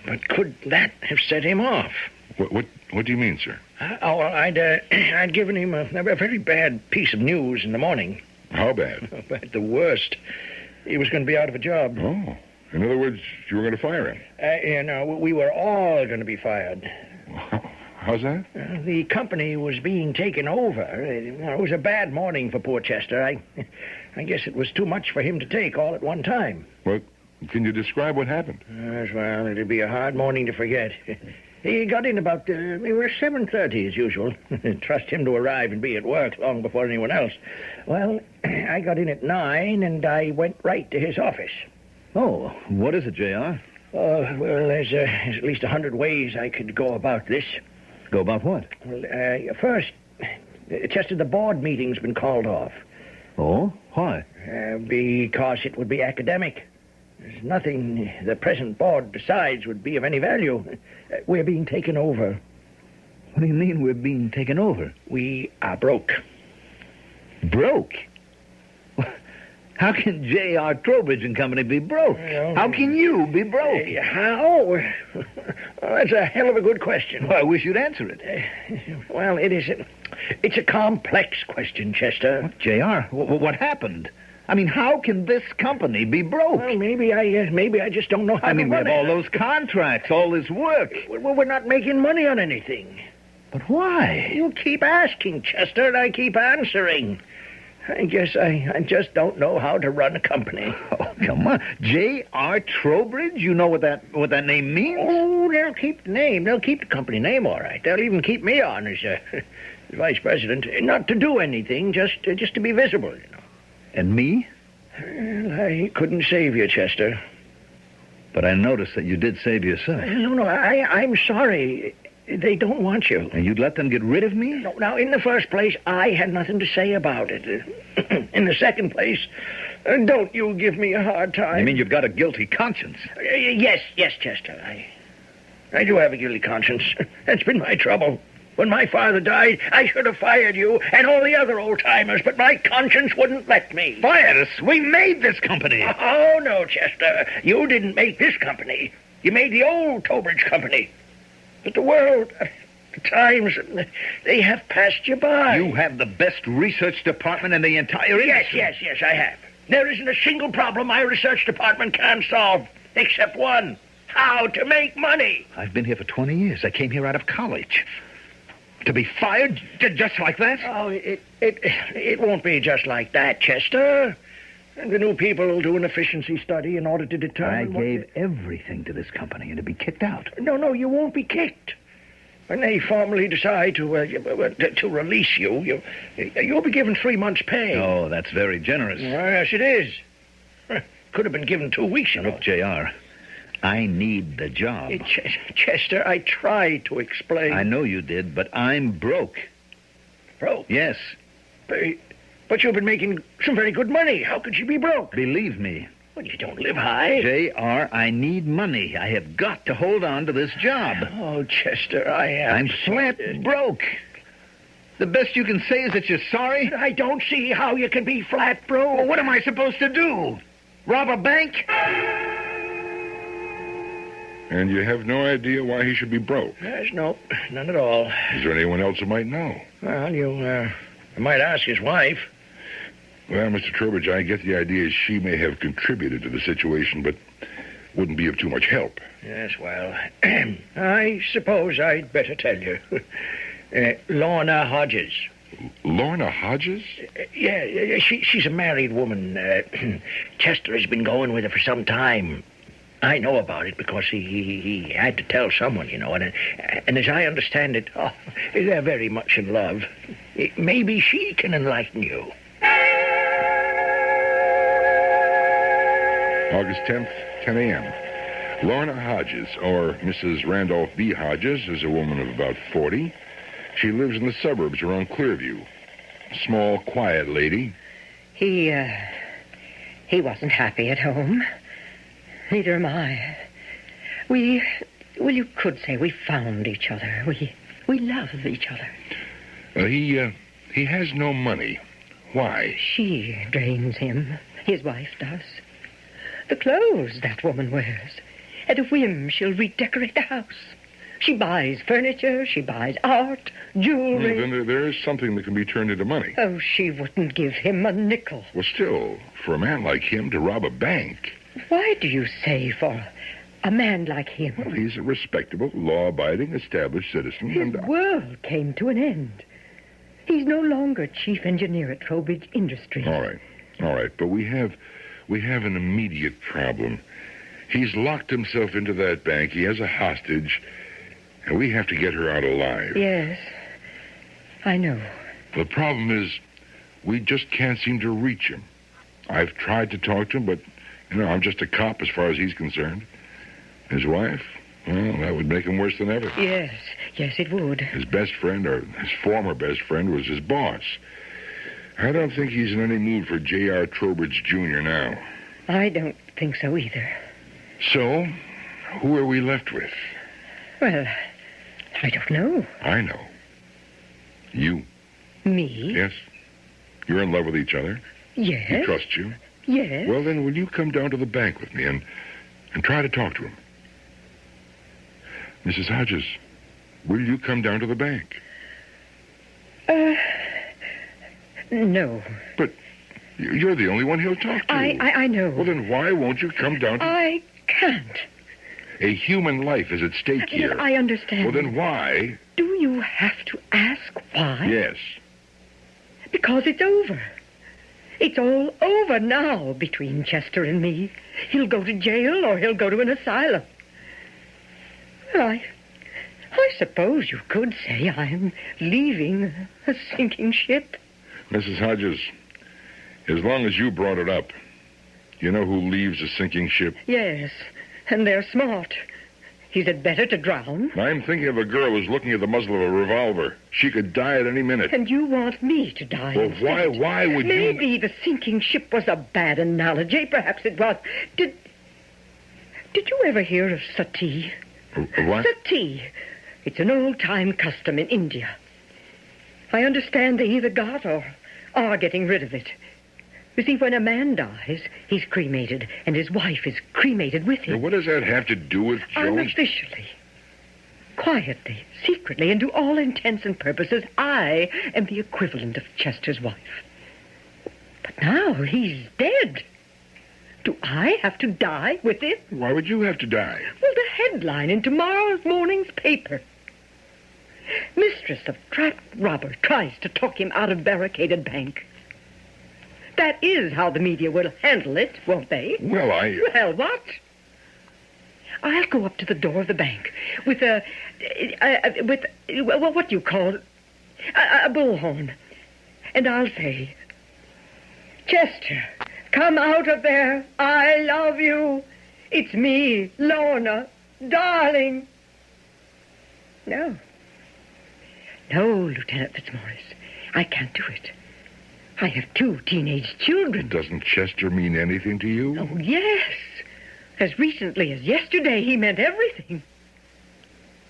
But could that have set him off? What do you mean, sir? I'd given him a very bad piece of news in the morning. How bad? But the worst. He was going to be out of a job. Oh. In other words, you were going to fire him? We were all going to be fired. How's that? The company was being taken over. It was a bad morning for poor Chester. I guess it was too much for him to take all at one time. Well, can you describe what happened? Well, it'd be a hard morning to forget. He got in about, we were 7:30 as usual. Trust him to arrive and be at work long before anyone else. Well, I got in at 9 and I went right to his office. Oh, what is it, J.R.? Well, there's at least 100 ways I could go about this. Go about what? Well, first, Chester, the board meeting's been called off. Oh? Why? Because it would be academic. There's nothing the present board decides would be of any value. We're being taken over. What do you mean we're being taken over? We are broke. Broke? How can J.R. Trowbridge and Company be broke? How can you be broke? How? That's a hell of a good question. Well, I wish you'd answer it. Well, it's a complex question, Chester. What, J.R., what happened? I mean, how can this company be broke? Well, maybe I just don't know how to run it. We have all those contracts, all this work. Well, we're not making money on anything. But why? You keep asking, Chester, and I keep answering. I guess I just don't know how to run a company. Oh, come on. J.R. Trowbridge? You know what that name means? Oh, they'll keep the name. They'll keep the company name, all right. They'll even keep me on as vice president. Not to do anything, just to be visible, you know. And me? Well, I couldn't save you, Chester. But I noticed that you did save yourself. No, I'm sorry. They don't want you. And you'd let them get rid of me? No, now, in the first place, I had nothing to say about it. In the second place, don't you give me a hard time. You mean you've got a guilty conscience? Yes, Chester. I do have a guilty conscience. That's been my trouble. When my father died, I should have fired you and all the other old-timers, but my conscience wouldn't let me. Fired us? We made this company. Oh, no, Chester. You didn't make this company. You made the old Trowbridge Company. But the world, the times, they have passed you by. You have the best research department in the entire industry. Yes, I have. There isn't a single problem my research department can't solve, except one. How to make money. I've been here for 20 years. I came here out of college. To be fired just like that? Oh, it won't be just like that, Chester. And the new people will do an efficiency study in order to determine I gave everything to this company and to be kicked out. No, you won't be kicked. When they formally decide to release you, you'll be given 3 months' pay. Oh, that's very generous. Yes, it is. Could have been given 2 weeks, you know. Look, J.R., I need the job. Chester, I tried to explain. I know you did, but I'm broke. Broke? Yes. But you've been making some very good money. How could you be broke? Believe me. Well, you don't live high. J.R., I need money. I have got to hold on to this job. Oh, Chester, I'm flat broke. The best you can say is that you're sorry? I don't see how you can be flat broke. Well, what am I supposed to do? Rob a bank? And you have no idea why he should be broke? Yes, no, none at all. Is there anyone else who might know? Well, you might ask his wife. Well, Mr. Trowbridge, I get the idea she may have contributed to the situation, but wouldn't be of too much help. Yes, well, I suppose I'd better tell you. Lorna Hodges. Lorna Hodges? Yeah, she's a married woman. Chester has been going with her for some time. I know about it because he had to tell someone, you know. And as I understand it, they're very much in love. Maybe she can enlighten you. August 10th, 10 a.m. Lorna Hodges, or Mrs. Randolph B. Hodges, is a woman of about 40. She lives in the suburbs around Clearview. Small, quiet lady. He wasn't happy at home. Neither am I. You could say we found each other. We love each other. He has no money. Why? She drains him. His wife does. The clothes that woman wears. At a whim, she'll redecorate the house. She buys furniture, she buys art, jewelry. Well, then there is something that can be turned into money. Oh, she wouldn't give him a nickel. Well, still, for a man like him to rob a bank... Why do you say for a man like him? Well, he's a respectable, law-abiding, established citizen. His world came to an end. He's no longer chief engineer at Trowbridge Industries. All right, but we have an immediate problem. He's locked himself into that bank. He has a hostage, and we have to get her out alive. Yes, I know. The problem is, we just can't seem to reach him. I've tried to talk to him, but, I'm just a cop as far as he's concerned. His wife? Well, that would make him worse than ever. Yes, it would. His best friend, or his former best friend, was his boss. I don't think he's in any mood for J.R. Trowbridge Jr. now. I don't think so either. So, who are we left with? Well, I don't know. I know. You. Me? Yes. You're in love with each other. Yes. He trusts you. Yes. Well, then, will you come down to the bank with me and try to talk to him? Mrs. Hodges, will you come down to the bank? No. But you're the only one he'll talk to. I know. Well, then why won't you come down to... I can't. A human life is at stake here. I understand. Well, then why... Do you have to ask why? Yes. Because it's over. It's all over now between Chester and me. He'll go to jail or he'll go to an asylum. Well, I suppose you could say I'm leaving a sinking ship. Mrs. Hodges, as long as you brought it up, you know who leaves a sinking ship? Yes, and they're smart. Is it better to drown? I'm thinking of a girl who's looking at the muzzle of a revolver. She could die at any minute. And you want me to die Well, instead. why would Maybe the sinking ship was a bad analogy. Perhaps it was. Did you ever hear of sati? What? Sati. It's an old-time custom in India. I understand they either got or are getting rid of it. You see, when a man dies, he's cremated, and his wife is cremated with him. Now, what does that have to do with Jones? Unofficially, quietly, secretly, and to all intents and purposes, I am the equivalent of Chester's wife. But now he's dead. Do I have to die with him? Why would you have to die? Well, the headline in tomorrow morning's paper. Mistress of trapped robber tries to talk him out of barricaded bank. That is how the media will handle it, won't they? Well, Well, what? I'll go up to the door of the bank with what do you call it? A bullhorn. And I'll say, Chester, come out of there. I love you. It's me, Lorna, darling. No, Lieutenant Fitzmaurice, I can't do it. I have 2 teenage children. Doesn't Chester mean anything to you? Oh, yes. As recently as yesterday, he meant everything.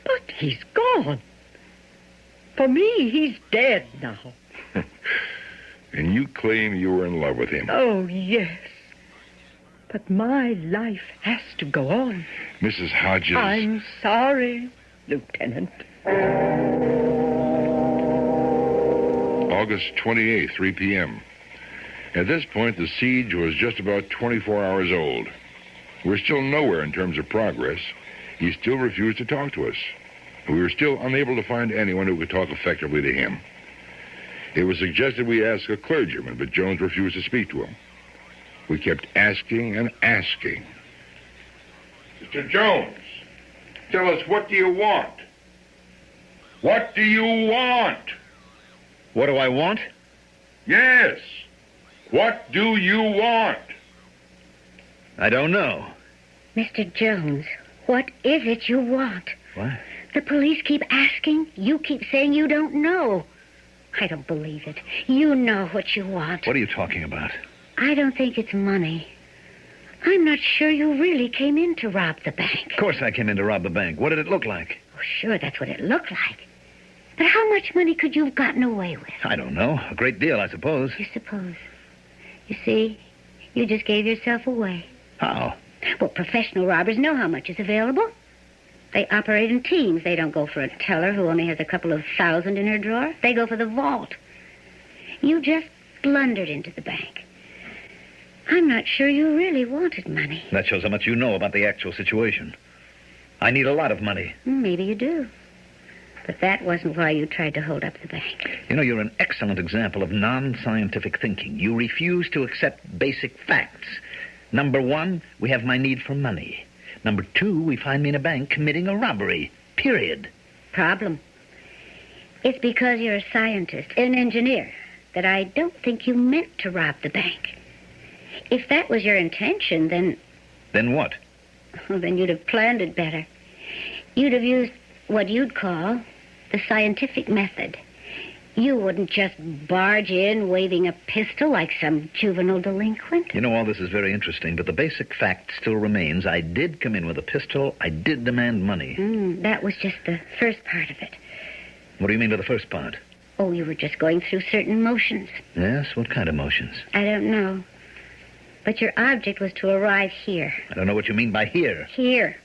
But he's gone. For me, he's dead now. And you claim you were in love with him. Oh, yes. But my life has to go on. Mrs. Hodges. I'm sorry, Lieutenant. August 28th, 3 p.m. At this point, the siege was just about 24 hours old. We're still nowhere in terms of progress. He still refused to talk to us. We were still unable to find anyone who could talk effectively to him. It was suggested we ask a clergyman, but Jones refused to speak to him. We kept asking and asking. Mr. Jones, tell us, what do you want? What do you want? What do I want? Yes. What do you want? I don't know. Mr. Jones, what is it you want? What? The police keep asking. You keep saying you don't know. I don't believe it. You know what you want. What are you talking about? I don't think it's money. I'm not sure you really came in to rob the bank. Of course I came in to rob the bank. What did it look like? Oh, sure, that's what it looked like. But how much money could you have gotten away with? I don't know. A great deal, I suppose. You suppose. You see, you just gave yourself away. How? Well, professional robbers know how much is available. They operate in teams. They don't go for a teller who only has a couple of thousand in her drawer. They go for the vault. You just blundered into the bank. I'm not sure you really wanted money. That shows how much you know about the actual situation. I need a lot of money. Maybe you do. But that wasn't why you tried to hold up the bank. You know, you're an excellent example of non-scientific thinking. You refuse to accept basic facts. Number one, we have my need for money. Number two, we find me in a bank committing a robbery. Period. Problem. It's because you're a scientist, an engineer, that I don't think you meant to rob the bank. If that was your intention, then... Then what? Well, then you'd have planned it better. You'd have used what you'd call the scientific method. You wouldn't just barge in waving a pistol like some juvenile delinquent. You know, all this is very interesting, but the basic fact still remains. I did come in with a pistol. I did demand money. That was just the first part of it. What do you mean by the first part? Oh, you were just going through certain motions. Yes? What kind of motions? I don't know. But your object was to arrive here. I don't know what you mean by here. Here.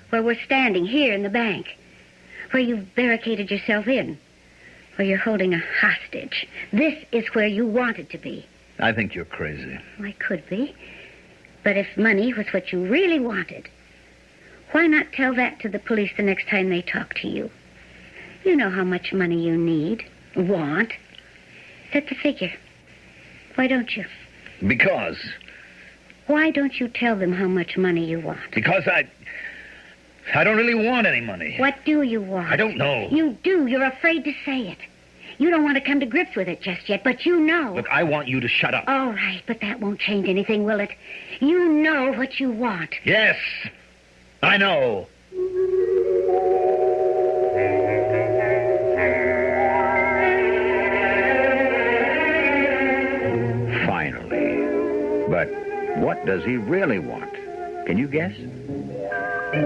Where we're standing, here in the bank. Where you've barricaded yourself in. Where you're holding a hostage. This is where you wanted to be. I think you're crazy. Well, I could be. But if money was what you really wanted, why not tell that to the police the next time they talk to you? You know how much money you need, want. Set the figure. Why don't you? Because. Why don't you tell them how much money you want? Because I don't really want any money. What do you want? I don't know. You do. You're afraid to say it. You don't want to come to grips with it just yet, but you know. Look, I want you to shut up. All right, but that won't change anything, will it? You know what you want. Yes, I know. Finally. But what does he really want? Can you guess?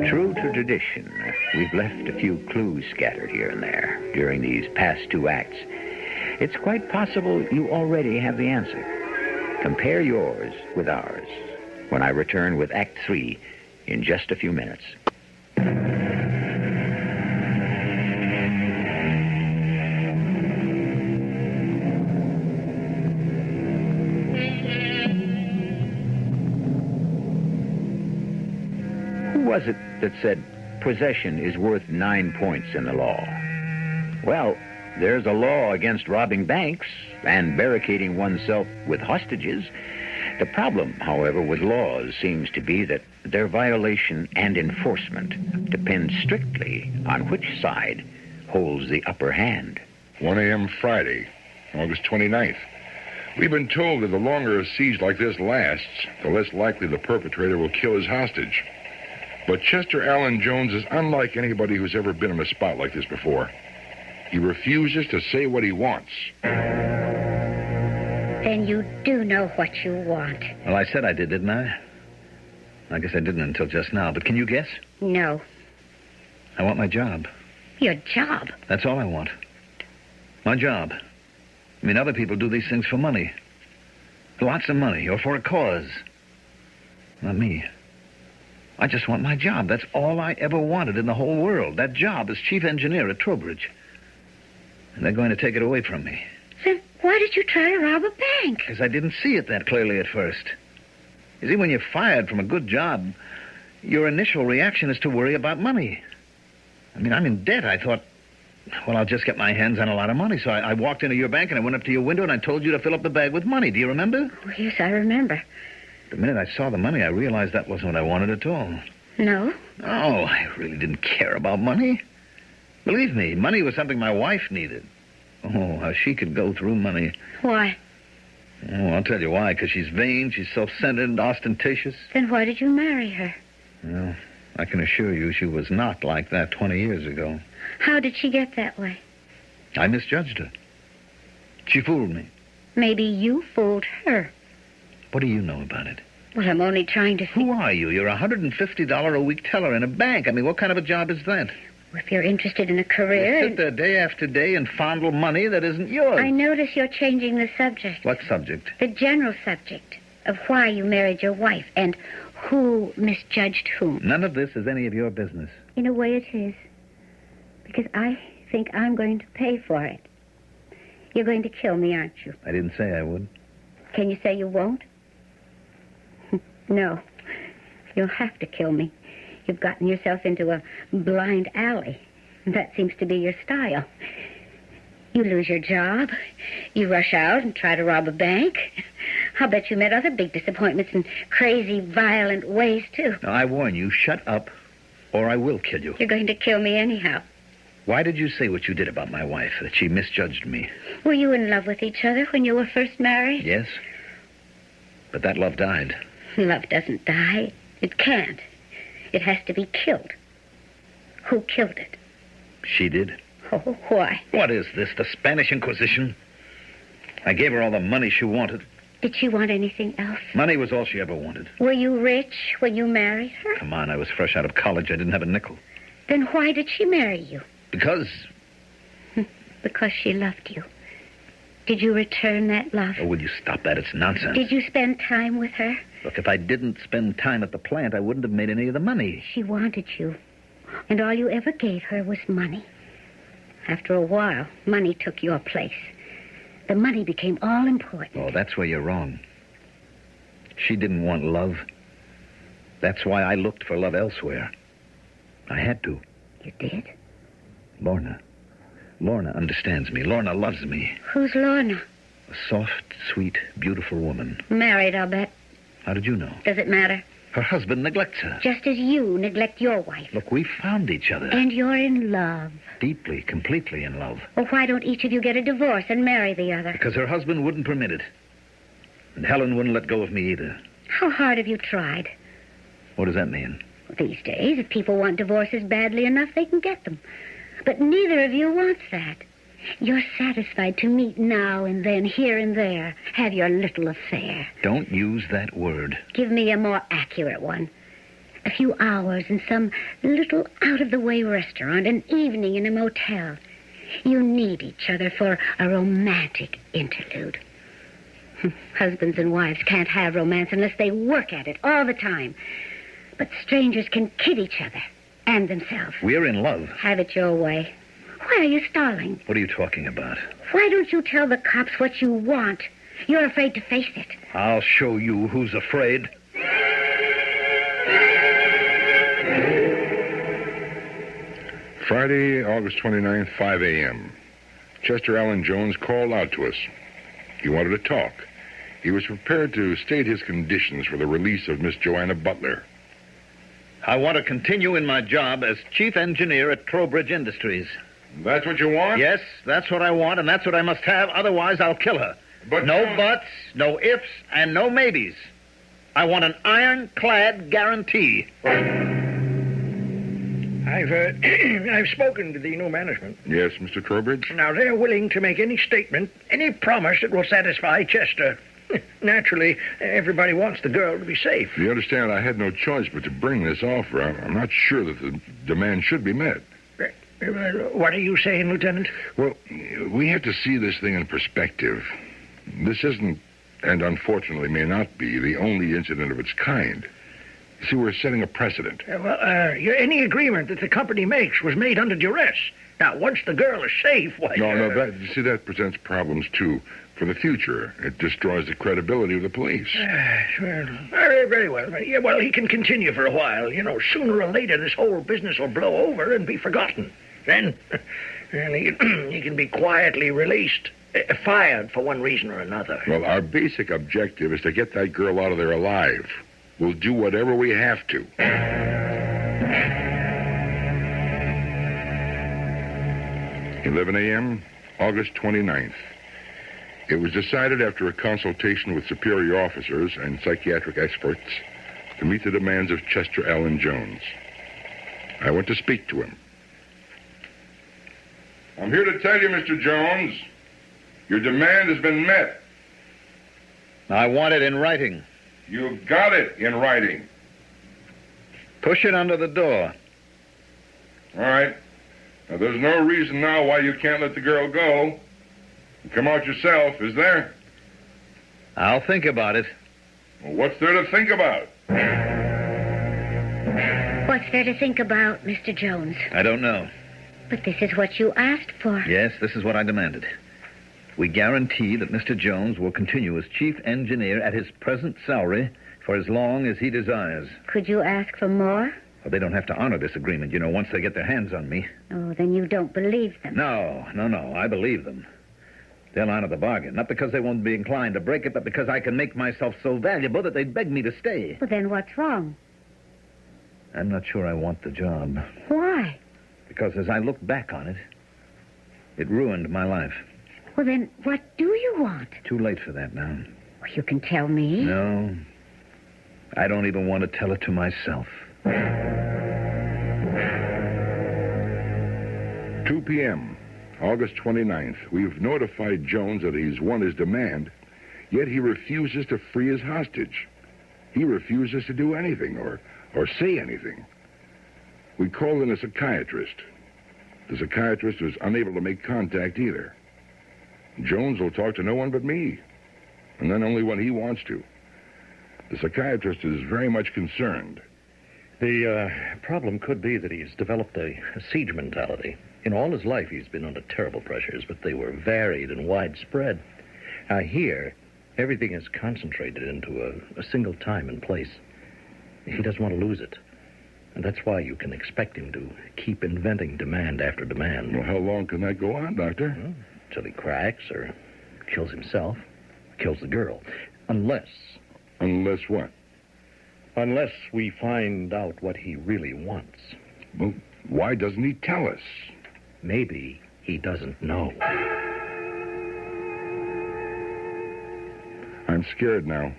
True to tradition, we've left a few clues scattered here and there during these past two acts. It's quite possible you already have the answer. Compare yours with ours when I return with Act 3 in just a few minutes. Who was it that said possession is worth 9 points in the law? Well, there's a law against robbing banks and barricading oneself with hostages. The problem, however, with laws seems to be that their violation and enforcement depend strictly on which side holds the upper hand. 1 a.m. Friday, August 29th. We've been told that the longer a siege like this lasts, the less likely the perpetrator will kill his hostage. But Chester Allen Jones is unlike anybody who's ever been in a spot like this before. He refuses to say what he wants. Then you do know what you want. Well, I said I did, didn't I? I guess I didn't until just now, but can you guess? No. I want my job. Your job? That's all I want. My job. I mean, other people do these things for money. Lots of money, or for a cause. Not me. I just want my job. That's all I ever wanted in the whole world. That job as chief engineer at Trowbridge. And they're going to take it away from me. Then why did you try to rob a bank? Because I didn't see it that clearly at first. You see, when you're fired from a good job, your initial reaction is to worry about money. I mean, I'm in debt. I thought, well, I'll just get my hands on a lot of money. So I walked into your bank and I went up to your window and I told you to fill up the bag with money. Do you remember? Oh, yes, I remember. The minute I saw the money, I realized that wasn't what I wanted at all. No? Oh, I really didn't care about money. Believe me, money was something my wife needed. Oh, how she could go through money. Why? Oh, I'll tell you why. Because she's vain, she's self-centered and ostentatious. Then why did you marry her? Well, I can assure you she was not like that 20 years ago. How did she get that way? I misjudged her. She fooled me. Maybe you fooled her. What do you know about it? Well, I'm only trying to see. Who are you? You're a $150 a week teller in a bank. I mean, what kind of a job is that? If you're interested in a career... You sit there day after day and fondle money that isn't yours. I notice you're changing the subject. What subject? The general subject of why you married your wife and who misjudged whom. None of this is any of your business. In a way it is. Because I think I'm going to pay for it. You're going to kill me, aren't you? I didn't say I would. Can you say you won't? No. You'll have to kill me. You've gotten yourself into a blind alley. That seems to be your style. You lose your job. You rush out and try to rob a bank. I'll bet you met other big disappointments in crazy, violent ways, too. Now, I warn you, shut up, or I will kill you. You're going to kill me anyhow. Why did you say what you did about my wife, that she misjudged me? Were you in love with each other when you were first married? Yes. But that love died. Love doesn't die. It can't. It has to be killed. Who killed it? She did. Oh, why? What is this, the Spanish Inquisition? I gave her all the money she wanted. Did she want anything else? Money was all she ever wanted. Were you rich when you married her? Come on, I was fresh out of college. I didn't have a nickel. Then why did she marry you? Because... Because she loved you. Did you return that love? Oh, will you stop that? It's nonsense. Did you spend time with her? Look, if I didn't spend time at the plant, I wouldn't have made any of the money. She wanted you, and all you ever gave her was money. After a while, money took your place. The money became all important. Oh, that's where you're wrong. She didn't want love. That's why I looked for love elsewhere. I had to. You did? Lorna. Lorna understands me. Lorna loves me. Who's Lorna? A soft, sweet, beautiful woman. Married, I'll bet. How did you know? Does it matter? Her husband neglects her. Just as you neglect your wife. Look, we found each other. And you're in love. Deeply, completely in love. Well, why don't each of you get a divorce and marry the other? Because her husband wouldn't permit it. And Helen wouldn't let go of me either. How hard have you tried? What does that mean? These days, if people want divorces badly enough, they can get them. But neither of you wants that. You're satisfied to meet now and then, here and there, have your little affair. Don't use that word. Give me a more accurate one. A few hours in some little out-of-the-way restaurant, an evening in a motel. You need each other for a romantic interlude. Husbands and wives can't have romance unless they work at it all the time. But strangers can kid each other and themselves. We're in love. Have it your way. Why are you stalling? What are you talking about? Why don't you tell the cops what you want? You're afraid to face it. I'll show you who's afraid. Friday, August 29th, 5 a.m. Chester Allen Jones called out to us. He wanted to talk. He was prepared to state his conditions for the release of Miss Joanna Butler. I want to continue in my job as chief engineer at Trowbridge Industries. That's what you want? Yes, that's what I want, and that's what I must have. Otherwise, I'll kill her. But no buts, no ifs, and no maybes. I want an ironclad guarantee. I've spoken to the new management. Yes, Mr. Trowbridge? Now, they're willing to make any statement, any promise that will satisfy Chester. Naturally, everybody wants the girl to be safe. You understand, I had no choice but to bring this offer. I'm not sure that the demand should be met. What are you saying, Lieutenant? Well, we have to see this thing in perspective. This isn't, and unfortunately may not be, the only incident of its kind. See, we're setting a precedent. Any agreement that the company makes was made under duress. Now, once the girl is safe, why... No, that presents problems, too. For the future, it destroys the credibility of the police. Very well. Yeah, well, he can continue for a while. You know, sooner or later, this whole business will blow over and be forgotten. Then he can be quietly released, fired for one reason or another. Well, our basic objective is to get that girl out of there alive. We'll do whatever we have to. 11 a.m., August 29th. It was decided after a consultation with superior officers and psychiatric experts to meet the demands of Chester Allen Jones. I went to speak to him. I'm here to tell you, Mr. Jones, your demand has been met. I want it in writing. You've got it in writing. Push it under the door. All right. Now, there's no reason now why you can't let the girl go. Come out yourself, is there? I'll think about it. Well, what's there to think about? What's there to think about, Mr. Jones? I don't know. But this is what you asked for. Yes, this is what I demanded. We guarantee that Mr. Jones will continue as chief engineer at his present salary for as long as he desires. Could you ask for more? Well, they don't have to honor this agreement, once they get their hands on me. Oh, then you don't believe them. No, I believe them. They'll honor the bargain, not because they won't be inclined to break it, but because I can make myself so valuable that they'd beg me to stay. Well, then what's wrong? I'm not sure I want the job. Why? Because as I look back on it, it ruined my life. Well, then what do you want? Too late for that now. Well, you can tell me. No. I don't even want to tell it to myself. 2 p.m., August 29th. We've notified Jones that he's won his demand, yet he refuses to free his hostage. He refuses to do anything or say anything. We called in a psychiatrist. The psychiatrist was unable to make contact either. Jones will talk to no one but me, and then only when he wants to. The psychiatrist is very much concerned. The problem could be that he's developed a siege mentality. In all his life, he's been under terrible pressures, but they were varied and widespread. Here, everything is concentrated into a single time and place. He doesn't want to lose it. And that's why you can expect him to keep inventing demand after demand. Well, how long can that go on, Doctor? Well, until he cracks or kills himself, kills the girl. Unless... Unless what? Unless we find out what he really wants. Well, why doesn't he tell us? Maybe he doesn't know. I'm scared now.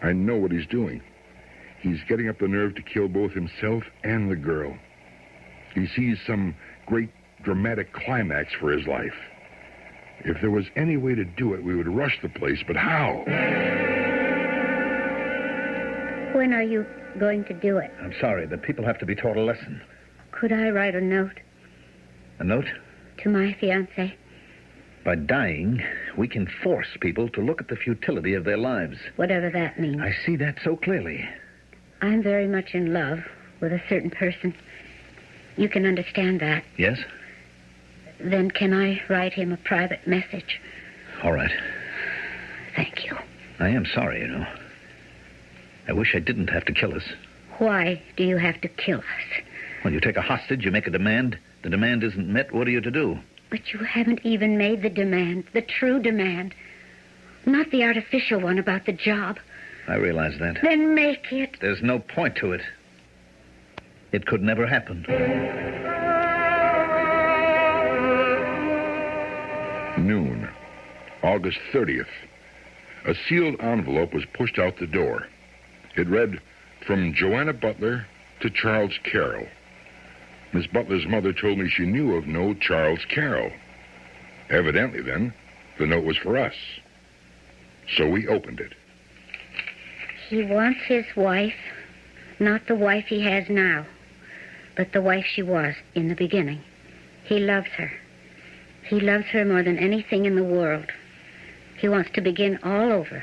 I know what he's doing. He's getting up the nerve to kill both himself and the girl. He sees some great dramatic climax for his life. If there was any way to do it, we would rush the place, but how? When are you going to do it? I'm sorry, but people have to be taught a lesson. Could I write a note? A note? To my fiancé. By dying, we can force people to look at the futility of their lives. Whatever that means. I see that so clearly. I'm very much in love with a certain person. You can understand that. Yes? Then can I write him a private message? All right. Thank you. I am sorry, I wish I didn't have to kill us. Why do you have to kill us? When you take a hostage, you make a demand. The demand isn't met, what are you to do? But you haven't even made the demand, the true demand. Not the artificial one about the job. I realize that. Then make it. There's no point to it. It could never happen. Noon, August 30th. A sealed envelope was pushed out the door. It read, "From Joanna Butler to Charles Carroll." Miss Butler's mother told me she knew of no Charles Carroll. Evidently, then, the note was for us. So we opened it. He wants his wife, not the wife he has now, but the wife she was in the beginning. He loves her. He loves her more than anything in the world. He wants to begin all over.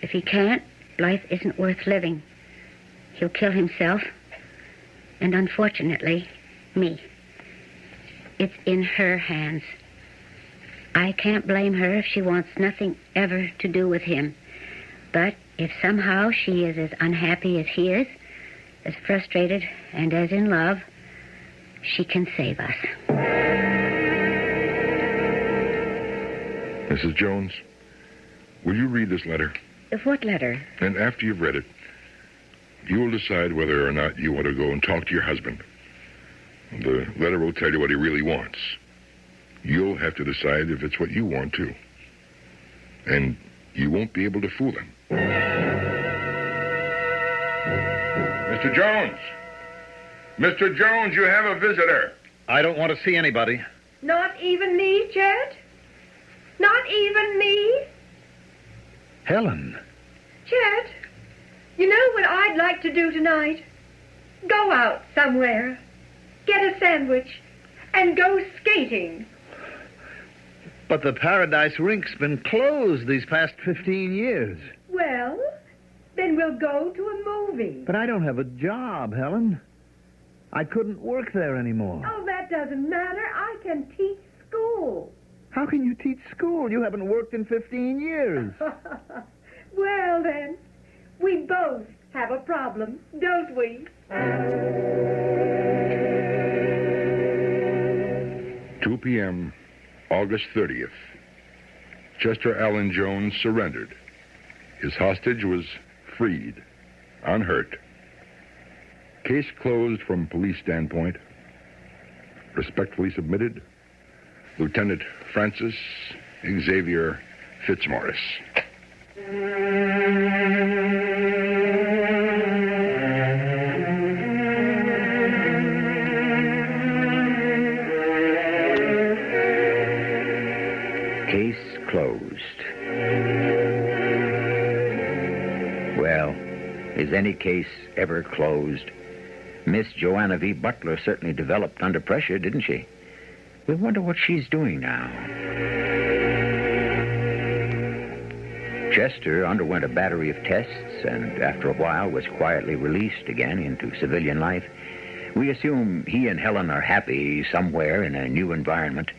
If he can't, life isn't worth living. He'll kill himself. And unfortunately, me. It's in her hands. I can't blame her if she wants nothing ever to do with him. But if somehow she is as unhappy as he is, as frustrated and as in love, she can save us. Mrs. Jones, will you read this letter? What letter? And after you've read it, you will decide whether or not you want to go and talk to your husband. The letter will tell you what he really wants. You'll have to decide if it's what you want, too. And you won't be able to fool him. Mr. Jones! Mr. Jones, you have a visitor. I don't want to see anybody. Not even me, Chet? Not even me? Helen. Chet, you know what I'd like to do tonight? Go out somewhere, get a sandwich, and go skating. But the Paradise Rink's been closed these past 15 years. Well, then we'll go to a movie. But I don't have a job, Helen. I couldn't work there anymore. Oh, that doesn't matter. I can teach school. How can you teach school? You haven't worked in 15 years. Well, then, we both have a problem, don't we? 2 p.m., August 30th. Chester Allen Jones surrendered. His hostage was freed, unhurt. Case closed from police standpoint. Respectfully submitted, Lieutenant Francis Xavier Fitzmaurice. Case closed. Well, is any case ever closed? Miss Joanna V. Butler certainly developed under pressure, didn't she? We wonder what she's doing now. Chester underwent a battery of tests and after a while was quietly released again into civilian life. We assume he and Helen are happy somewhere in a new environment.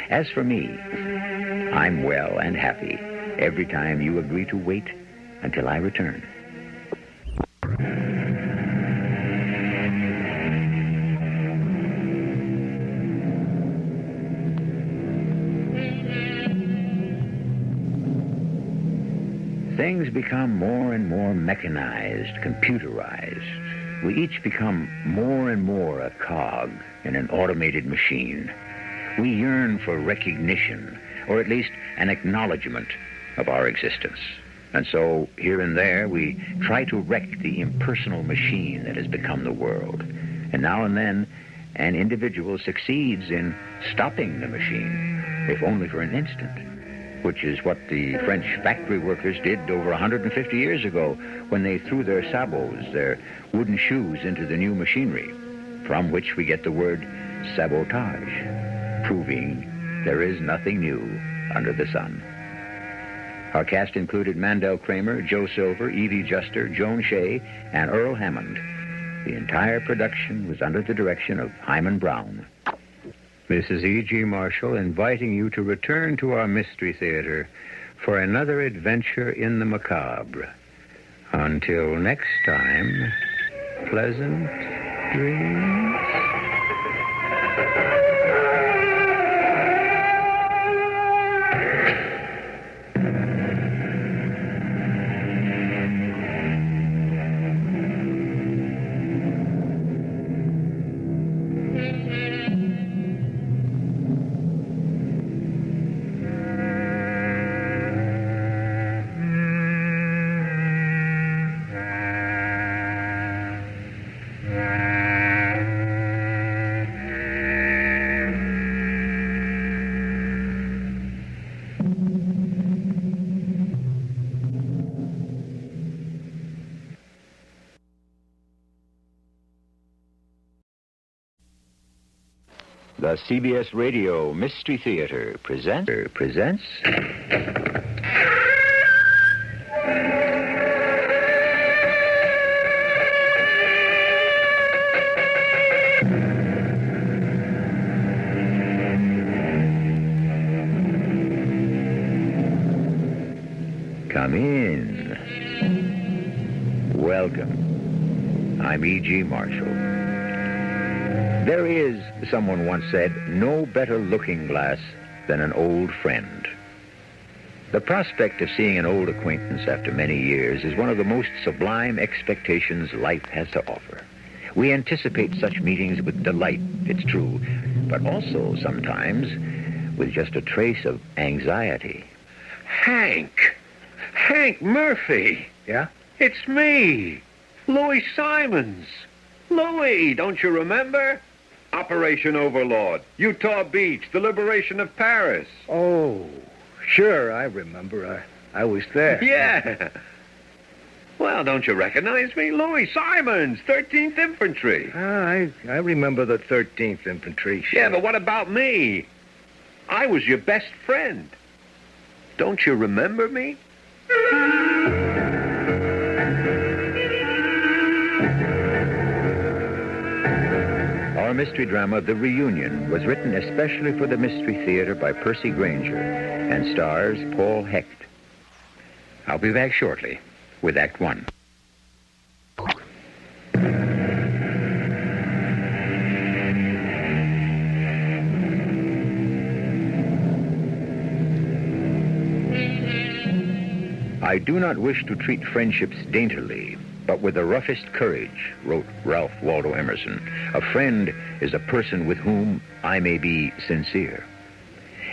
As for me, I'm well and happy every time you agree to wait until I return. Things become more and more mechanized, computerized. We each become more and more a cog in an automated machine. We yearn for recognition, or at least an acknowledgement of our existence. And so, here and there, we try to wreck the impersonal machine that has become the world. And now and then, an individual succeeds in stopping the machine, if only for an instant, which is what the French factory workers did over 150 years ago when they threw their sabots, their wooden shoes, into the new machinery, from which we get the word sabotage, proving there is nothing new under the sun. Our cast included Mandel Kramer, Joe Silver, Evie Juster, Joan Shea, and Earl Hammond. The entire production was under the direction of Hyman Brown. This is E.G. Marshall inviting you to return to our Mystery Theater for another adventure in the macabre. Until next time, pleasant dreams. The CBS Radio Mystery Theater presents... in. Welcome. I'm E.G. Marshall. There is, someone once said, no better looking glass than an old friend. The prospect of seeing an old acquaintance after many years is one of the most sublime expectations life has to offer. We anticipate such meetings with delight, it's true, but also sometimes with just a trace of anxiety. Hank Murphy. Yeah? It's me, Louis Simons. Louis, don't you remember? Operation Overlord, Utah Beach, the liberation of Paris. Oh, sure, I remember. I was there. Yeah. Well, don't you recognize me? Louis Simons, 13th Infantry. I remember the 13th Infantry. Sure. Yeah, but what about me? I was your best friend. Don't you remember me? Our mystery drama, The Reunion, was written especially for the Mystery Theater by Percy Granger and stars Paul Hecht. I'll be back shortly with Act One. I do not wish to treat friendships daintily, but with the roughest courage, wrote Ralph Waldo Emerson. A friend is a person with whom I may be sincere.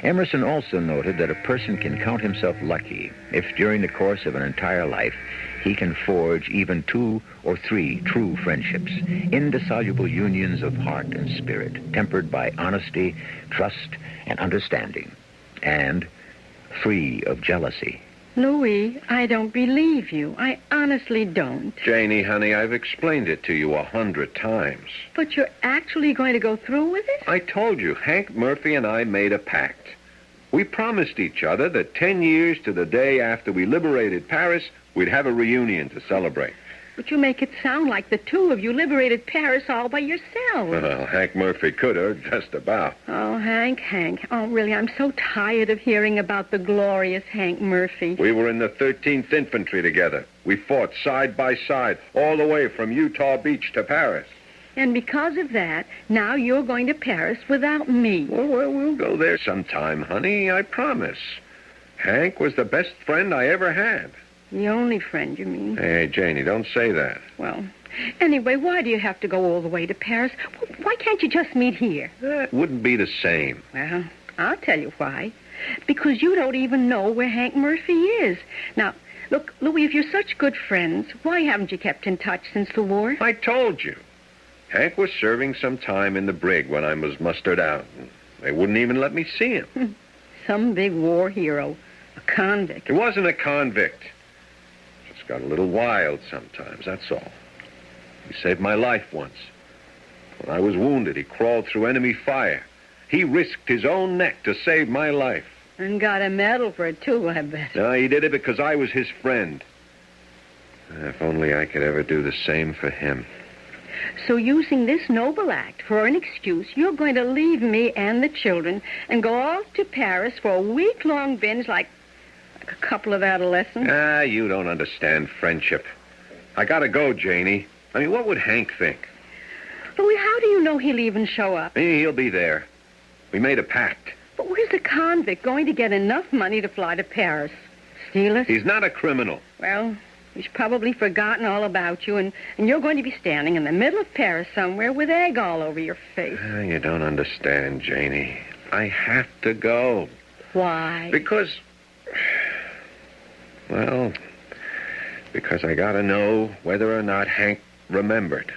Emerson also noted that a person can count himself lucky if during the course of an entire life he can forge even 2 or 3 true friendships, indissoluble unions of heart and spirit, tempered by honesty, trust, and understanding, and free of jealousy. Louis, I don't believe you. I honestly don't. Janie, honey, I've explained it to you 100 times. But you're actually going to go through with it? I told you, Hank Murphy and I made a pact. We promised each other that 10 years to the day after we liberated Paris, we'd have a reunion to celebrate. But you make it sound like the two of you liberated Paris all by yourselves. Well, Hank Murphy could have, just about. Oh, Hank. Oh, really, I'm so tired of hearing about the glorious Hank Murphy. We were in the 13th Infantry together. We fought side by side all the way from Utah Beach to Paris. And because of that, now you're going to Paris without me. Well, we'll go there sometime, honey, I promise. Hank was the best friend I ever had. The only friend, you mean? Hey, Janie, don't say that. Well, anyway, why do you have to go all the way to Paris? Why can't you just meet here? That wouldn't be the same. Well, I'll tell you why. Because you don't even know where Hank Murphy is. Now, look, Louis, if you're such good friends, why haven't you kept in touch since the war? I told you. Hank was serving some time in the brig when I was mustered out. They wouldn't even let me see him. Some big war hero. A convict. He wasn't a convict. Just got a little wild sometimes, that's all. He saved my life once. When I was wounded, he crawled through enemy fire. He risked his own neck to save my life. And got a medal for it, too, I bet. No, he did it because I was his friend. If only I could ever do the same for him. So using this noble act for an excuse, you're going to leave me and the children and go off to Paris for a week-long binge like a couple of adolescents? You don't understand friendship. I gotta go, Janie. I mean, what would Hank think? Louis, how do you know he'll even show up? He'll be there. We made a pact. But where's a convict going to get enough money to fly to Paris? Steal us? He's not a criminal. Well, he's probably forgotten all about you, and you're going to be standing in the middle of Paris somewhere with egg all over your face. You don't understand, Janie. I have to go. Why? Because I gotta know whether or not Hank remembered.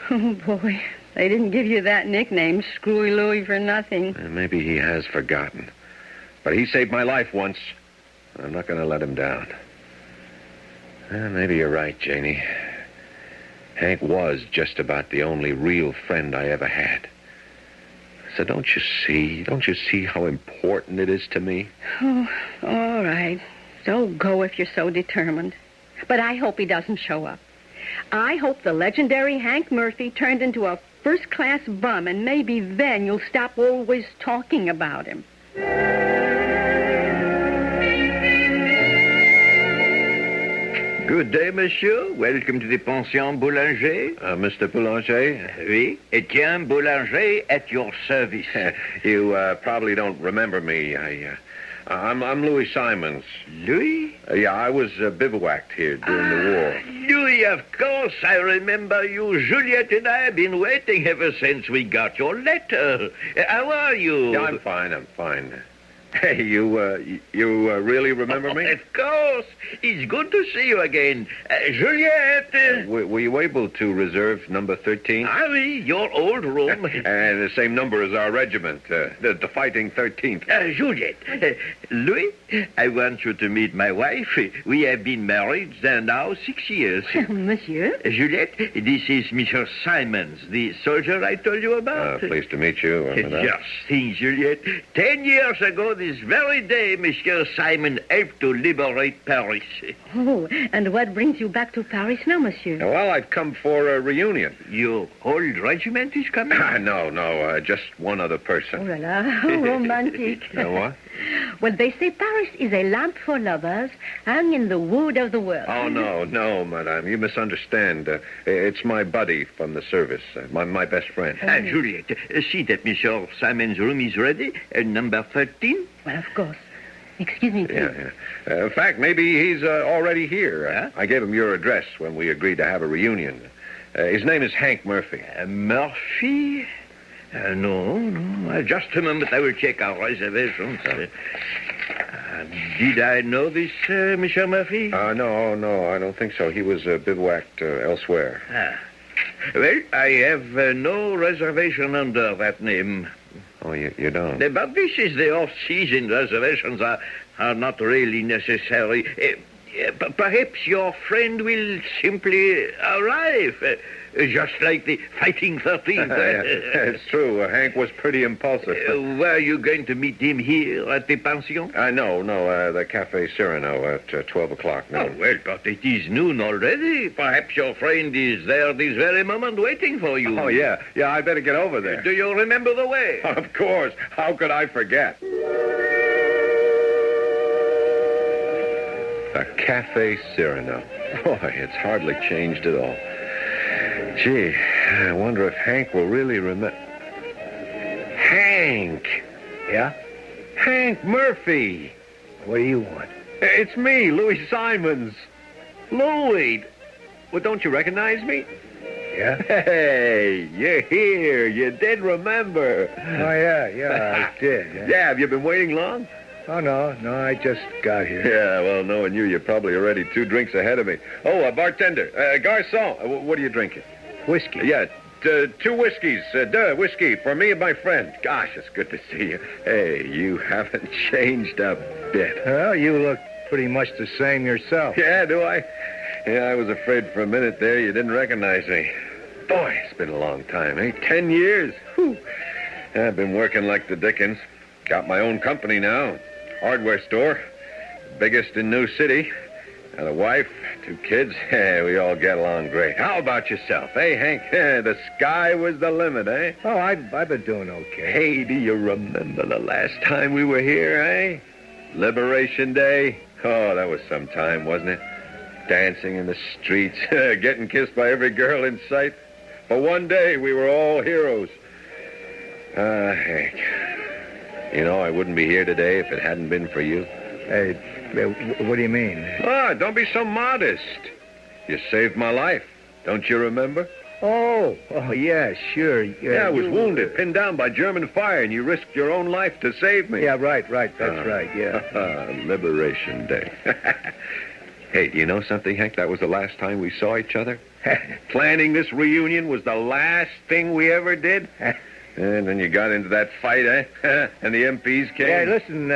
Oh, boy. They didn't give you that nickname, Screwy Louie, for nothing. Maybe he has forgotten. But he saved my life once. I'm not going to let him down. Maybe you're right, Janie. Hank was just about the only real friend I ever had. So don't you see how important it is to me? Oh, all right. So go if you're so determined. But I hope he doesn't show up. I hope the legendary Hank Murphy turned into a first-class bum, and maybe then you'll stop always talking about him. Good day, monsieur. Welcome to the Pension Boulanger. Mr. Boulanger? Oui. Etienne Boulanger at your service. You probably don't remember me. I'm Louis Simons. Louis? Yeah, I was bivouacked here during the war. Louis, of course. I remember you. Juliet and I have been waiting ever since we got your letter. How are you? Yeah, I'm fine. Hey, you really remember me? Of course. It's good to see you again. Juliet! Were you able to reserve number 13? Ah, oui, your old room. And the same number as our regiment, the Fighting 13th. Juliet, Louis, I want you to meet my wife. We have been married now 6 years. Monsieur? Juliet, this is Mr. Simons, the soldier I told you about. Pleased to meet you. Just think, Juliet. 10 years ago this very day, Monsieur Simon helped to liberate Paris. Oh, and what brings you back to Paris now, monsieur? Well, I've come for a reunion. Your old regiment is coming? No, just one other person. Oh, la la, how romantic. What? Well, they say Paris is a lamp for lovers hung in the wood of the world. Oh, no, madame. You misunderstand. It's my buddy from the service, my best friend. Juliet, see that Monsieur Simon's room is ready, number 13? Well, of course. Excuse me, please. Yeah. In fact, maybe he's already here. I gave him your address when we agreed to have a reunion. His name is Hank Murphy. Murphy? No. Just a moment, I will check our reservations. Did I know this, Monsieur Murphy? No, I don't think so. He was bivouacked elsewhere. Well, I have no reservation under that name. Oh, you don't? But this is the off-season. Reservations are not really necessary. Perhaps your friend will simply arrive, just like the Fighting 13th. It's true. Hank was pretty impulsive. Were you going to meet him here at the pension? No, the Café Cyrano at 12 o'clock noon. Oh, well, but it is noon already. Perhaps your friend is there this very moment waiting for you. Oh, yeah, I better get over there. Do you remember the way? Of course. How could I forget? The Café Cyrano. Boy, it's hardly changed at all. Gee, I wonder if Hank will really remember. Hank! Yeah? Hank Murphy! What do you want? It's me, Louis Simons. Louis! Well, don't you recognize me? Yeah? Hey, you're here. You did remember. Oh, yeah, I did. Yeah, have you been waiting long? Oh, no, I just got here. Yeah, well, knowing you're probably already 2 drinks ahead of me. Oh, bartender, garçon, what are you drinking? Whiskey. Yeah, 2 whiskeys. Whiskey for me and my friend. Gosh, it's good to see you. Hey, you haven't changed a bit. Well, you look pretty much the same yourself. Yeah, do I? Yeah, I was afraid for a minute there you didn't recognize me. Boy, it's been a long time, eh? 10 years. Whew. I've been working like the dickens. Got my own company now. Hardware store. Biggest in New City. And a wife, 2 kids. We all get along great. How about yourself? Hey, Hank, the sky was the limit, eh? Oh, I've been doing okay. Hey, do you remember the last time we were here, eh? Liberation Day. Oh, that was some time, wasn't it? Dancing in the streets, getting kissed by every girl in sight. For one day, we were all heroes. Hank, you know, I wouldn't be here today if it hadn't been for you. Hey, what do you mean? Don't be so modest. You saved my life. Don't you remember? Oh, yeah, sure. Yeah, I was wounded, pinned down by German fire, and you risked your own life to save me. Yeah, right. That's right, yeah. Liberation Day. Hey, do you know something, Hank? That was the last time we saw each other. Planning this reunion was the last thing we ever did. And then you got into that fight, eh? And the MPs came. Yeah, listen,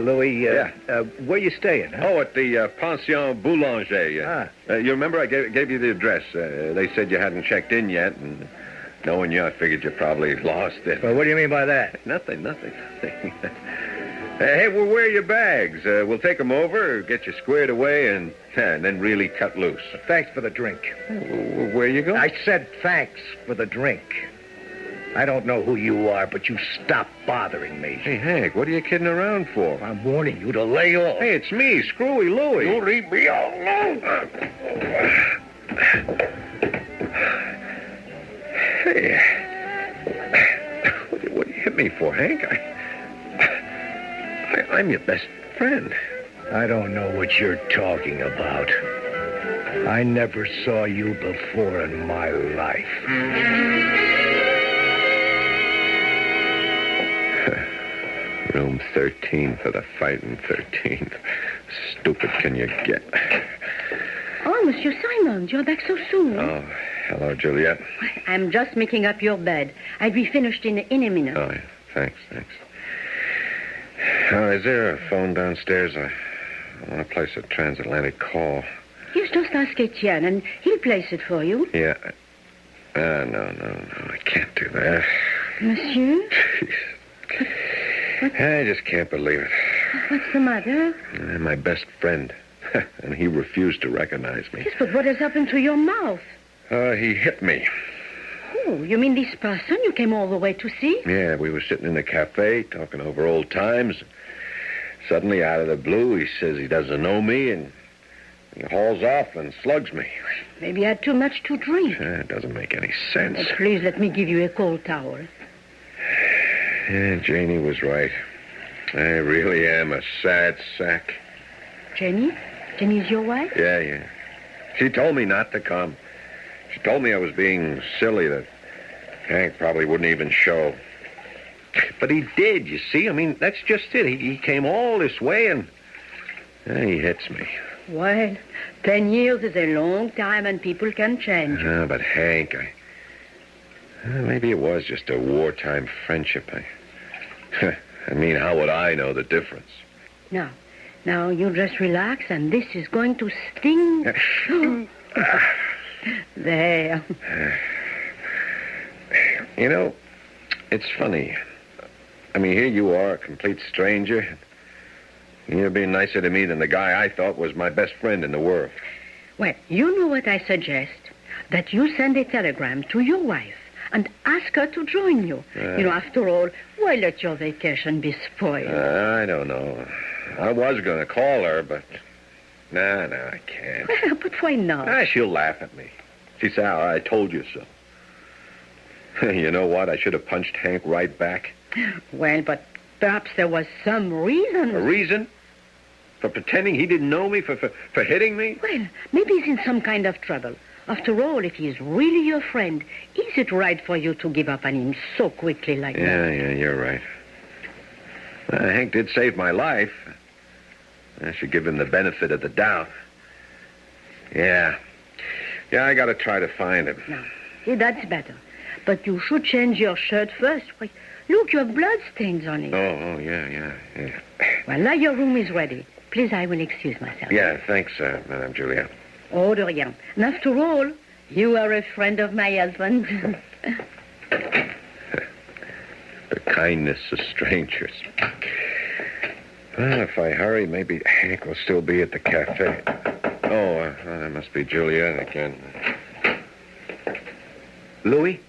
Louis, where you staying? Huh? Oh, at the Pension Boulanger. You remember I gave you the address. They said you hadn't checked in yet, and knowing you, I figured you probably lost it. Well, what do you mean by that? Nothing. Hey, we'll wear your bags. We'll take them over, get you squared away, and then really cut loose. Thanks for the drink. Where you going? I said thanks for the drink. I don't know who you are, but you stop bothering me. Hey, Hank, what are you kidding around for? I'm warning you to lay off. Hey, it's me, Screwy Louie. You leave me alone. Hey, what do you hit me for, Hank? I'm your best friend. I don't know what you're talking about. I never saw you before in my life. Room 13 for the fighting 13th. Stupid can you get? Oh, Monsieur Simon, you're back so soon. Oh, hello, Juliet. I'm just making up your bed. I'll be finished in a minute. Oh, yeah. Thanks. Is there a phone downstairs? I want to place a transatlantic call. Yes, just ask Etienne, and he'll place it for you. Yeah. No. I can't do that. Monsieur? I just can't believe it. What's the matter? My best friend. And he refused to recognize me. Yes, but what has happened to your mouth? He hit me. Oh, you mean this person you came all the way to see? Yeah, we were sitting in the cafe talking over old times. Suddenly, out of the blue, he says he doesn't know me, and he hauls off and slugs me. Maybe you had too much to drink. It doesn't make any sense. Please let me give you a cold towel. Yeah, Janie was right. I really am a sad sack. Jenny? Jenny's your wife? Yeah. She told me not to come. She told me I was being silly, that Hank probably wouldn't even show. But he did, you see? I mean, that's just it. He came all this way and he hits me. Well, 10 years is a long time and people can change. But Hank, maybe it was just a wartime friendship. I mean, how would I know the difference? Now, you just relax, and this is going to sting. There. You know, it's funny. I mean, here you are, a complete stranger. And you're being nicer to me than the guy I thought was my best friend in the world. Well, you know what I suggest? That you send a telegram to your wife and ask her to join you. After all, why let your vacation be spoiled? I don't know. I was going to call her, but... No, I can't. But why not? She'll laugh at me. She said, I told you so. You know what? I should have punched Hank right back. Well, but perhaps there was some reason. A reason? For pretending he didn't know me? For hitting me? Well, maybe he's in some kind of trouble. After all, if he is really your friend, is it right for you to give up on him so quickly like that? Yeah, you're right. Hank did save my life. I should give him the benefit of the doubt. Yeah, I got to try to find him. No, see, that's better. But you should change your shirt first. Why, look, you have blood stains on it. Oh, yeah. Well, now your room is ready. Please, I will excuse myself. Yeah, thanks, Madame Juliet. Oh, de rien. And after all, you are a friend of my husband. The kindness of strangers. Well, if I hurry, maybe Hank will still be at the cafe. Oh, that must be Juliet again. Louis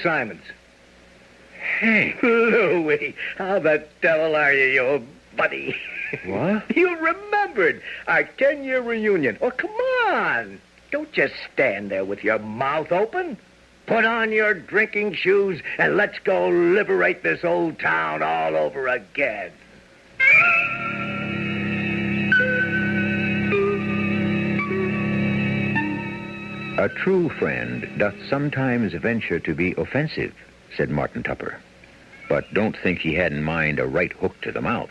Simons. Hank. Louis, how the devil are you, you old buddy? What? You remembered our 10-year reunion. Oh, come on. Don't just stand there with your mouth open. Put on your drinking shoes and let's go liberate this old town all over again. A true friend doth sometimes venture to be offensive, said Martin Tupper. But don't think he had in mind a right hook to the mouth.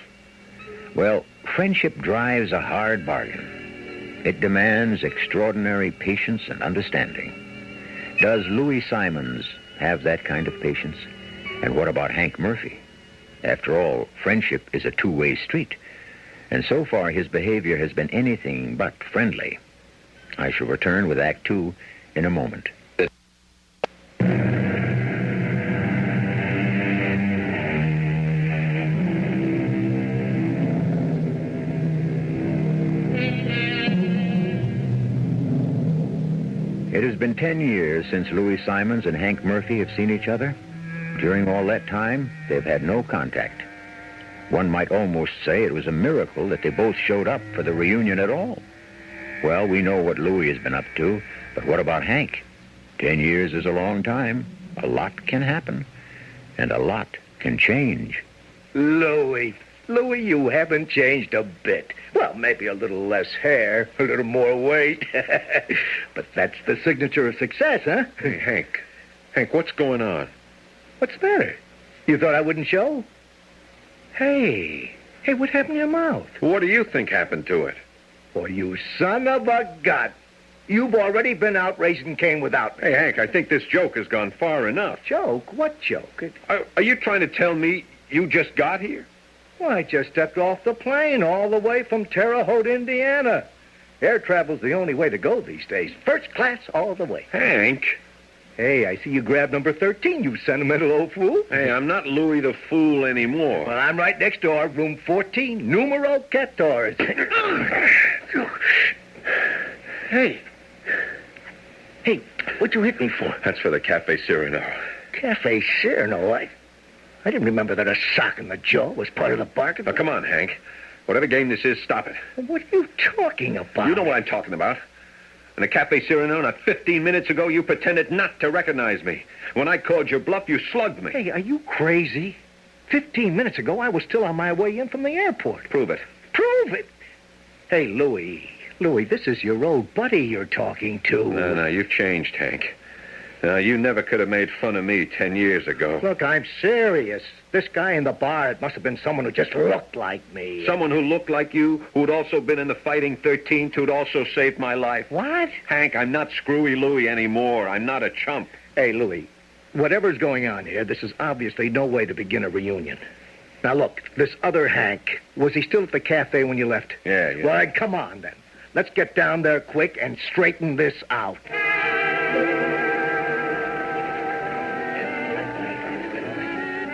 Well, friendship drives a hard bargain. It demands extraordinary patience and understanding. Does Louis Simons have that kind of patience? And what about Hank Murphy? After all, friendship is a two-way street. And so far, his behavior has been anything but friendly. I shall return with Act Two in a moment. It has been 10 years since Louis Simons and Hank Murphy have seen each other. During all that time, they've had no contact. One might almost say it was a miracle that they both showed up for the reunion at all. Well, we know what Louis has been up to, but what about Hank? 10 years is a long time. A lot can happen, and a lot can change. Louis, you haven't changed a bit. Well, maybe a little less hair, a little more weight. But that's the signature of success, huh? Hey, Hank. Hank, what's going on? What's the matter? You thought I wouldn't show? Hey, what happened to your mouth? What do you think happened to it? Oh, you son of a gun. You've already been out raising Cane without me. Hey, Hank, I think this joke has gone far enough. Joke? What joke? Are you trying to tell me you just got here? Well, I just stepped off the plane all the way from Terre Haute, Indiana. Air travel's the only way to go these days. First class all the way. Hank. Hey, I see you grabbed number 13, you sentimental old fool. Hey, I'm not Louis the Fool anymore. Well, I'm right next door, room 14, numero 14. Hey, what'd you hit me for? That's for the Cafe Cyrano. Cafe Cyrano? I didn't remember that a sock in the jaw was part of the bargain. Now, come on, Hank. Whatever game this is, stop it. What are you talking about? You know what I'm talking about. In the Cafe Cyrano, not 15 minutes ago, you pretended not to recognize me. When I called your bluff, you slugged me. Hey, are you crazy? 15 minutes ago, I was still on my way in from the airport. Prove it. Prove it? Hey, Louis, this is your old buddy you're talking to. No, you've changed, Hank. You never could have made fun of me 10 years ago. Look, I'm serious. This guy in the bar, it must have been someone who just looked like me. Someone who looked like you, who'd also been in the Fighting 13th, who'd also saved my life. What? Hank, I'm not Screwy Louie anymore. I'm not a chump. Hey, Louis, whatever's going on here, this is obviously no way to begin a reunion. Now, look, this other Hank, was he still at the cafe when you left? Yeah. Well, come on, then. Let's get down there quick and straighten this out.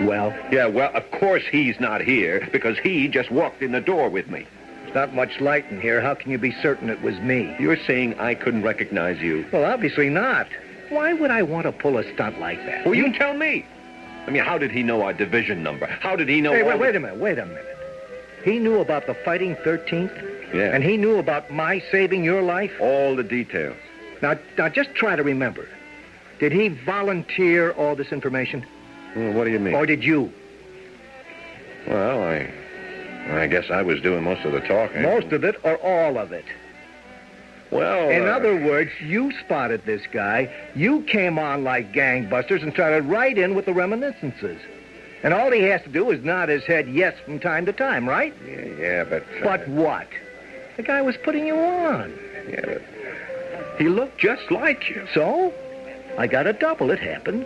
Well? Yeah, well, of course he's not here, because he just walked in the door with me. There's not much light in here. How can you be certain it was me? You're saying I couldn't recognize you? Well, obviously not. Why would I want to pull a stunt like that? Well, you tell me. I mean, how did he know our division number? How did he know... Hey, wait a minute. He knew about the Fighting 13th? Yeah. And he knew about my saving your life? All the details. Now, just try to remember. Did he volunteer all this information? Well, what do you mean? Or did you? Well, I guess I was doing most of the talking. Most of it or all of it? Well... In other words, you spotted this guy, you came on like gangbusters and started right in with the reminiscences. And all he has to do is nod his head yes from time to time, right? Yeah, but... But what? The guy was putting you on. Yeah, but he looked just like you. So? I got a double, it happens.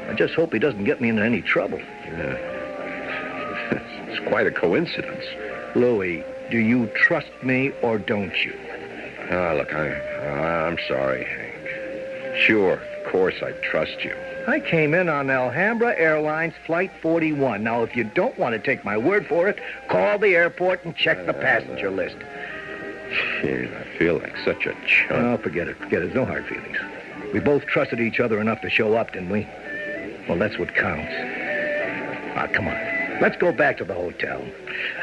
I just hope he doesn't get me into any trouble. Yeah. It's quite a coincidence. Louis, do you trust me or don't you? Look, I'm sorry, Hank. Sure, of course I trust you. I came in on Alhambra Airlines Flight 41. Now, if you don't want to take my word for it, call the airport and check the passenger list. Jeez, I feel like such a chump. Oh, forget it. No hard feelings. We both trusted each other enough to show up, didn't we? Well, that's what counts. Come on. Let's go back to the hotel.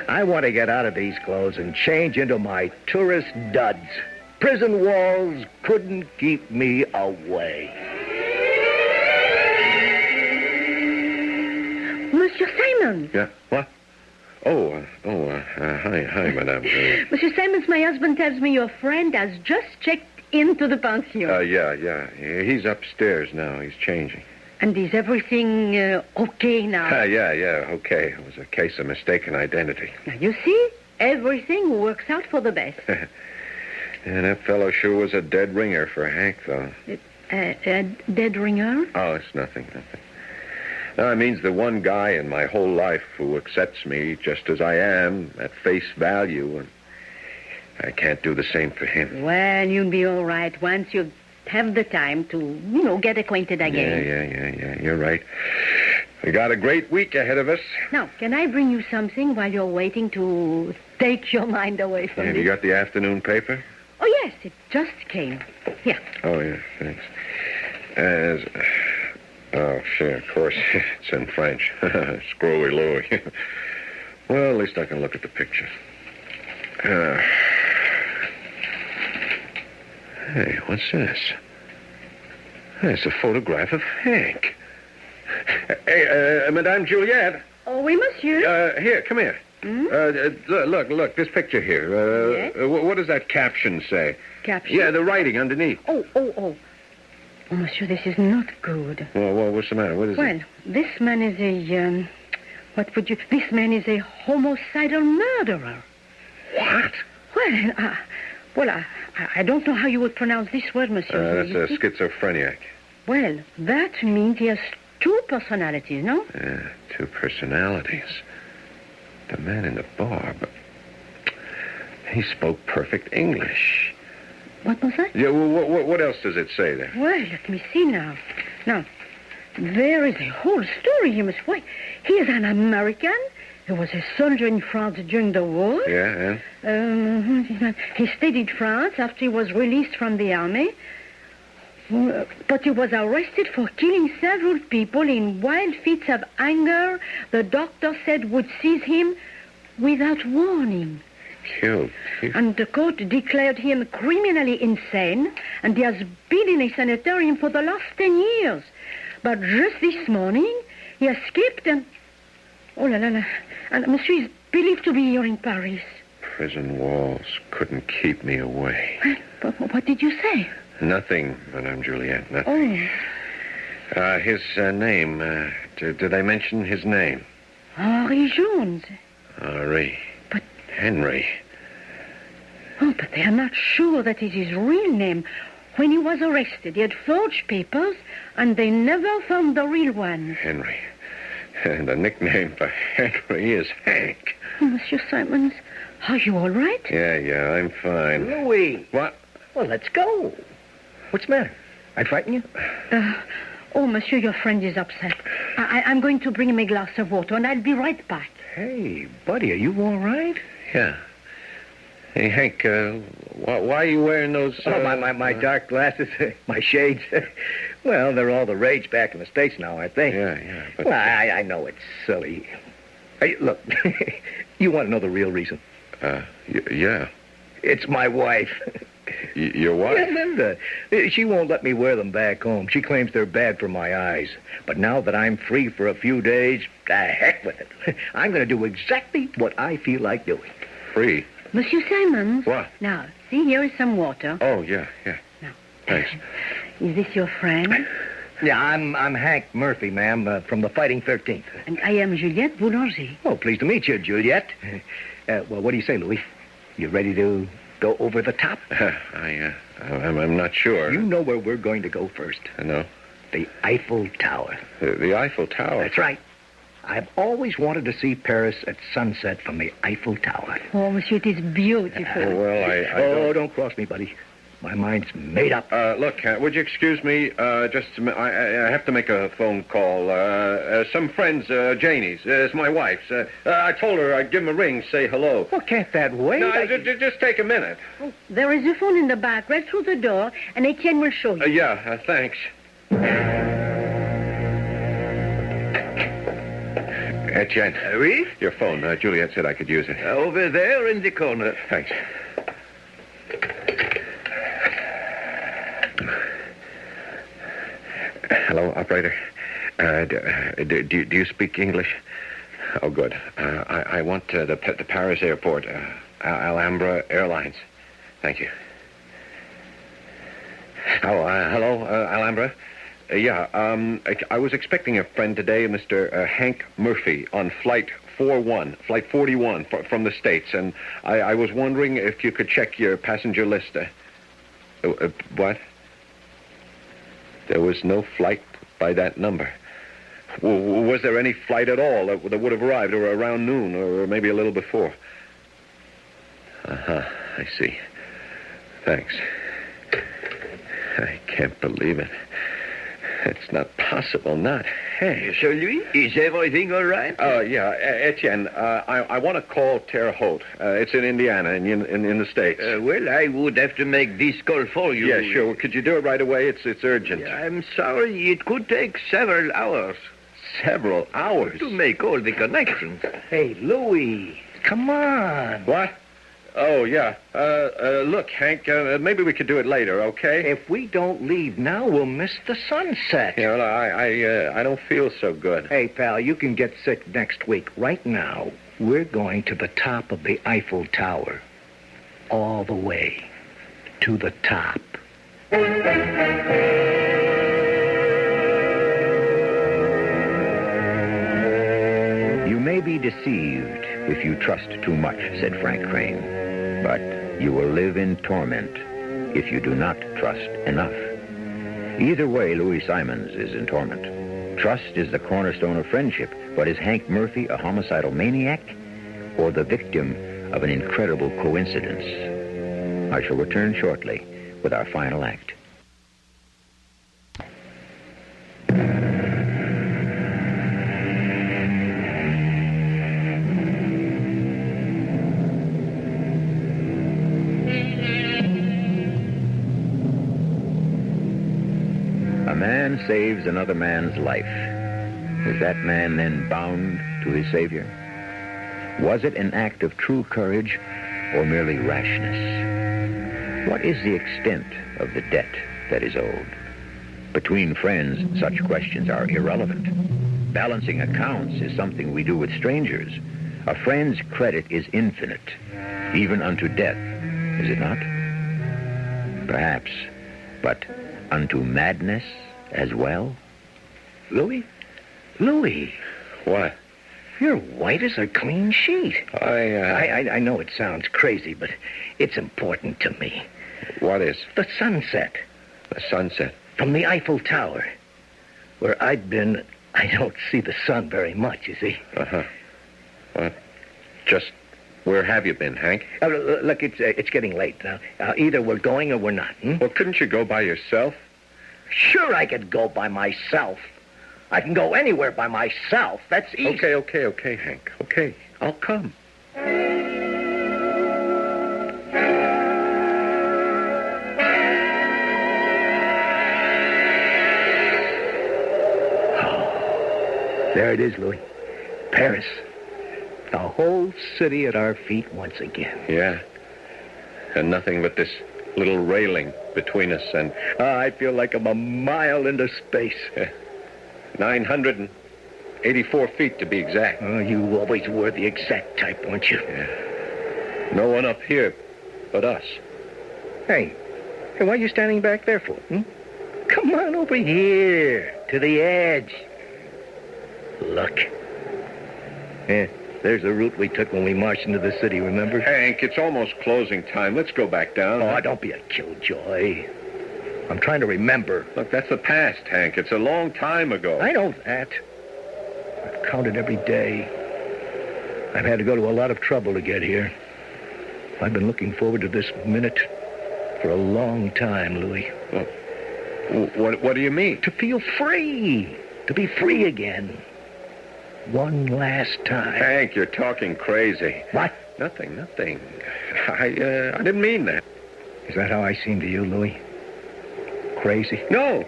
I want to get out of these clothes and change into my tourist duds. Prison walls couldn't keep me away. Monsieur Simons. Yeah, what? Hi, madame. Monsieur Simons, my husband tells me your friend has just checked into the pension. Yeah. He's upstairs now. He's changing. And is everything okay now? Yeah, okay. It was a case of mistaken identity. Now, you see, everything works out for the best. And that fellow sure was a dead ringer for Hank, though. A dead ringer? Oh, it's nothing. No, it means the one guy in my whole life who accepts me just as I am, at face value, and I can't do the same for him. Well, you'll be all right once you have the time to, get acquainted again. Yeah, you're right. We got a great week ahead of us. Now, can I bring you something while you're waiting to take your mind away from Have me? you got the afternoon paper? Oh, yes, it just came. Here. Oh, yeah, thanks. Oh, sure, of course. It's in French. Screwy Louie. Well, at least I can look at the picture. Hey, what's this? It's a photograph of Hank. Hey, Madame Juliette. Oh, oui, monsieur. Here, come here. Look, this picture here. Yes? What does that caption say? Caption? Yeah, the writing underneath. Oh. Oh, monsieur, this is not good. Well, what's the matter? What is Well, it? this man is a, this man is a homicidal murderer. What? Well, I don't know how you would pronounce this word, monsieur. That's a schizophrenic. Well, that means he has two personalities, no? Yeah, two personalities. The man in the bar, but he spoke perfect English. What was that? Yeah, well, what else does it say there? Well, let me see now. Now, there is a whole story, you must wait. He is an American. He was a soldier in France during the war. Yeah, and? He stayed in France after he was released from the army. But he was arrested for killing several people in wild fits of anger the doctor said would seize him without warning. Killed. And the court declared him criminally insane, and he has been in a sanitarium for the last 10 years. But just this morning, he escaped and... Oh, la, la, la. And monsieur is believed to be here in Paris. Prison walls couldn't keep me away. What did you say? Nothing, Madame Juliette, nothing. Oh. His name, did I mention his name? Henri Jones. Henri. But... Henry. Oh, but they are not sure that is his real name. When he was arrested, he had forged papers, and they never found the real one. Henry. And the nickname for Henry is Hank. Oh, Monsieur Simons, are you all right? Yeah, I'm fine. Louis. What? Well, let's go. What's the matter? I frighten you? Oh, monsieur, your friend is upset. I'm going to bring him a glass of water, and I'll be right back. Hey, buddy, are you all right? Yeah. Hey, Hank, why are you wearing those... my dark glasses, my shades. Well, they're all the rage back in the States now, aren't they? Yeah. But... Well, I know it's silly. Hey, look, you want to know the real reason? Yeah. It's my wife. Your wife? Yeah, Linda. She won't let me wear them back home. She claims they're bad for my eyes. But now that I'm free for a few days, the heck with it. I'm going to do exactly what I feel like doing. Free? Monsieur Simons? What? Now, see, here is some water. Oh, yeah. Now. Thanks. Is this your friend? Yeah, I'm Hank Murphy, ma'am, from the Fighting 13th. And I am Juliette Boulanger. Oh, pleased to meet you, Juliette. Well, what do you say, Louis? You ready to go over the top? I'm not sure. You know where we're going to go first. I know. The Eiffel Tower. The Eiffel Tower? That's right. I've always wanted to see Paris at sunset from the Eiffel Tower. Oh, monsieur, it is beautiful. Don't cross me, buddy. My mind's made up. Look, would you excuse me? I have to make a phone call. Some friends, Janie's, it's my wife's. I told her I'd give him a ring, say hello. Well, can't that wait? No, just take a minute. Oh, there is a phone in the back, right through the door, and Etienne will show you. Yeah, thanks. Etienne. Oui? Your phone. Juliette said I could use it. Over there in the corner. Thanks. Hello, operator. Do you speak English? Oh, good. I want the Paris airport, Alhambra Airlines. Thank you. Oh, hello, Alhambra. I was expecting a friend today, Mr. Hank Murphy, on flight 41 from the States, and I was wondering if you could check your passenger list. What? There was no flight by that number. Was there any flight at all that would have arrived or around noon or maybe a little before? Uh-huh, I see. Thanks. I can't believe it. It's not possible, not Hank. So, Louis, is everything all right? Yeah, Etienne, I want to call Terre Haute. It's in Indiana, in the States. Well, I would have to make this call for you. Yeah, sure. Could you do it right away? It's urgent. Yeah, I'm sorry. It could take several hours. Several hours? To make all the connections. Hey, Louis, come on. What? Oh, yeah. Look, Hank, maybe we could do it later, okay? If we don't leave now, we'll miss the sunset. Yeah, well, I don't feel so good. Hey, pal, you can get sick next week. Right now, we're going to the top of the Eiffel Tower. All the way to the top. You may be deceived if you trust too much, said Frank Crane. But you will live in torment if you do not trust enough. Either way, Louis Simons is in torment. Trust is the cornerstone of friendship, but is Hank Murphy a homicidal maniac or the victim of an incredible coincidence? I shall return shortly with our final act. A man saves another man's life. Is that man then bound to his Savior? Was it an act of true courage or merely rashness? What is the extent of the debt that is owed? Between friends, such questions are irrelevant. Balancing accounts is something we do with strangers. A friend's credit is infinite, even unto death, is it not? Perhaps, but unto madness as well? Louis? What? You're white as a clean sheet. I know it sounds crazy, but it's important to me. What is? The sunset. The sunset? From the Eiffel Tower. Where I've been, I don't see the sun very much, you see. Uh-huh. Just where have you been, Hank? Look, it's getting late now. Either we're going or we're not. Well, couldn't you go by yourself? Sure I could go by myself. I can go anywhere by myself. That's easy. Okay, Hank. Okay, I'll come. There it is, Louis. Paris. The whole city at our feet once again. Yeah. And nothing but this little railing between us and... I feel like I'm a mile into space. 984 feet to be exact. Oh, you always were the exact type, weren't you? Yeah. No one up here but us. Hey, why are you standing back there for? Come on over here, to the edge. Look. Yeah, there's the route we took when we marched into the city, remember? Hank, it's almost closing time. Let's go back down. Oh, don't be a killjoy. I'm trying to remember. Look, that's the past, Hank. It's a long time ago. I know that. I've counted every day. I've had to go to a lot of trouble to get here. I've been looking forward to this minute for a long time, Louis. Well, what do you mean? To feel free. To be free again. One last time. Hank, you're talking crazy. What? Nothing. I didn't mean that. Is that how I seem to you, Louis? Crazy? No.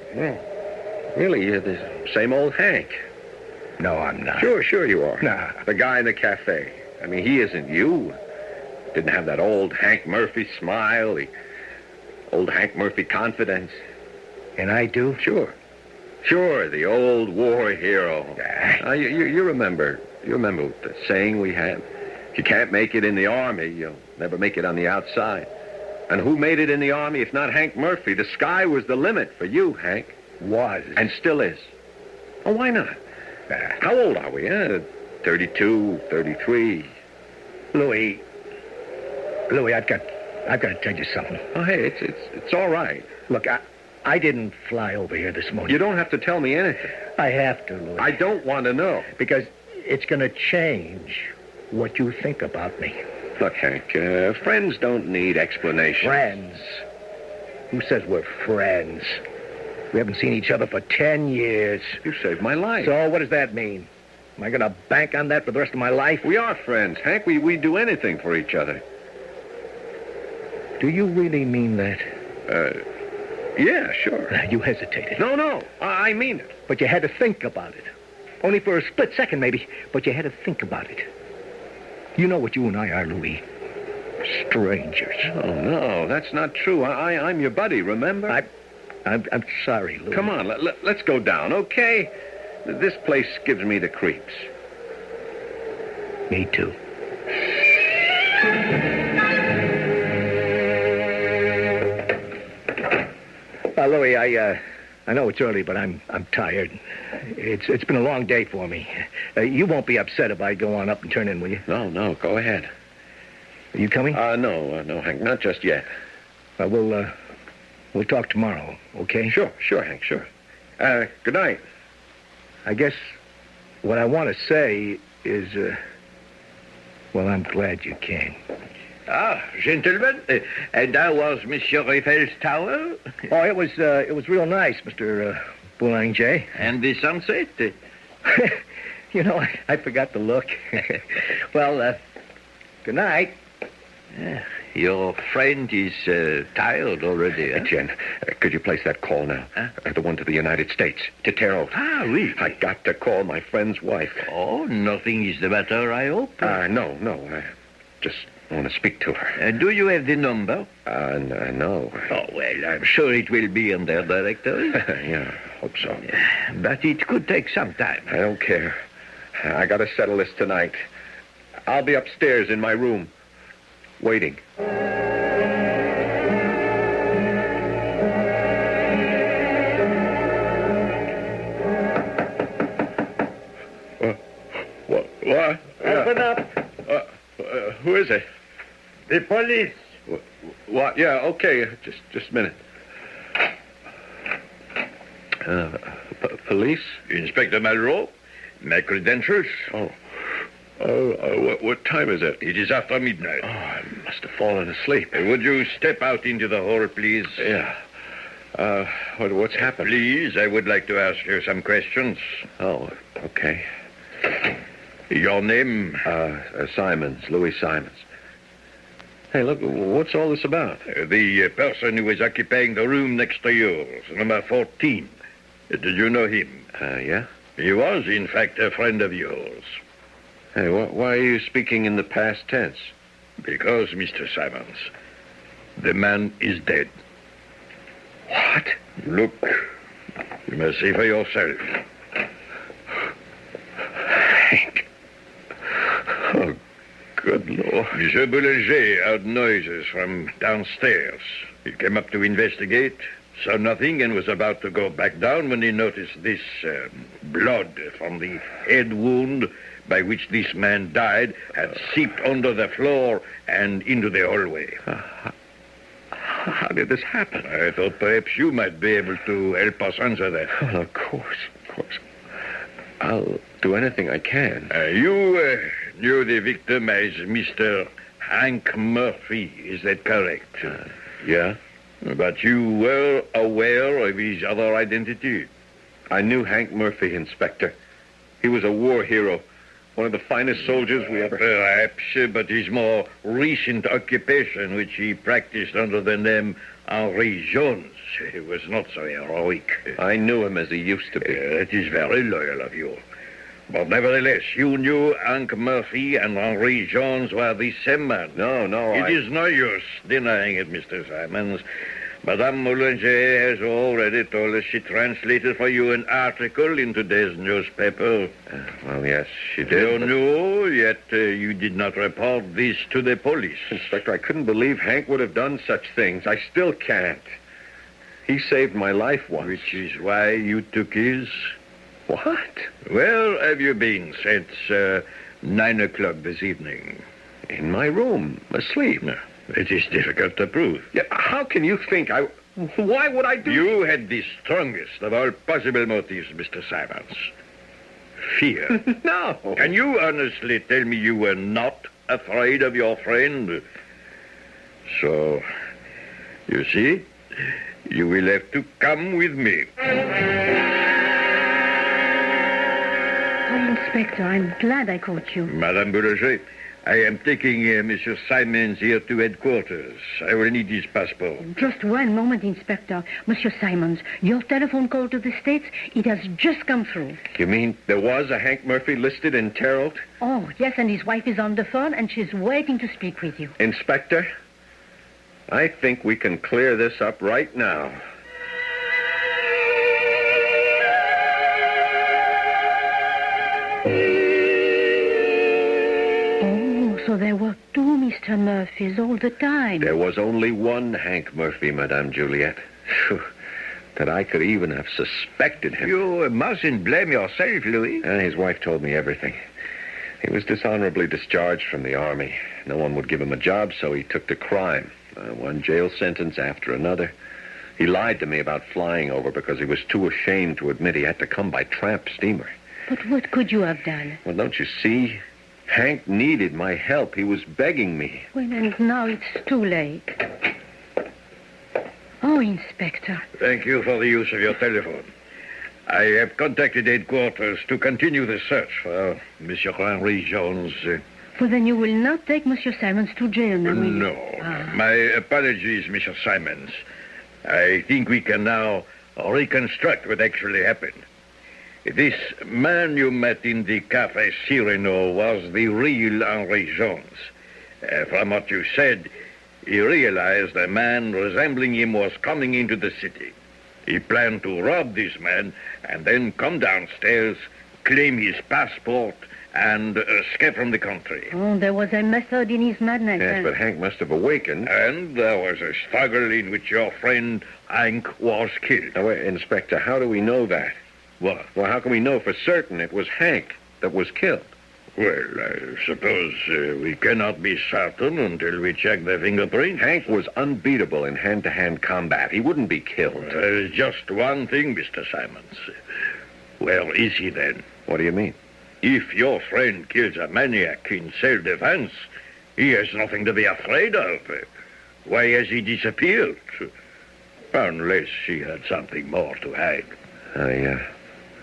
Really, you're the same old Hank. No, I'm not. Sure you are. Nah. The guy in the cafe. I mean, he isn't you. Didn't have that old Hank Murphy smile, the old Hank Murphy confidence. And I do? Sure, the old war hero. You remember the saying we had? If you can't make it in the Army, you'll never make it on the outside. And who made it in the Army if not Hank Murphy? The sky was the limit for you, Hank. Was. And still is. Oh, why not? How old are we, 32, 33. Louis, I've got to tell you something. Oh, hey, it's all right. Look, I didn't fly over here this morning. You don't have to tell me anything. I have to, Louis. I don't want to know. Because it's going to change what you think about me. Look, Hank, friends don't need explanations. Friends? Who says we're friends? We haven't seen each other for 10 years. You saved my life. So what does that mean? Am I going to bank on that for the rest of my life? We are friends, Hank. We do anything for each other. Do you really mean that? Yeah, sure. You hesitated. No. I mean it. But you had to think about it. Only for a split second, maybe. But you had to think about it. You know what you and I are, Louis. Strangers. Oh, no, that's not true. I'm your buddy, remember? I'm sorry, Louis. Come on, let's go down, okay? This place gives me the creeps. Me too. Louis, I know it's early, but I'm tired. It's been a long day for me. You won't be upset if I go on up and turn in, will you? No, go ahead. Are you coming? No, Hank, not just yet. We'll talk tomorrow, okay? Sure, Hank, sure. Good night. I guess what I want to say is, well, I'm glad you came. Gentlemen, and how was Monsieur Eiffel's tower? Oh, it was real nice, Mr. Boulanger. And the sunset? You know, I forgot to look. Well, good night. Your friend is tired already, huh? Jen, could you place that call now? Huh? The one to the United States, to Terrell. Oui. I got to call my friend's wife. Oh, nothing is the matter, I hope? No. I just want to speak to her. Do you have the number? No. Oh, well, I'm sure it will be in their directory. Yeah, hope so. But it could take some time. I don't care. I got to settle this tonight. I'll be upstairs in my room, waiting. What? Open up. Who is it? The police. What? Yeah, okay. Just a minute. Police? Inspector Malraux. My credentials. What time is it? It is after midnight. Oh, I must have fallen asleep. Would you step out into the hall, please? Yeah. What's happened? Please, I would like to ask you some questions. Oh, okay. Your name? Simons, Louis Simons. Hey, look, what's all this about? The person who was occupying the room next to yours, number 14. Did you know him? Yeah? He was, in fact, a friend of yours. Hey, why are you speaking in the past tense? Because, Mr. Simons, the man is dead. What? Look. You must see for yourself. Hank. Oh, good Lord. Monsieur Boulanger heard noises from downstairs. He came up to investigate, saw nothing, and was about to go back down when he noticed this blood from the head wound by which this man died had seeped under the floor and into the hallway. How did this happen? I thought perhaps you might be able to help us answer that. Well, of course. I'll do anything I can. You knew the victim as Mr. Hank Murphy, is that correct? Yeah. But you were aware of his other identity? I knew Hank Murphy, Inspector. He was a war hero. One of the finest soldiers we ever... Perhaps, but his more recent occupation, which he practiced under the name Henri Jones, was not so heroic. I knew him as he used to be. That is very loyal of you. But nevertheless, you knew Hank Murphy and Henri Jones were the same man. No, It is no use denying it, Mr. Simons. Madame Boulanger has already told us she translated for you an article in today's newspaper. Well, yes, she did. You knew, yet you did not report this to the police. Inspector, I couldn't believe Hank would have done such things. I still can't. He saved my life once. Which is why you took his? What? Where have you been since 9 o'clock this evening? In my room, asleep. No. It is difficult to prove. Yeah, how can you think Why would I do... You had the strongest of all possible motives, Mr. Simons. Fear. No. Can you honestly tell me you were not afraid of your friend? So, you see, You will have to come with me. Oh, Inspector, I'm glad I caught you. Madame Boulanger, I am taking Monsieur Simons here to headquarters. I will need his passport. Just one moment, Inspector. Monsieur Simons, your telephone call to the States, it has just come through. You mean there was a Hank Murphy listed in Terrell? Oh, yes, and his wife is on the phone, and she's waiting to speak with you. Inspector, I think we can clear this up right now. So there were two Mr. Murphys all the time. There was only one Hank Murphy, Madame Juliet. That I could even have suspected him. You mustn't blame yourself, Louis. And his wife told me everything. He was dishonorably discharged from the Army. No one would give him a job, so he took to crime. One jail sentence after another. He lied to me about flying over because he was too ashamed to admit he had to come by tramp steamer. But what could you have done? Well, don't you see? Hank needed my help. He was begging me. Well, and now it's too late. Oh, Inspector. Thank you for the use of your telephone. I have contacted headquarters to continue the search for Monsieur Henry Jones. Well, then you will not take Monsieur Simons to jail now, will you? No. My apologies, Monsieur Simons. I think we can now reconstruct what actually happened. This man you met in the Café Cyrano was the real Henry Jones. From what you said, he realized a man resembling him was coming into the city. He planned to rob this man and then come downstairs, claim his passport, and escape from the country. Oh, there was a method in his madness. Yes, but Hank must have awakened. And there was a struggle in which your friend Hank was killed. Now, wait, Inspector, how do we know that? What? Well, how can we know for certain it was Hank that was killed? Well, I suppose we cannot be certain until we check the fingerprints. Hank was unbeatable in hand-to-hand combat. He wouldn't be killed. There is just one thing, Mr. Simons. Where is he then? What do you mean? If your friend kills a maniac in self-defense, he has nothing to be afraid of. Why has he disappeared? Unless he had something more to hide.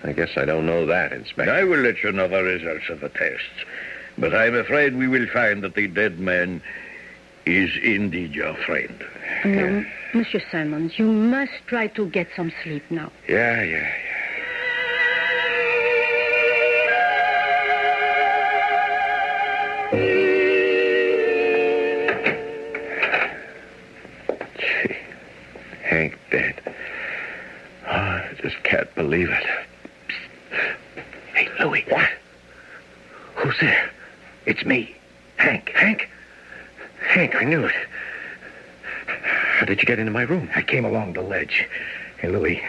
I guess I don't know that, Inspector. I will let you know the results of the tests. But I'm afraid we will find that the dead man is indeed your friend. No, Monsieur Simons, you must try to get some sleep now. Yeah. Gee, Hank dead. Oh, I just can't believe it. Hey, Louis. What? Who's there? It's me, Hank. Hank, I knew it. How did you get into my room? I came along the ledge. Hey, Louis,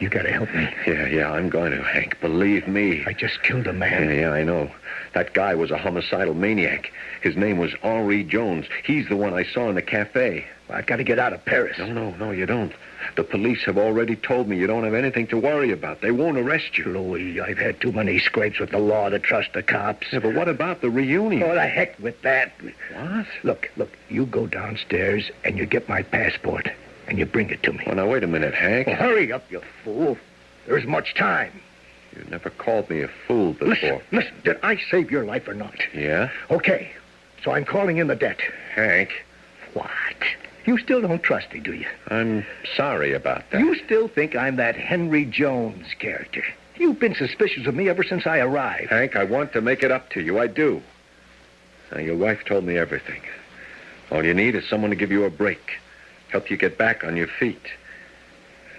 you gotta help me. Yeah, I'm going to, Hank. Believe me. I just killed a man. Yeah, I know. That guy was a homicidal maniac. His name was Henry Jones. He's the one I saw in the cafe. Well, I've got to get out of Paris. No, you don't. The police have already told me you don't have anything to worry about. They won't arrest you. Louis, I've had too many scrapes with the law to trust the cops. Yeah, but what about the reunion? Oh, the heck with that. What? Look, you go downstairs and you get my passport and you bring it to me. Oh, now, wait a minute, Hank. Well, hurry up, you fool. There isn't much time. You never called me a fool before. Listen, did I save your life or not? Yeah? Okay, so I'm calling in the debt. Hank. What? You still don't trust me, do you? I'm sorry about that. You still think I'm that Henry Jones character. You've been suspicious of me ever since I arrived. Hank, I want to make it up to you. I do. Now, your wife told me everything. All you need is someone to give you a break, help you get back on your feet.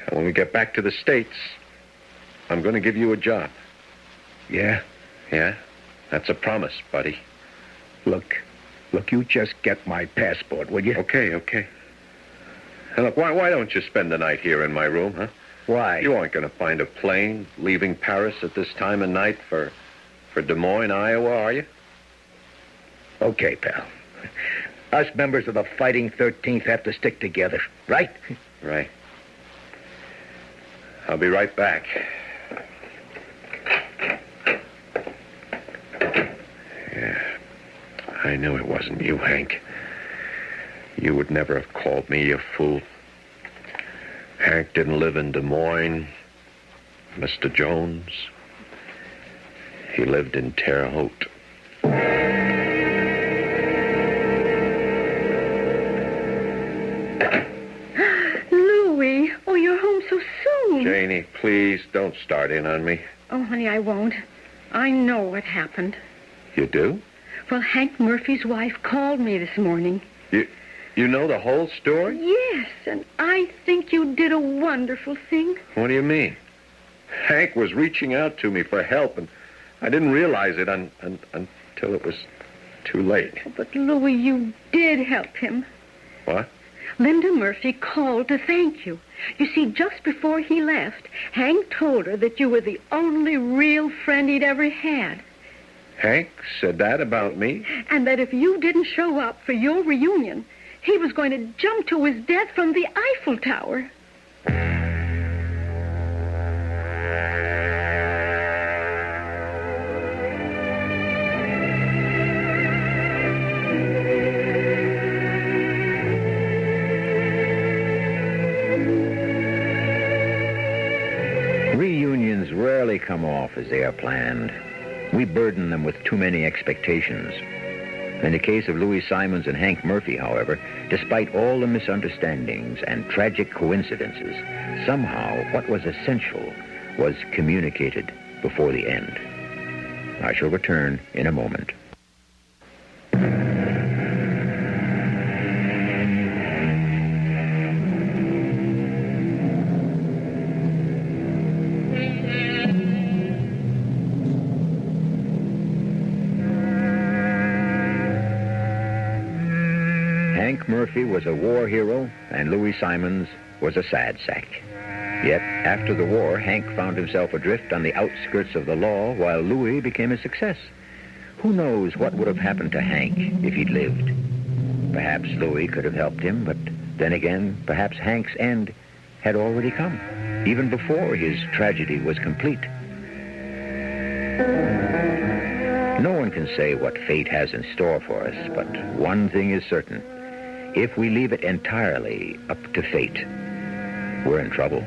And when we get back to the States, I'm going to give you a job. Yeah? Yeah? That's a promise, buddy. Look, you just get my passport, will you? Okay. And look, why don't you spend the night here in my room, huh? Why? You aren't going to find a plane leaving Paris at this time of night for Des Moines, Iowa, are you? Okay, pal. Us members of the Fighting 13th have to stick together, right? Right. I'll be right back. Yeah. I knew it wasn't you, Hank. You would never have called me a fool. Hank didn't live in Des Moines, Mr. Jones. He lived in Terre Haute. Louie, oh, you're home so soon. Janie, please don't start in on me. Oh, honey, I won't. I know what happened. You do? Well, Hank Murphy's wife called me this morning. You know the whole story? Yes, and I think you did a wonderful thing. What do you mean? Hank was reaching out to me for help, and I didn't realize it until it was too late. But, Louie, you did help him. What? Linda Murphy called to thank you. You see, just before he left, Hank told her that you were the only real friend he'd ever had. Hank said that about me? And that if you didn't show up for your reunion, he was going to jump to his death from the Eiffel Tower. Reunions rarely come off as they are planned. We burden them with too many expectations. In the case of Louis Simons and Hank Murphy, however, despite all the misunderstandings and tragic coincidences, somehow what was essential was communicated before the end. I shall return in a moment. Hank Murphy was a war hero, and Louis Simons was a sad sack. Yet, after the war, Hank found himself adrift on the outskirts of the law, while Louis became a success. Who knows what would have happened to Hank if he'd lived? Perhaps Louis could have helped him, but then again, perhaps Hank's end had already come, even before his tragedy was complete. No one can say what fate has in store for us, but one thing is certain. If we leave it entirely up to fate, we're in trouble.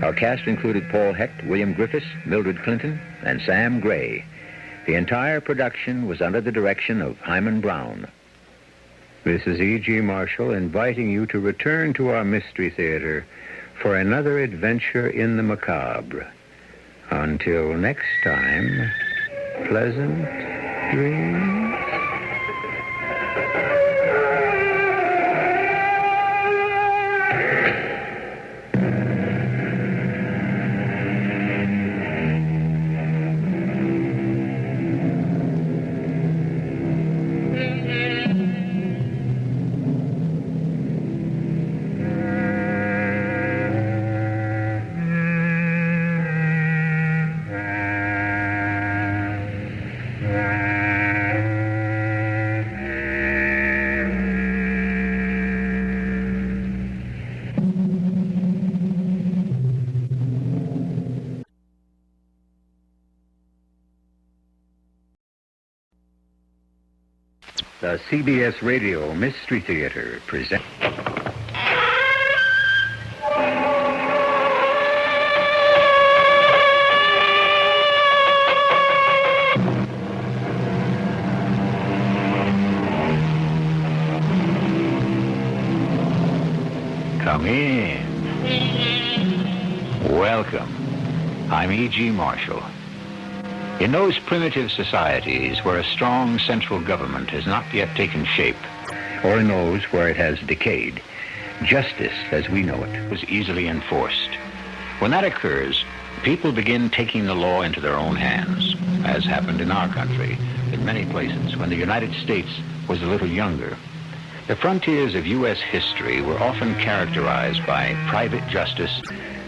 Our cast included Paul Hecht, William Griffiths, Mildred Clinton, and Sam Gray. The entire production was under the direction of Hyman Brown. This is E.G. Marshall inviting you to return to our Mystery Theater for another adventure in the macabre. Until next time, pleasant dreams. The CBS Radio Mystery Theater presents... Come in. Welcome. I'm E.G. Marshall. In those primitive societies where a strong central government has not yet taken shape, or in those where it has decayed, justice, as we know it, was easily enforced. When that occurs, people begin taking the law into their own hands, as happened in our country, in many places, when the United States was a little younger. The frontiers of U.S. history were often characterized by private justice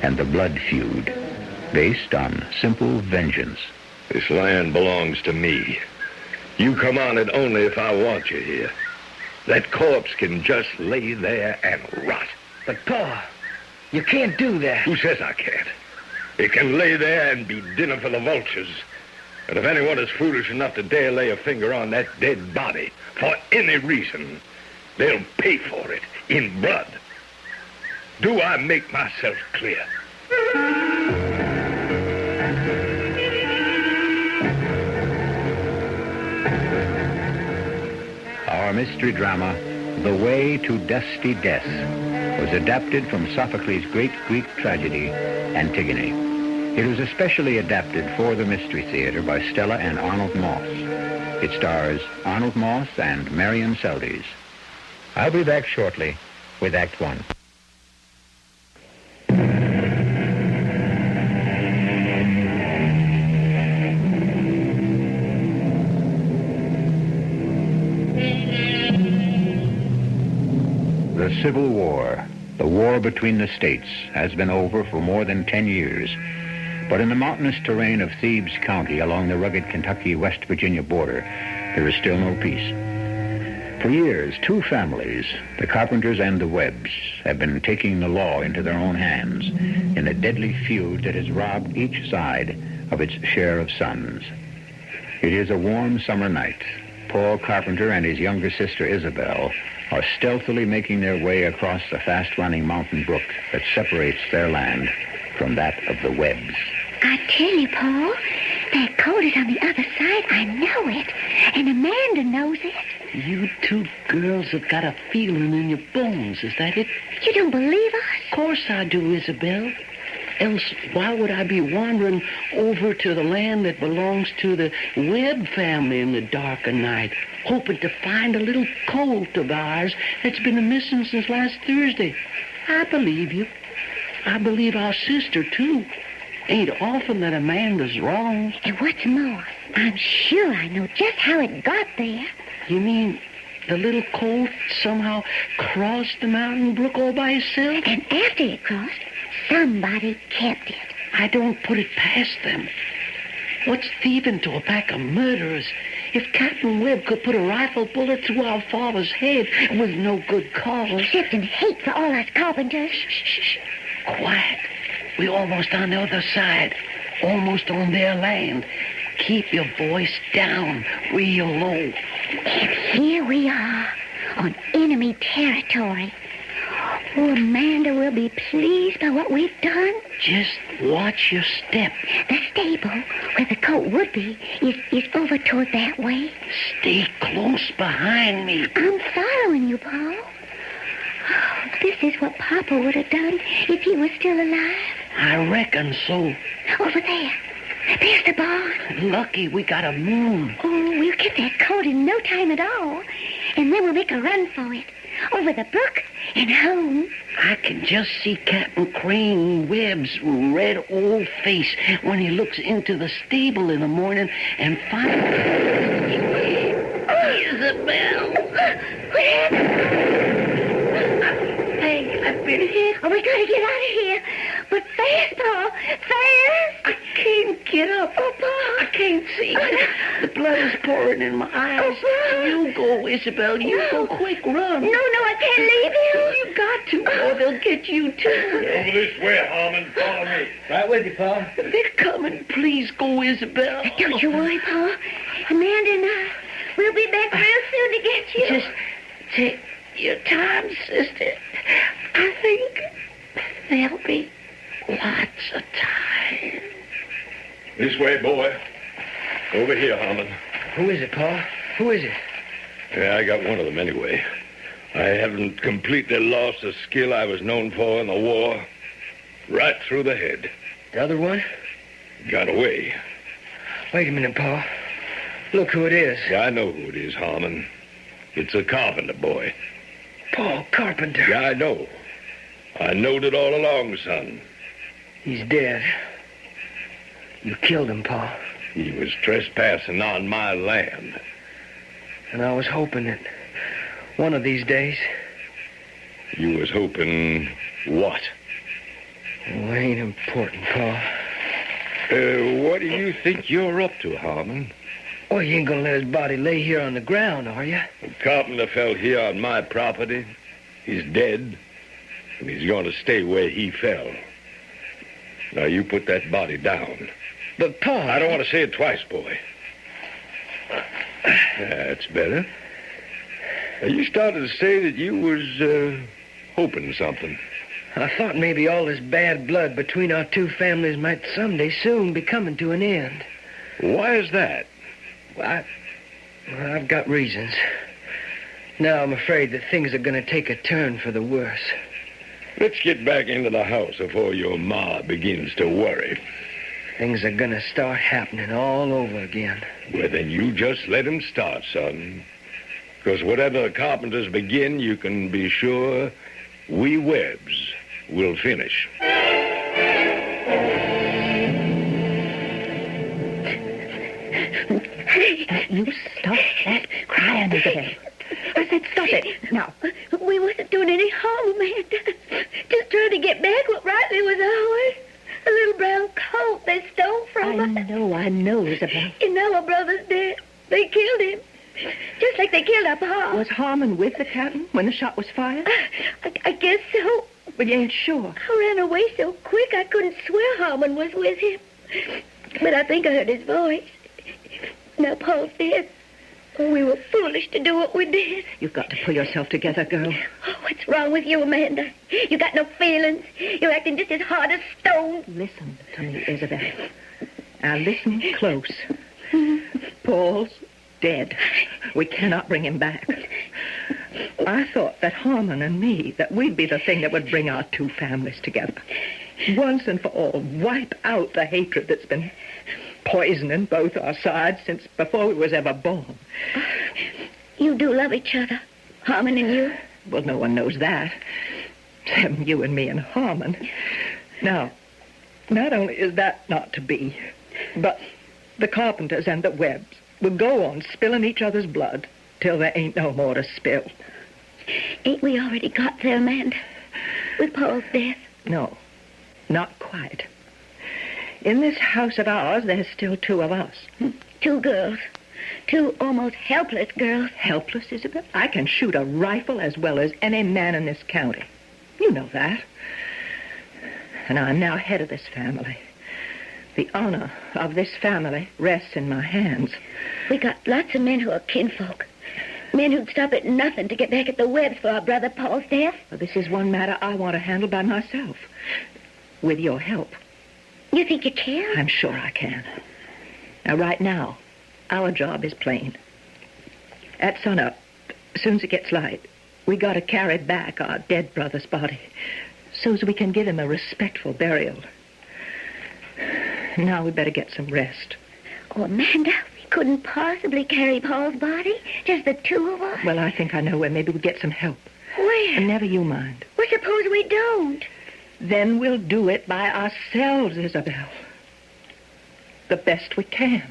and the blood feud, based on simple vengeance. This land belongs to me. You come on it only if I want you here. That corpse can just lay there and rot. But, Pa, you can't do that. Who says I can't? It can lay there and be dinner for the vultures. And if anyone is foolish enough to dare lay a finger on that dead body for any reason, they'll pay for it in blood. Do I make myself clear? Our mystery drama, The Way to Dusty Death, was adapted from Sophocles' great Greek tragedy, Antigone. It was especially adapted for the Mystery Theater by Stella and Arnold Moss. It stars Arnold Moss and Marion Seldes. I'll be back shortly with Act One. The Civil War, the war between the states, has been over for more than 10 years. But in the mountainous terrain of Thebes County along the rugged Kentucky-West Virginia border, there is still no peace. For years, two families, the Carpenters and the Webbs, have been taking the law into their own hands in a deadly feud that has robbed each side of its share of sons. It is a warm summer night. Paul Carpenter and his younger sister Isabel are stealthily making their way across the fast-running mountain brook that separates their land from that of the Webbs. I tell you, Paul, that coat is on the other side. I know it. And Amanda knows it. You two girls have got a feeling in your bones, is that it? You don't believe us? Of course I do, Isabel. Else, why would I be wandering over to the land that belongs to the Webb family in the dark of night, hoping to find a little colt of ours that's been missing since last Thursday? I believe you. I believe our sister, too. Ain't often that Amanda's wrong. And what's more, I'm sure I know just how it got there. You mean the little colt somehow crossed the mountain brook all by itself? And after it crossed, somebody kept it. I don't put it past them. What's thieving to a pack of murderers? If Captain Webb could put a rifle bullet through our father's head with no good cause... Except in hate for all us Carpenters. Shh. Quiet. We're almost on the other side. Almost on their land. Keep your voice down, real low. And here we are, on enemy territory. Oh, Amanda will be pleased by what we've done. Just watch your step. The stable, where the coat would be, is over toward that way. Stay close behind me. I'm following you, Paul. Oh, this is what Papa would have done if he was still alive. I reckon so. Over there. There's the barn. Lucky we got a moon. Oh, we'll get that coat in no time at all. And then we'll make a run for it. Over the brook and home. I can just see Captain Crane Webb's red old face when he looks into the stable in the morning and finds... Isabel! What happened? I've been hit. Oh, we gotta get out of here. But fast, Paul. Fast. I can't get up. Oh, Paul. I can't see. The blood is pouring in my eyes. Oh, Paul. You go, Isabel. You go quick. Run. No, I can't leave you. You got to, or they'll get you, too. Over this way, Harmon. Follow me. Right with you, Paul. They're coming. Please go, Isabel. Don't you worry, Paul. Amanda and I, we'll be back real soon to get you. Just take your time, sister. I think there'll be lots of time. This way, boy. Over here, Harmon. Who is it, Paul? Who is it? Yeah, I got one of them anyway. I haven't completely lost the skill I was known for in the war. Right through the head. The other one? Got away. Wait a minute, Paul. Look who it is. Yeah, I know who it is, Harmon. It's a Carpenter boy. Paul Carpenter. Yeah, I know. I knowed it all along, son. He's dead. You killed him, Paul. He was trespassing on my land. And I was hoping that one of these days... You was hoping what? Well, ain't important, Paul. What do you think you're up to, Harmon? Oh, you ain't gonna let his body lay here on the ground, are you? The Carpenter fell here on my property. He's dead. And he's going to stay where he fell. Now, you put that body down. But, Paul... I don't want to say it twice, boy. That's better. Now, you started to say that you was hoping something. I thought maybe all this bad blood between our two families might someday soon be coming to an end. Why is that? Well, I've got reasons. Now I'm afraid that things are going to take a turn for the worse. Let's get back into the house before your ma begins to worry. Things are going to start happening all over again. Well, then you just let him start, son. Because whatever the carpenters begin, you can be sure we Webbs will finish. You stop that crying, Isabel. I said stop it. Now. We wasn't doing any harm, Amanda. Just trying to get back what rightly was ours. A little brown coat they stole from us. I know, Isabel. And now our brother's dead. They killed him. Just like they killed our pa. Was Harmon with the captain when the shot was fired? I guess so. But you ain't sure? I ran away so quick I couldn't swear Harmon was with him. But I think I heard his voice. Now Paul's dead. Oh, we were foolish to do what we did. You've got to pull yourself together, girl. Oh, what's wrong with you, Amanda? You got no feelings. You're acting just as hard as stone. Listen to me, Isabel. Now listen close. Paul's dead. We cannot bring him back. I thought that Harmon and me, that we'd be the thing that would bring our two families together. Once and for all, wipe out the hatred that's been poisoning both our sides since before we was ever born. You do love each other, Harmon and you? Well, no one knows that. Except you and me and Harmon. Now, not only is that not to be, but the Carpenters and the Webbs will go on spilling each other's blood till there ain't no more to spill. Ain't we already got there, Amanda? With Paul's death? No, not quite. In this house of ours, there's still two of us. Two girls. Two almost helpless girls. Helpless, Isabel? I can shoot a rifle as well as any man in this county. You know that. And I'm now head of this family. The honor of this family rests in my hands. We got lots of men who are kinfolk. Men who'd stop at nothing to get back at the Webbs for our brother Paul's death. Well, this is one matter I want to handle by myself. With your help. You think you can? I'm sure I can. Now, right now, our job is plain. At sunup, as soon as it gets light, we got to carry back our dead brother's body so as we can give him a respectful burial. Now we better get some rest. Oh, Amanda, we couldn't possibly carry Paul's body, just the two of us. Well, I think I know where maybe we get some help. Where? And never you mind. Well, suppose we don't. Then we'll do it by ourselves, Isabel. The best we can.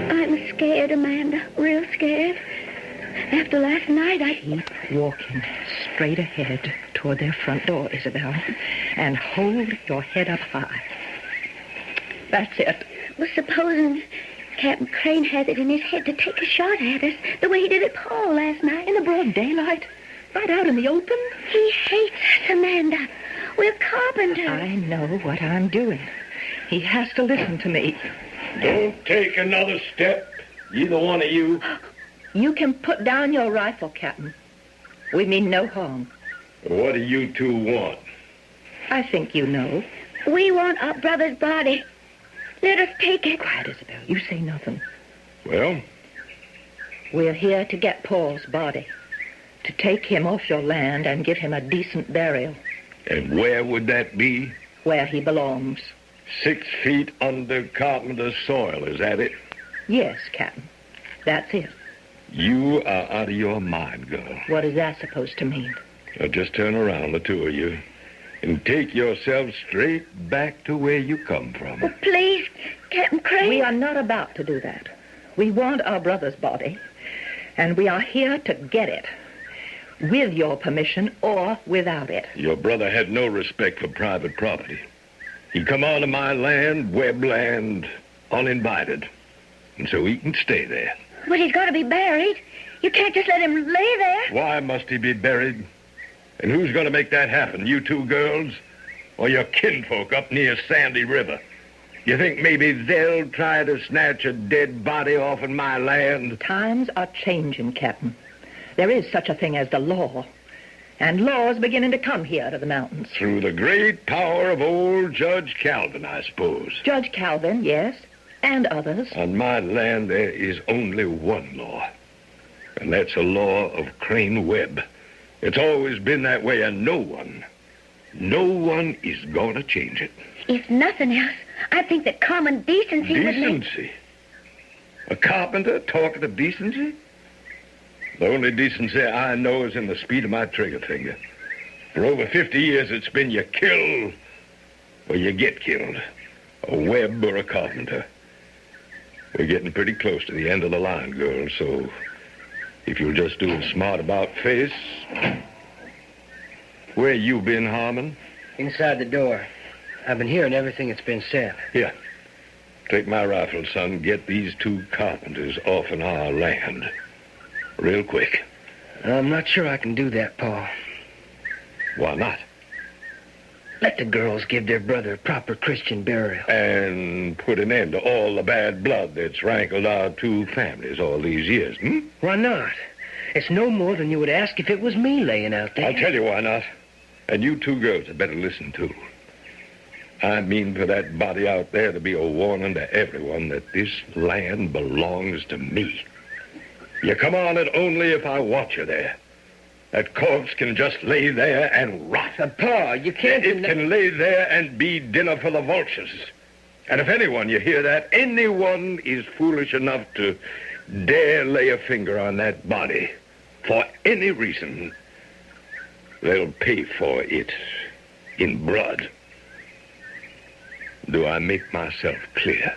I'm scared, Amanda. Real scared. After last night, I... Keep walking straight ahead toward their front door, Isabel. And hold your head up high. That's it. Well, supposing Captain Crane has it in his head to take a shot at us, the way he did at Paul last night. In the broad daylight? Right out in the open? He hates us, Amanda. We're carpenters. I know what I'm doing. He has to listen to me. Don't take another step, either one of you. You can put down your rifle, Captain. We mean no harm. What do you two want? I think you know. We want our brother's body. Let us take it. Quiet, Isabel. You say nothing. Well? We're here to get Paul's body. To take him off your land and give him a decent burial. And where would that be? Where he belongs. 6 feet under Carpenter's soil, is that it? Yes, Captain. That's it. You are out of your mind, girl. What is that supposed to mean? Now just turn around, the two of you, and take yourselves straight back to where you come from. Oh, please, Captain Crane. We are not about to do that. We want our brother's body, and we are here to get it. With your permission or without it. Your brother had no respect for private property. He come onto my land, Webb land, uninvited. And so he can stay there. But he's got to be buried. You can't just let him lay there. Why must he be buried? And who's going to make that happen? You two girls? Or your kinfolk up near Sandy River? You think maybe they'll try to snatch a dead body off of my land? Times are changing, Captain. There is such a thing as the law. And law's beginning to come here to the mountains. Through the great power of old Judge Calvin, I suppose. Judge Calvin, yes, and others. On my land, there is only one law. And that's a law of Crane Webb. It's always been that way, and no one is going to change it. If nothing else, I think that common decency would make... Decency? A carpenter talking of decency? The only decency I know is in the speed of my trigger finger. For over 50 years, it's been you kill or you get killed. A Webb or a carpenter. We're getting pretty close to the end of the line, girl, so if you'll just do a smart about face. Where you been, Harmon? Inside the door. I've been hearing everything that's been said. Here. Take my rifle, son. Get these two carpenters off in our land. Real quick. I'm not sure I can do that, Paul. Why not? Let the girls give their brother proper Christian burial. And put an end to all the bad blood that's rankled our two families all these years, Why not? It's no more than you would ask if it was me laying out there. I'll tell you why not. And you two girls had better listen, too. I mean for that body out there to be a warning to everyone that this land belongs to me. You come on it only if I want you there. That corpse can just lay there and rot. Pa, you can't... It can lay there and be dinner for the vultures. And if anyone, you hear that, anyone is foolish enough to dare lay a finger on that body for any reason, they'll pay for it in blood. Do I make myself clear?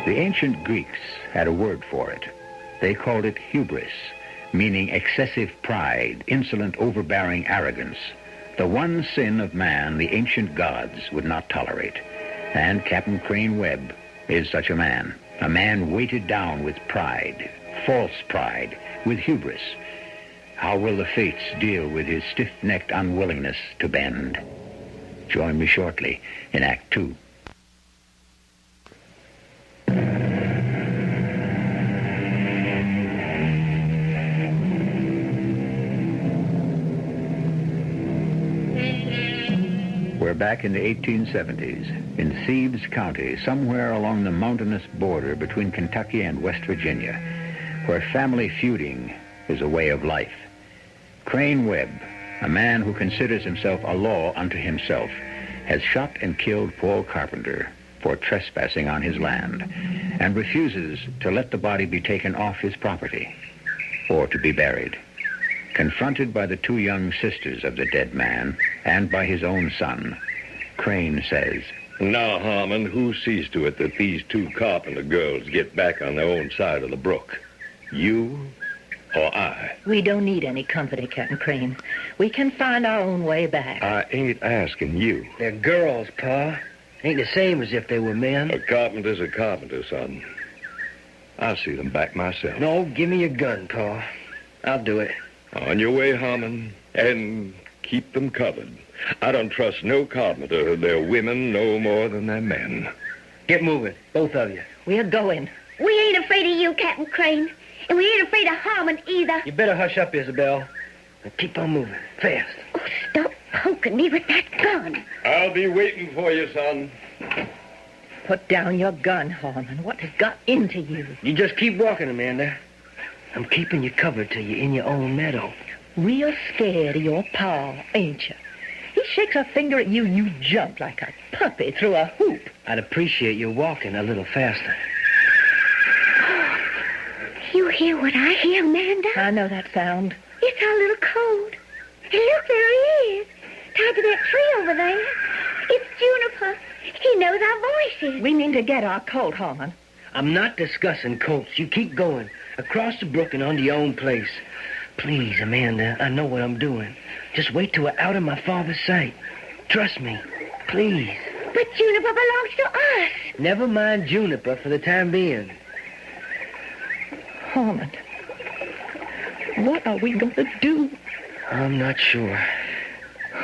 The ancient Greeks had a word for it. They called it hubris, meaning excessive pride, insolent, overbearing arrogance. The one sin of man the ancient gods would not tolerate. And Captain Crane Webb is such a man weighted down with pride, false pride, with hubris. How will the fates deal with his stiff-necked unwillingness to bend? Join me shortly in Act 2. We're back in the 1870s, in Thebes County, somewhere along the mountainous border between Kentucky and West Virginia, where family feuding is a way of life. Crane Webb, a man who considers himself a law unto himself, has shot and killed Paul Carpenter for trespassing on his land, and refuses to let the body be taken off his property or to be buried. Confronted by the two young sisters of the dead man and by his own son, Crane says, Now, Harmon, who sees to it that these two carpenter girls get back on their own side of the brook? You or I? We don't need any company, Captain Crane. We can find our own way back. I ain't asking you. They're girls, Pa. Ain't the same as if they were men. A carpenter's a carpenter, son. I'll see them back myself. No, give me your gun, Pa. I'll do it. On your way, Harmon, and keep them covered. I don't trust no carpenter or their women no more than their men. Get moving, both of you. We're going. We ain't afraid of you, Captain Crane. And we ain't afraid of Harmon either. You better hush up, Isabel. And keep on moving, fast. Oh, stop poking me with that gun. I'll be waiting for you, son. Put down your gun, Harmon. What has got into you? You just keep walking, Amanda. I'm keeping you covered till you're in your own meadow. Real scared of your pa, ain't you? He shakes a finger at you, you jump like a puppy through a hoop. I'd appreciate your walking a little faster. You hear what I hear, Amanda? I know that sound. It's our little colt. And look, there he is, tied to that tree over there. It's Juniper. He knows our voices. We mean to get our colt, Harmon. I'm not discussing colts. You keep going. Across the brook and onto your own place. Please, Amanda, I know what I'm doing. Just wait till we're out of my father's sight. Trust me. Please. But Juniper belongs to us. Never mind Juniper for the time being. Harmon, what are we going to do? I'm not sure.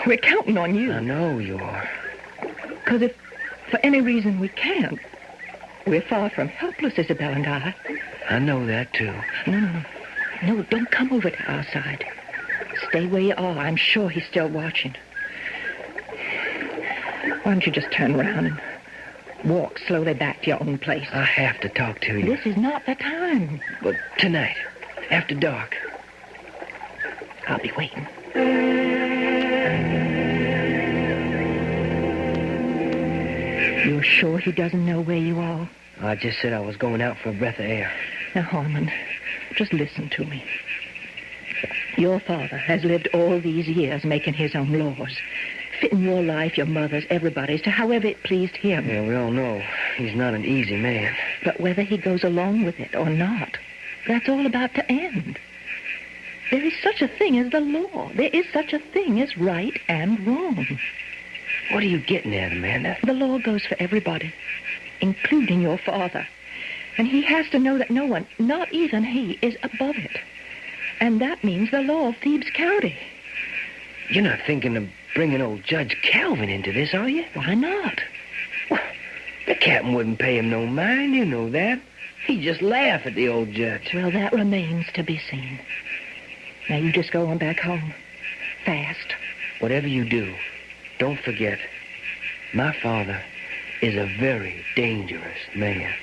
We're counting on you. I know you are. Because if for any reason we can't, we're far from helpless, Isabel and I. I know that, too. No, don't come over to our side. Stay where you are. I'm sure he's still watching. Why don't you just turn around and walk slowly back to your own place? I have to talk to you. This is not the time. But tonight, after dark. I'll be waiting. You're sure he doesn't know where you are? I just said I was going out for a breath of air. Now, Holman, just listen to me. Your father has lived all these years making his own laws, fitting your life, your mother's, everybody's, to however it pleased him. Yeah, we all know he's not an easy man. But whether he goes along with it or not, that's all about to end. There is such a thing as the law. There is such a thing as right and wrong. What are you getting at, Amanda? The law goes for everybody, including your father. And he has to know that no one, not even he, is above it. And that means the law of Thebes County. You're not thinking of bringing old Judge Calvin into this, are you? Why not? Well, the captain wouldn't pay him no mind, you know that. He'd just laugh at the old judge. Well, that remains to be seen. Now, you just go on back home. Fast. Whatever you do, don't forget, my father is a very dangerous man.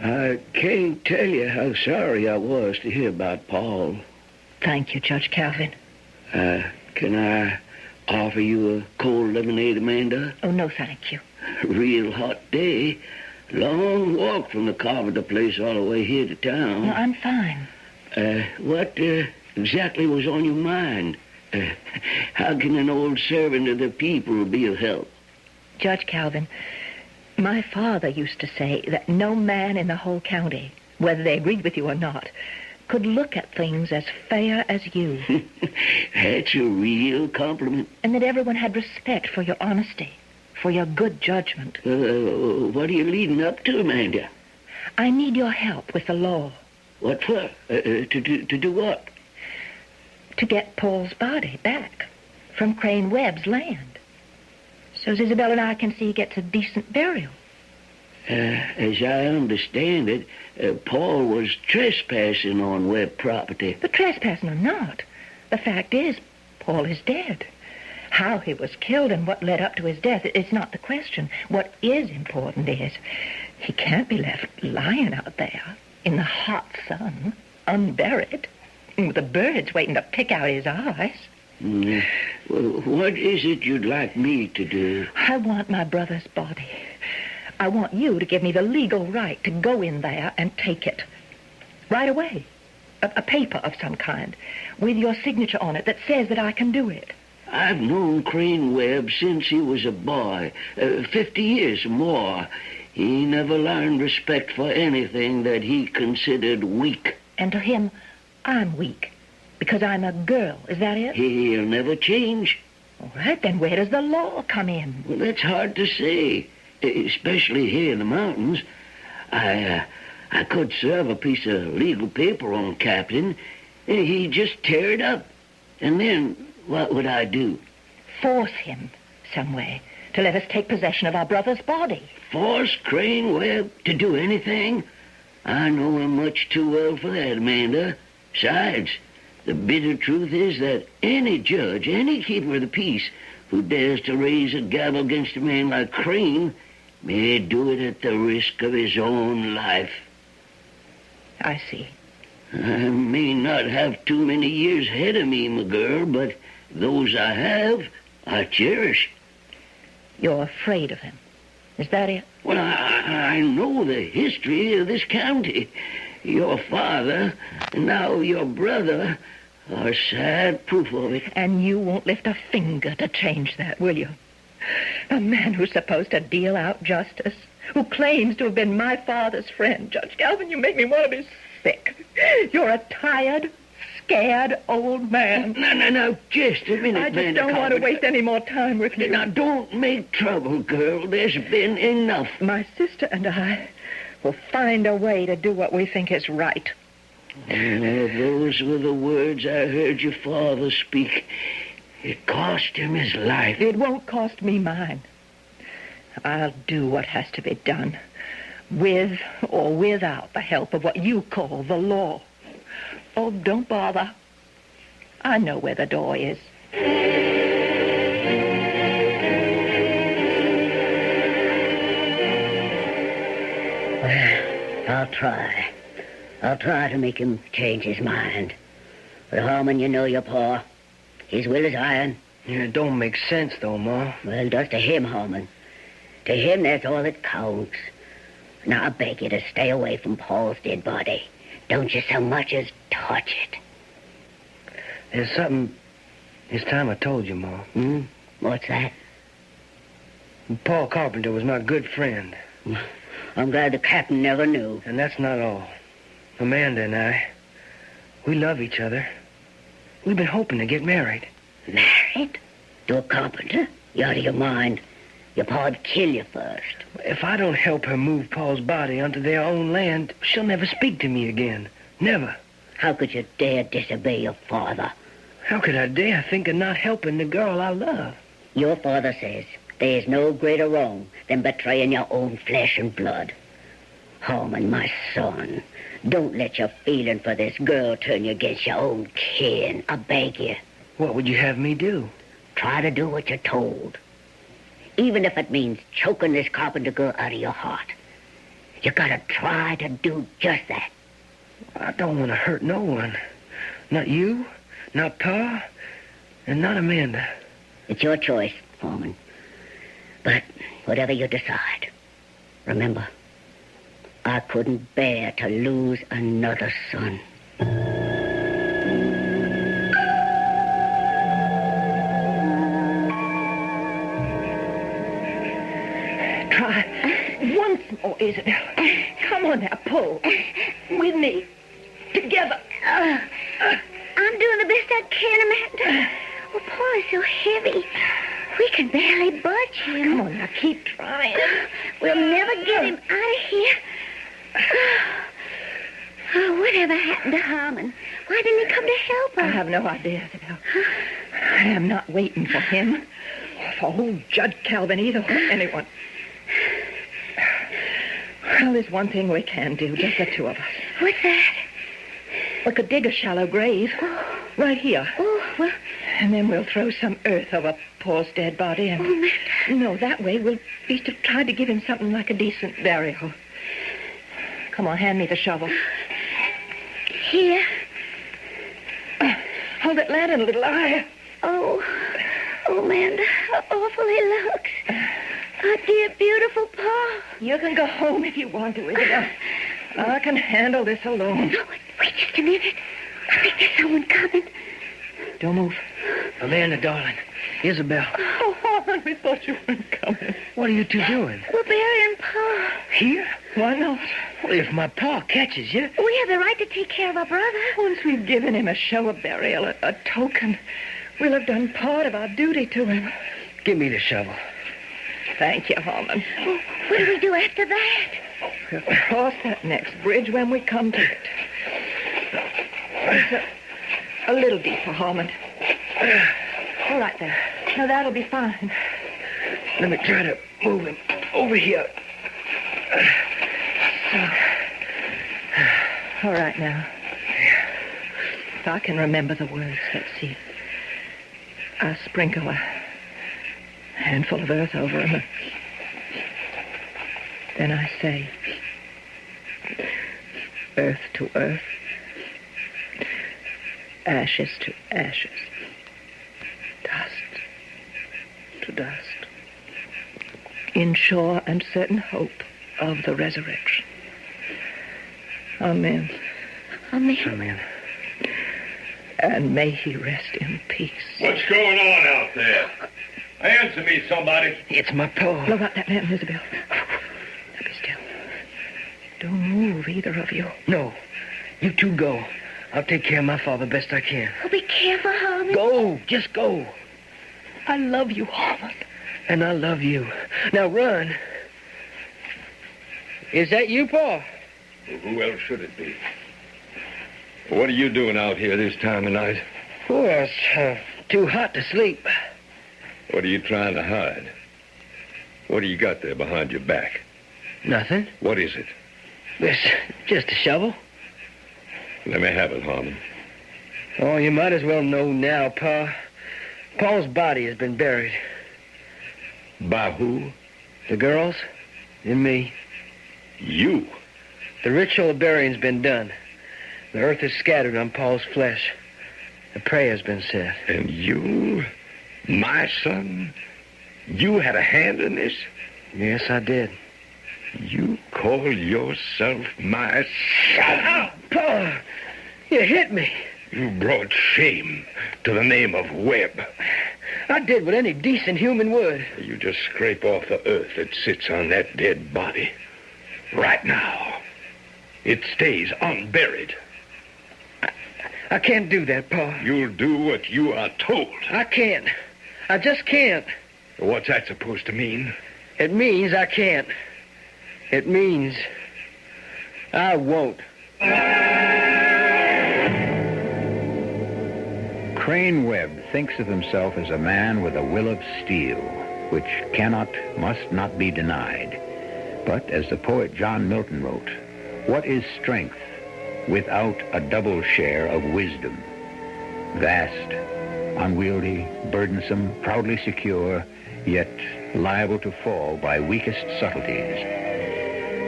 I can't tell you how sorry I was to hear about Paul. Thank you, Judge Calvin. Can I offer you a cold lemonade, Amanda? Oh, no, thank you. Real hot day. Long walk from the Carpenter place all the way here to town. No, I'm fine. What exactly was on your mind? How can an old servant of the people be of help? Judge Calvin, my father used to say that no man in the whole county, whether they agreed with you or not, could look at things as fair as you. That's a real compliment. And that everyone had respect for your honesty, for your good judgment. What are you leading up to, Amanda? I need your help with the law. What for? To do what? To get Paul's body back from Crane Webb's land, so Isabel and I can see he gets a decent burial. As I understand it, Paul was trespassing on Webb property. But trespassing or not, the fact is, Paul is dead. How he was killed and what led up to his death, it's not the question. What is important is he can't be left lying out there in the hot sun, unburied, with the birds waiting to pick out his eyes. Well, what is it you'd like me to do? I want my brother's body. I want you to give me the legal right to go in there and take it. Right away. A paper of some kind, with your signature on it that says that I can do it. I've known Crane Webb since he was a boy, 50 years or more. He never learned respect for anything that he considered weak. And to him, I'm weak, because I'm a girl. Is that it? He'll never change. All right, then where does the law come in? Well, that's hard to say, especially here in the mountains. I could serve a piece of legal paper on Captain, and he'd just tear it up. And then what would I do? Force him some way to let us take possession of our brother's body. Force Crane Webb to do anything? I know him much too well for that, Amanda. Besides, the bitter truth is that any judge, any keeper of the peace who dares to raise a gavel against a man like Crane may do it at the risk of his own life. I see. I may not have too many years ahead of me, my girl, but those I have, I cherish. You're afraid of him. Is that it? Well, I know the history of this county. Your father, and now your brother, are sad proof of it. And you won't lift a finger to change that, will you? A man who's supposed to deal out justice, who claims to have been my father's friend. Judge Calvin, you make me want to be sick. You're a tired, scared old man. No, just a minute, I just don't want to waste any more time with you. Now, don't make trouble, girl. There's been enough. My sister and I will find a way to do what we think is right. Those were the words I heard your father speak. It cost him his life. It won't cost me mine. I'll do what has to be done, with or without the help of what you call the law. Oh, don't bother. I know where the door is. I'll try. I'll try to make him change his mind. But, Harmon, you know your pa. He's will as iron. Yeah, it don't make sense, though, Ma. Well, it does to him, Harmon. To him, that's all that counts. Now, I beg you to stay away from Paul's dead body. Don't you so much as touch it. There's something this time I told you, Ma. What's that? Paul Carpenter was my good friend. I'm glad the captain never knew. And that's not all. Amanda and I, we love each other. We've been hoping to get married. Married? To a carpenter? You're out of your mind. Your pa'd kill you first. If I don't help her move Paul's body onto their own land, she'll never speak to me again. Never. How could you dare disobey your father? How could I dare think of not helping the girl I love? Your father says there's no greater wrong than betraying your own flesh and blood. Harmon, my son, don't let your feeling for this girl turn you against your own kin. I beg you. What would you have me do? Try to do what you're told. Even if it means choking this carpenter girl out of your heart. You gotta try to do just that. I don't want to hurt no one. Not you, not Pa, and not Amanda. It's your choice, Harmon. But whatever you decide, remember, I couldn't bear to lose another son. Try once more, Isabel. Come on now, pull. With me. Together. I'm doing the best I can, Amanda. Oh, Paul is so heavy. We can barely budge him. Come on now, keep trying. We'll never get him out of here. Oh, whatever happened to Harmon? Why didn't he come to help us? I have no idea, Isabel. I am not waiting for him, or for old Judge Calvin either, or anyone. Well, there's one thing we can do, just the two of us. What's that? We could dig a shallow grave, right here. Oh, well... And then we'll throw some earth over Paul's dead body, and... Oh, no, that way we'll at least have tried to give him something like a decent burial. Come on, hand me the shovel. Here. Hold that lantern a little higher. Oh, Amanda, how awful he looks. Oh, dear, beautiful Pa. You can go home if you want to, Isabel. I can handle this alone. No, wait just a minute. I think there's someone coming. Don't move. Amanda, darling. Isabel. Oh, Harmon, we thought you weren't coming. What are you two doing? We're burying Pa. Here? Why not? Well, if my pa catches you... We have the right to take care of our brother. Once we've given him a show of burial, a token, we'll have done part of our duty to him. Give me the shovel. Thank you, Harmon. Well, what do we do after that? We'll cross that next bridge when we come to it. It's a little deeper, Harmon. All right, then. Now, that'll be fine. Let me try to move him over here. All right, now. If I can remember the words, let's see. I sprinkle a handful of earth over him. Then I say, earth to earth, ashes to ashes, dust to dust, in sure and certain hope of the resurrection. Amen. Amen. Amen. And may he rest in peace. What's going on out there? Answer me, somebody. It's my pa. Blow out that lamp, Isabel. Now be still. Don't move, either of you. No. You two go. I'll take care of my father best I can. Oh, be careful, Harmon. Go. Just go. I love you, Harmon. And I love you. Now run. Is that you, Pa? Well, who else should it be? What are you doing out here this time of night? Oh, it's too hot to sleep. What are you trying to hide? What do you got there behind your back? Nothing. What is it? It's just a shovel. Let me have it, Harmon. Oh, you might as well know now, Pa. Paul's body has been buried. By who? The girls and me. You? The ritual of burying's been done. The earth is scattered on Paul's flesh. The prayer's been said. And you, my son, you had a hand in this? Yes, I did. You call yourself my son? Oh, Pa! You hit me. You brought shame to the name of Webb. I did what any decent human would. You just scrape off the earth that sits on that dead body. Right now. It stays unburied. I can't do that, Pa. You'll do what you are told. I can't. I just can't. What's that supposed to mean? It means I can't. It means I won't. Crane Webb thinks of himself as a man with a will of steel, which cannot, must not be denied. But as the poet John Milton wrote, what is strength without a double share of wisdom? Vast, unwieldy, burdensome, proudly secure, yet liable to fall by weakest subtleties.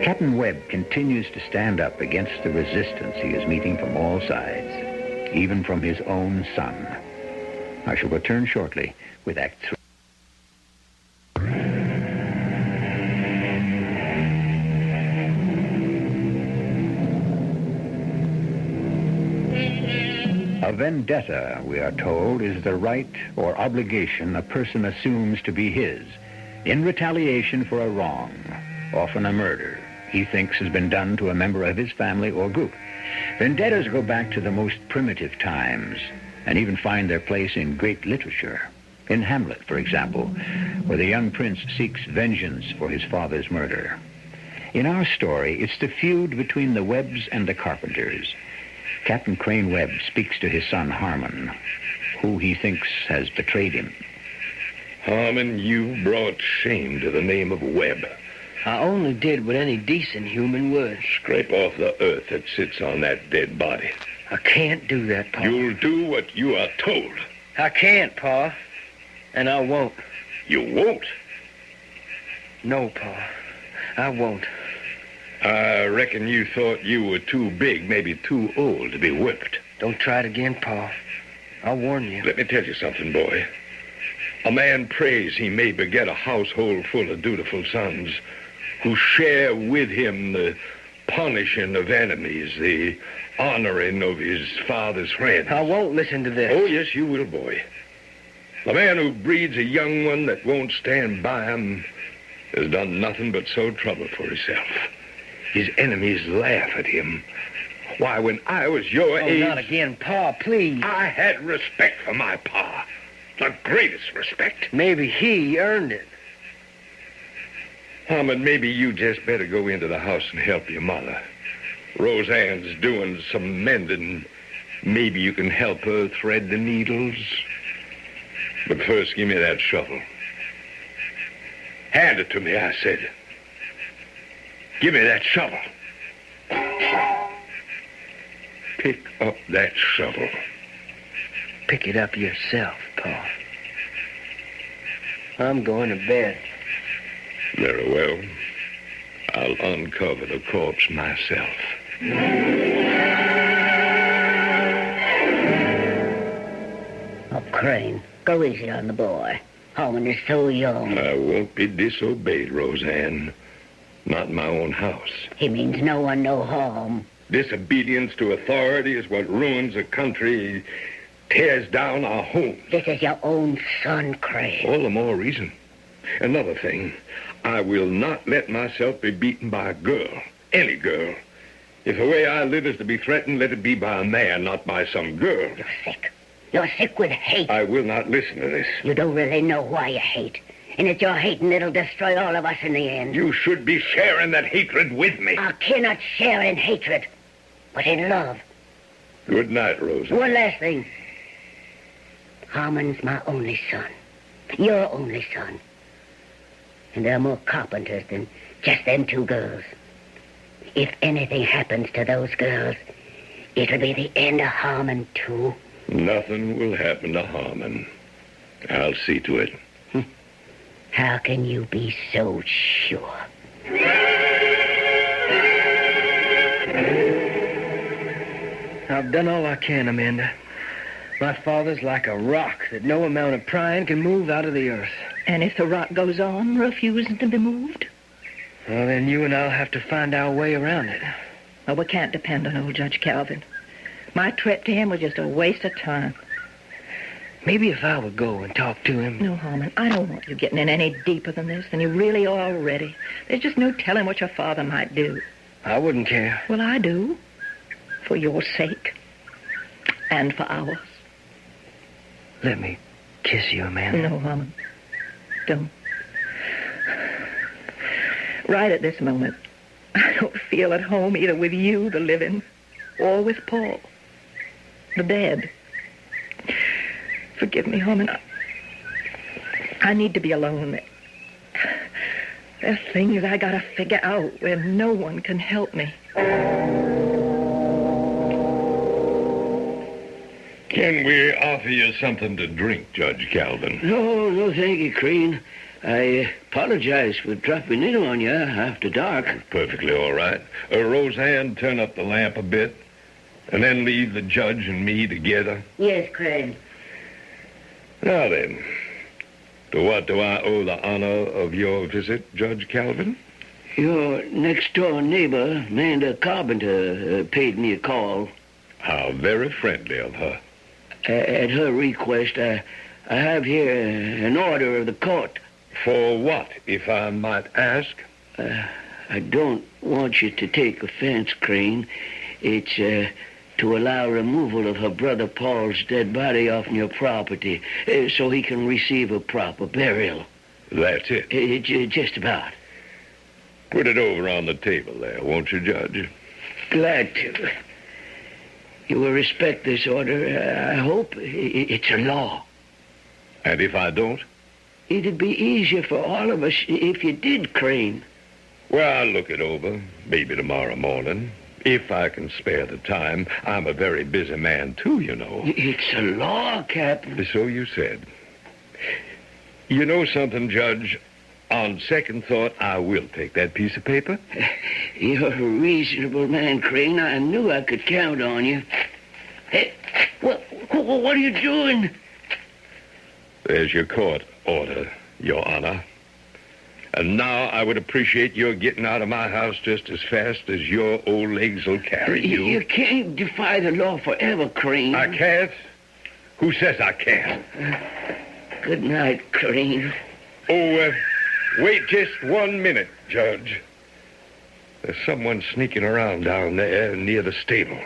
Captain Webb continues to stand up against the resistance he is meeting from all sides, even from his own son. I shall return shortly with Act 3. A vendetta, we are told, is the right or obligation a person assumes to be his in retaliation for a wrong, often a murder, he thinks has been done to a member of his family or group. Vendettas go back to the most primitive times and even find their place in great literature. In Hamlet, for example, where the young prince seeks vengeance for his father's murder. In our story, it's the feud between the Webbs and the Carpenters. Captain Crane Webb speaks to his son Harmon, who he thinks has betrayed him. Harmon, you brought shame to the name of Webb. I only did what any decent human would. Scrape off the earth that sits on that dead body. I can't do that, Pa. You'll do what you are told. I can't, Pa. And I won't. You won't? No, Pa. I won't. I reckon you thought you were too big, maybe too old to be whipped. Don't try it again, Pa. I'll warn you. Let me tell you something, boy. A man prays he may beget a household full of dutiful sons who share with him the punishing of enemies, the honoring of his father's friends. I won't listen to this. Oh, yes, you will, boy. The man who breeds a young one that won't stand by him has done nothing but sow trouble for himself. His enemies laugh at him. Why, when I was your age... Oh, not again, Pa, please. I had respect for my pa. The greatest respect. Maybe he earned it. Harmon, maybe you just better go into the house and help your mother. Roseanne's doing some mending. Maybe you can help her thread the needles. But first, give me that shovel. Hand it to me, I said. Give me that shovel. Pick up that shovel. Pick it up yourself, Pa. I'm going to bed. Very well. I'll uncover the corpse myself. Oh, Crane, go easy on the boy. Harmon is so young. I won't be disobeyed, Roseanne. Not in my own house. He means no one no harm. Disobedience to authority is what ruins a country, tears down our homes. This is your own son, Crane. All the more reason. Another thing, I will not let myself be beaten by a girl. Any girl. If the way I live is to be threatened, let it be by a man, not by some girl. You're sick. You're sick with hate. I will not listen to this. You don't really know why you hate. And it's your hating that'll destroy all of us in the end. You should be sharing that hatred with me. I cannot share in hatred, but in love. Good night, Rosa. One last thing. Harmon's my only son. Your only son. And there are more carpenters than just them two girls. If anything happens to those girls, it'll be the end of Harmon, too. Nothing will happen to Harmon. I'll see to it. How can you be so sure? I've done all I can, Amanda. My father's like a rock that no amount of prying can move out of the earth. And if the rock goes on, refusing to be moved? Well, then you and I'll have to find our way around it. Well, we can't depend on old Judge Calvin. My trip to him was just a waste of time. Maybe if I would go and talk to him. No, Harmon, I don't want you getting in any deeper than this than you really are already. There's just no telling what your father might do. I wouldn't care. Well, I do. For your sake. And for ours. Let me kiss you, Amanda. No, Harmon. Don't. Right at this moment, I don't feel at home either with you, the living, or with Paul, the dead. Forgive me, Harmon. I need to be alone. There are things I gotta figure out where no one can help me. Can we offer you something to drink, Judge Calvin? No, thank you, Crane. I apologize for dropping in on you after dark. Perfectly all right. Roseanne, turn up the lamp a bit, and then leave the judge and me together. Yes, Crane. Now then, to what do I owe the honor of your visit, Judge Calvin? Your next-door neighbor, Amanda Carpenter, paid me a call. How very friendly of her. At her request, I have here an order of the court. For what, if I might ask? I don't want you to take offense, Crane. It's to allow removal of her brother Paul's dead body off your property so he can receive a proper burial. That's it? Just about. Put it over on the table there, won't you, Judge? Glad to. You will respect this order. I hope it's a law. And if I don't? It'd be easier for all of us if you did, Crane. Well, I'll look it over, maybe tomorrow morning, if I can spare the time. I'm a very busy man, too, you know. It's a law, Captain. So you said. You know something, Judge? On second thought, I will take that piece of paper. You're a reasonable man, Crane. I knew I could count on you. Hey, what are you doing? There's your court order, Your Honor. And now I would appreciate your getting out of my house just as fast as your old legs will carry you. You can't defy the law forever, Crane. I can't? Who says I can't? Good night, Crane. Oh, wait just 1 minute, Judge. There's someone sneaking around down there near the stable.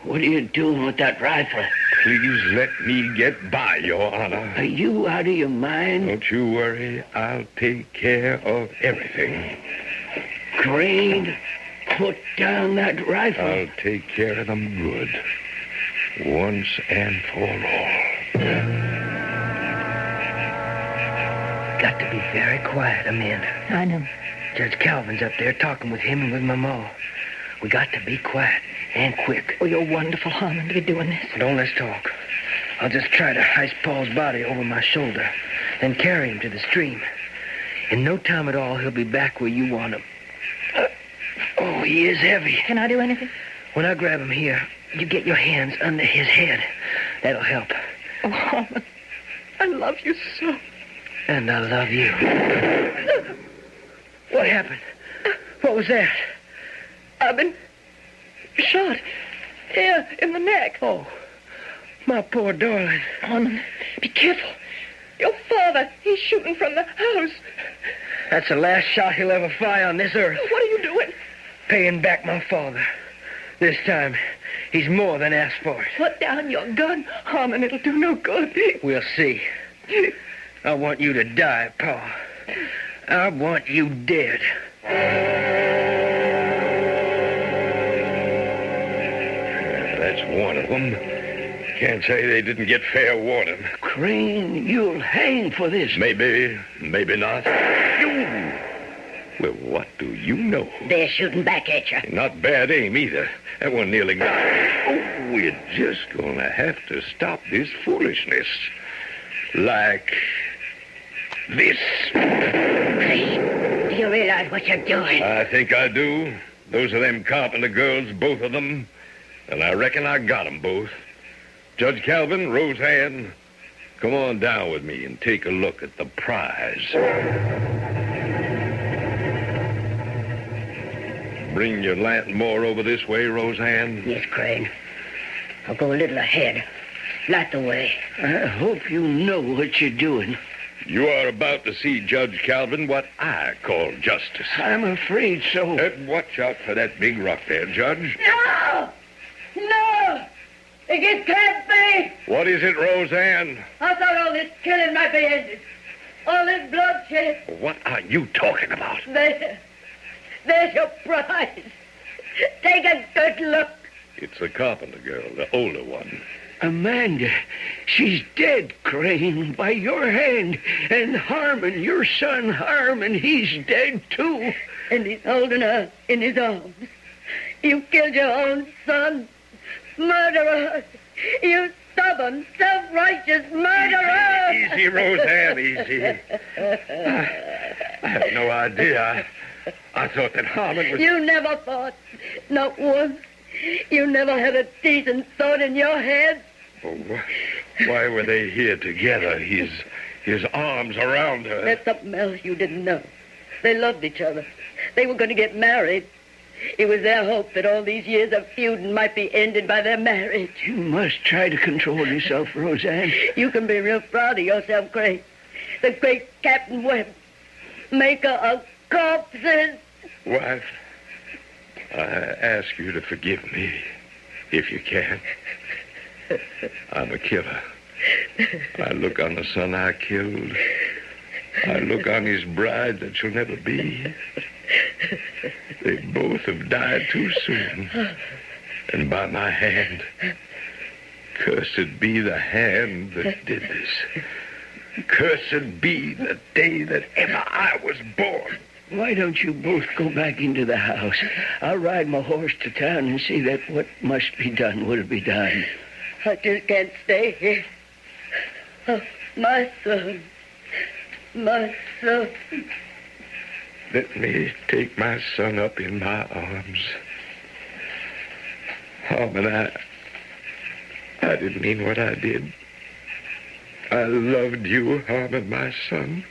What are you doing with that rifle? Please let me get by, Your Honor. Are you out of your mind? Don't you worry. I'll take care of everything. Crane, put down that rifle. I'll take care of them good. Once and for all. Got to be very quiet, Amanda. I know. Judge Calvin's up there talking with him and with my ma. We got to be quiet and quick. Oh, you're wonderful, Harmon, to be doing this. Don't let's talk. I'll just try to heist Paul's body over my shoulder and carry him to the stream. In no time at all, he'll be back where you want him. Oh, he is heavy. Can I do anything? When I grab him here, you get your hands under his head. That'll help. Oh, Harmon, I love you so. And I love you. What happened? What was that? I've been shot. Here, in the neck. Oh, my poor darling. Harmon, be careful. Your father, he's shooting from the house. That's the last shot he'll ever fire on this earth. What are you doing? Paying back my father. This time, he's more than asked for it. Put down your gun, Harmon. It'll do no good. We'll see. I want you to die, Paul. I want you dead. That That's one of them. Can't say they didn't get fair warning. Crane, you'll hang for this. Maybe not. You! Well, what do you know? They're shooting back at you. Not bad aim either. That one nearly got me. Oh, we're just gonna have to stop this foolishness. Like this. Crane, do you realize what you're doing? I think I do. Those are them Carpenter girls, both of them. And I reckon I got them both. Judge Calvin, Roseanne, come on down with me and take a look at the prize. Bring your lantern more over this way, Roseanne. Yes, Crane. I'll go a little ahead. Light the way. I hope you know what you're doing. You are about to see, Judge Calvin, what I call justice. I'm afraid so. Watch out for that big rock there, Judge. No! No! It can't be! What is it, Roseanne? I thought all this killing might be ended. All this bloodshed. What are you talking about? There's your prize. Take a good look. It's the Carpenter girl, the older one. Amanda, she's dead, Crane, by your hand. And Harmon, your son Harmon, he's dead too. And he's holding her in his arms. You killed your own son. Murderer. You stubborn, self-righteous murderer. Easy, Roseanne, easy. I had no idea. I thought that Harmon was... You never thought. Not once. You never had a decent thought in your head. Oh, why were they here together? His arms around her. There's something else you didn't know. They loved each other. They were going to get married. It was their hope that all these years of feuding might be ended by their marriage. You must try to control yourself, Roseanne. You can be real proud of yourself, Crane. The great Captain Webb, maker of corpses. Wife, I ask you to forgive me, if you can. I'm a killer. I look on the son I killed. I look on his bride that shall never be. They both have died too soon. And by my hand. Cursed be the hand that did this. Cursed be the day that ever I was born. Why don't you both go back into the house? I'll ride my horse to town and see that what must be done will be done. I just can't stay here. Oh, my son. My son. Let me take my son up in my arms. Harmon, I didn't mean what I did. I loved you, Harmon, my son.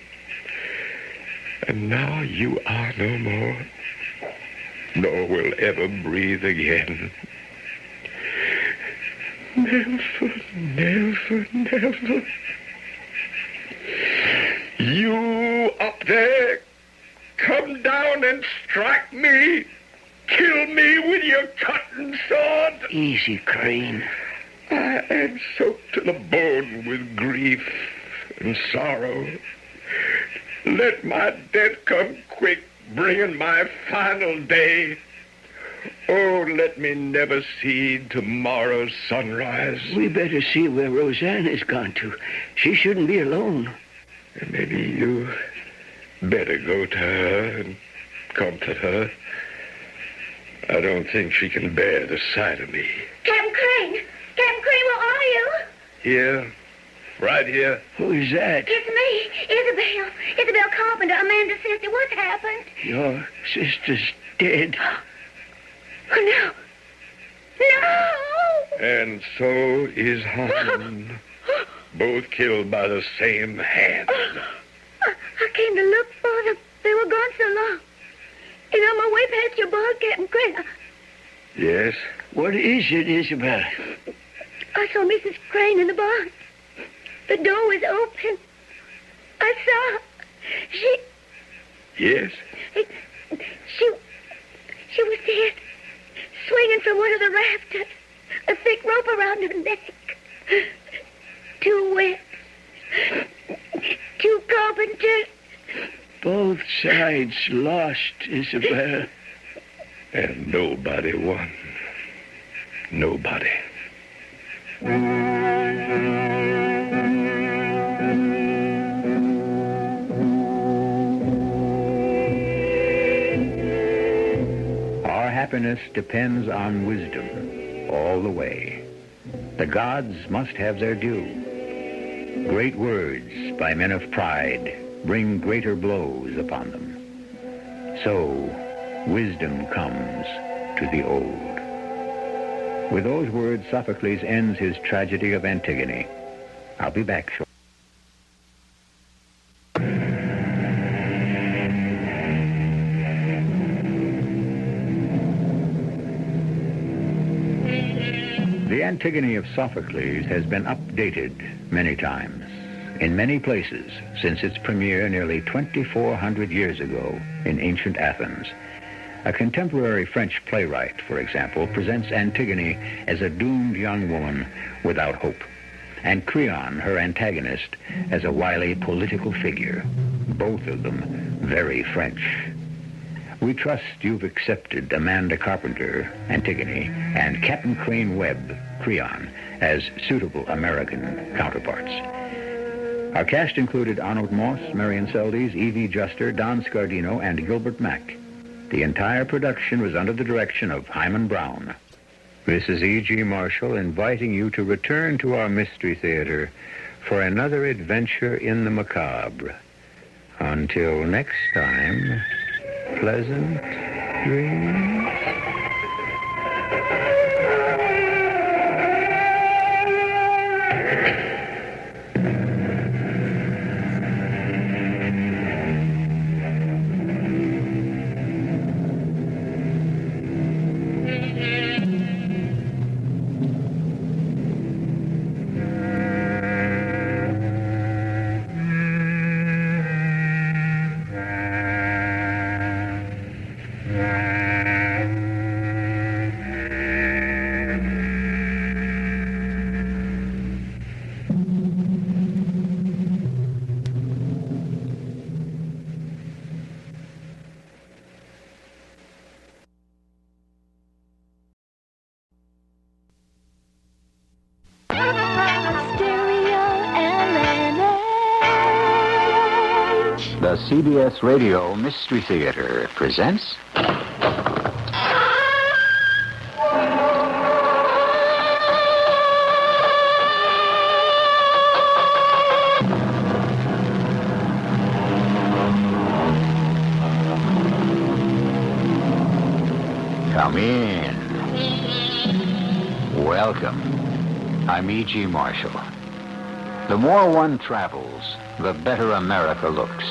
And now you are no more, nor will ever breathe again. Never, never, never. You up there, come down and strike me. Kill me with your cutting sword. Easy, Crane. I am soaked to the bone with grief and sorrow. Let my death come quick, bringing my final day. Oh, let me never see tomorrow's sunrise. We better see where Roseanne has gone to. She shouldn't be alone. Maybe you better go to her and comfort her. I don't think she can bear the sight of me. Captain Crane! Captain Crane, where are you? Here, right here. Who's that? It's me, Isabel. Isabel Carpenter, Amanda's sister. What's happened? Your sister's dead. Oh, no. No! And so is Harmon. Both killed by the same hand. I came to look for them. They were gone so long. And on my way past your barn, Captain Crane, Yes? What is it, Isabel? I saw Mrs. Crane in the barn. The door was open. I saw her. Yes? She was dead, swinging from one of the rafters, a thick rope around her neck. 2 whips, 2 carpenters. Both sides lost, Isabel. And nobody won. Nobody. Our happiness depends on wisdom all the way. The gods must have their due. Great words by men of pride bring greater blows upon them. So, wisdom comes to the old. With those words, Sophocles ends his tragedy of Antigone. I'll be back shortly. The Antigone of Sophocles has been updated many times, in many places, since its premiere nearly 2,400 years ago in ancient Athens. A contemporary French playwright, for example, presents Antigone as a doomed young woman without hope, and Creon, her antagonist, as a wily political figure, both of them very French. We trust you've accepted Amanda Carpenter, Antigone, and Captain Crane Webb, Creon, as suitable American counterparts. Our cast included Arnold Moss, Marion Seldes, Evie Juster, Don Scardino, and Gilbert Mack. The entire production was under the direction of Hyman Brown. This is E.G. Marshall inviting you to return to our Mystery Theater for another adventure in the macabre. Until next time, pleasant dreams. The CBS Radio Mystery Theater presents... Come in. Welcome. I'm E.G. Marshall. The more one travels, the better America looks.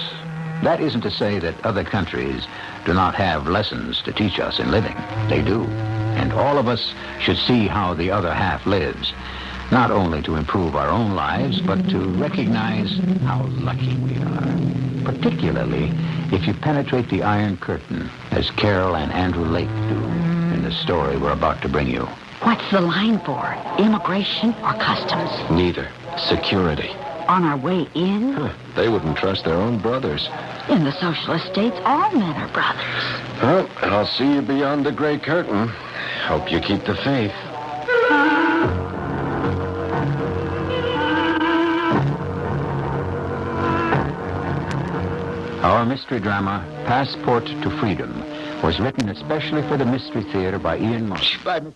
That isn't to say that other countries do not have lessons to teach us in living. They do. And all of us should see how the other half lives, not only to improve our own lives, but to recognize how lucky we are. Particularly if you penetrate the Iron Curtain, as Carol and Andrew Lake do in the story we're about to bring you. What's the line for? Immigration or customs? Neither. Security. On our way in? They wouldn't trust their own brothers. In the socialist states, all men are brothers. Well, I'll see you beyond the gray curtain. Hope you keep the faith. Our mystery drama, Passport to Freedom, was written especially for the Mystery Theater by Ian Marshall.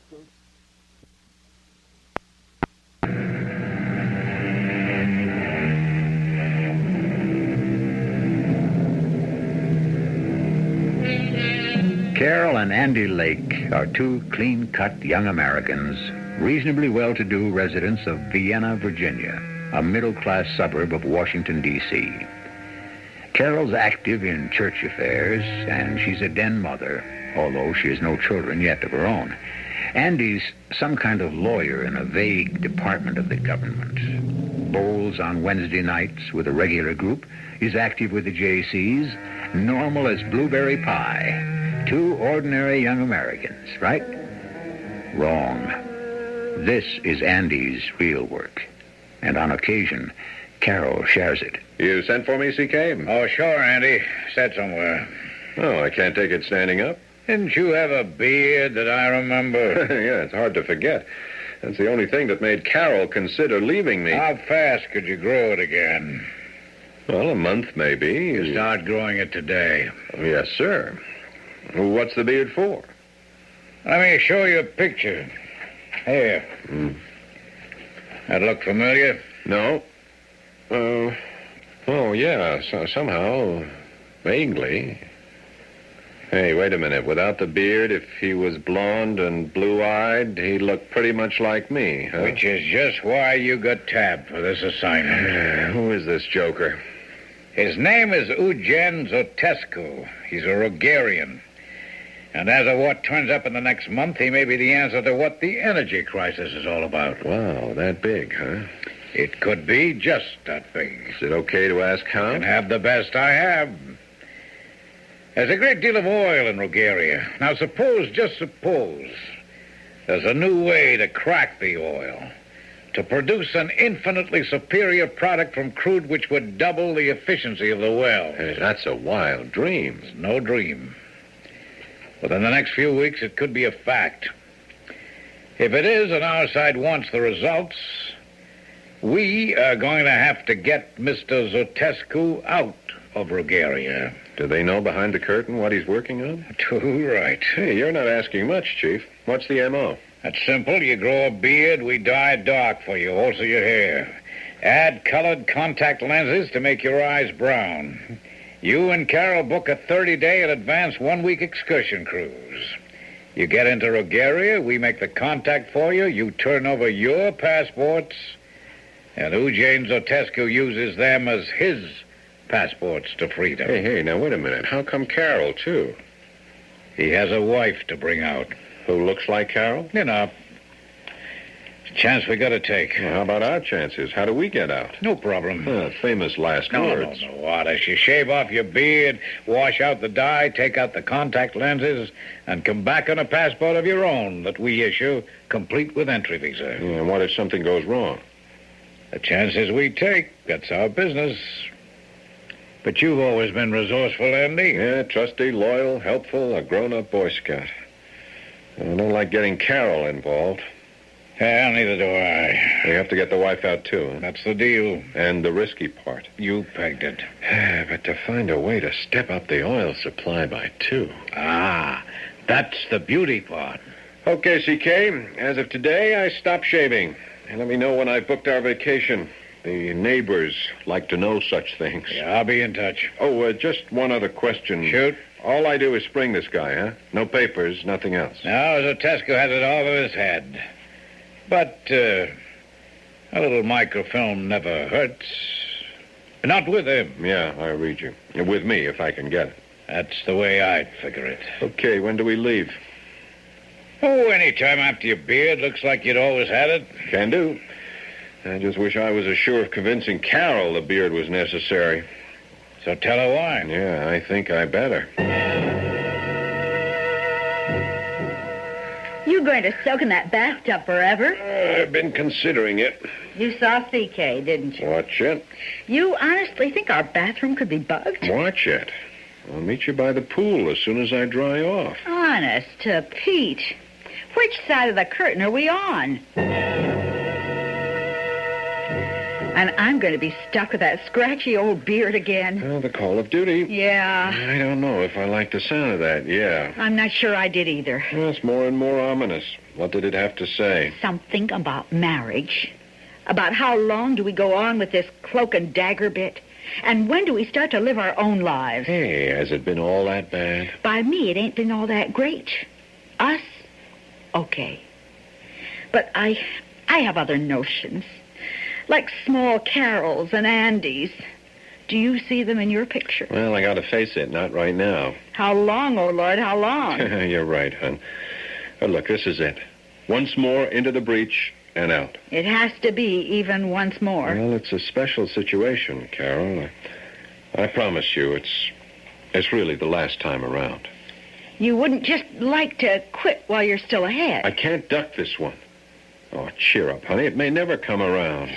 Carol and Andy Lake are two clean-cut young Americans, reasonably well-to-do residents of Vienna, Virginia, a middle-class suburb of Washington, D.C. Carol's active in church affairs, and she's a den mother, although she has no children yet of her own. Andy's some kind of lawyer in a vague department of the government. Bowls on Wednesday nights with a regular group, is active with the J.C.'s, normal as blueberry pie. Two ordinary young Americans, right? Wrong. This is Andy's real work. And on occasion, Carol shares it. You sent for me, C.K.? Oh, sure, Andy. Said somewhere. Oh, I can't take it standing up. Didn't you have a beard that I remember? Yeah, it's hard to forget. That's the only thing that made Carol consider leaving me. How fast could you grow it again? Well, a month, maybe. You start growing it today. Yes, sir. What's the beard for? Let me show you a picture. Here. That look familiar? No. Oh, yeah, somehow, vaguely. Hey, wait a minute. Without the beard, if he was blonde and blue-eyed, he'd look pretty much like me, huh? Which is just why you got tabbed for this assignment. Who is this joker? His name is Eugen Zotescu. He's a Rogarian. And as of what turns up in the next month, he may be the answer to what the energy crisis is all about. Wow, that big, huh? It could be just that big. Is it okay to ask how? You can have the best I have. There's a great deal of oil in Rogaria. Now, just suppose, there's a new way to crack the oil, to produce an infinitely superior product from crude which would double the efficiency of the well. Hey, that's a wild dream. It's no dream. Within the next few weeks, it could be a fact. If it is, and our side wants the results, we are going to have to get Mr. Zotescu out of Rogaria. Do they know behind the curtain what he's working on? Too right. Hey, you're not asking much, Chief. What's the M.O.? That's simple. You grow a beard, we dye it dark for you, also your hair. Add colored contact lenses to make your eyes brown. You and Carol book a 30-day in advance 1-week excursion cruise. You get into Rogaria, we make the contact for you, you turn over your passports, and Eugen Zotescu uses them as his passports to freedom. Hey, now wait a minute. How come Carol, too? He has a wife to bring out. Who looks like Carol? You know, it's a chance we got to take. Well, how about our chances? How do we get out? No problem. Famous last words. No. What? As you shave off your beard, wash out the dye, take out the contact lenses, and come back on a passport of your own that we issue, complete with entry visa. Yeah, and what if something goes wrong? The chances we take, that's our business. But you've always been resourceful, Andy. Yeah, trusty, loyal, helpful, a grown-up Boy Scout. I don't like getting Carol involved. Yeah, neither do I. We have to get the wife out, too. Huh? That's the deal. And the risky part. You pegged it. But to find a way to step up the oil supply by 2. Ah, that's the beauty part. Okay, CK. As of today, I stopped shaving. And let me know when I've booked our vacation. The neighbors like to know such things. Yeah, I'll be in touch. Oh, just one other question. Shoot. All I do is spring this guy, huh? No papers, nothing else. No, Zotescu has it all in his head. But a little microfilm never hurts. Not with him. Yeah, I read you. With me, if I can get it. That's the way I'd figure it. Okay, when do we leave? Oh, any time after your beard looks like you'd always had it. Can do. I just wish I was as sure of convincing Carol the beard was necessary. So tell her why. Yeah, I think I better. You going to soak in that bathtub forever? I've been considering it. You saw CK, didn't you? Watch it. You honestly think our bathroom could be bugged? Watch it. I'll meet you by the pool as soon as I dry off. Honest to Pete. Which side of the curtain are we on? And I'm going to be stuck with that scratchy old beard again. Well, the call of duty. Yeah. I don't know if I like the sound of that, yeah. I'm not sure I did either. Well, it's more and more ominous. What did it have to say? Something about marriage. About how long do we go on with this cloak and dagger bit? And when do we start to live our own lives? Hey, has it been all that bad? By me, it ain't been all that great. Us? Okay. But I have other notions. Like small Carols and Andys. Do you see them in your picture? Well, I gotta face it, not right now. How long, oh Lord, how long? You're right, hon. Look, this is it. Once more into the breach and out. It has to be even once more. Well, it's a special situation, Carol. I promise you, it's really the last time around. You wouldn't just like to quit while you're still ahead. I can't duck this one. Oh, cheer up, honey. It may never come around.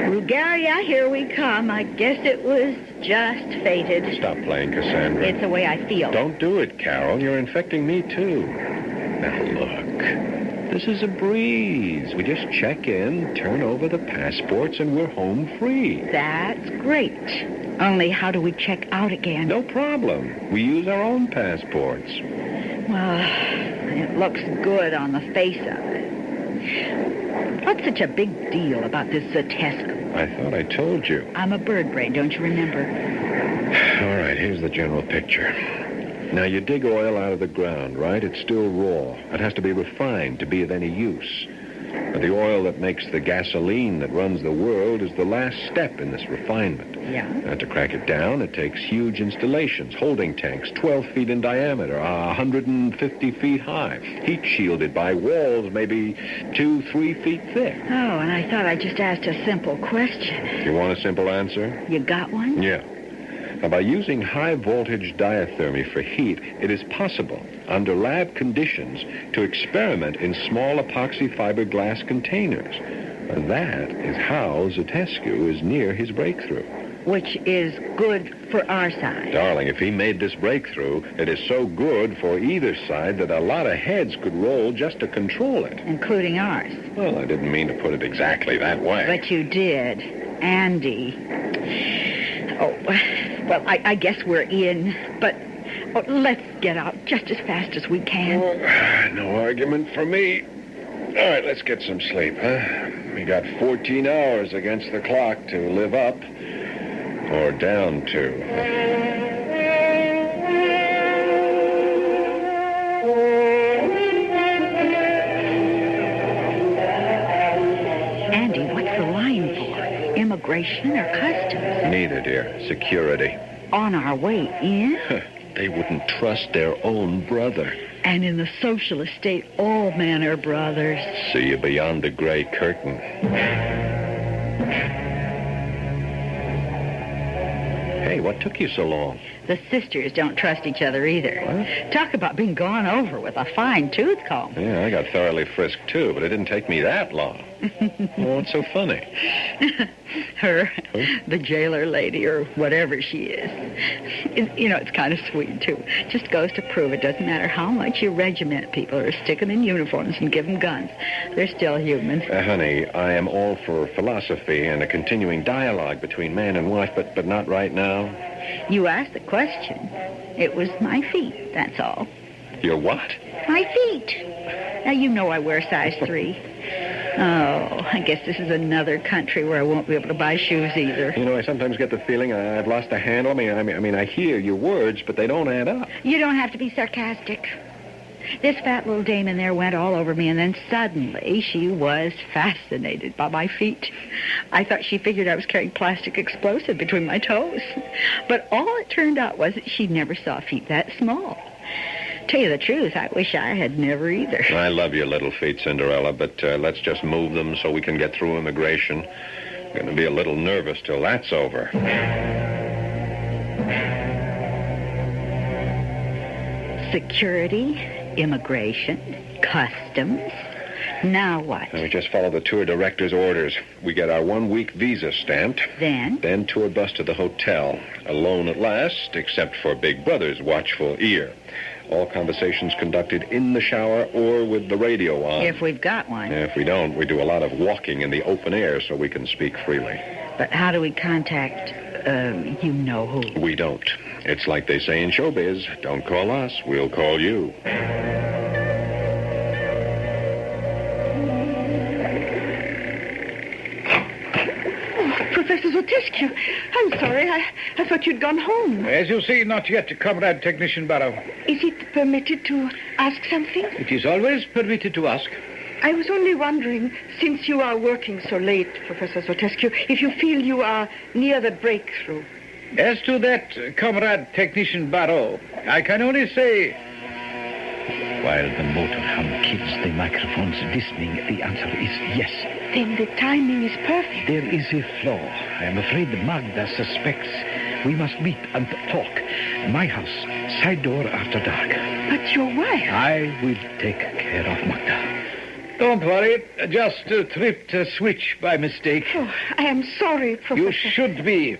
Bulgaria here we come. I guess it was just fated. Stop playing, Cassandra. It's the way I feel. Don't do it, Carol. You're infecting me, too. Now, look. This is a breeze. We just check in, turn over the passports, and we're home free. That's great. Only how do we check out again? No problem. We use our own passports. Well, it looks good on the face of it. What's such a big deal about this Zatescu? I thought I told you. I'm a bird brain, don't you remember? All right, here's the general picture. Now, you dig oil out of the ground, right? It's still raw. It has to be refined to be of any use. But the oil that makes the gasoline that runs the world is the last step in this refinement. Yeah? And to crack it down, it takes huge installations, holding tanks 12 feet in diameter, 150 feet high, heat shielded by walls maybe 2-3 feet thick. Oh, and I thought I just asked a simple question. You want a simple answer? You got one? Yeah. Now, by using high-voltage diathermy for heat, it is possible, under lab conditions, to experiment in small epoxy fiberglass containers. And that is how Zatescu is near his breakthrough. Which is good for our side. Darling, if he made this breakthrough, it is so good for either side that a lot of heads could roll just to control it. Including ours. Well, I didn't mean to put it exactly that way. But you did. Andy. Oh, well, I guess we're in, but let's get out just as fast as we can. Oh, no argument for me. All right, let's get some sleep, huh? We got 14 hours against the clock to live up or down to. Andy, what's the line for? Immigration or customs? Neither, dear. Security. On our way in? They wouldn't trust their own brother. And in the socialist state, all men are brothers. See you beyond the gray curtain. Hey, what took you so long? The sisters don't trust each other either. What? Talk about being gone over with a fine-tooth comb. Yeah, I got thoroughly frisked, too, but it didn't take me that long. Well, what's so funny? Her, the jailer lady, or whatever she is. It's kind of sweet, too. Just goes to prove it doesn't matter how much you regiment people or stick them in uniforms and give them guns. They're still humans. Honey, I am all for philosophy and a continuing dialogue between man and wife, but not right now. You asked the question. It was my feet, that's all. Your what? My feet. Now, you know I wear size 3. Oh, I guess this is another country where I won't be able to buy shoes either. You know, I sometimes get the feeling I've lost a handle. I mean, I hear your words, but they don't add up. You don't have to be sarcastic. This fat little dame in there went all over me, and then suddenly she was fascinated by my feet. I thought she figured I was carrying plastic explosive between my toes. But all it turned out was that she never saw feet that small. Tell you the truth, I wish I had never either. I love your little feet, Cinderella, but let's just move them so we can get through immigration. I'm going to be a little nervous till that's over. Security, immigration, customs. Now what? We just follow the tour director's orders. We get our 1-week visa stamped. Then tour bus to the hotel. Alone at last, except for Big Brother's watchful ear. All conversations conducted in the shower or with the radio on. If we've got one. If we don't, we do a lot of walking in the open air so we can speak freely. But how do we contact, you-know-who? We don't. It's like they say in showbiz, don't call us, we'll call you. Professor Zatescu, I'm sorry. I thought you'd gone home. As you see, not yet, Comrade Technician Barrow. Is it permitted to ask something? It is always permitted to ask. I was only wondering, since you are working so late, Professor Zatescu, if you feel you are near the breakthrough. As to that, Comrade Technician Barrow, I can only say... While the motorhome keeps the microphones listening, the answer is yes. Then the timing is perfect. There is a flaw. I am afraid Magda suspects. We must meet and talk. My house, side door after dark. But your wife... I will take care of Magda. Don't worry. Just tripped a switch by mistake. Oh, I am sorry, Professor. You should be.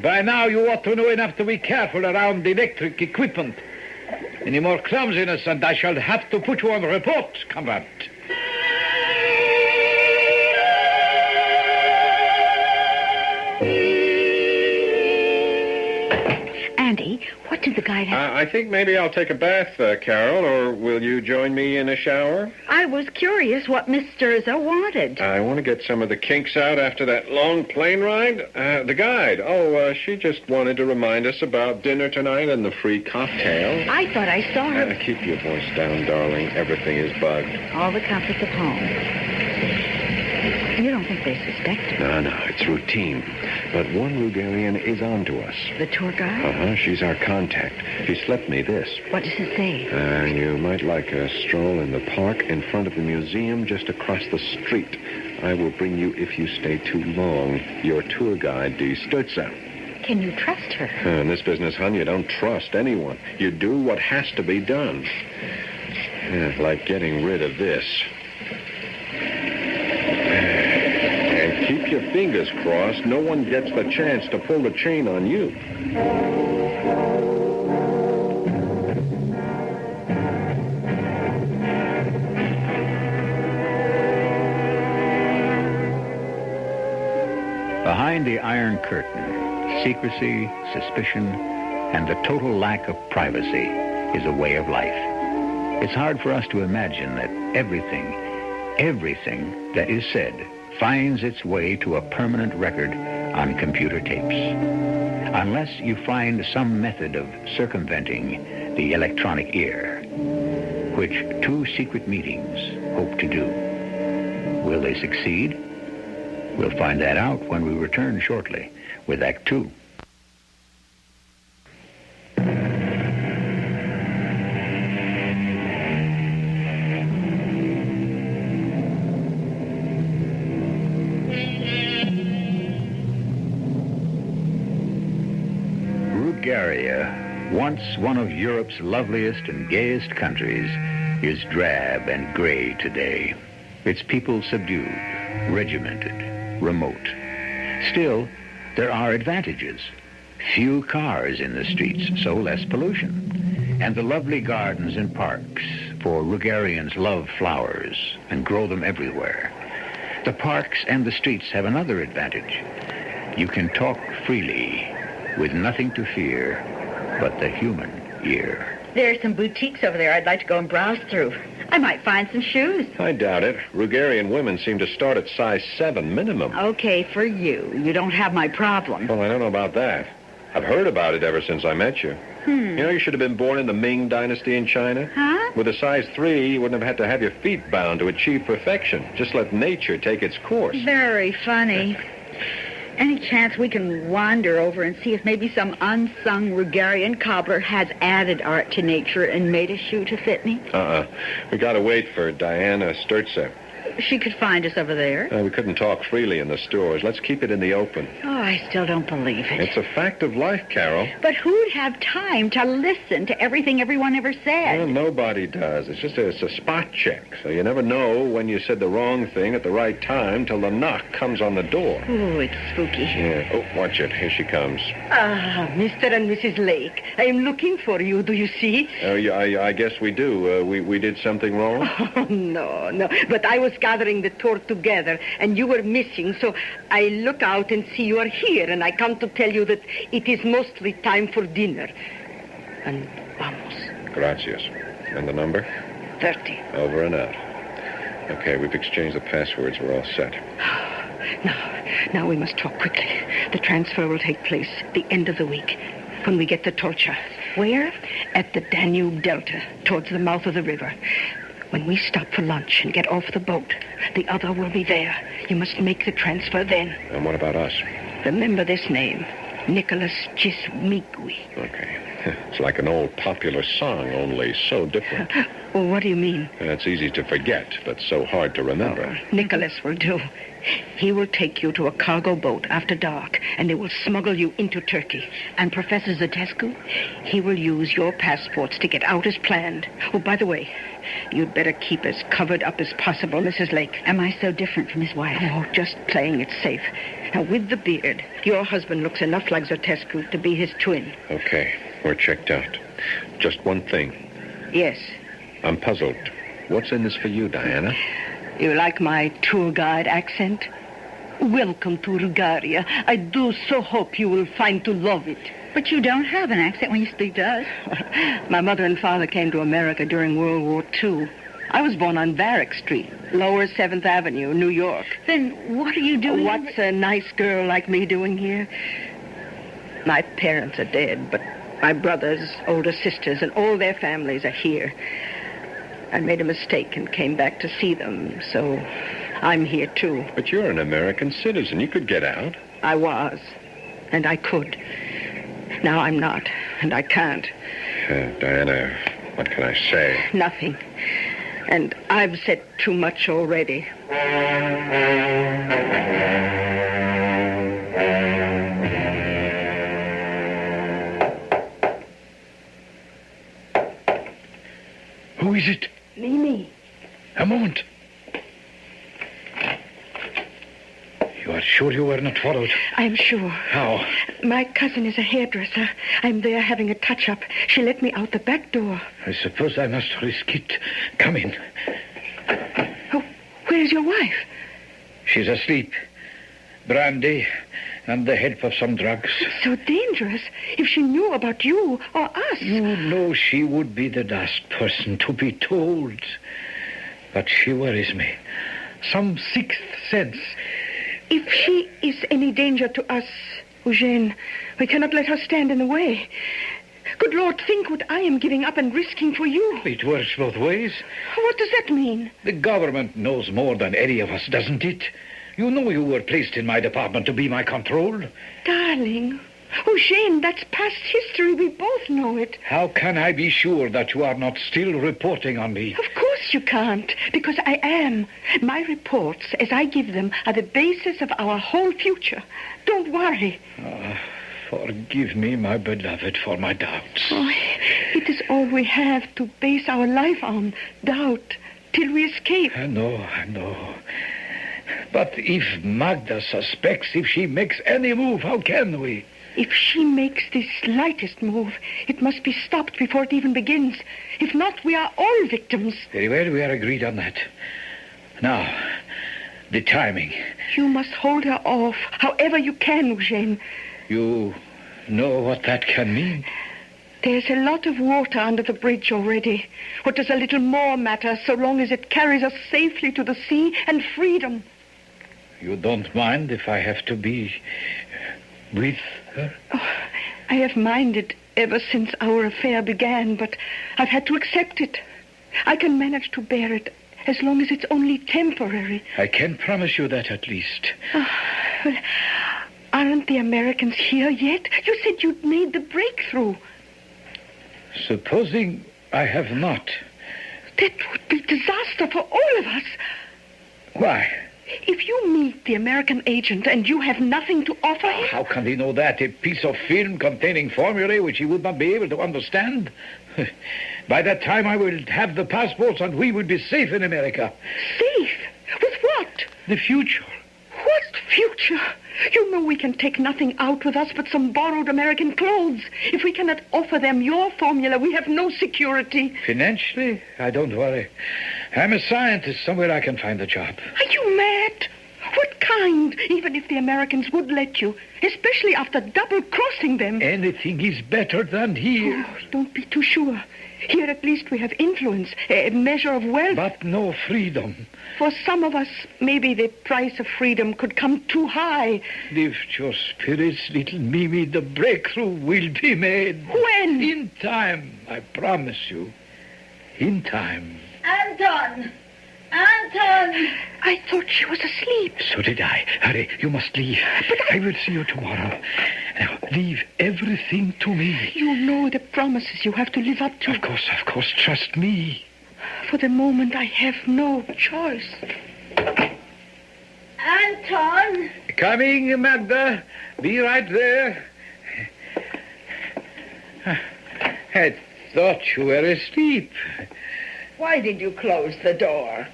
By now you ought to know enough to be careful around electric equipment. Any more clumsiness and I shall have to put you on report, comrade. Andy, what did the guide have? I think maybe I'll take a bath, Carol, or will you join me in a shower? I was curious what Miss Sturza wanted. I want to get some of the kinks out after that long plane ride. The guide, she just wanted to remind us about dinner tonight and the free cocktail. I thought I saw her. Keep your voice down, darling. Everything is bugged. All the comforts of home. You don't think they suspect her? No, it's routine. But one Rugarian is on to us. The tour guide? She's our contact. She slipped me this. What does it say? You might like a stroll in the park in front of the museum just across the street. I will bring you if you stay too long. Your tour guide, D. Sturza. Can you trust her? In this business, hon, you don't trust anyone. You do what has to be done. Like getting rid of this. Keep your fingers crossed. No one gets the chance to pull the chain on you. Behind the Iron Curtain, secrecy, suspicion, and the total lack of privacy is a way of life. It's hard for us to imagine that everything that is said finds its way to a permanent record on computer tapes. Unless you find some method of circumventing the electronic ear, which 2 secret meetings hope to do. Will they succeed? We'll find that out when we return shortly with Act 2. Bulgaria, once one of Europe's loveliest and gayest countries, is drab and gray today. Its people subdued, regimented, remote. Still, there are advantages. Few cars in the streets, so less pollution. And the lovely gardens and parks, for Rugarians love flowers and grow them everywhere. The parks and the streets have another advantage. You can talk freely, with nothing to fear but the human ear. There are some boutiques over there I'd like to go and browse through. I might find some shoes. I doubt it. Rugarian women seem to start at size 7 minimum. Okay, for you. You don't have my problem. Well, I don't know about that. I've heard about it ever since I met you. You know, you should have been born in the Ming Dynasty in China. Huh? With a size 3, you wouldn't have had to have your feet bound to achieve perfection. Just let nature take its course. Very funny. Any chance we can wander over and see if maybe some unsung Rugarian cobbler has added art to nature and made a shoe to fit me? We gotta wait for Diana Sturza. She could find us over there. We couldn't talk freely in the stores. Let's keep it in the open. Oh, I still don't believe it. It's a fact of life, Carol. But who'd have time to listen to everything everyone ever said? Well, nobody does. It's a spot check. So you never know when you said the wrong thing at the right time till the knock comes on the door. Oh, it's spooky. Yeah. Oh, watch it. Here she comes. Ah, Mr. and Mrs. Lake. I am looking for you. Do you see? Oh, yeah, I guess we do. We did something wrong? Oh, no. But I was gathering the tour together, and you were missing, so I look out and see you are here, and I come to tell you that it is mostly time for dinner. And vamos. Gracias. And the number? 30. Over and out. Okay, we've exchanged the passwords. We're all set. Now we must talk quickly. The transfer will take place at the end of the week, when we get the torture. Where? At the Danube Delta, towards the mouth of the river. When we stop for lunch and get off the boat, the other will be there. You must make the transfer then. And what about us? Remember this name, Nicholas Chismigui. Okay. It's like an old popular song, only so different. Well, what do you mean? It's easy to forget, but so hard to remember. Nicholas will do. He will take you to a cargo boat after dark, and they will smuggle you into Turkey. And Professor Zatescu, he will use your passports to get out as planned. Oh, by the way, You'd better keep as covered up as possible, Mrs. Lake. Am I so different from his wife? Oh, just playing it safe. Now, with the beard, your husband looks enough like Zotescu to be his twin. Okay, we're checked out. Just one thing. Yes. I'm puzzled. What's in this for you, Diana? You like my tour guide accent? Welcome to Rugaria. I do so hope you will find to love it. But you don't have an accent when you speak to us. My mother and father came to America during World War II. I was born on Barrack Street, Lower 7th Avenue, New York. Then what are you doing? What's a nice girl like me doing here? My parents are dead, but my brothers, older sisters, and all their families are here. I made a mistake and came back to see them, so I'm here too. But you're an American citizen. You could get out. I was, and I could. Now I'm not, and I can't. Diana, what can I say? Nothing. And I've said too much already. Who is it? Mimi. A moment. You are sure you were not followed? I am sure. How? My cousin is a hairdresser. I'm there having a touch-up. She let me out the back door. I suppose I must risk it. Come in. Oh, where's your wife? She's asleep. Brandy and the help of some drugs. It's so dangerous. If she knew about you or us. You know she would be the last person to be told. But she worries me. Some sixth sense. If she is any danger to us, Eugene, we cannot let her stand in the way. Good Lord, think what I am giving up and risking for you. It works both ways. What does that mean? The government knows more than any of us, doesn't it? You know you were placed in my department to be my control. Darling, Eugene, that's past history. We both know it. How can I be sure that you are not still reporting on me? Of course you can't, because I am. My reports, as I give them, are the basis of our whole future. Don't worry. Forgive me, my beloved, for my doubts. Oh, it is all we have to base our life on, doubt, till we escape. I know. But if Magda suspects, if she makes any move, how can we? If she makes the slightest move, it must be stopped before it even begins. If not, we are all victims. Very well, we are agreed on that. Now, the timing. You must hold her off, however you can, Eugene. You know what that can mean? There's a lot of water under the bridge already. What does a little more matter, so long as it carries us safely to the sea and freedom? You don't mind if I have to be with her? Oh, I have minded ever since our affair began, but I've had to accept it. I can manage to bear it as long as it's only temporary. I can promise you that at least. Oh, well, aren't the Americans here yet? You said you'd made the breakthrough. Supposing I have not. That would be disaster for all of us. Why? If you meet the American agent and you have nothing to offer him... How can he know that? A piece of film containing formulae which he would not be able to understand? By that time I will have the passports and we will be safe in America. Safe? With what? The future. What future? You know we can take nothing out with us but some borrowed American clothes. If we cannot offer them your formula, we have no security. Financially, I don't worry. I'm a scientist. Somewhere I can find a job. Are you mad? What kind? Even if the Americans would let you, especially after double-crossing them. Anything is better than here. Oh, don't be too sure. Here at least we have influence, a measure of wealth. But no freedom. For some of us, maybe the price of freedom could come too high. Lift your spirits, little Mimi. The breakthrough will be made. When? In time, I promise you. In time. Anton! Anton! I thought she was asleep. So did I. Hurry, you must leave. But I will see you tomorrow. Now, leave everything to me. You know the promises you have to live up to. Of course. Trust me. For the moment, I have no choice. Anton! Coming, Magda. Be right there. I thought you were asleep. Why did you close the door?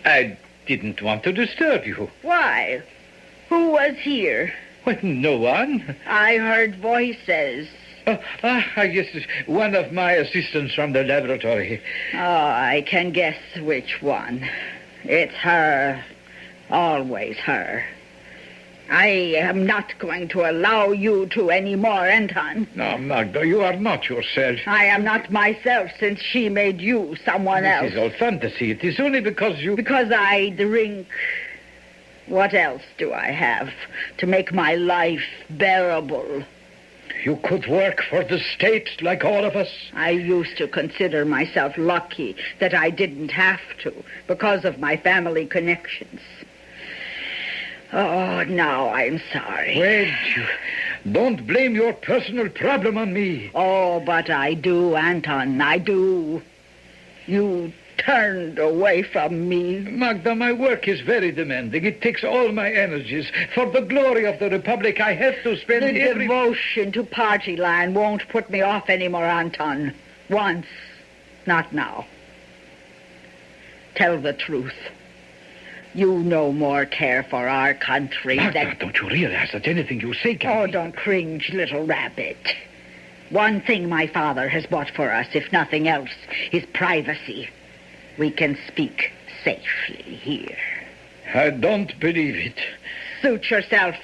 I didn't want to disturb you. Why? Who was here? Well, no one. I heard voices. I guess it's one of my assistants from the laboratory. Oh, I can guess which one. It's her. Always her. I am not going to allow you to anymore, Anton. No, Magda, you are not yourself. I am not myself since she made you someone else. This is all fantasy. It is only because you... Because I drink. What else do I have to make my life bearable? You could work for the state like all of us. I used to consider myself lucky that I didn't have to because of my family connections. Oh, now I'm sorry. Wait, don't blame your personal problem on me. Oh, but I do, Anton, I do. You turned away from me. Magda, my work is very demanding. It takes all my energies. For the glory of the Republic, I have to spend The devotion to party line won't put me off anymore, Anton. Once, not now. Tell the truth. You no more care for our country Magda, don't you realize that anything you say can... Oh, don't cringe, little rabbit. One thing my father has bought for us, if nothing else, is privacy. We can speak safely here. I don't believe it. Suit yourself.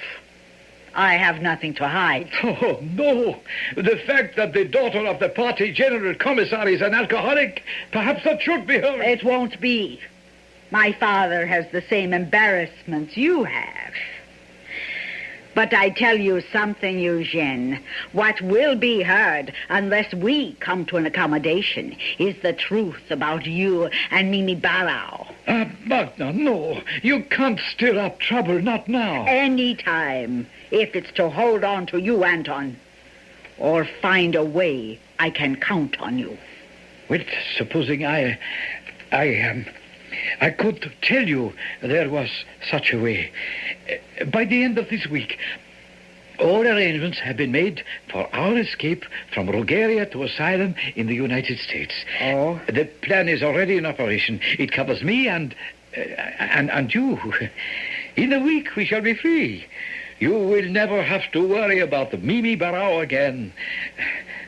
I have nothing to hide. Oh, no. The fact that the daughter of the party general commissary is an alcoholic, perhaps that should be heard. It won't be. My father has the same embarrassments you have. But I tell you something, Eugene. What will be heard, unless we come to an accommodation, is the truth about you and Mimi Barrow. Magda, no. You can't stir up trouble, not now. Any time, if it's to hold on to you, Anton, or find a way I can count on you. Well, supposing I could tell you there was such a way. By the end of this week, all arrangements have been made for our escape from Bulgaria to asylum in the United States. Oh? The plan is already in operation. It covers me and you. In a week, we shall be free. You will never have to worry about Mimi Barrow again.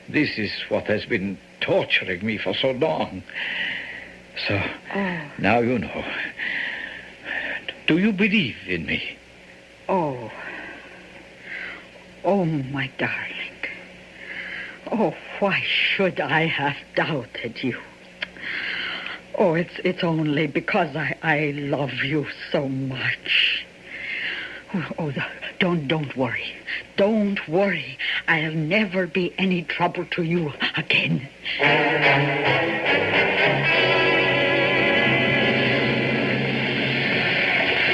This is what has been torturing me for so long. So, now you know. Do you believe in me? Oh, my darling. Oh, why should I have doubted you? Oh, it's only because I love you so much. Oh, don't worry. Don't worry. I'll never be any trouble to you again.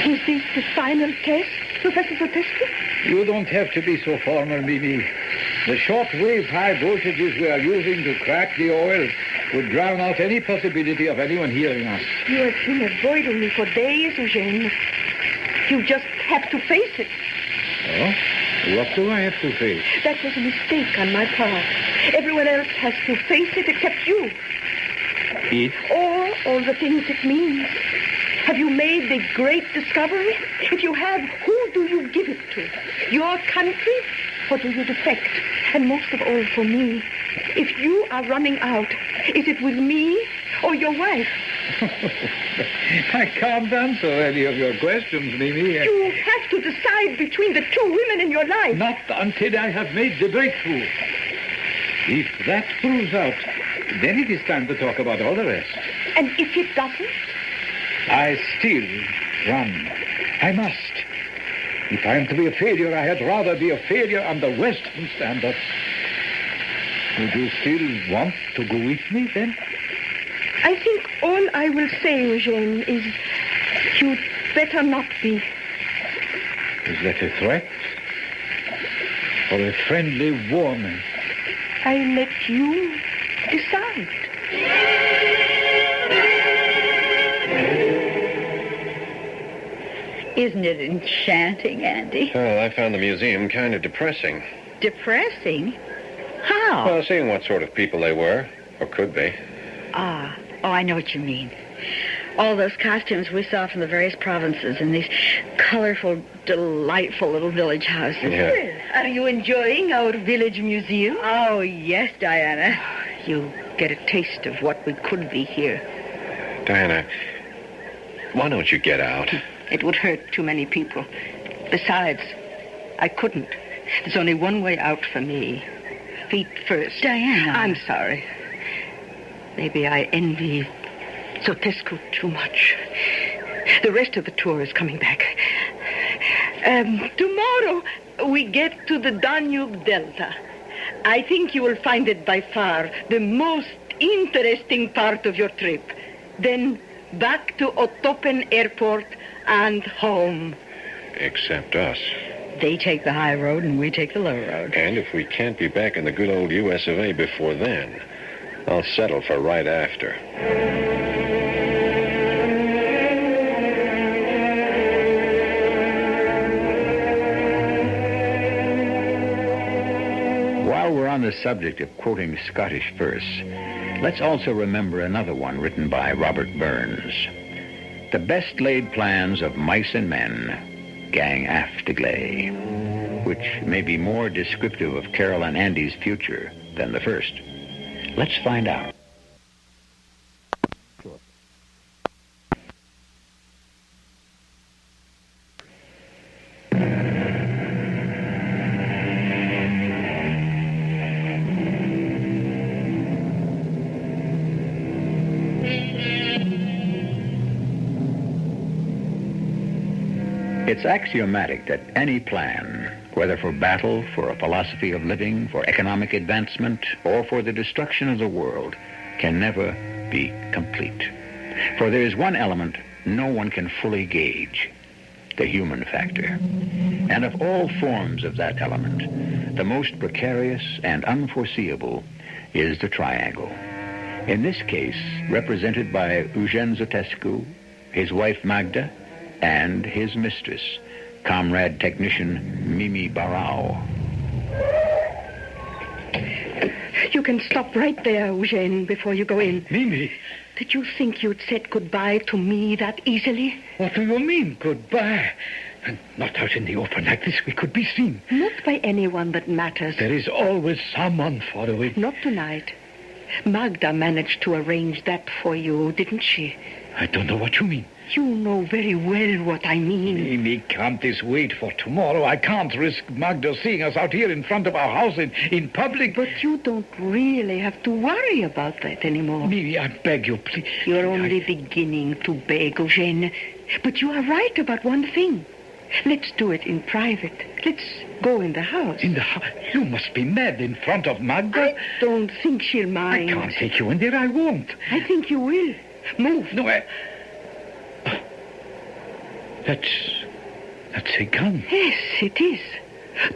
Is this the final test, Professor Zotesky? You don't have to be so formal, Mimi. The short-wave high voltages we are using to crack the oil would drown out any possibility of anyone hearing us. You have been avoiding me for days, Eugene. You just have to face it. Oh? What do I have to face? That was a mistake on my part. Everyone else has to face it except you. It? All the things it means. Have you made the great discovery? If you have, who do you give it to? Your country? Or do you defect? And most of all for me, if you are running out, is it with me or your wife? I can't answer any of your questions, Mimi. You have to decide between the two women in your life. Not until I have made the breakthrough. If that proves out, then it is time to talk about all the rest. And if it doesn't? I still run. I must. If I am to be a failure, I had rather be a failure under Western standards. Would you still want to go with me, then? I think all I will say, Eugene, is you'd better not be. Is that a threat? Or a friendly warning? I let you decide. Isn't it enchanting, Andy? Well, I found the museum kind of depressing. Depressing? How? Well, seeing what sort of people they were, or could be. Ah, Oh, I know what you mean. All those costumes we saw from the various provinces in these colorful, delightful little village houses. Yeah. Are you enjoying our village museum? Oh, yes, Diana. You get a taste of what we could be here. Diana, why don't you get out? It would hurt too many people. Besides, I couldn't. There's only one way out for me. Feet first. Diana. I'm sorry. Maybe I envy Sotescu too much. The rest of the tour is coming back. Tomorrow we get to the Danube Delta. I think you will find it by far the most interesting part of your trip. Then back to Otopen Airport and home. Except us. They take the high road and we take the low road. And if we can't be back in the good old US of A before then, I'll settle for right after. While we're on the subject of quoting Scottish verse, let's also remember another one written by Robert Burns. The best laid plans of mice and men, gang aft gley, which may be more descriptive of Carol and Andy's future than the first. Let's find out. It's axiomatic that any plan, whether for battle, for a philosophy of living, for economic advancement, or for the destruction of the world, can never be complete. For there is one element no one can fully gauge, the human factor. And of all forms of that element, the most precarious and unforeseeable is the triangle. In this case, represented by Eugene Zotescu, his wife Magda, and his mistress, comrade technician Mimi Barao. You can stop right there, Eugene, before you go in. Mimi? Did you think you'd said goodbye to me that easily? What do you mean, goodbye? And not out in the open like this. We could be seen. Not by anyone that matters. There is always someone following. Not tonight. Magda managed to arrange that for you, didn't she? I don't know what you mean. You know very well what I mean. Mimi, can't this wait for tomorrow? I can't risk Magda seeing us out here in front of our house in public. But you don't really have to worry about that anymore. Mimi, I beg you, please. You're only beginning to beg, Eugene. But you are right about one thing. Let's do it in private. Let's go in the house. In the house? You must be mad in front of Magda. I don't think she'll mind. I can't take you in there. I won't. I think you will. Move. No, That's a gun. Yes, it is.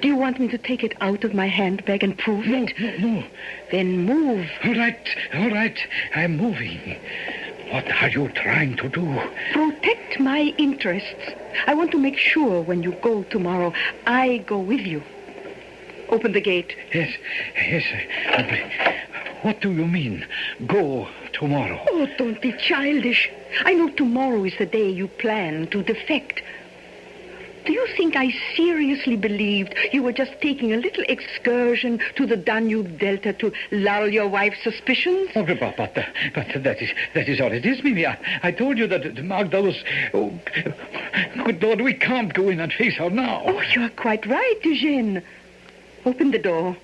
Do you want me to take it out of my handbag and prove it? No. Then move. All right. I'm moving. What are you trying to do? Protect my interests. I want to make sure when you go tomorrow, I go with you. Open the gate. Yes. What do you mean, go tomorrow? Oh, don't be childish. I know tomorrow is the day you plan to defect. Do you think I seriously believed you were just taking a little excursion to the Danube Delta to lull your wife's suspicions? Oh, but that is all it is, Mimi. I told you that Magda was... Oh, good Lord, we can't go in and face her now. Oh, you're quite right, Eugene. Open the door.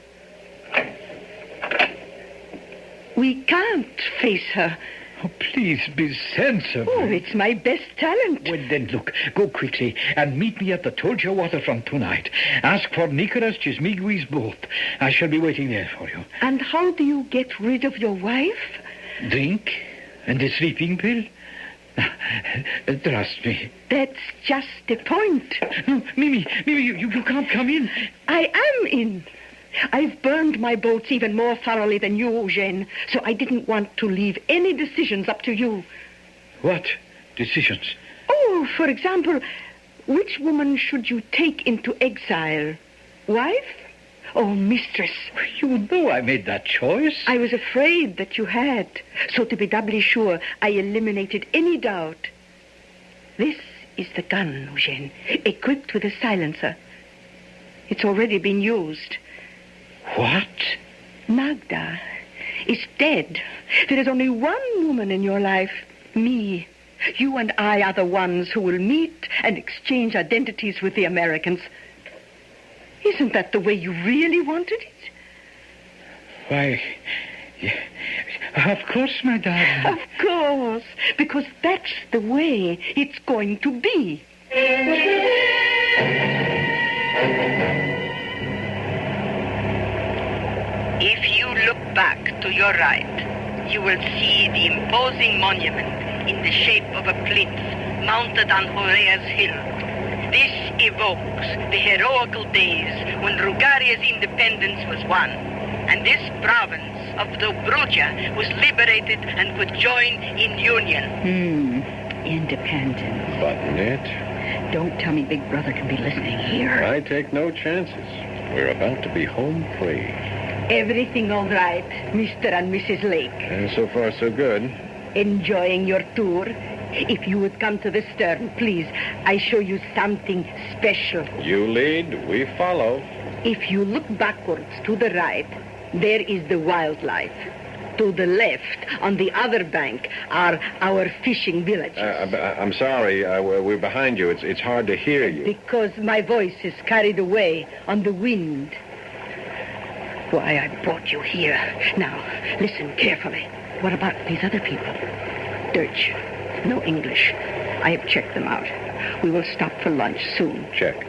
We can't face her. Oh, please be sensible. Oh, it's my best talent. Well, then, look, go quickly and meet me at the Tolcha waterfront tonight. Ask for Nicolas Chismigui's boat. I shall be waiting there for you. And how do you get rid of your wife? Drink and a sleeping pill. Trust me. That's just the point. No, Mimi, you can't come in. I am in. I've burned my boats even more thoroughly than you, Eugene, so I didn't want to leave any decisions up to you. What decisions? Oh, for example, which woman should you take into exile? Wife Oh, mistress. You know I made that choice. I was afraid that you had. So to be doubly sure, I eliminated any doubt. This is the gun, Eugene, equipped with a silencer. It's already been used. What? Magda is dead. There is only one woman in your life, me. You and I are the ones who will meet and exchange identities with the Americans. Isn't that the way you really wanted it? Why, of course, my darling. Of course, because that's the way it's going to be. If you look back to your right, you will see the imposing monument in the shape of a plinth mounted on Horea's hill. This evokes the heroical days when Rugaria's independence was won, and this province of Dobruja was liberated and could join in union. Independence. Button it. Don't tell me Big Brother can be listening here. I take no chances. We're about to be home free. Everything all right, Mr. and Mrs. Lake? And so far, so good. Enjoying your tour? If you would come to the stern, please. I show you something special. You lead, we follow. If you look backwards to the right, there is the wildlife. To the left, on the other bank, are our fishing villages. I'm sorry. We're behind you. It's hard to hear you. Because my voice is carried away on the wind. Why, I brought you here. Now, listen carefully. What about these other people? Deutsch. No English. I have checked them out. We will stop for lunch soon. Check.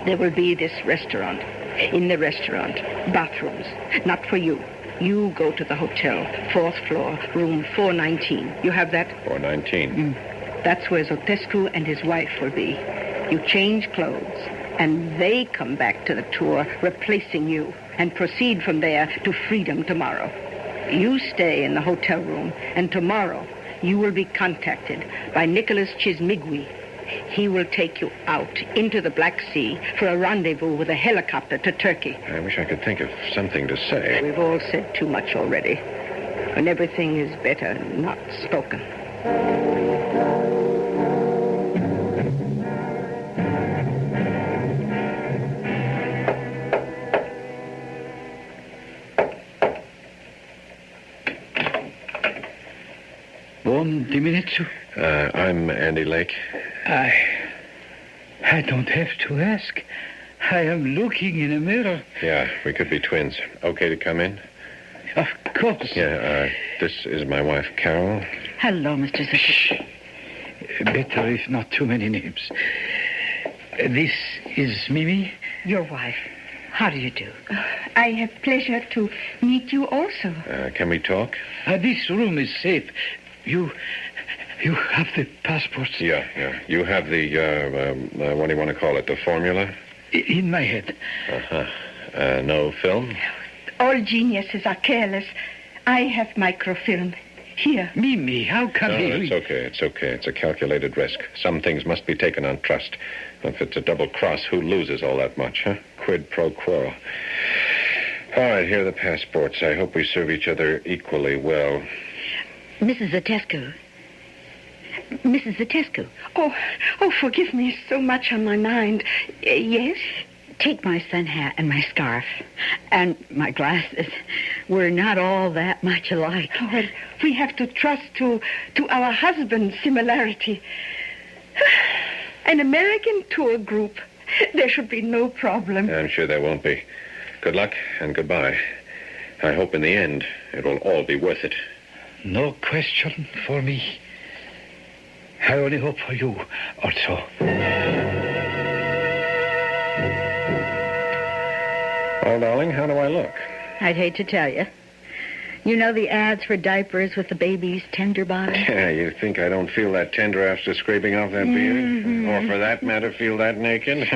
There will be this restaurant. In the restaurant, bathrooms. Not for you. You go to the hotel, 4th floor, room 419. You have that? 419. That's where Zotescu and his wife will be. You change clothes, and they come back to the tour, replacing you, and proceed from there to freedom tomorrow. You stay in the hotel room, and tomorrow you will be contacted by Nicholas Chismigui. He will take you out into the Black Sea for a rendezvous with a helicopter to Turkey. I wish I could think of something to say. We've all said too much already. And everything is better not spoken. Buon diminizio. I'm Andy Lake. I don't have to ask. I am looking in a mirror. Yeah, we could be twins. Okay to come in? Of course. Yeah, this is my wife, Carol. Hello, Mr. Zucker. Better if not too many names. This is Mimi. Your wife. How do you do? I have pleasure to meet you also. Can we talk? This room is safe. You have the passports? Yeah. You have the, what do you want to call it, the formula? In my head. Uh-huh. No film? All geniuses are careless. I have microfilm. Here. Mimi, how come It's okay. It's a calculated risk. Some things must be taken on trust. If it's a double cross, who loses all that much, huh? Quid pro quo. All right, here are the passports. I hope we serve each other equally well. Mrs. Zatescu. Mrs. Zatescu. Oh, forgive me. So much on my mind. Yes? Take my sun hat and my scarf. And my glasses. We're not all that much alike. Oh, well, we have to trust to our husband's similarity. An American tour group. There should be no problem. I'm sure there won't be. Good luck and goodbye. I hope in the end it will all be worth it. No question for me. I only hope for you also. Well, darling, how do I look? I'd hate to tell you. You know the ads for diapers with the baby's tender bottom? Yeah, you think I don't feel that tender after scraping off that beard? Or for that matter, feel that naked?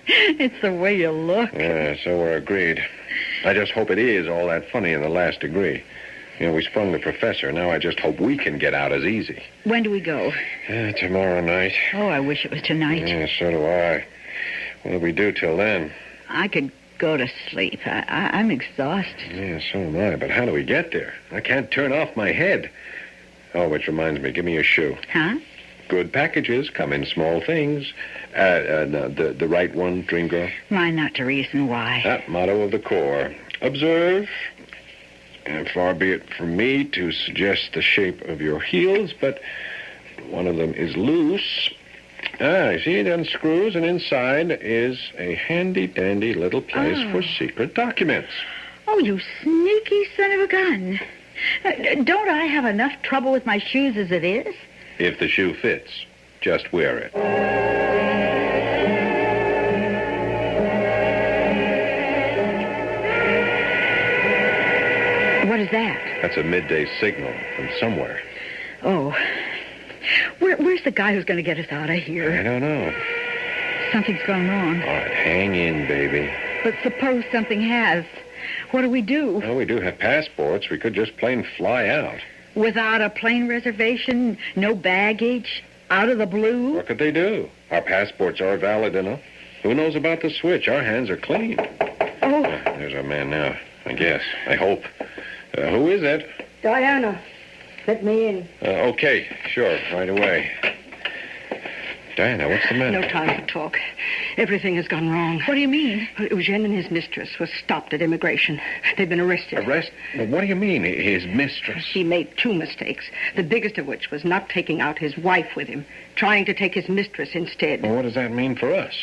It's the way you look. Yeah, so we're agreed. I just hope it is all that funny in the last degree. You know, we sprung the professor. Now I just hope we can get out as easy. When do we go? Tomorrow night. Oh, I wish it was tonight. Yeah, so do I. What do we do till then? I could go to sleep. I'm exhausted. Yeah, so am I. But how do we get there? I can't turn off my head. Oh, which reminds me, give me your shoe. Huh? Good packages come in small things. No, the right one, dream girl. Why not to reason why? That motto of the Corps. Observe. And far be it from me to suggest the shape of your heels, but one of them is loose. You see, it unscrews, and inside is a handy-dandy little place for secret documents. Oh, you sneaky son of a gun. Don't I have enough trouble with my shoes as it is? If the shoe fits, just wear it. What is that? That's a midday signal from somewhere. Oh. Where's the guy who's going to get us out of here? I don't know. Something's gone wrong. All right, hang in, baby. But suppose something has. What do we do? Well, we do have passports. We could just plain fly out. Without a plane reservation, no baggage, out of the blue? What could they do? Our passports are valid enough. Who knows about the switch? Our hands are clean. Oh. There's our man now, I guess. I hope. Who is it? Diana, let me in. Okay, sure, right away. Diana, what's the matter? No time for talk. Everything has gone wrong. What do you mean? Eugene and his mistress were stopped at immigration. They've been arrested. Well, what do you mean, his mistress? He made 2 mistakes, the biggest of which was not taking out his wife with him, trying to take his mistress instead. Well, what does that mean for us?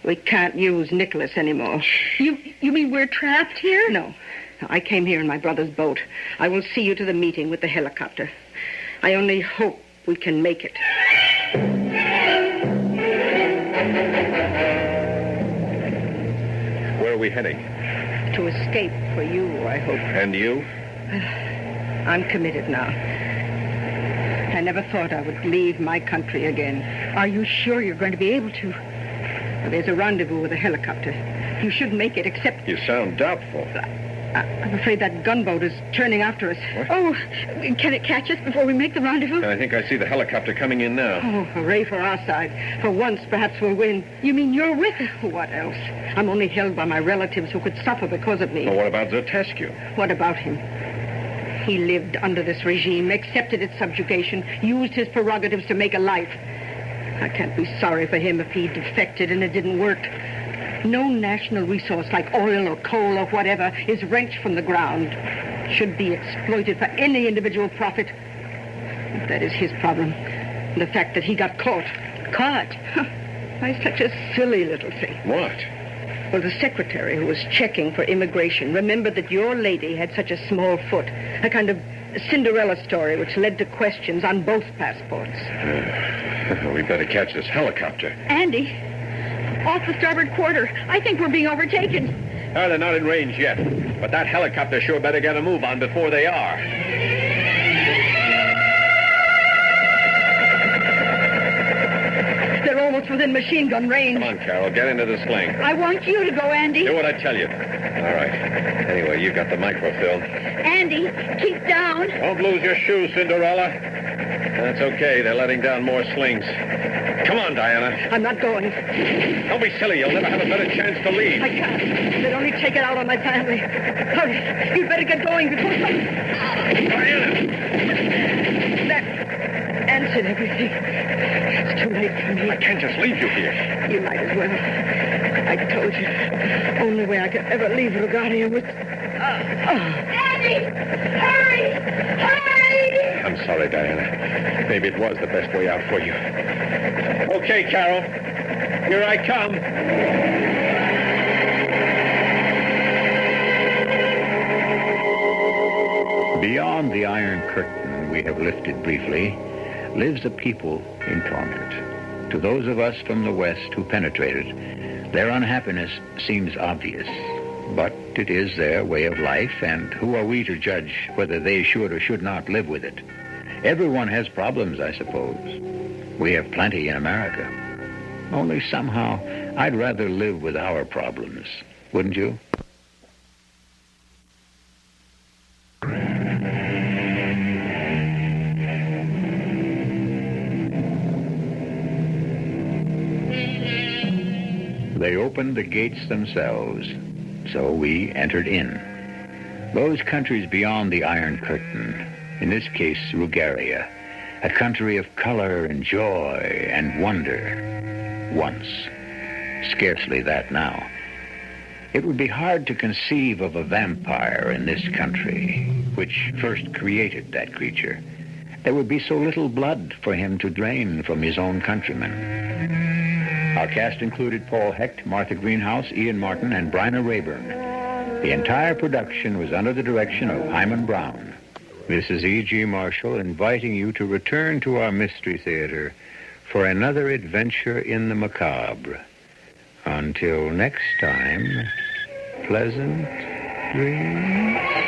We can't use Nicholas anymore. You mean we're trapped here? No. I came here in my brother's boat. I will see you to the meeting with the helicopter. I only hope we can make it. Where are we heading? To escape for you, I hope. And you? I'm committed now. I never thought I would leave my country again. Are you sure you're going to be able to? Well, there's a rendezvous with a helicopter. You shouldn't make it except... You sound doubtful. I'm afraid that gunboat is turning after us. What? Oh, can it catch us before we make the rendezvous? I think I see the helicopter coming in now. Oh, hooray for our side. For once, perhaps we'll win. You mean you're with us? What else? I'm only held by my relatives who could suffer because of me. Well, what about Zertescu? What about him? He lived under this regime, accepted its subjugation, used his prerogatives to make a life. I can't be sorry for him if he defected and it didn't work. No national resource like oil or coal or whatever is wrenched from the ground. Should be exploited for any individual profit. That is his problem. The fact that he got caught. Caught? By such a silly little thing. What? Well, the secretary who was checking for immigration remembered that your lady had such a small foot. A kind of Cinderella story which led to questions on both passports. We better catch this helicopter. Andy, off the starboard quarter. I think we're being overtaken. They're not in range yet. But that helicopter sure better get a move on before they are. They're almost within machine gun range. Come on, Carol, get into the sling. I want you to go, Andy. Do what I tell you. All right. Anyway, you've got the microfilm. Andy, keep down. Don't lose your shoes, Cinderella. That's okay. They're letting down more slings. Come on, Diana. I'm not going. Don't be silly. You'll never have a better chance to leave. I can't. They'd only take it out on my family. Hurry. You'd better get going before some... Diana! That answered everything. It's too late for me. I can't just leave you here. You might as well. I told you. Only way I could ever leave Rogaria was... Andy! Hurry! Hurry! I'm sorry, Diana. Maybe it was the best way out for you. Okay, Carol. Here I come. Beyond the Iron Curtain we have lifted briefly lives a people in torment. To those of us from the West who penetrated, their unhappiness seems obvious. But it is their way of life, and who are we to judge whether they should or should not live with it? Everyone has problems, I suppose. We have plenty in America. Only somehow, I'd rather live with our problems. Wouldn't you? They opened the gates themselves, so we entered in. Those countries beyond the Iron Curtain, in this case Rugaria, a country of color and joy and wonder. Once. Scarcely that now. It would be hard to conceive of a vampire in this country, which first created that creature. There would be so little blood for him to drain from his own countrymen. Our cast included Paul Hecht, Martha Greenhouse, Ian Martin, and Bryna Rayburn. The entire production was under the direction of Hyman Brown. This is E.G. Marshall inviting you to return to our Mystery Theater for another adventure in the macabre. Until next time, pleasant dreams.